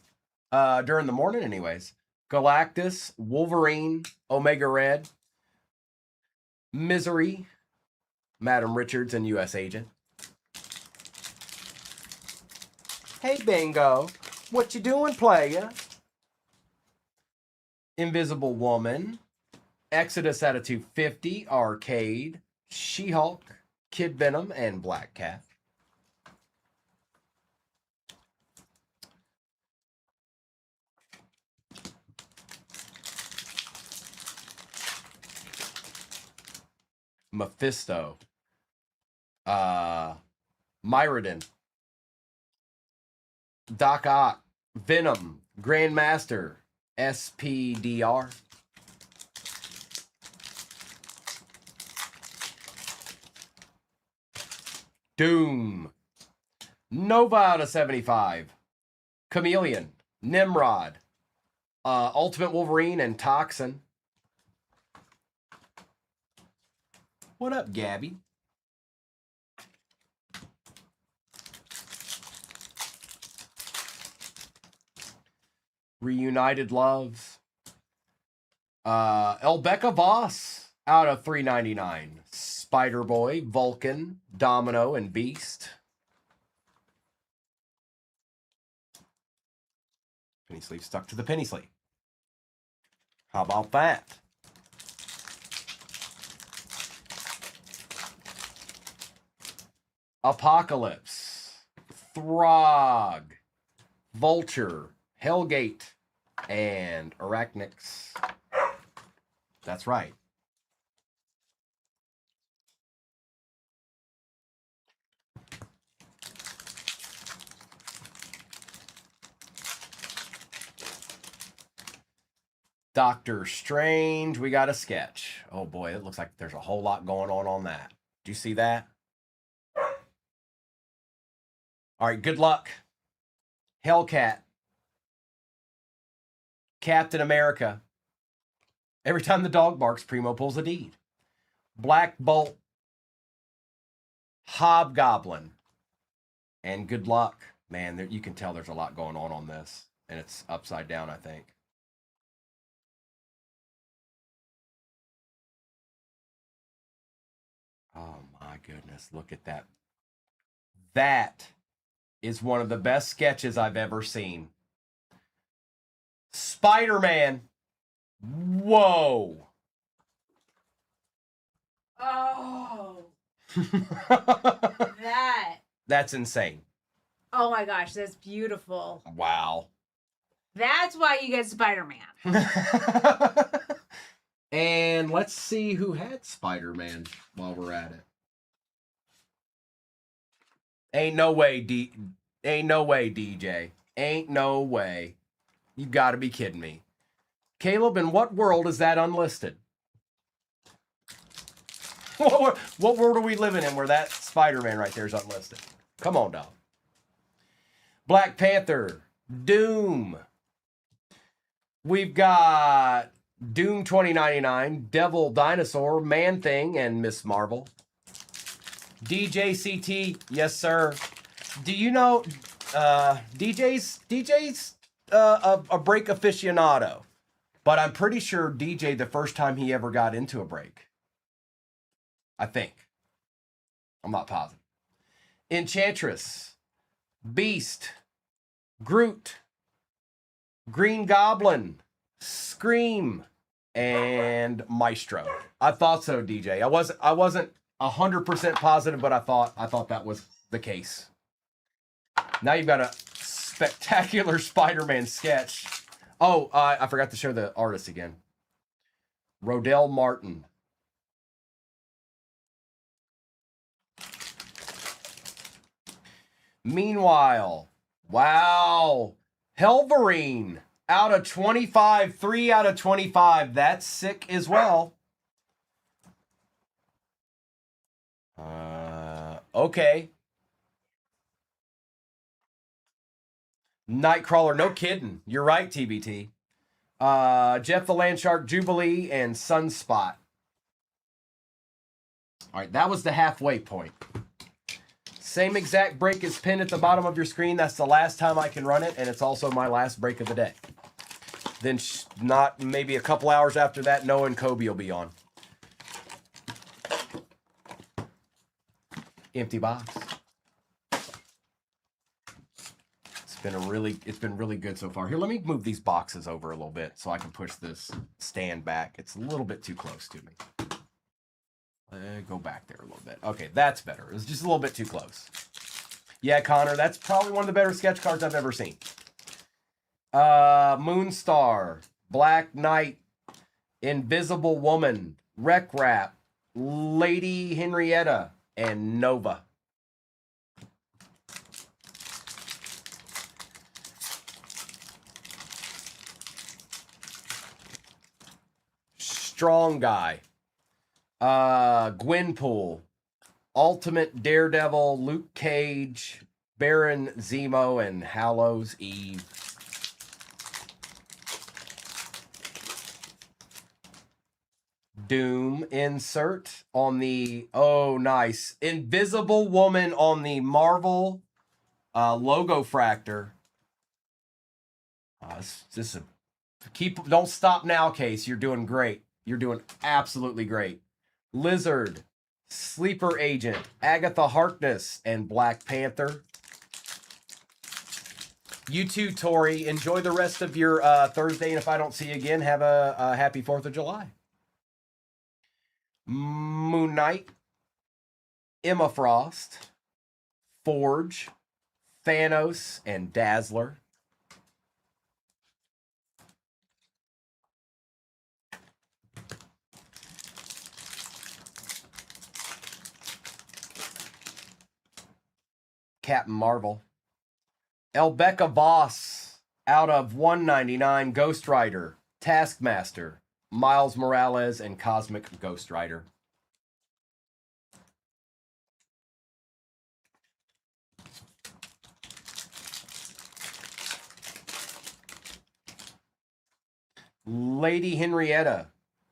during the morning anyways. Galactus, Wolverine, Omega Red, Misery, Madam Richards, and U.S. Agent. Hey, Bingo. What you doing, playa? Invisible Woman, Exodus out of 250, Arcade, She-Hulk, Kid Venom, and Black Cat. Mephisto, Myrodin, Doc Ock, Venom, Grandmaster, SPDR, Doom, Nova out of 75, Chameleon, Nimrod, Ultimate Wolverine, and Toxin. What up, Gabby? Reunited Loves. Elbecca Voss out of 399. Spider-Boy, Vulcan, Domino, and Beast. Penny sleeve stuck to the penny sleeve. How about that? Apocalypse, Throg, Vulture, Hellgate, and Arachnix. That's right. Doctor Strange, we got a sketch. Oh boy, it looks like there's a whole lot going on that. Do you see that? All right, good luck. Hellcat, Captain America. Every time the dog barks, Primo pulls a deed. Black Bolt, Hobgoblin, and good luck. Man, there, you can tell there's a lot going on this, and it's upside down, I think. Oh my goodness, look at that. That is one of the best sketches I've ever seen. Spider-Man. Whoa. Oh, that. That's insane. Oh my gosh, that's beautiful. Wow. That's why you get Spider-Man. And let's see who had Spider-Man while we're at it. Ain't no way, DJ. Ain't no way. You gotta be kidding me. Caleb, in what world is that unlisted? What world are we living in where that Spider-Man right there is unlisted? Come on, dog. Black Panther, Doom. We've got Doom 2099, Devil Dinosaur, Man Thing, and Miss Marvel. DJCT, yes sir. Do you know DJ's a break aficionado, but I'm pretty sure DJ the first time he ever got into a break. I think. I'm not positive. Enchantress, Beast, Groot, Green Goblin, Scream, and Maestro. I thought so, DJ. I wasn't 100% positive, but I thought that was the case. Now you've got a spectacular Spider-Man sketch. Oh, I forgot to show the artist again. Rodell Martin. Meanwhile, wow, Helverine out of 25, 3 out of 25. That's sick as well. Okay. Nightcrawler, no kidding. You're right, TBT. Jeff the Landshark, Jubilee, and Sunspot. All right, that was the halfway point. Same exact break as pinned at the bottom of your screen. That's the last time I can run it, and it's also my last break of the day. Then not maybe a couple hours after that, Noah and Kobe will be on. Empty box. It's been really good so far. Here, let me move these boxes over a little bit so I can push this stand back. It's a little bit too close to me. Go back there a little bit. Okay, that's better. It was just a little bit too close. Yeah, Connor, that's probably one of the better sketch cards I've ever seen. Moonstar, Black Knight, Invisible Woman, Wreck Rap, Lady Henrietta, and Nova. Strong Guy. Gwenpool, Ultimate Daredevil, Luke Cage, Baron Zemo, and Hallows Eve. Doom insert on the, oh nice, Invisible Woman on the Marvel logo fractor. This is don't stop now, Case. You're doing great. You're doing absolutely great. Lizard, Sleeper Agent, Agatha Harkness, and Black Panther. You too, Tori. Enjoy the rest of your Thursday, and if I don't see you again, have a happy 4th of July. Moon Knight, Emma Frost, Forge, Thanos, and Dazzler. Captain Marvel. Elbecca Voss out of 199, Ghost Rider, Taskmaster, Miles Morales, and Cosmic Ghost Rider. Lady Henrietta,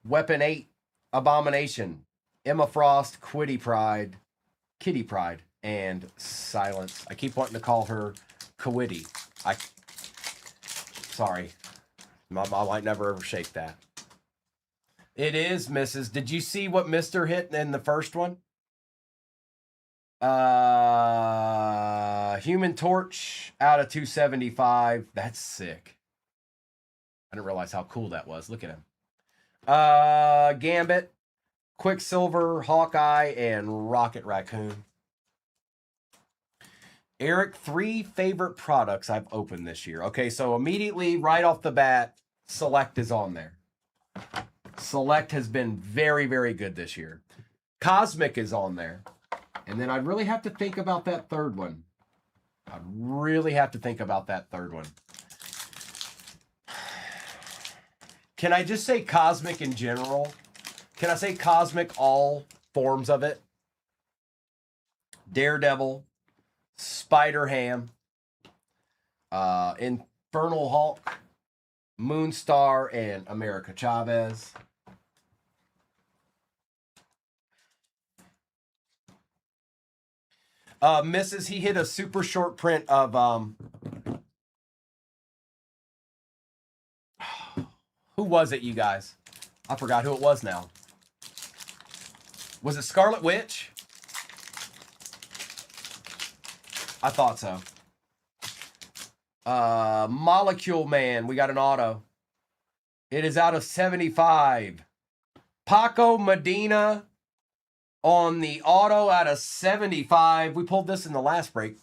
Weapon 8, Abomination, Emma Frost, Kitty Pride, and Silence. I keep wanting to call her Quiddy. Sorry. I might never ever shake that. It is, Mrs. Did you see what Mr. hit in the first one? Human Torch out of 275. That's sick. I didn't realize how cool that was. Look at him. Gambit, Quicksilver, Hawkeye, and Rocket Raccoon. Eric, 3 favorite products I've opened this year. Okay, so immediately, right off the bat, Select is on there. Select has been very, very good this year. Cosmic is on there. And then I'd really have to think about that third one. Can I just say Cosmic in general? Can I say Cosmic, all forms of it? Daredevil, Spider-Ham, Infernal Hulk, Moonstar, and America Chavez. Mrs. He hit a super short print of who was it, you guys? I forgot who it was now. Was it Scarlet Witch? I thought so. Molecule Man, we got an auto. It is out of 75. Paco Medina on the auto out of 75. We pulled this in the last break.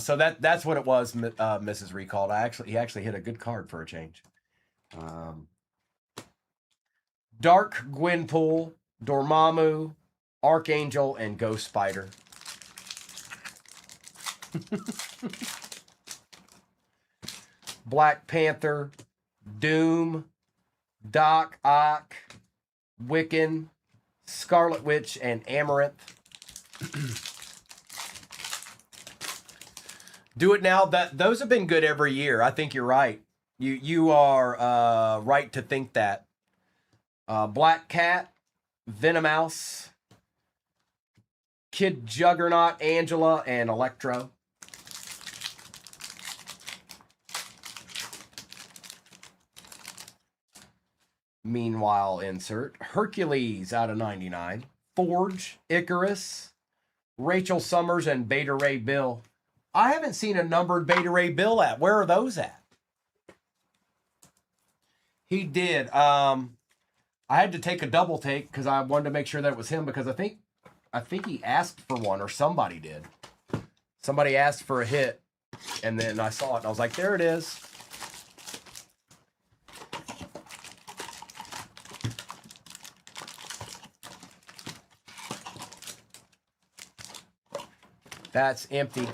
So that's what it was, Mrs. Recalled. He actually hit a good card for a change. Dark Gwenpool, Dormammu, Archangel, and Ghost Spider. Black Panther, Doom, Doc Ock, Wiccan, Scarlet Witch, and Amaranth. Do It Now. Those have been good every year. I think you're right. You are right to think that. Black Cat, Venomouse, Kid Juggernaut, Angela, and Electro. Meanwhile, insert Hercules out of 99, Forge, Icarus, Rachel Summers, and Beta Ray Bill. I haven't seen a numbered Beta Ray Bill at. Where are those at? He did. I had to take a double take because I wanted to make sure that it was him, because I think he asked for one, or somebody did. Somebody asked for a hit, and then I saw it and I was like, there it is. That's empty.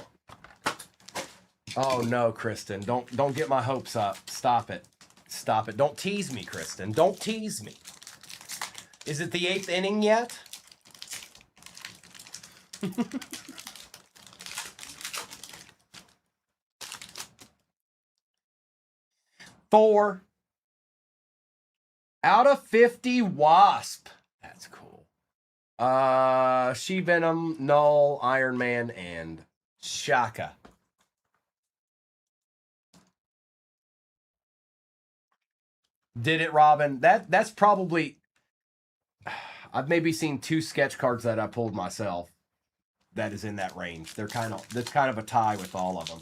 Oh no, Kristen. Don't get my hopes up. Stop it. Stop it. Don't tease me, Kristen. Don't tease me. Is it the 8th inning yet? Four out of 50 Wasp. That's cool. She-Venom, Null, Iron Man, and Shaka. Did it, Robin? That's probably... I've maybe seen 2 sketch cards that I pulled myself that is in that range. That's kind of a tie with all of them.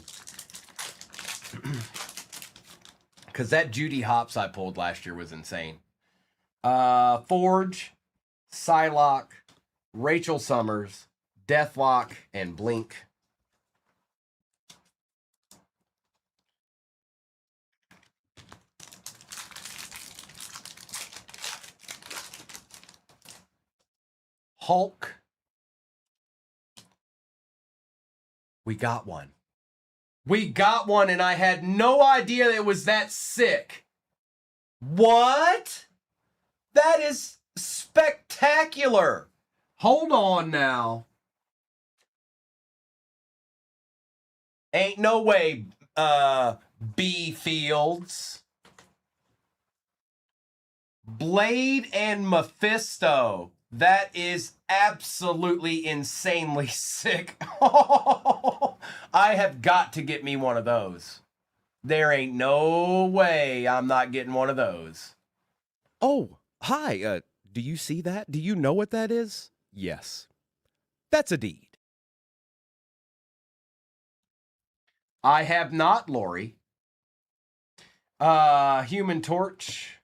Because that Judy Hopps I pulled last year was insane. Forge, Psylocke, Rachel Summers, Deathlock, and Blink. Hulk. We got one. We got one, and I had no idea it was that sick. What? That is spectacular. Hold on now. Ain't no way, B Fields. Blade and Mephisto. That is absolutely insanely sick. I have got to get me one of those. There ain't no way I'm not getting one of those. Oh, hi. Do you see that? Do you know what that is? Yes. That's a deed. I have not, Lori. Human Torch,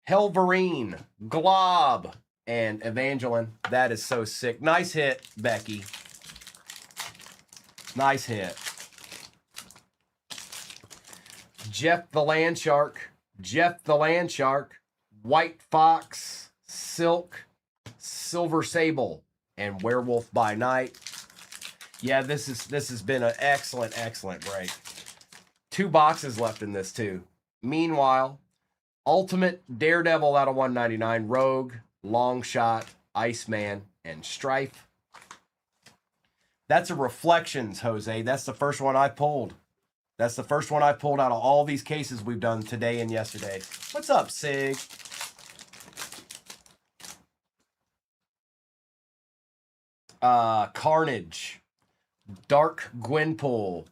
Helverine, Glob, and Evangeline. That is so sick. Nice hit, Becky. Nice hit. Jeff the Land Shark, White Fox, Silk, Silver Sable, and Werewolf by Night. Yeah, this has been an excellent break. 2 boxes left in this too. Meanwhile, Ultimate Daredevil out of 199, Rogue, Longshot, Iceman, and Strife. That's a Reflections, Jose. That's the first one I pulled. That's the first one I pulled out of all these cases we've done today and yesterday. What's up, Sig? Carnage, Dark Gwenpool,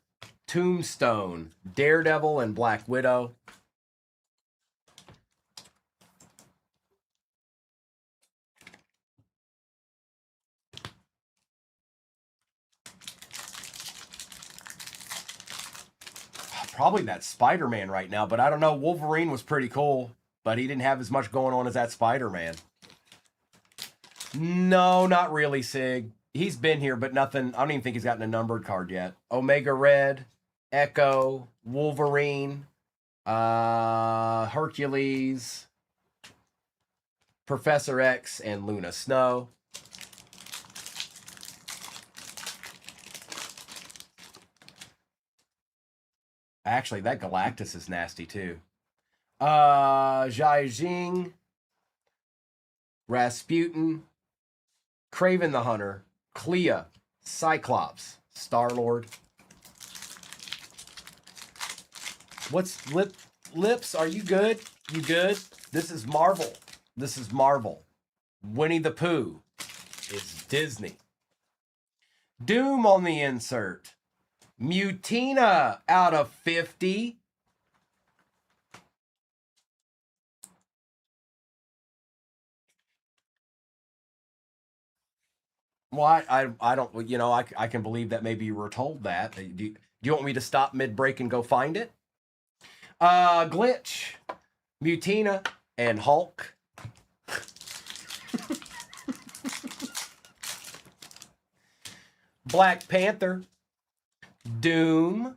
Tombstone, Daredevil, and Black Widow. Probably that Spider-Man right now, but I don't know. Wolverine was pretty cool, but he didn't have as much going on as that Spider-Man. No, not really, Sig. He's been here, but nothing. I don't even think he's gotten a numbered card yet. Omega Red, Echo, Wolverine, Hercules, Professor X, and Luna Snow. Actually, that Galactus is nasty too. Jai Jing, Rasputin, Kraven the Hunter, Clea, Cyclops, Star-Lord. What's Lips? Are you good? You good? This is Marvel. This is Marvel. Winnie the Pooh is Disney. Doom on the insert. Mutina out of 50. Well, I don't, you know, I can believe that maybe you were told that. Do you want me to stop mid-break and go find it? Glitch, Mutina, and Hulk. Black Panther, Doom,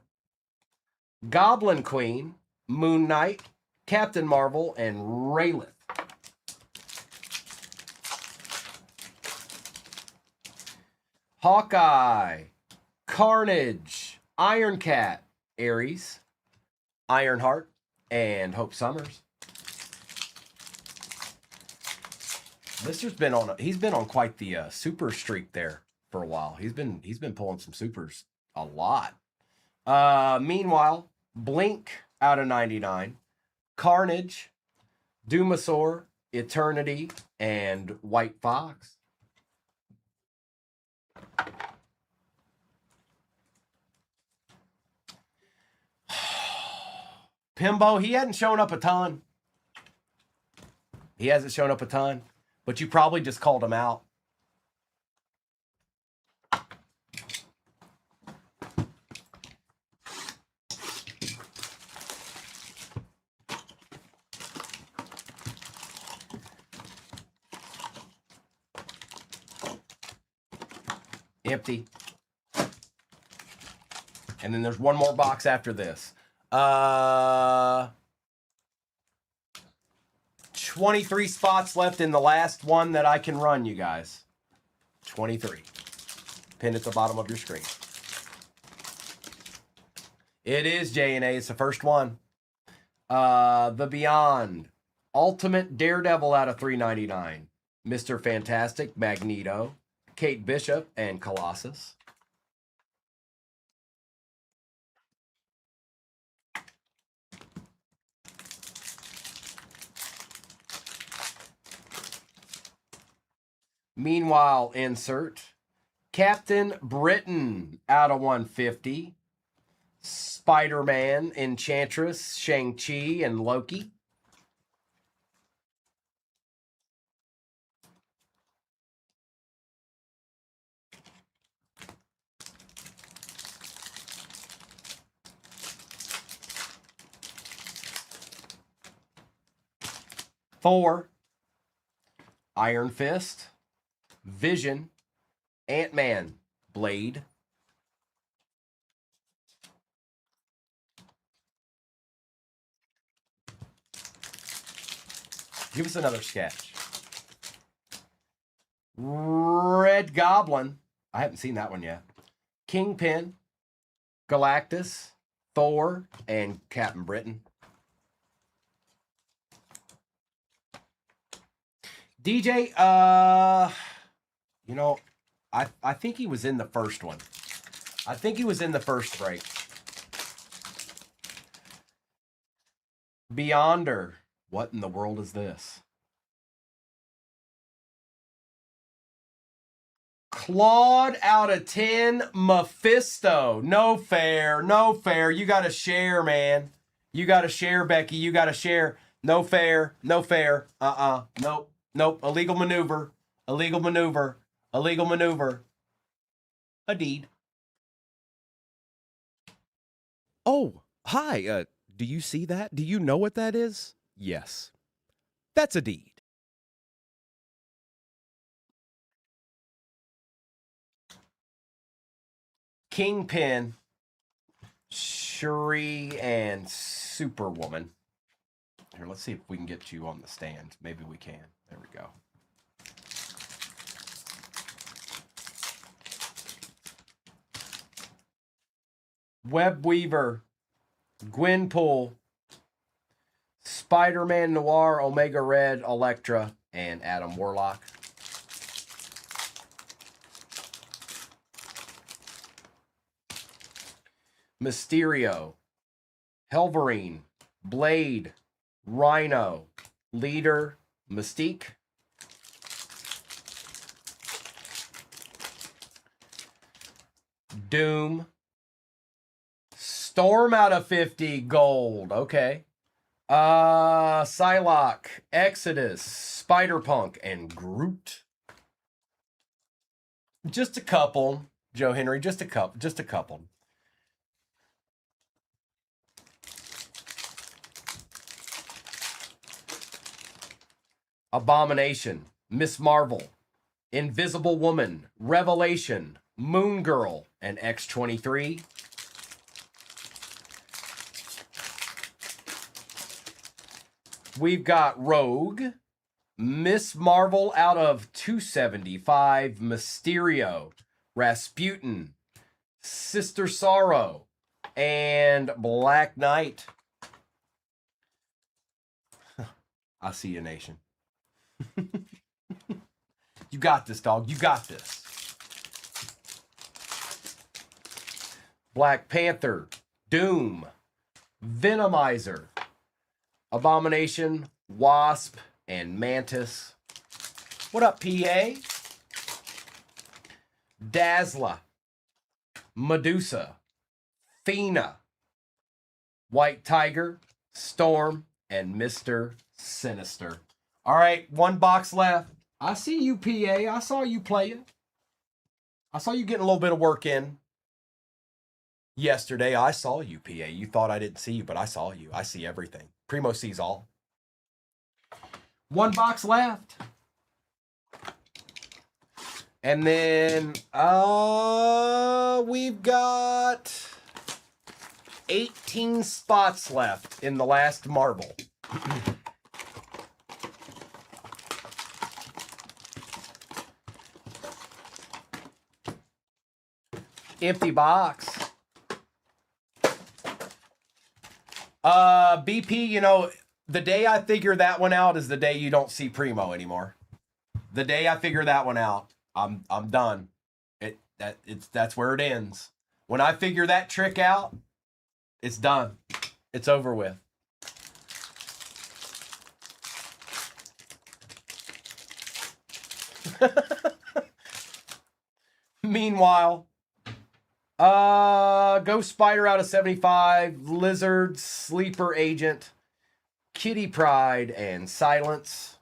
Goblin Queen, Moon Knight, Captain Marvel, and Rayleigh. Hawkeye, Carnage, Iron Cat, Ares, Ironheart, and Hope Summers. Mister's been on he's been on quite the super streak there for a while. He's been pulling some supers a lot. Meanwhile, Blink out of 99, Carnage, Doomasaur, Eternity, and White Fox. Pimbo, he hadn't shown up a ton. He hasn't shown up a ton, but you probably just called him out. Empty. And then there's one more box after this. 23 spots left in the last one that I can run, you guys. 23. Pinned at the bottom of your screen. It is J&A. It's the first one. The Beyond. Ultimate Daredevil out of 399. Mr. Fantastic, Magneto, Kate Bishop, and Colossus. Meanwhile, insert Captain Britain out of 150. Spider-Man, Enchantress, Shang-Chi, and Loki. Thor, Iron Fist, Vision, Ant-Man, Blade, give us another sketch. Red Goblin, I haven't seen that one yet. Kingpin, Galactus, Thor, and Captain Britain. DJ, you know, I think he was in the first one. I think he was in the first break. Beyonder. What in the world is this? Claude out of 10, Mephisto. No fair, no fair. You got to share, man. You got to share, Becky. You got to share. No fair, no fair. Nope, nope. Illegal maneuver, illegal maneuver, illegal maneuver. A deed. Oh, hi. Do you see that? Do you know what that is? Yes. That's a deed. Kingpin, Shuri, and Superwoman. Here, let's see if we can get you on the stand. Maybe we can. There we go. Web Weaver, Gwenpool, Spider-Man Noir, Omega Red, Elektra, and Adam Warlock. Mysterio, Helverine, Blade, Rhino, Leader, Mystique. Doom. Storm out of 50, gold. Okay. Psylocke, Exodus, Spider-Punk, and Groot. Just a couple, Joe Henry. Just a couple. Just a couple. Abomination, Miss Marvel, Invisible Woman, Revelation, Moon Girl, and X-23. We've got Rogue, Miss Marvel out of 275, Mysterio, Rasputin, Sister Sorrow, and Black Knight. I see you, nation. You got this, dog. You got this. Black Panther, Doom, Venomizer, Abomination, Wasp, and Mantis. What up, PA? Dazzler, Medusa, Fina, White Tiger, Storm, and Mr. Sinister. All right, one box left. I see you, PA. I saw you playing. I saw you getting a little bit of work in yesterday. I saw you, PA. You thought I didn't see you, but I saw you. I see everything. Primo sees all. One box left. And then we've got 18 spots left in the last marble. Empty box. BP, you know, the day I figure that one out is the day you don't see Primo anymore. The day I figure that one out, I'm done. That's where it ends. When I figure that trick out, it's done. It's over with. Meanwhile, Ghost Spider out of 75, Lizard, Sleeper Agent, Kitty Pride, and Silence.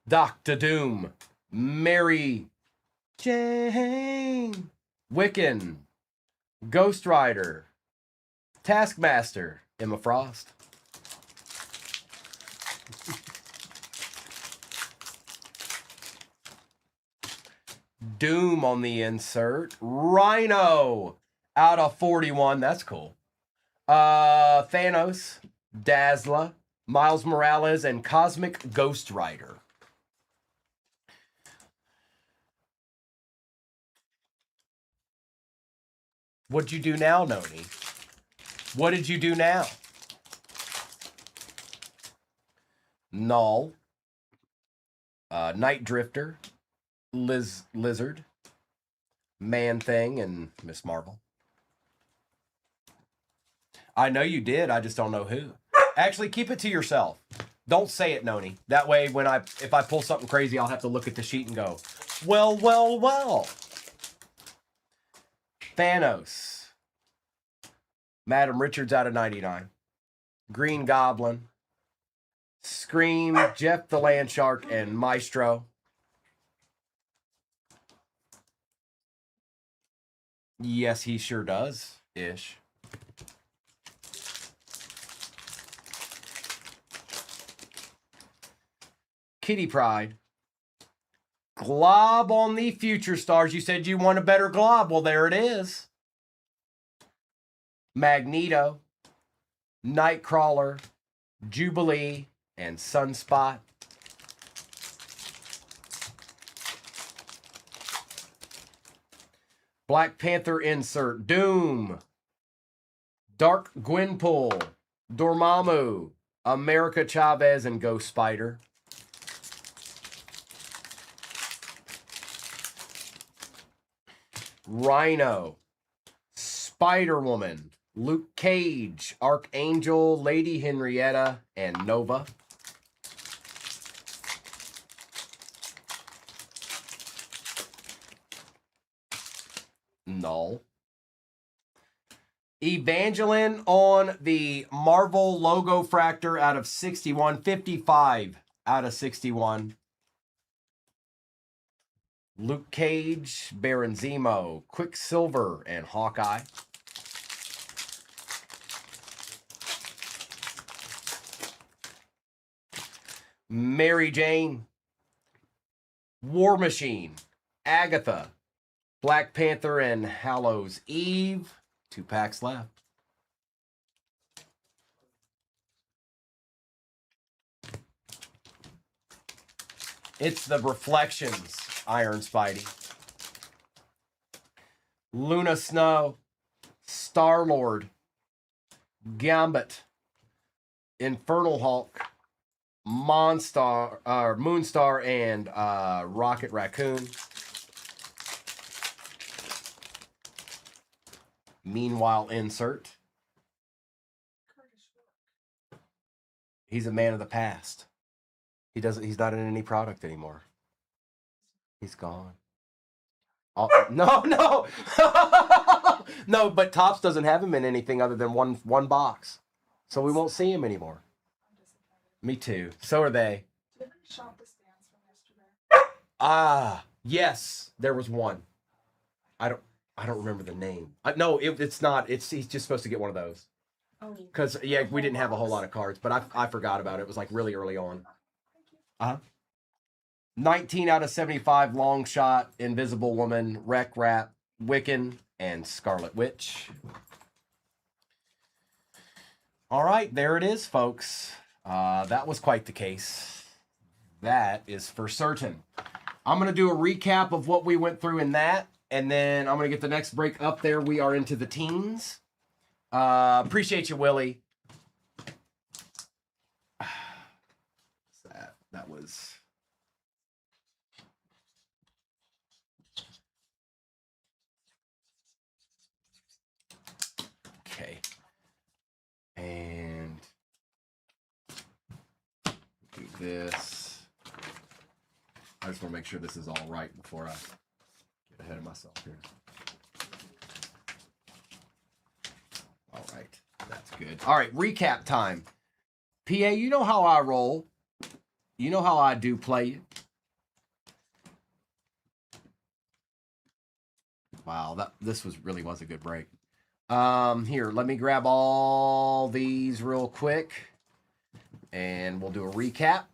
Dr. Doom, Mary Jane, Wiccan, Ghost Rider, Taskmaster, Emma Frost. Doom on the insert. Rhino out of 41. That's cool. Thanos, Dazzler, Miles Morales, and Cosmic Ghost Rider. What'd you do now, Noni? What did you do now? Null. Night Drifter. Lizard. Man-Thing, and Miss Marvel. I know you did, I just don't know who. Actually, keep it to yourself. Don't say it, Noni. That way, if I pull something crazy, I'll have to look at the sheet and go, well, well, well. Thanos. Madam Richards out of 99. Green Goblin. Scream, Jeff the Land Shark, and Maestro. Yes, he sure does. Ish. Kitty Pride. Glob on the Future Stars. You said you want a better glob. Well, there it is. Magneto. Nightcrawler. Jubilee. And Sunspot. Black Panther insert. Doom. Dark Gwenpool. Dormammu. America Chavez, and Ghost Spider. Rhino. Spider-Woman. Luke Cage. Archangel. Lady Henrietta, and Nova. Null. Evangeline on the Marvel logo fractor out of 61. 55 out of 61. Luke Cage, Baron Zemo, Quicksilver, and Hawkeye. Mary Jane, War Machine, Agatha, Black Panther, and Hallows Eve. 2 packs left. It's the Reflections, Iron Spidey. Luna Snow, Star-Lord, Gambit, Infernal Hulk, Moonstar, and Rocket Raccoon. Meanwhile, insert. He's a man of the past. He's not in any product anymore. He's gone. Oh, no. No, but Topps doesn't have him in anything other than one box. So we won't see him anymore. Me too. So are they. Did you shop the stands from yesterday? Yes, there was one. I I don't remember the name. No, it's not. He's just supposed to get one of those. Oh. Because, yeah, we didn't have a whole lot of cards, but I forgot about it. It was like really early on. 19 out of 75, Long Shot, Invisible Woman, Wreck Rat, Wiccan, and Scarlet Witch. All right, there it is, folks. That was quite the case. That is for certain. I'm going to do a recap of what we went through in that, and then I'm going to get the next break up there. We are into the teens. Appreciate you, Willie. That was... Okay. And do this. I just want to make sure this is all right before I get ahead of myself here. All right. That's good. All right. Recap time. PA, you know how I roll. You know how I do play you. Wow. This really was a good break. Here, let me grab all these real quick and we'll do a recap.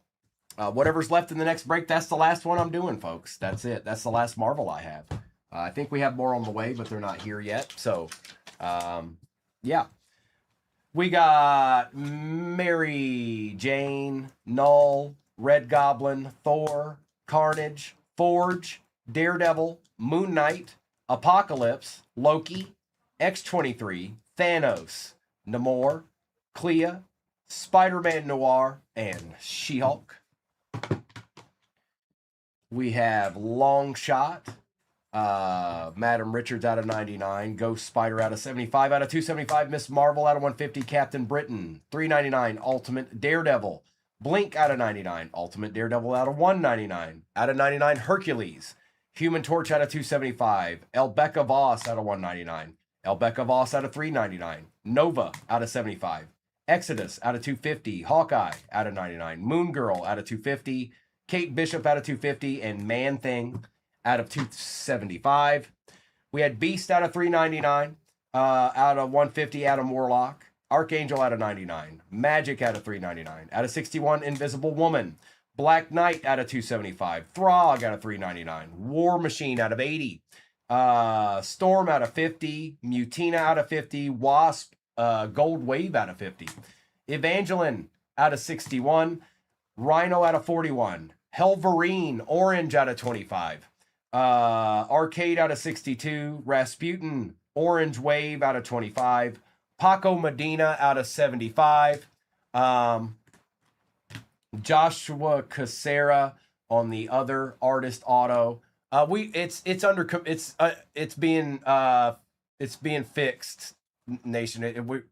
Whatever's left in the next break, that's the last one I'm doing, folks. That's it. That's the last Marvel I have. I think we have more on the way, but they're not here yet. So, yeah. We got Mary Jane, Null, Red Goblin, Thor, Carnage, Forge, Daredevil, Moon Knight, Apocalypse, Loki, X-23, Thanos, Namor, Clea, Spider-Man Noir, and She-Hulk. We have Long Shot, Madam Richards out of 99, Ghost Spider out of 75, out of 275, Miss Marvel out of 150, Captain Britain, 399, Ultimate Daredevil, Blink out of 99, Ultimate Daredevil out of 199, out of 99, Hercules, Human Torch out of 275, Elbecca Voss out of 199, Elbecca Voss out of 399, Nova out of 75, Exodus out of 250, Hawkeye out of 99, Moon Girl out of 250, Kate Bishop out of 250, and Man Thing out of 275. We had Beast out of 399, out of 150, Adam Warlock, Archangel out of 99, Magic out of 399, out of 61, Invisible Woman, Black Knight out of 275, Throg out of 399, War Machine out of 80, Storm out of 50, Mutina out of 50, Wasp, Gold Wave out of 50, Evangeline out of 61, Rhino out of 41, Helverine Orange out of 25, Arcade out of 62, Rasputin Orange Wave out of 25, Paco Medina out of 75, Joshua Casera on the other artist auto. It's being fixed, Nation.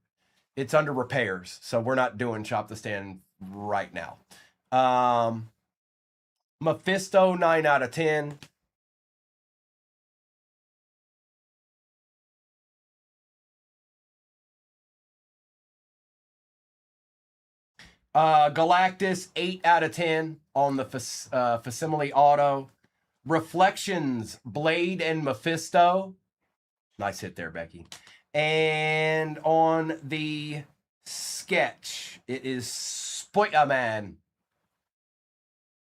It's under repairs, so we're not doing Shop the Stand right now. Mephisto 9 out of 10. Galactus 8 out of 10 on the Facsimile auto. Reflections Blade and Mephisto. Nice hit there, Becky. And on the sketch, it is Spoilerman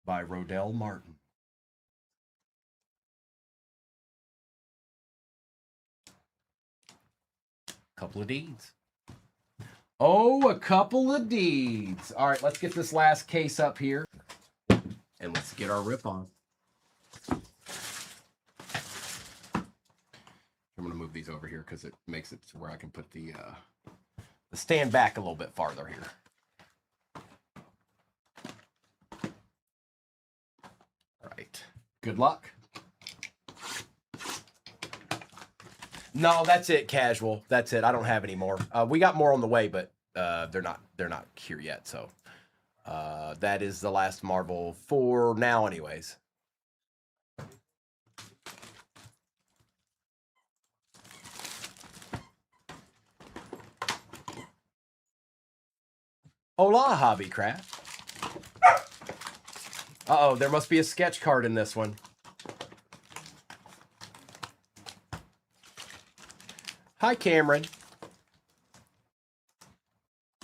by Rodell Martin. Couple of deeds. Oh, a couple of deeds. All right, let's get this last case up here. And let's get our rip on. I'm going to move these over here because it makes it to where I can put the stand back a little bit farther here. All right. Good luck. No, that's it, casual. That's it. I don't have any more. We got more on the way, but they're not here yet. So that is the last Marvel for now, anyways. Hola, Hobbycraft. Uh-oh, there must be a sketch card in this one. Hi, Cameron.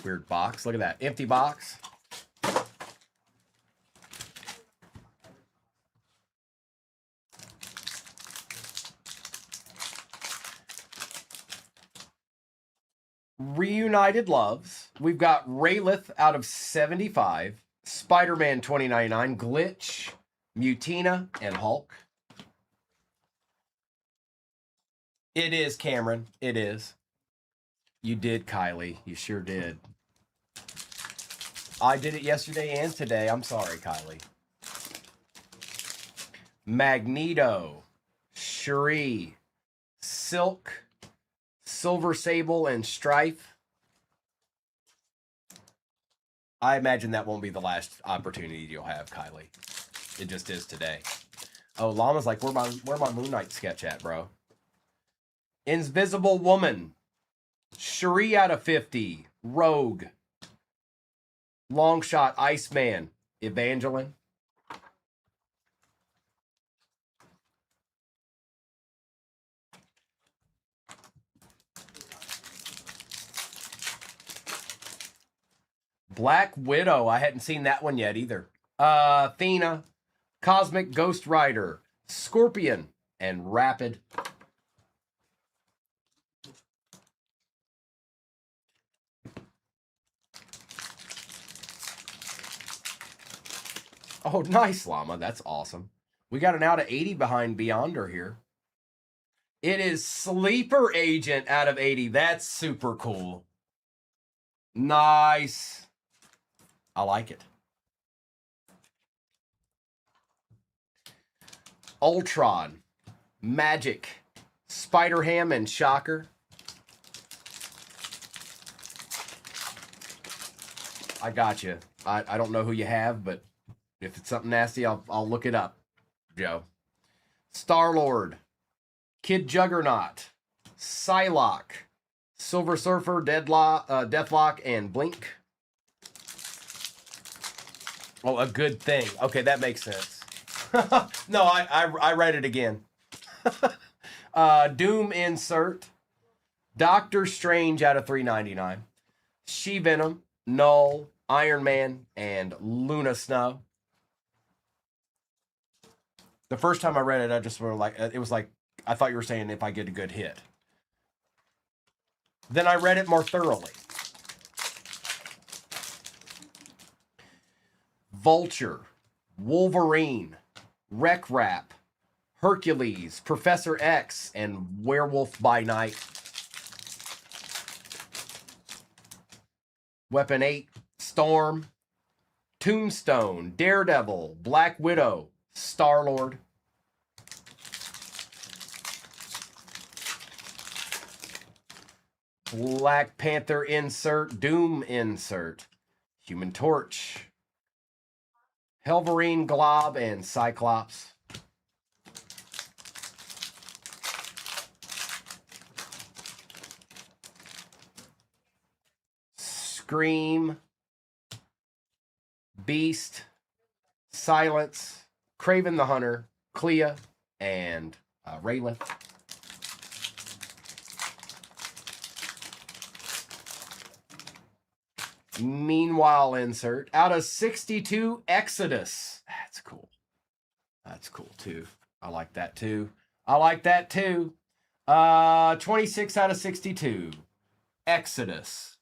Weird box. Look at that. Empty box. Reunited Loves. We've got Raylith out of 75. Spider-Man 2099. Glitch. Mutina. And Hulk. It is, Cameron. It is. You did, Kylie. You sure did. I did it yesterday and today. I'm sorry, Kylie. Magneto. Shuri. Silk. Silver Sable and Strife. I imagine that won't be the last opportunity you'll have, Kylie. It just is today. Oh, Llama's like, where my Moon Knight sketch at, bro? Invisible Woman. Shuri out of 50. Rogue. Longshot Iceman. Evangeline. Black Widow. I hadn't seen that one yet either. Athena. Cosmic Ghost Rider. Scorpion. And Rapid. Oh, nice, Llama. That's awesome. We got an out of 80 behind Beyonder here. It is Sleeper Agent out of 80. That's super cool. Nice. I like it. Ultron. Magic. Spider-Ham and Shocker. I got you. I don't know who you have, but if it's something nasty, I'll look it up, Joe. Star-Lord. Kid Juggernaut. Psylocke. Silver Surfer, Deathlock, and Blink. Oh, a good thing. Okay, that makes sense. No, I read it again. Doom insert. Doctor Strange out of 399. She-Venom, Null, Iron Man, and Luna Snow. The first time I read it, I just were like, it was like, I thought you were saying if I get a good hit. Then I read it more thoroughly. Vulture, Wolverine, Wreck Rap, Hercules, Professor X, and Werewolf by Night. Weapon 8, Storm, Tombstone, Daredevil, Black Widow, Star-Lord. Black Panther insert, Doom insert, Human Torch, Helverine, Glob, and Cyclops. Scream, Beast, Silence, Kraven the Hunter, Clea, and Raylith. Meanwhile insert. Out of 62, Exodus. That's cool. That's cool, too. I like that, too. I like that, too. 26 out of 62. Exodus.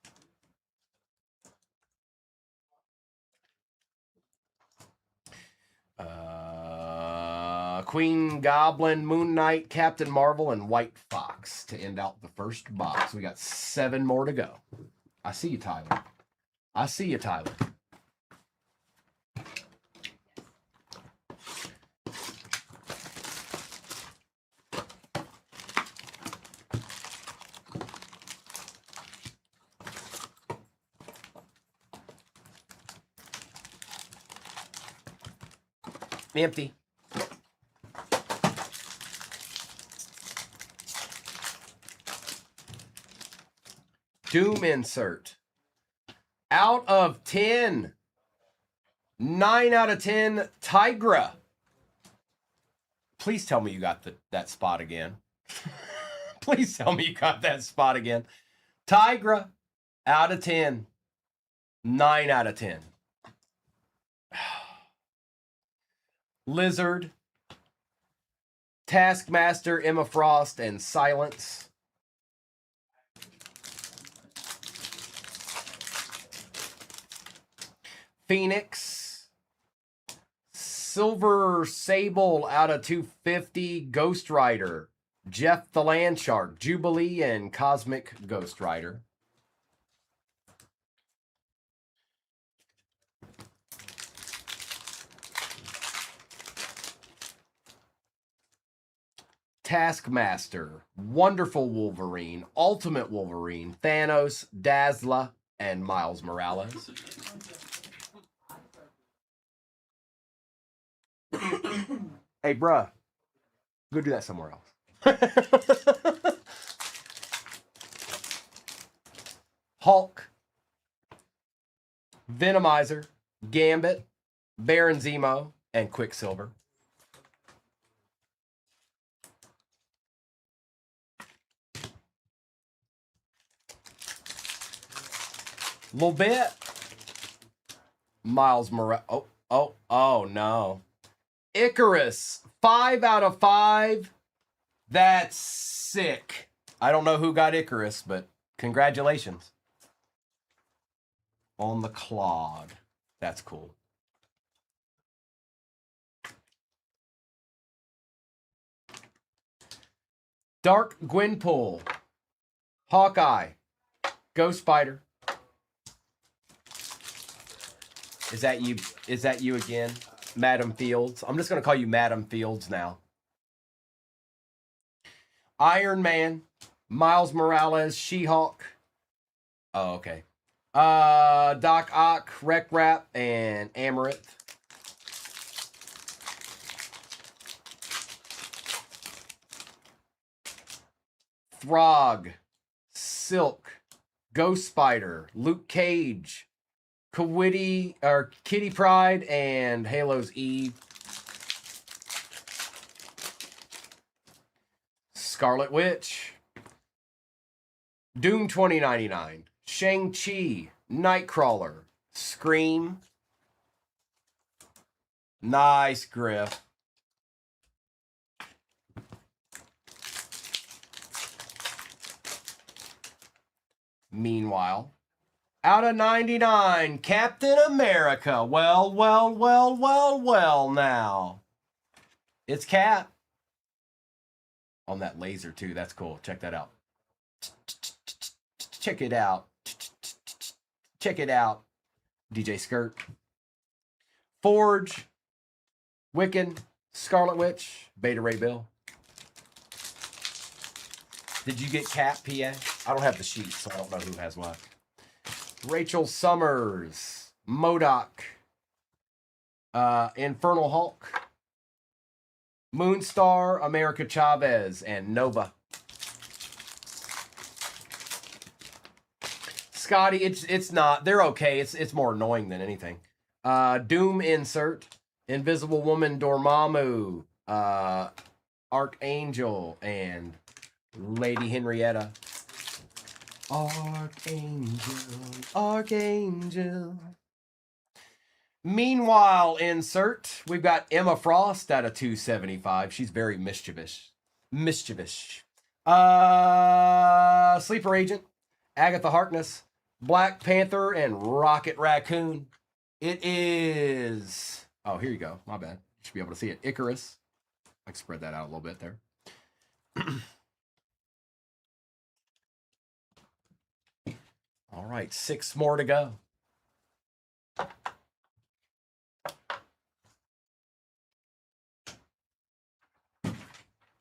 Queen Goblin, Moon Knight, Captain Marvel, and White Fox to end out the first box. We got 7 more to go. I see you, Tyler. I see you, Tyler. Empty. Doom insert. Out of 10. 9 out of 10. Tigra. Please tell me you got that spot again. Please tell me you got that spot again. Tigra, out of 10. 9 out of 10. Lizard, Taskmaster, Emma Frost, and Silence. Phoenix, Silver Sable out of 250, Ghost Rider, Jeff the Land Shark, Jubilee, and Cosmic Ghost Rider. Taskmaster, Wonderful Wolverine, Ultimate Wolverine, Thanos, Dazzler, and Miles Morales. Hey, bruh, go do that somewhere else. Hulk, Venomizer, Gambit, Baron Zemo, and Quicksilver. Little bit. Miles Morales. Oh, no. Icarus, 5 out of 5. That's sick. I don't know who got Icarus, but congratulations. On the clod. That's cool. Dark Gwenpool, Hawkeye, Ghost Spider. Is that you? Is that you again, Madam Fields? I'm just gonna call you Madam Fields now. Iron Man, Miles Morales, She-Hulk. Oh, okay. Doc Ock, Wreck Rap, and Amaranth. Throg, Silk, Ghost Spider, Luke Cage, Kitty Pryde, and Halo's Eve. Scarlet Witch, Doom 2099, Shang-Chi, Nightcrawler, Scream. Nice, Griff. Meanwhile, out of 99, Captain America. Well now. It's Cap. On that laser, too. That's cool. Check that out. Check it out. Check it out. DJ Skirt. Forge. Wiccan. Scarlet Witch. Beta Ray Bill. Did you get Cap, PA? I don't have the sheet, so I don't know who has what. Rachel Summers. MODOK. Infernal Hulk. Moonstar, America Chavez, and Nova. Scotty, it's not. They're okay. It's more annoying than anything. Doom Insert, Invisible Woman Dormammu, Archangel, and Lady Henrietta. Archangel. Meanwhile, insert, we've got Emma Frost out of 275. She's very mischievous. Sleeper Agent, Agatha Harkness, Black Panther, and Rocket Raccoon. It is... Oh, here you go. My bad. You should be able to see it. Icarus. I can spread that out a little bit there. All right, 6 more to go.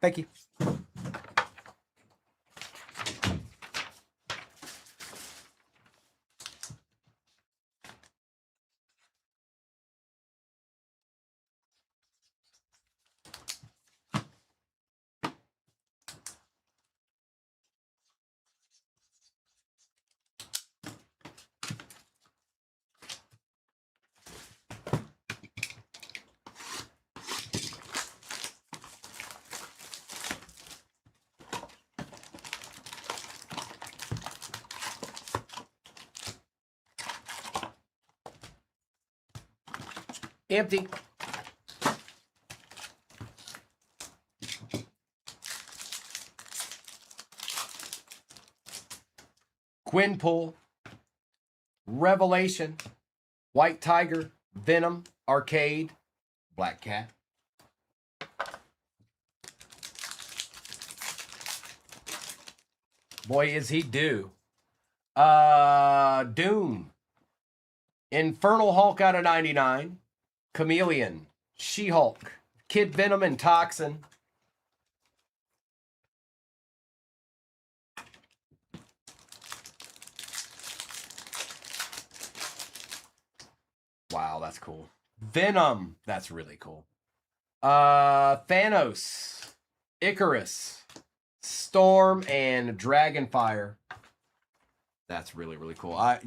Thank you. Empty. Quinpool. Revelation. White Tiger. Venom. Arcade. Black Cat. Boy, is he due. Doom. Infernal Hulk out of 99. Chameleon. She-Hulk. Kid Venom and Toxin. Wow, that's cool. Venom. That's really cool. Thanos. Icarus. Storm and Dragonfire. That's really, really cool. I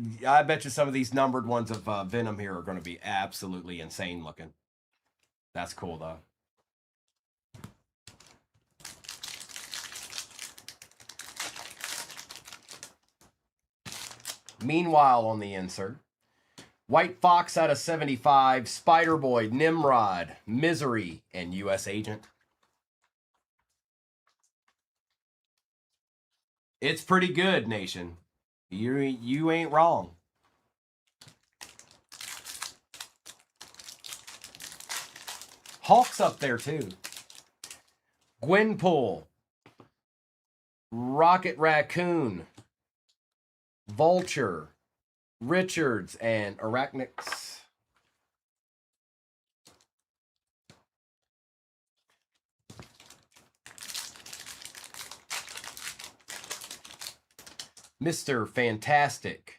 bet you some of these numbered ones of Venom here are going to be absolutely insane looking. That's cool, though. Meanwhile, on the insert, White Fox out of 75, Spider-Boy, Nimrod, Misery, and U.S. Agent. It's pretty good, Nation. You ain't wrong. Hulk's up there too. Gwenpool. Rocket Raccoon. Vulture. Richards and Arachnix. Mr. Fantastic.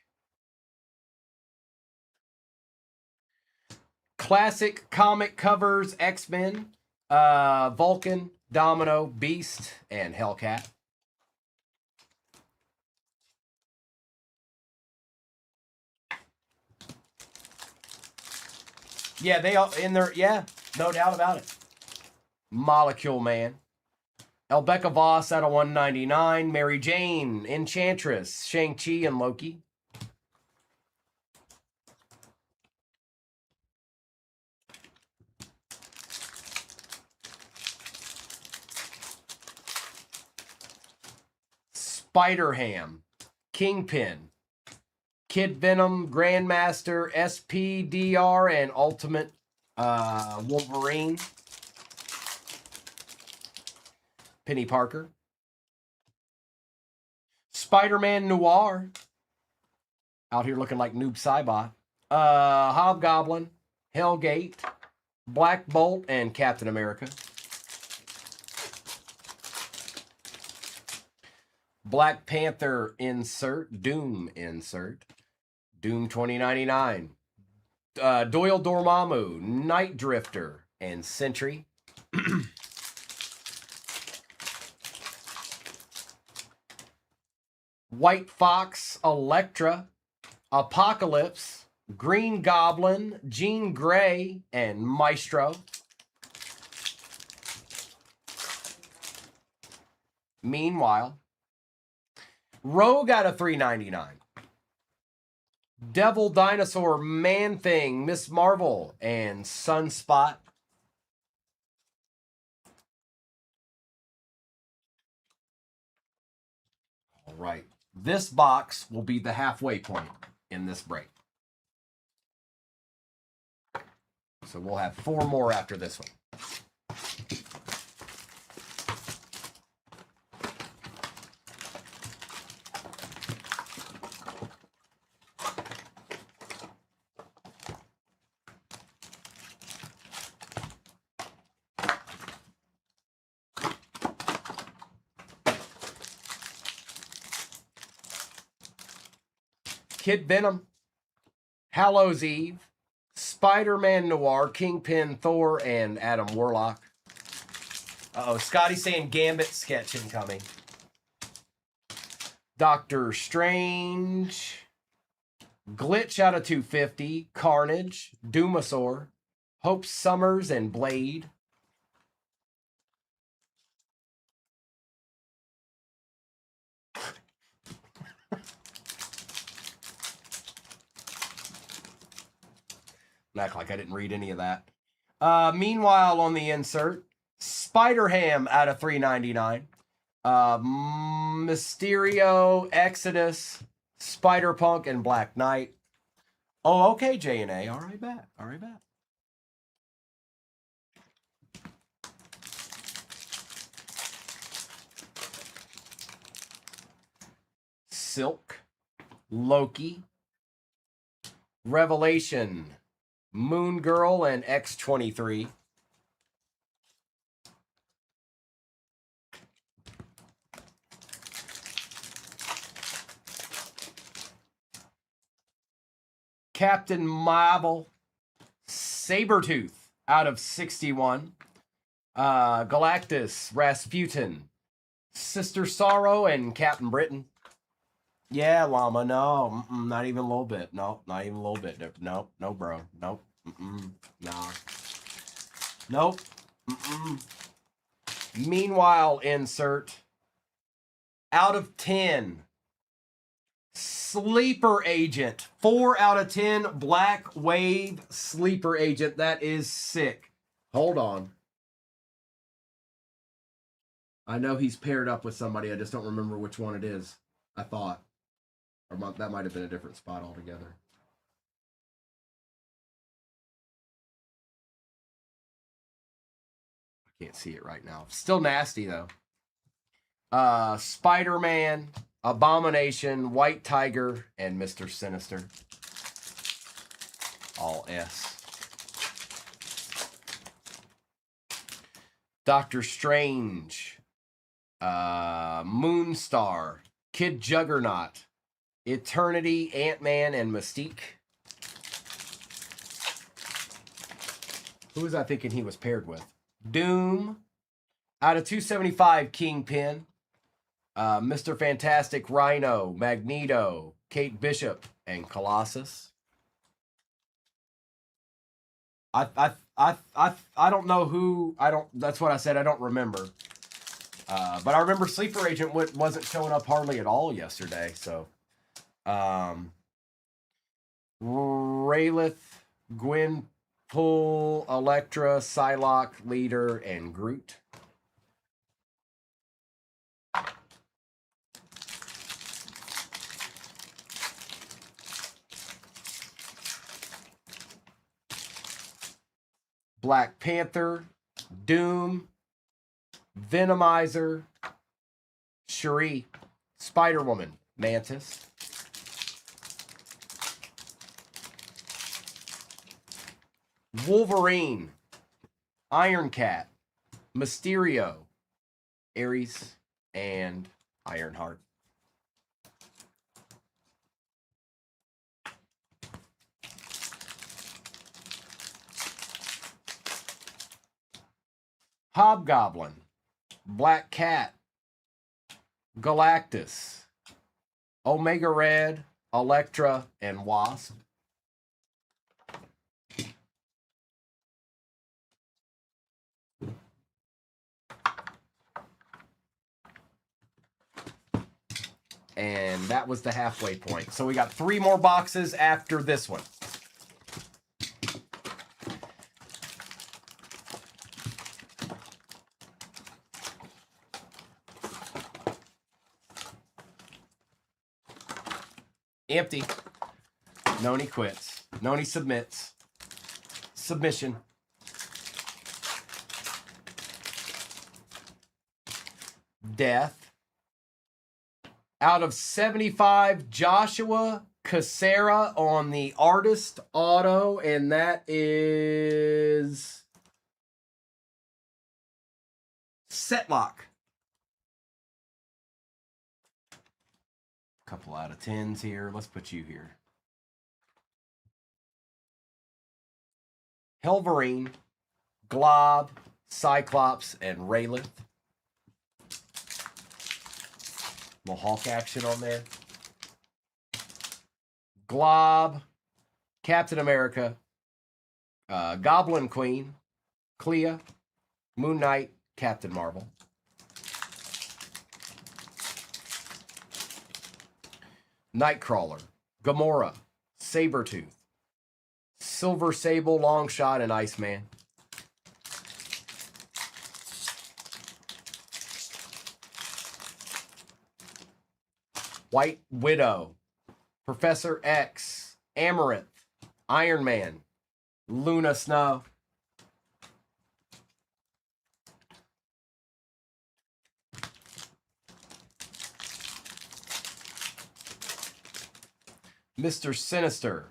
Classic comic covers, X-Men, Vulcan, Domino, Beast, and Hellcat. Yeah, they all in there. Yeah, no doubt about it. Molecule Man. Rebecca Voss out of 199. Mary Jane, Enchantress, Shang-Chi, and Loki. Spider-Ham, Kingpin, Kid Venom, Grandmaster, SPDR, and Ultimate Wolverine. Penny Parker. Spider-Man Noir. Out here looking like Noob Saibot. Hobgoblin, Hellgate, Black Bolt, and Captain America. Black Panther insert, Doom insert. Doom 2099. Doyle Dormammu, Night Drifter, and Sentry. White Fox, Elektra, Apocalypse, Green Goblin, Jean Grey, and Maestro. Meanwhile, Rogue out of 399. Devil Dinosaur, Man Thing, Miss Marvel, and Sunspot. All right. This box will be the halfway point in this break. So we'll have 4 more after this one. Kid Venom, Hallows Eve, Spider-Man Noir, Kingpin, Thor, and Adam Warlock. Uh-oh, Scotty's saying Gambit sketch incoming. Doctor Strange, Glitch out of 250, Carnage, Doomasaur, Hope Summers, and Blade. Act like I didn't read any of that. Meanwhile, on the insert, Spider-Ham out of 399. Mysterio, Exodus, Spider-Punk, and Black Knight. Oh, okay, J&A. All right, bet. All right, bet. Silk, Loki, Revelation, Moon Girl, and X-23. Captain Marvel, Sabretooth out of 61. Galactus, Rasputin, Sister Sorrow, and Captain Britain. Yeah, Llama, no, not even a little bit. No, not even a little bit. No, no, bro. Nope. Nah. Nope. Meanwhile, insert out of 10. Sleeper Agent. 4 out of 10. Black Wave Sleeper Agent. That is sick. Hold on. I know he's paired up with somebody. I just don't remember which one it is. I thought. Or that might have been a different spot altogether. I can't see it right now. Still nasty, though. Spider-Man, Abomination, White Tiger, and Mr. Sinister. All S. Doctor Strange, Moonstar, Kid Juggernaut, Eternity, Ant-Man, and Mystique. Who was I thinking he was paired with? Doom. Out of 275, Kingpin. Mr. Fantastic, Rhino, Magneto, Kate Bishop, and Colossus. I don't know who. That's what I said. I don't remember. But I remember Sleeper Agent wasn't showing up hardly at all yesterday. So, Rayleigh, Gwenpool, Elektra, Psylocke, Leader, and Groot. Black Panther, Doom, Venomizer, Shuri, Spider-Woman, Mantis, Wolverine, Iron Cat, Mysterio, Ares, and Ironheart. Hobgoblin, Black Cat, Galactus, Omega Red, Elektra, and Wasp. And that was the halfway point. So we got 3 more boxes after this one. Empty. Noni quits. Noni submits. Submission. Death. Out of 75, Joshua Cassera on the Artist Auto, and that is Setlock. Couple out of 10s here. Let's put you here. Helverine, Glob, Cyclops, and Rayleigh. Little Hulk action on there. Glob, Captain America, Goblin Queen, Clea, Moon Knight, Captain Marvel. Nightcrawler, Gamora, Sabretooth, Silver Sable, Long Shot, and Iceman. White Widow, Professor X, Amaranth, Iron Man, Luna Snow. Mr. Sinister,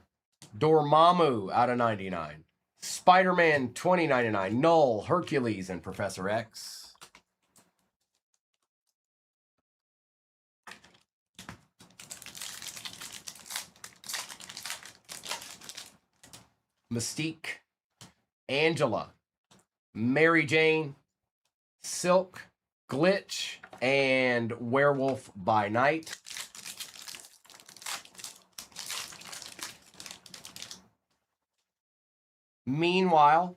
Dormammu out of 99. Spider-Man 2099, Null, Hercules, and Professor X. Mystique, Angela, Mary Jane, Silk, Glitch, and Werewolf by Night. Meanwhile,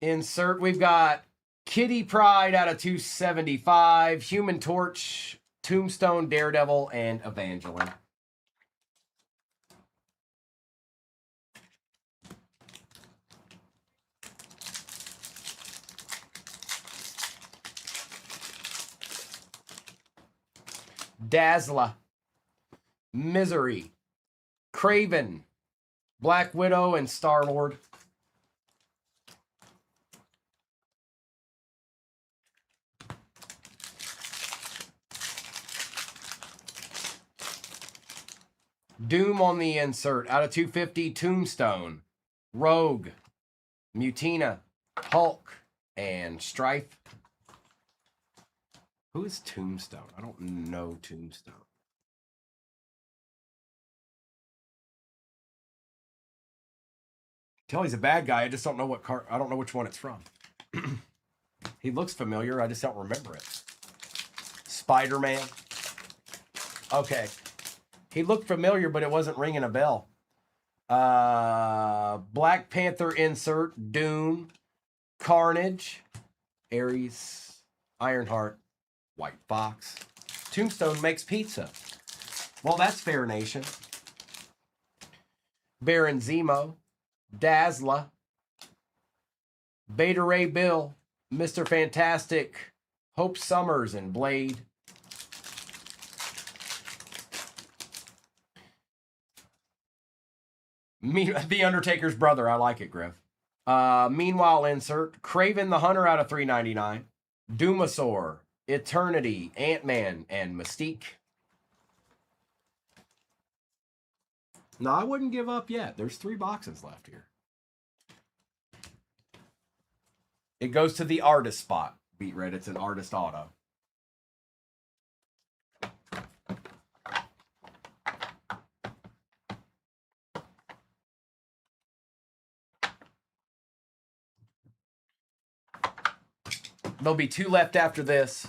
insert, we've got Kitty Pryde out of 275, Human Torch, Tombstone, Daredevil, and Evangeline. Dazzler, Misery, Craven, Black Widow, and Star-Lord. Doom on the insert. Out of 250, Tombstone, Rogue, Mutina, Hulk, and Strife. Who is Tombstone? I don't know Tombstone. Tell he's a bad guy. I just don't know what car. I don't know which one it's from. He looks familiar. I just don't remember it. Spider-Man. Okay. He looked familiar, but it wasn't ringing a bell. Black Panther insert. Doom. Carnage. Ares. Ironheart. White Fox. Tombstone makes pizza. Well, that's fair, nation. Baron Zemo. Dazzler. Beta Ray Bill. Mr. Fantastic. Hope Summers and Blade. The Undertaker's brother. I like it, Griff. Meanwhile, insert. Craven the Hunter out of 399. Doomasaur. Eternity. Ant-Man. And Mystique. No, I wouldn't give up yet. There's 3 boxes left here. It goes to the artist spot. Beat Red, it's an artist auto. There'll be 2 left after this.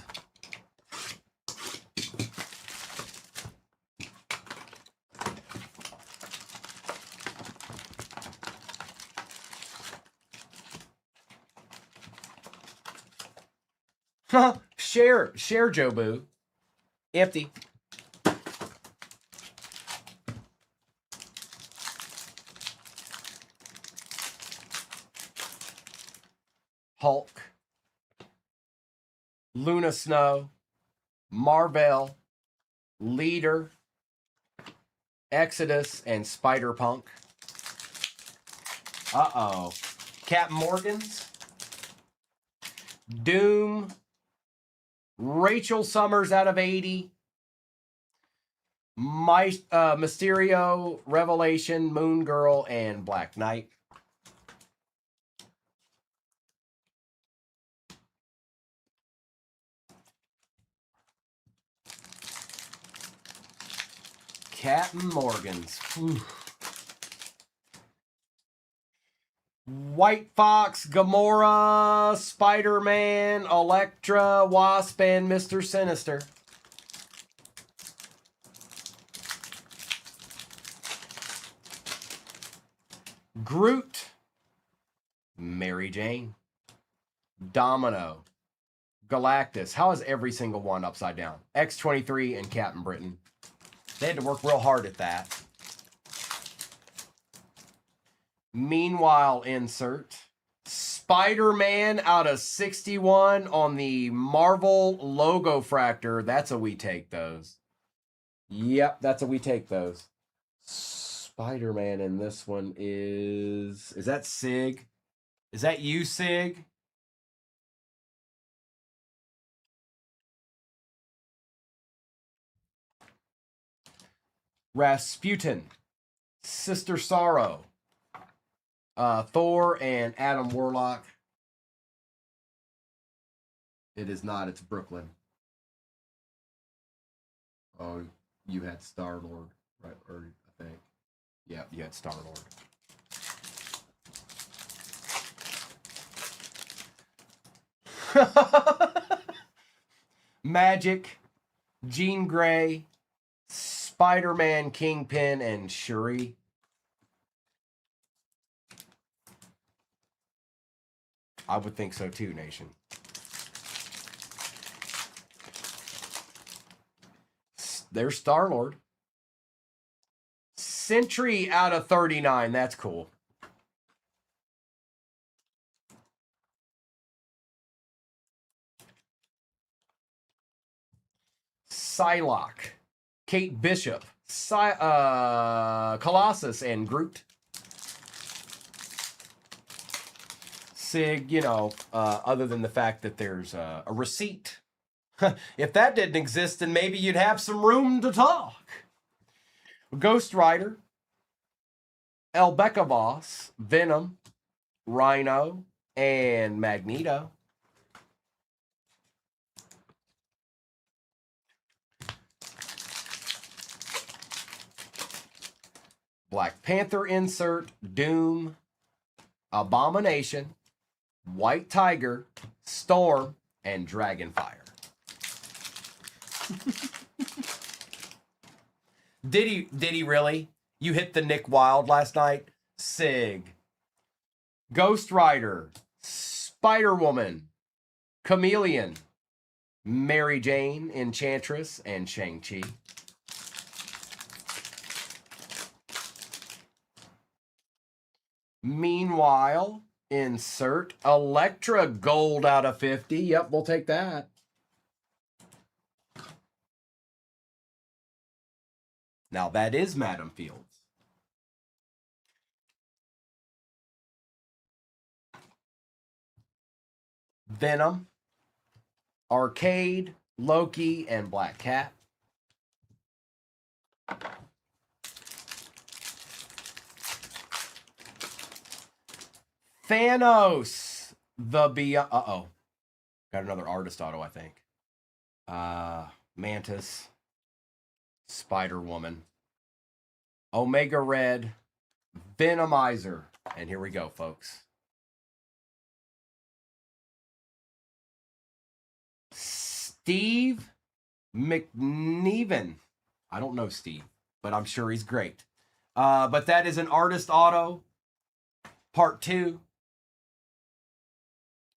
Share, Jobu. Empty. Hulk. Luna Snow. Marvel. Leader. Exodus and Spider-Punk. Uh-oh. Captain Morgan's. Doom. Rachel Summers out of 80. Mysterio, Revelation, Moon Girl, and Black Knight. Captain Morgan's. Whew. White Fox, Gamora, Spider-Man, Elektra, Wasp, and Mr. Sinister. Groot, Mary Jane, Domino, Galactus. How is every single one upside down? X-23 and Captain Britain. They had to work real hard at that. Meanwhile, insert Spider-Man out of 61 on the Marvel logo fractor. That's a we take those. Yep, that's a we take those. Spider-Man in this one is that Sig? Is that you, Sig? Rasputin, Sister Sorrow, Thor, and Adam Warlock. It is not. It's Brooklyn. Oh, you had Star-Lord, right? Or I think. Yeah, you had Star-Lord. Magic, Jean Grey, Spider-Man, Kingpin, and Shuri. I would think so too, Nation. There's Star-Lord. Sentry out of 39. That's cool. Psylocke, Kate Bishop, Colossus, and Groot. Sig, you know, other than the fact that there's a receipt. If that didn't exist, then maybe you'd have some room to talk. Ghost Rider, Elbekavos, Venom, Rhino, and Magneto. Black Panther insert, Doom, Abomination, White Tiger, Storm, and Dragonfire. Did he really? You hit the Nick Wilde last night? Sig. Ghost Rider, Spider-Woman, Chameleon, Mary Jane, Enchantress, and Shang-Chi. Meanwhile, insert Electra gold out of 50. Yep, we'll take that. Now that is Madam Fields. Venom, Arcade, Loki, and Black Cat. Thanos, the Beyond. Uh-oh. Got another artist auto, I think. Mantis, Spider-Woman, Omega Red, Venomizer. And here we go, folks. Steve McNeven. I don't know Steve, but I'm sure he's great. But that is an artist auto. Part 2.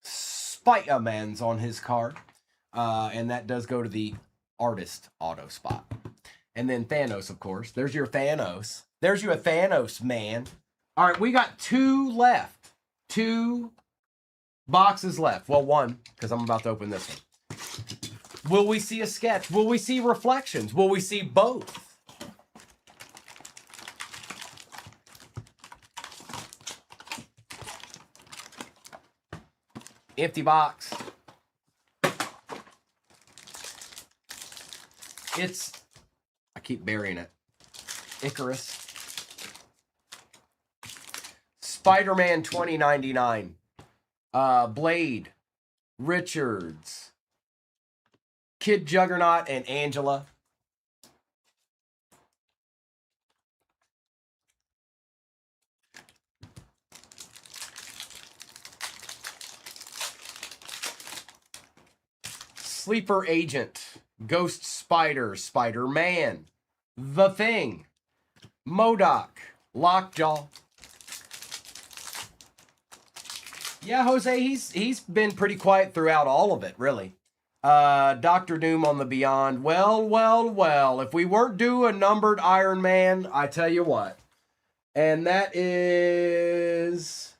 Spider-Man's on his card. And that does go to the artist auto spot. And then Thanos, of course. There's your Thanos. There's you a Thanos, man. All right, we got 2 left. 2 boxes left. Well, 1, because I'm about to open this one. Will we see a sketch? Will we see reflections? Will we see both? Empty box. I keep burying it. Icarus. Spider-Man 2099. Blade. Richards. Kid Juggernaut and Angela. Sleeper Agent, Ghost Spider, Spider-Man, The Thing, MODOK, Lockjaw. Yeah, Jose, he's been pretty quiet throughout all of it, really. Dr. Doom on the Beyond. Well, if we weren't due a numbered Iron Man, I tell you what. And that is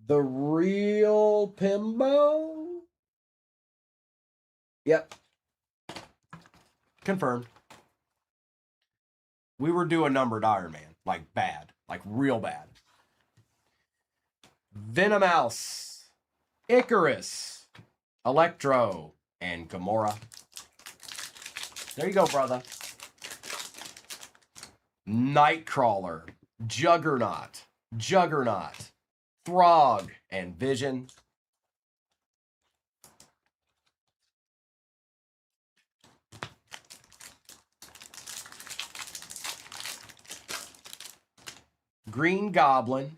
the real Pimbo. Yep. Confirmed. We were doing numbered Iron Man. Like bad. Like real bad. Venomouse, Icarus, Electro, and Gamora. There you go, brother. Nightcrawler, Juggernaut, Throg, and Vision. Green Goblin,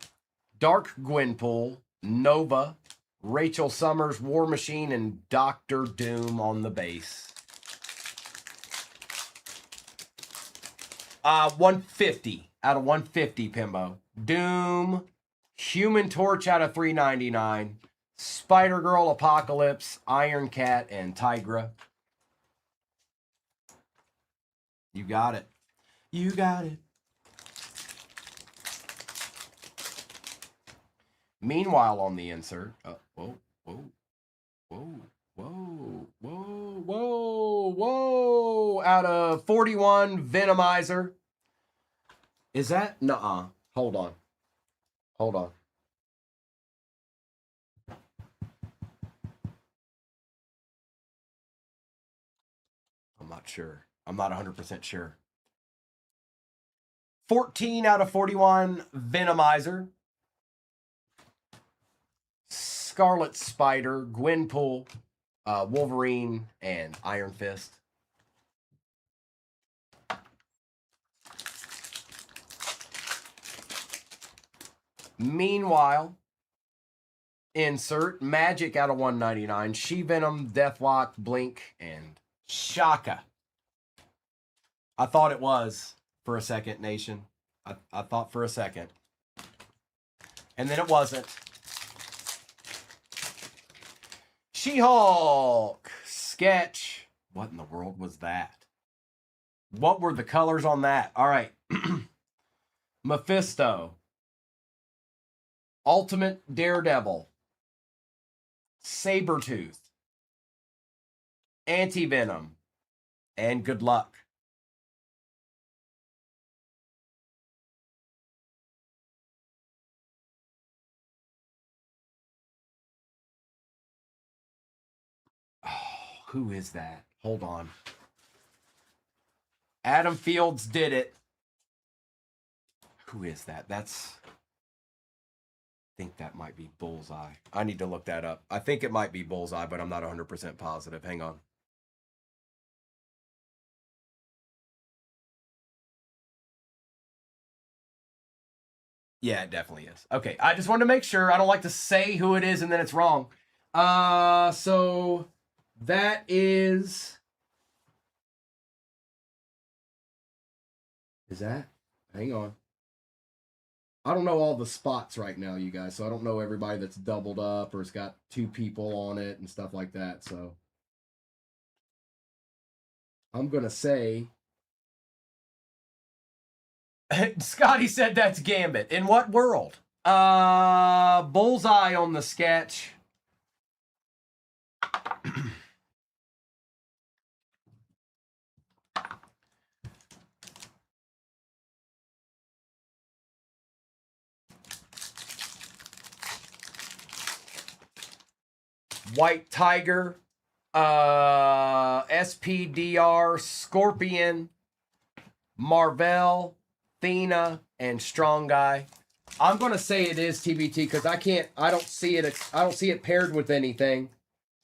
Dark Gwenpool, Nova, Rachel Summers, War Machine, and Doctor Doom on the base. 150 out of 150, Pimbo. Doom, Human Torch out of 399, Spider-Girl, Apocalypse, Iron Cat, and Tigra. You got it. You got it. Meanwhile, on the insert, whoa, out of 41, Venomizer. Is that? Nuh-uh. Hold on. I'm not sure. I'm not 100% sure. 14 out of 41, Venomizer. Scarlet Spider, Gwenpool, Wolverine, and Iron Fist. Meanwhile, insert Magic out of 199, She-Venom, Deathlock, Blink, and Shaka. I thought it was for a second, Nation. I thought for a second. And then it wasn't. She-Hulk, Sketch. What in the world was that? What were the colors on that? All right. Mephisto. Ultimate Daredevil. Sabretooth. Anti-Venom. And Good Luck. Oh, who is that? Hold on. Adam Fields did it. Who is that? I think that might be Bullseye. I need to look that up. I think it might be Bullseye, but I'm not 100% positive. Hang on. Yeah, it definitely is. Okay, I just wanted to make sure. I don't like to say who it is and then it's wrong. So that is that? Hang on. I don't know all the spots right now, you guys, so I don't know everybody that's doubled up or it's got two people on it and stuff like that, so I'm going to say Scotty said that's Gambit. In what world? Bullseye on the sketch. White Tiger, SPDR, Scorpion, Marvel, Thena, and Strong Guy. I'm gonna say it is TBT because I don't see it paired with anything.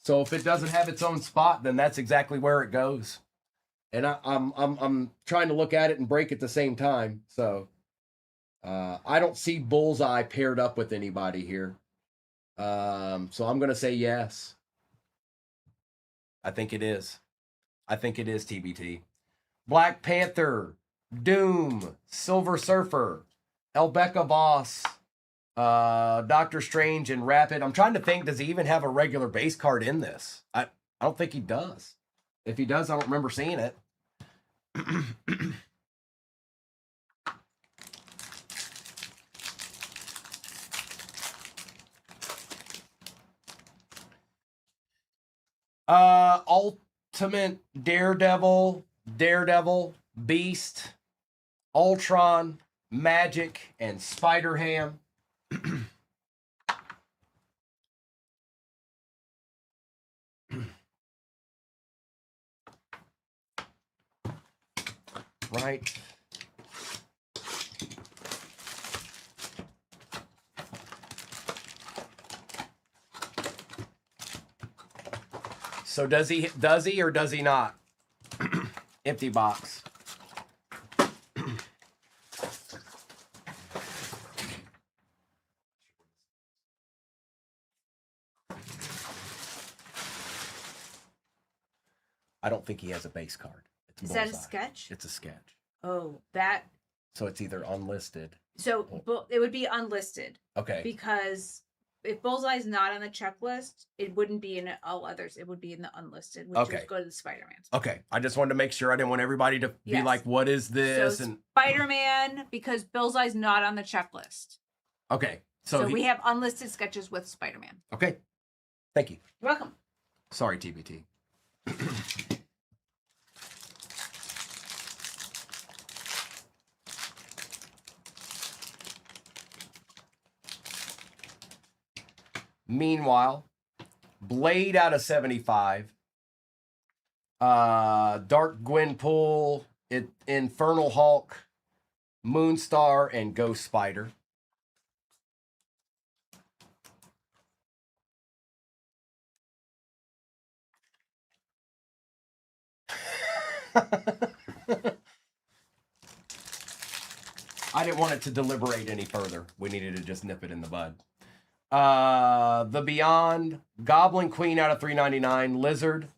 So if it doesn't have its own spot, then that's exactly where it goes. And I'm trying to look at it and break at the same time. So I don't see Bullseye paired up with anybody here. So I'm gonna say yes. I think it is. I think it is TBT. Black Panther, Doom, Silver Surfer, Elbecca Boss, Doctor Strange, and Rapid. I'm trying to think, does he even have a regular base card in this? I don't think he does. If he does, I don't remember seeing it. Ultimate Daredevil, Beast, Ultron, Magic, and Spider-Ham. Right. So does he or does he not? Empty box. I don't think he has a base card. It's Is that a Bullseye. sketch? It's a sketch. Oh, that. So it's either unlisted. So it would be unlisted Okay. because if Bullseye's not on the checklist, it wouldn't be in all others. It would be in the unlisted, which Okay. would go to the Spider-Man. Okay. I just wanted to make sure. I didn't want everybody to be Yes. like, "What is this?" So and Spider-Man, because Bullseye's not on the checklist. okay. So he, we have unlisted sketches with Spider-Man. okay. Thank you. You're welcome. Sorry, TBT. Meanwhile, Blade out of 75. Dark Gwenpool, Infernal Hulk, Moonstar, and Ghost Spider. I didn't want it to deliberate any further. We needed to just nip it in the bud. The Beyond, Goblin Queen out of 399, Lizard,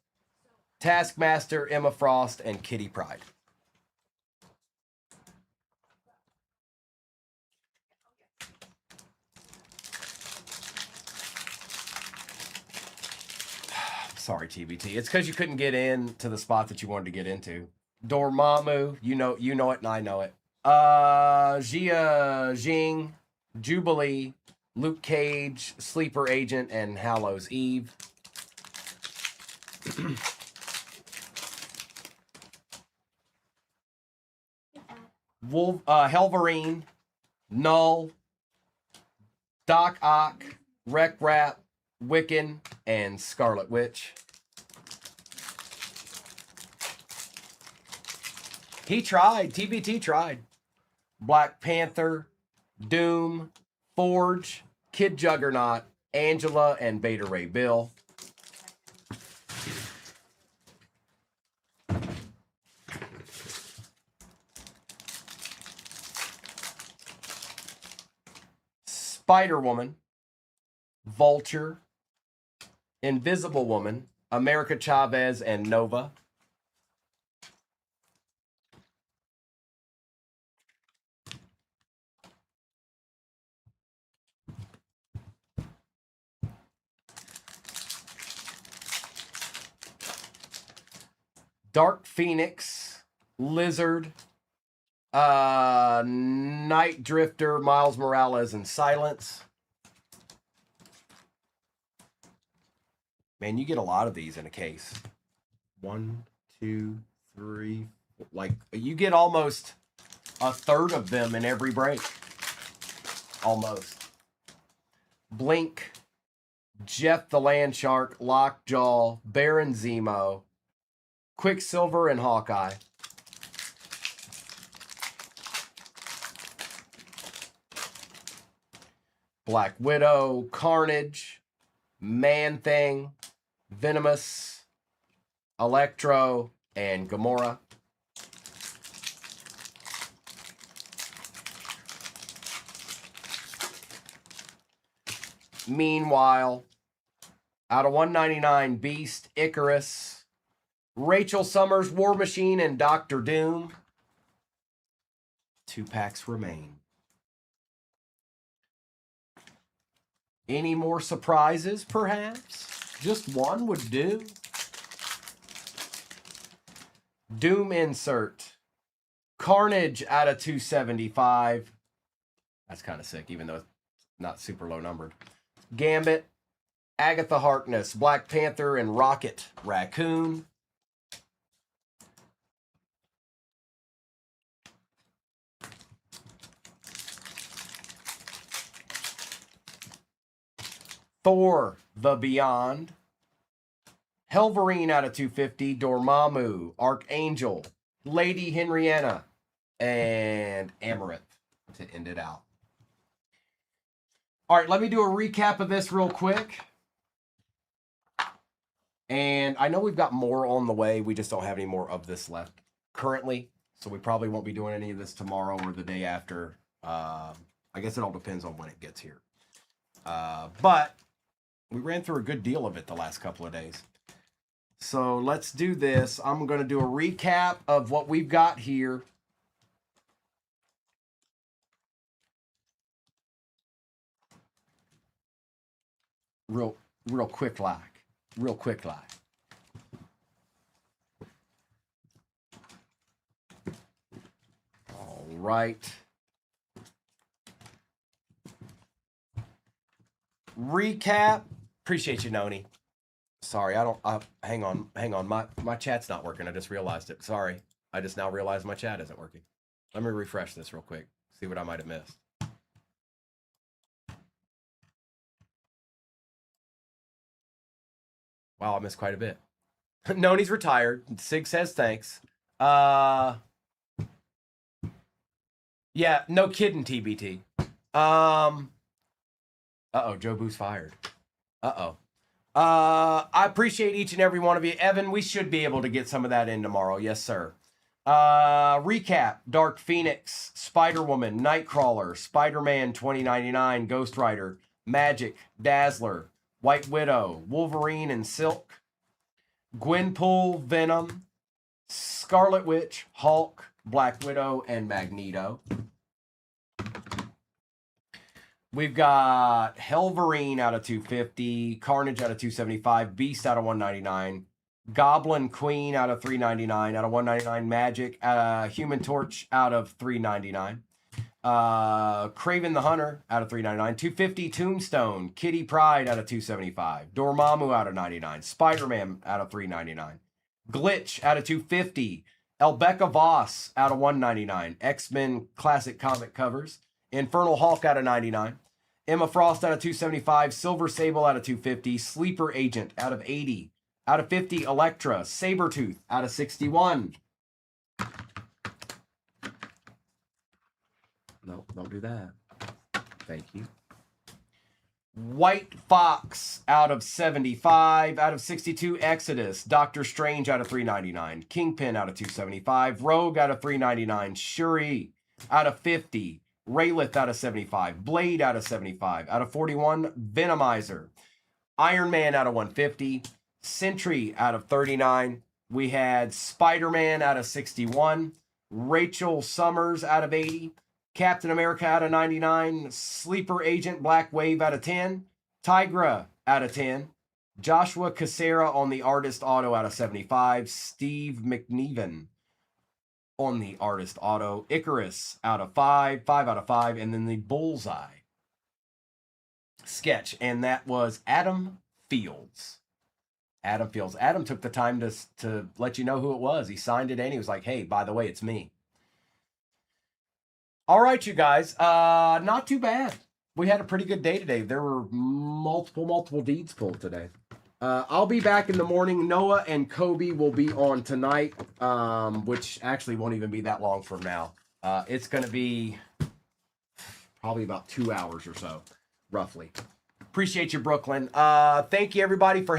Taskmaster, Emma Frost, and Kitty Pryde. Sorry, TBT. It's because you couldn't get into the spot that you wanted to get into. Dormammu, you know it, and I know it. Jia Jing, Jubilee, Luke Cage, Sleeper Agent, and Hallows Eve. Helverine, Null, Doc Ock, Wreck Rat, Wiccan, and Scarlet Witch. He tried. TBT tried. Black Panther, Doom, Forge, Kid Juggernaut, Angela, and Beta Ray Bill. Spider-Woman, Vulture, Invisible Woman, America Chavez, and Nova. Dark Phoenix, Lizard, Night Drifter, Miles Morales, and Silence. Man, you get a lot of these in a case. 1, 2, 3. Like, you get almost a third of them in every break. Almost. Blink, Jeff the Land Shark, Lockjaw, Baron Zemo, Quicksilver, and Hawkeye. Black Widow, Carnage, Man-Thing, Venomous, Electro, and Gamora. Meanwhile, out of 199, Beast, Icarus, Rachel Summers, War Machine, and Doctor Doom. 2 packs remain. Any more surprises, perhaps? Just one would do. Doom insert. Carnage out of 275. That's kind of sick, even though it's not super low numbered. Gambit, Agatha Harkness, Black Panther, and Rocket Raccoon. Thor, The Beyond. Helverine out of 250. Dormammu, Archangel, Lady Henrietta, and Amaranth to end it out. All right, let me do a recap of this real quick. And I know we've got more on the way. We just don't have any more of this left currently. So we probably won't be doing any of this tomorrow or the day after. I guess it all depends on when it gets here. But we ran through a good deal of it the last couple of days. So let's do this. I'm going to do a recap of what we've got here. Real quick like. Real quick like. All right. Recap. Appreciate you, Noni. Sorry, hang on. My chat's not working. I just realized it. Sorry. I just now realized my chat isn't working. Let me refresh this real quick. See what I might have missed. Wow, I missed quite a bit. Noni's retired. Sig says thanks. Yeah, no kidding, TBT. Uh-oh, Joe Boo's fired. Uh-oh. I appreciate each and every one of you. Evan, we should be able to get some of that in tomorrow. Yes, sir. Recap. Dark Phoenix, Spider-Woman, Nightcrawler, Spider-Man 2099, Ghost Rider, Magic, Dazzler, White Widow, Wolverine and Silk, Gwenpool, Venom, Scarlet Witch, Hulk, Black Widow, and Magneto. We've got Helverine out of 250, Carnage out of 275, Beast out of 199, Goblin Queen out of 399, out of 199, Magic, Human Torch out of 399, Kraven the Hunter out of 399, 250, Tombstone, Kitty Pryde out of 275, Dormammu out of 99, Spider-Man out of 399, Glitch out of 250, Rebecca Voss out of 199, X-Men Classic Comic Covers, Infernal Hulk out of 99, Emma Frost out of 275, Silver Sable out of 250, Sleeper Agent out of 80, out of 50, Elektra, Sabretooth out of 61. No, don't do that. Thank you. White Fox out of 75, out of 62, Exodus, Doctor Strange out of 399, Kingpin out of 275, Rogue out of 399, Shuri out of 50, Raylith out of 75, Blade out of 75, out of 41, Venomizer, Iron Man out of 150, Sentry out of 39. We had Spider-Man out of 61, Rachel Summers out of 80, Captain America out of 99, Sleeper Agent Black Wave out of 10, Tigra out of 10, Joshua Cassera on the Artist Auto out of 75, Steve McNeven on the Artist Auto, Icarus out of 5, 5 out of 5, and then the Bullseye sketch, and that was Adam Fields. Adam Fields. Adam took the time to let you know who it was. He signed it in. He was like, hey, by the way, it's me. All right, you guys. Not too bad. We had a pretty good day today. There were multiple deeds pulled today. I'll be back in the morning. Noah and Kobe will be on tonight, which actually won't even be that long from now. It's going to be probably about 2 hours or so, roughly. Appreciate you, Brooklyn. Thank you, everybody, for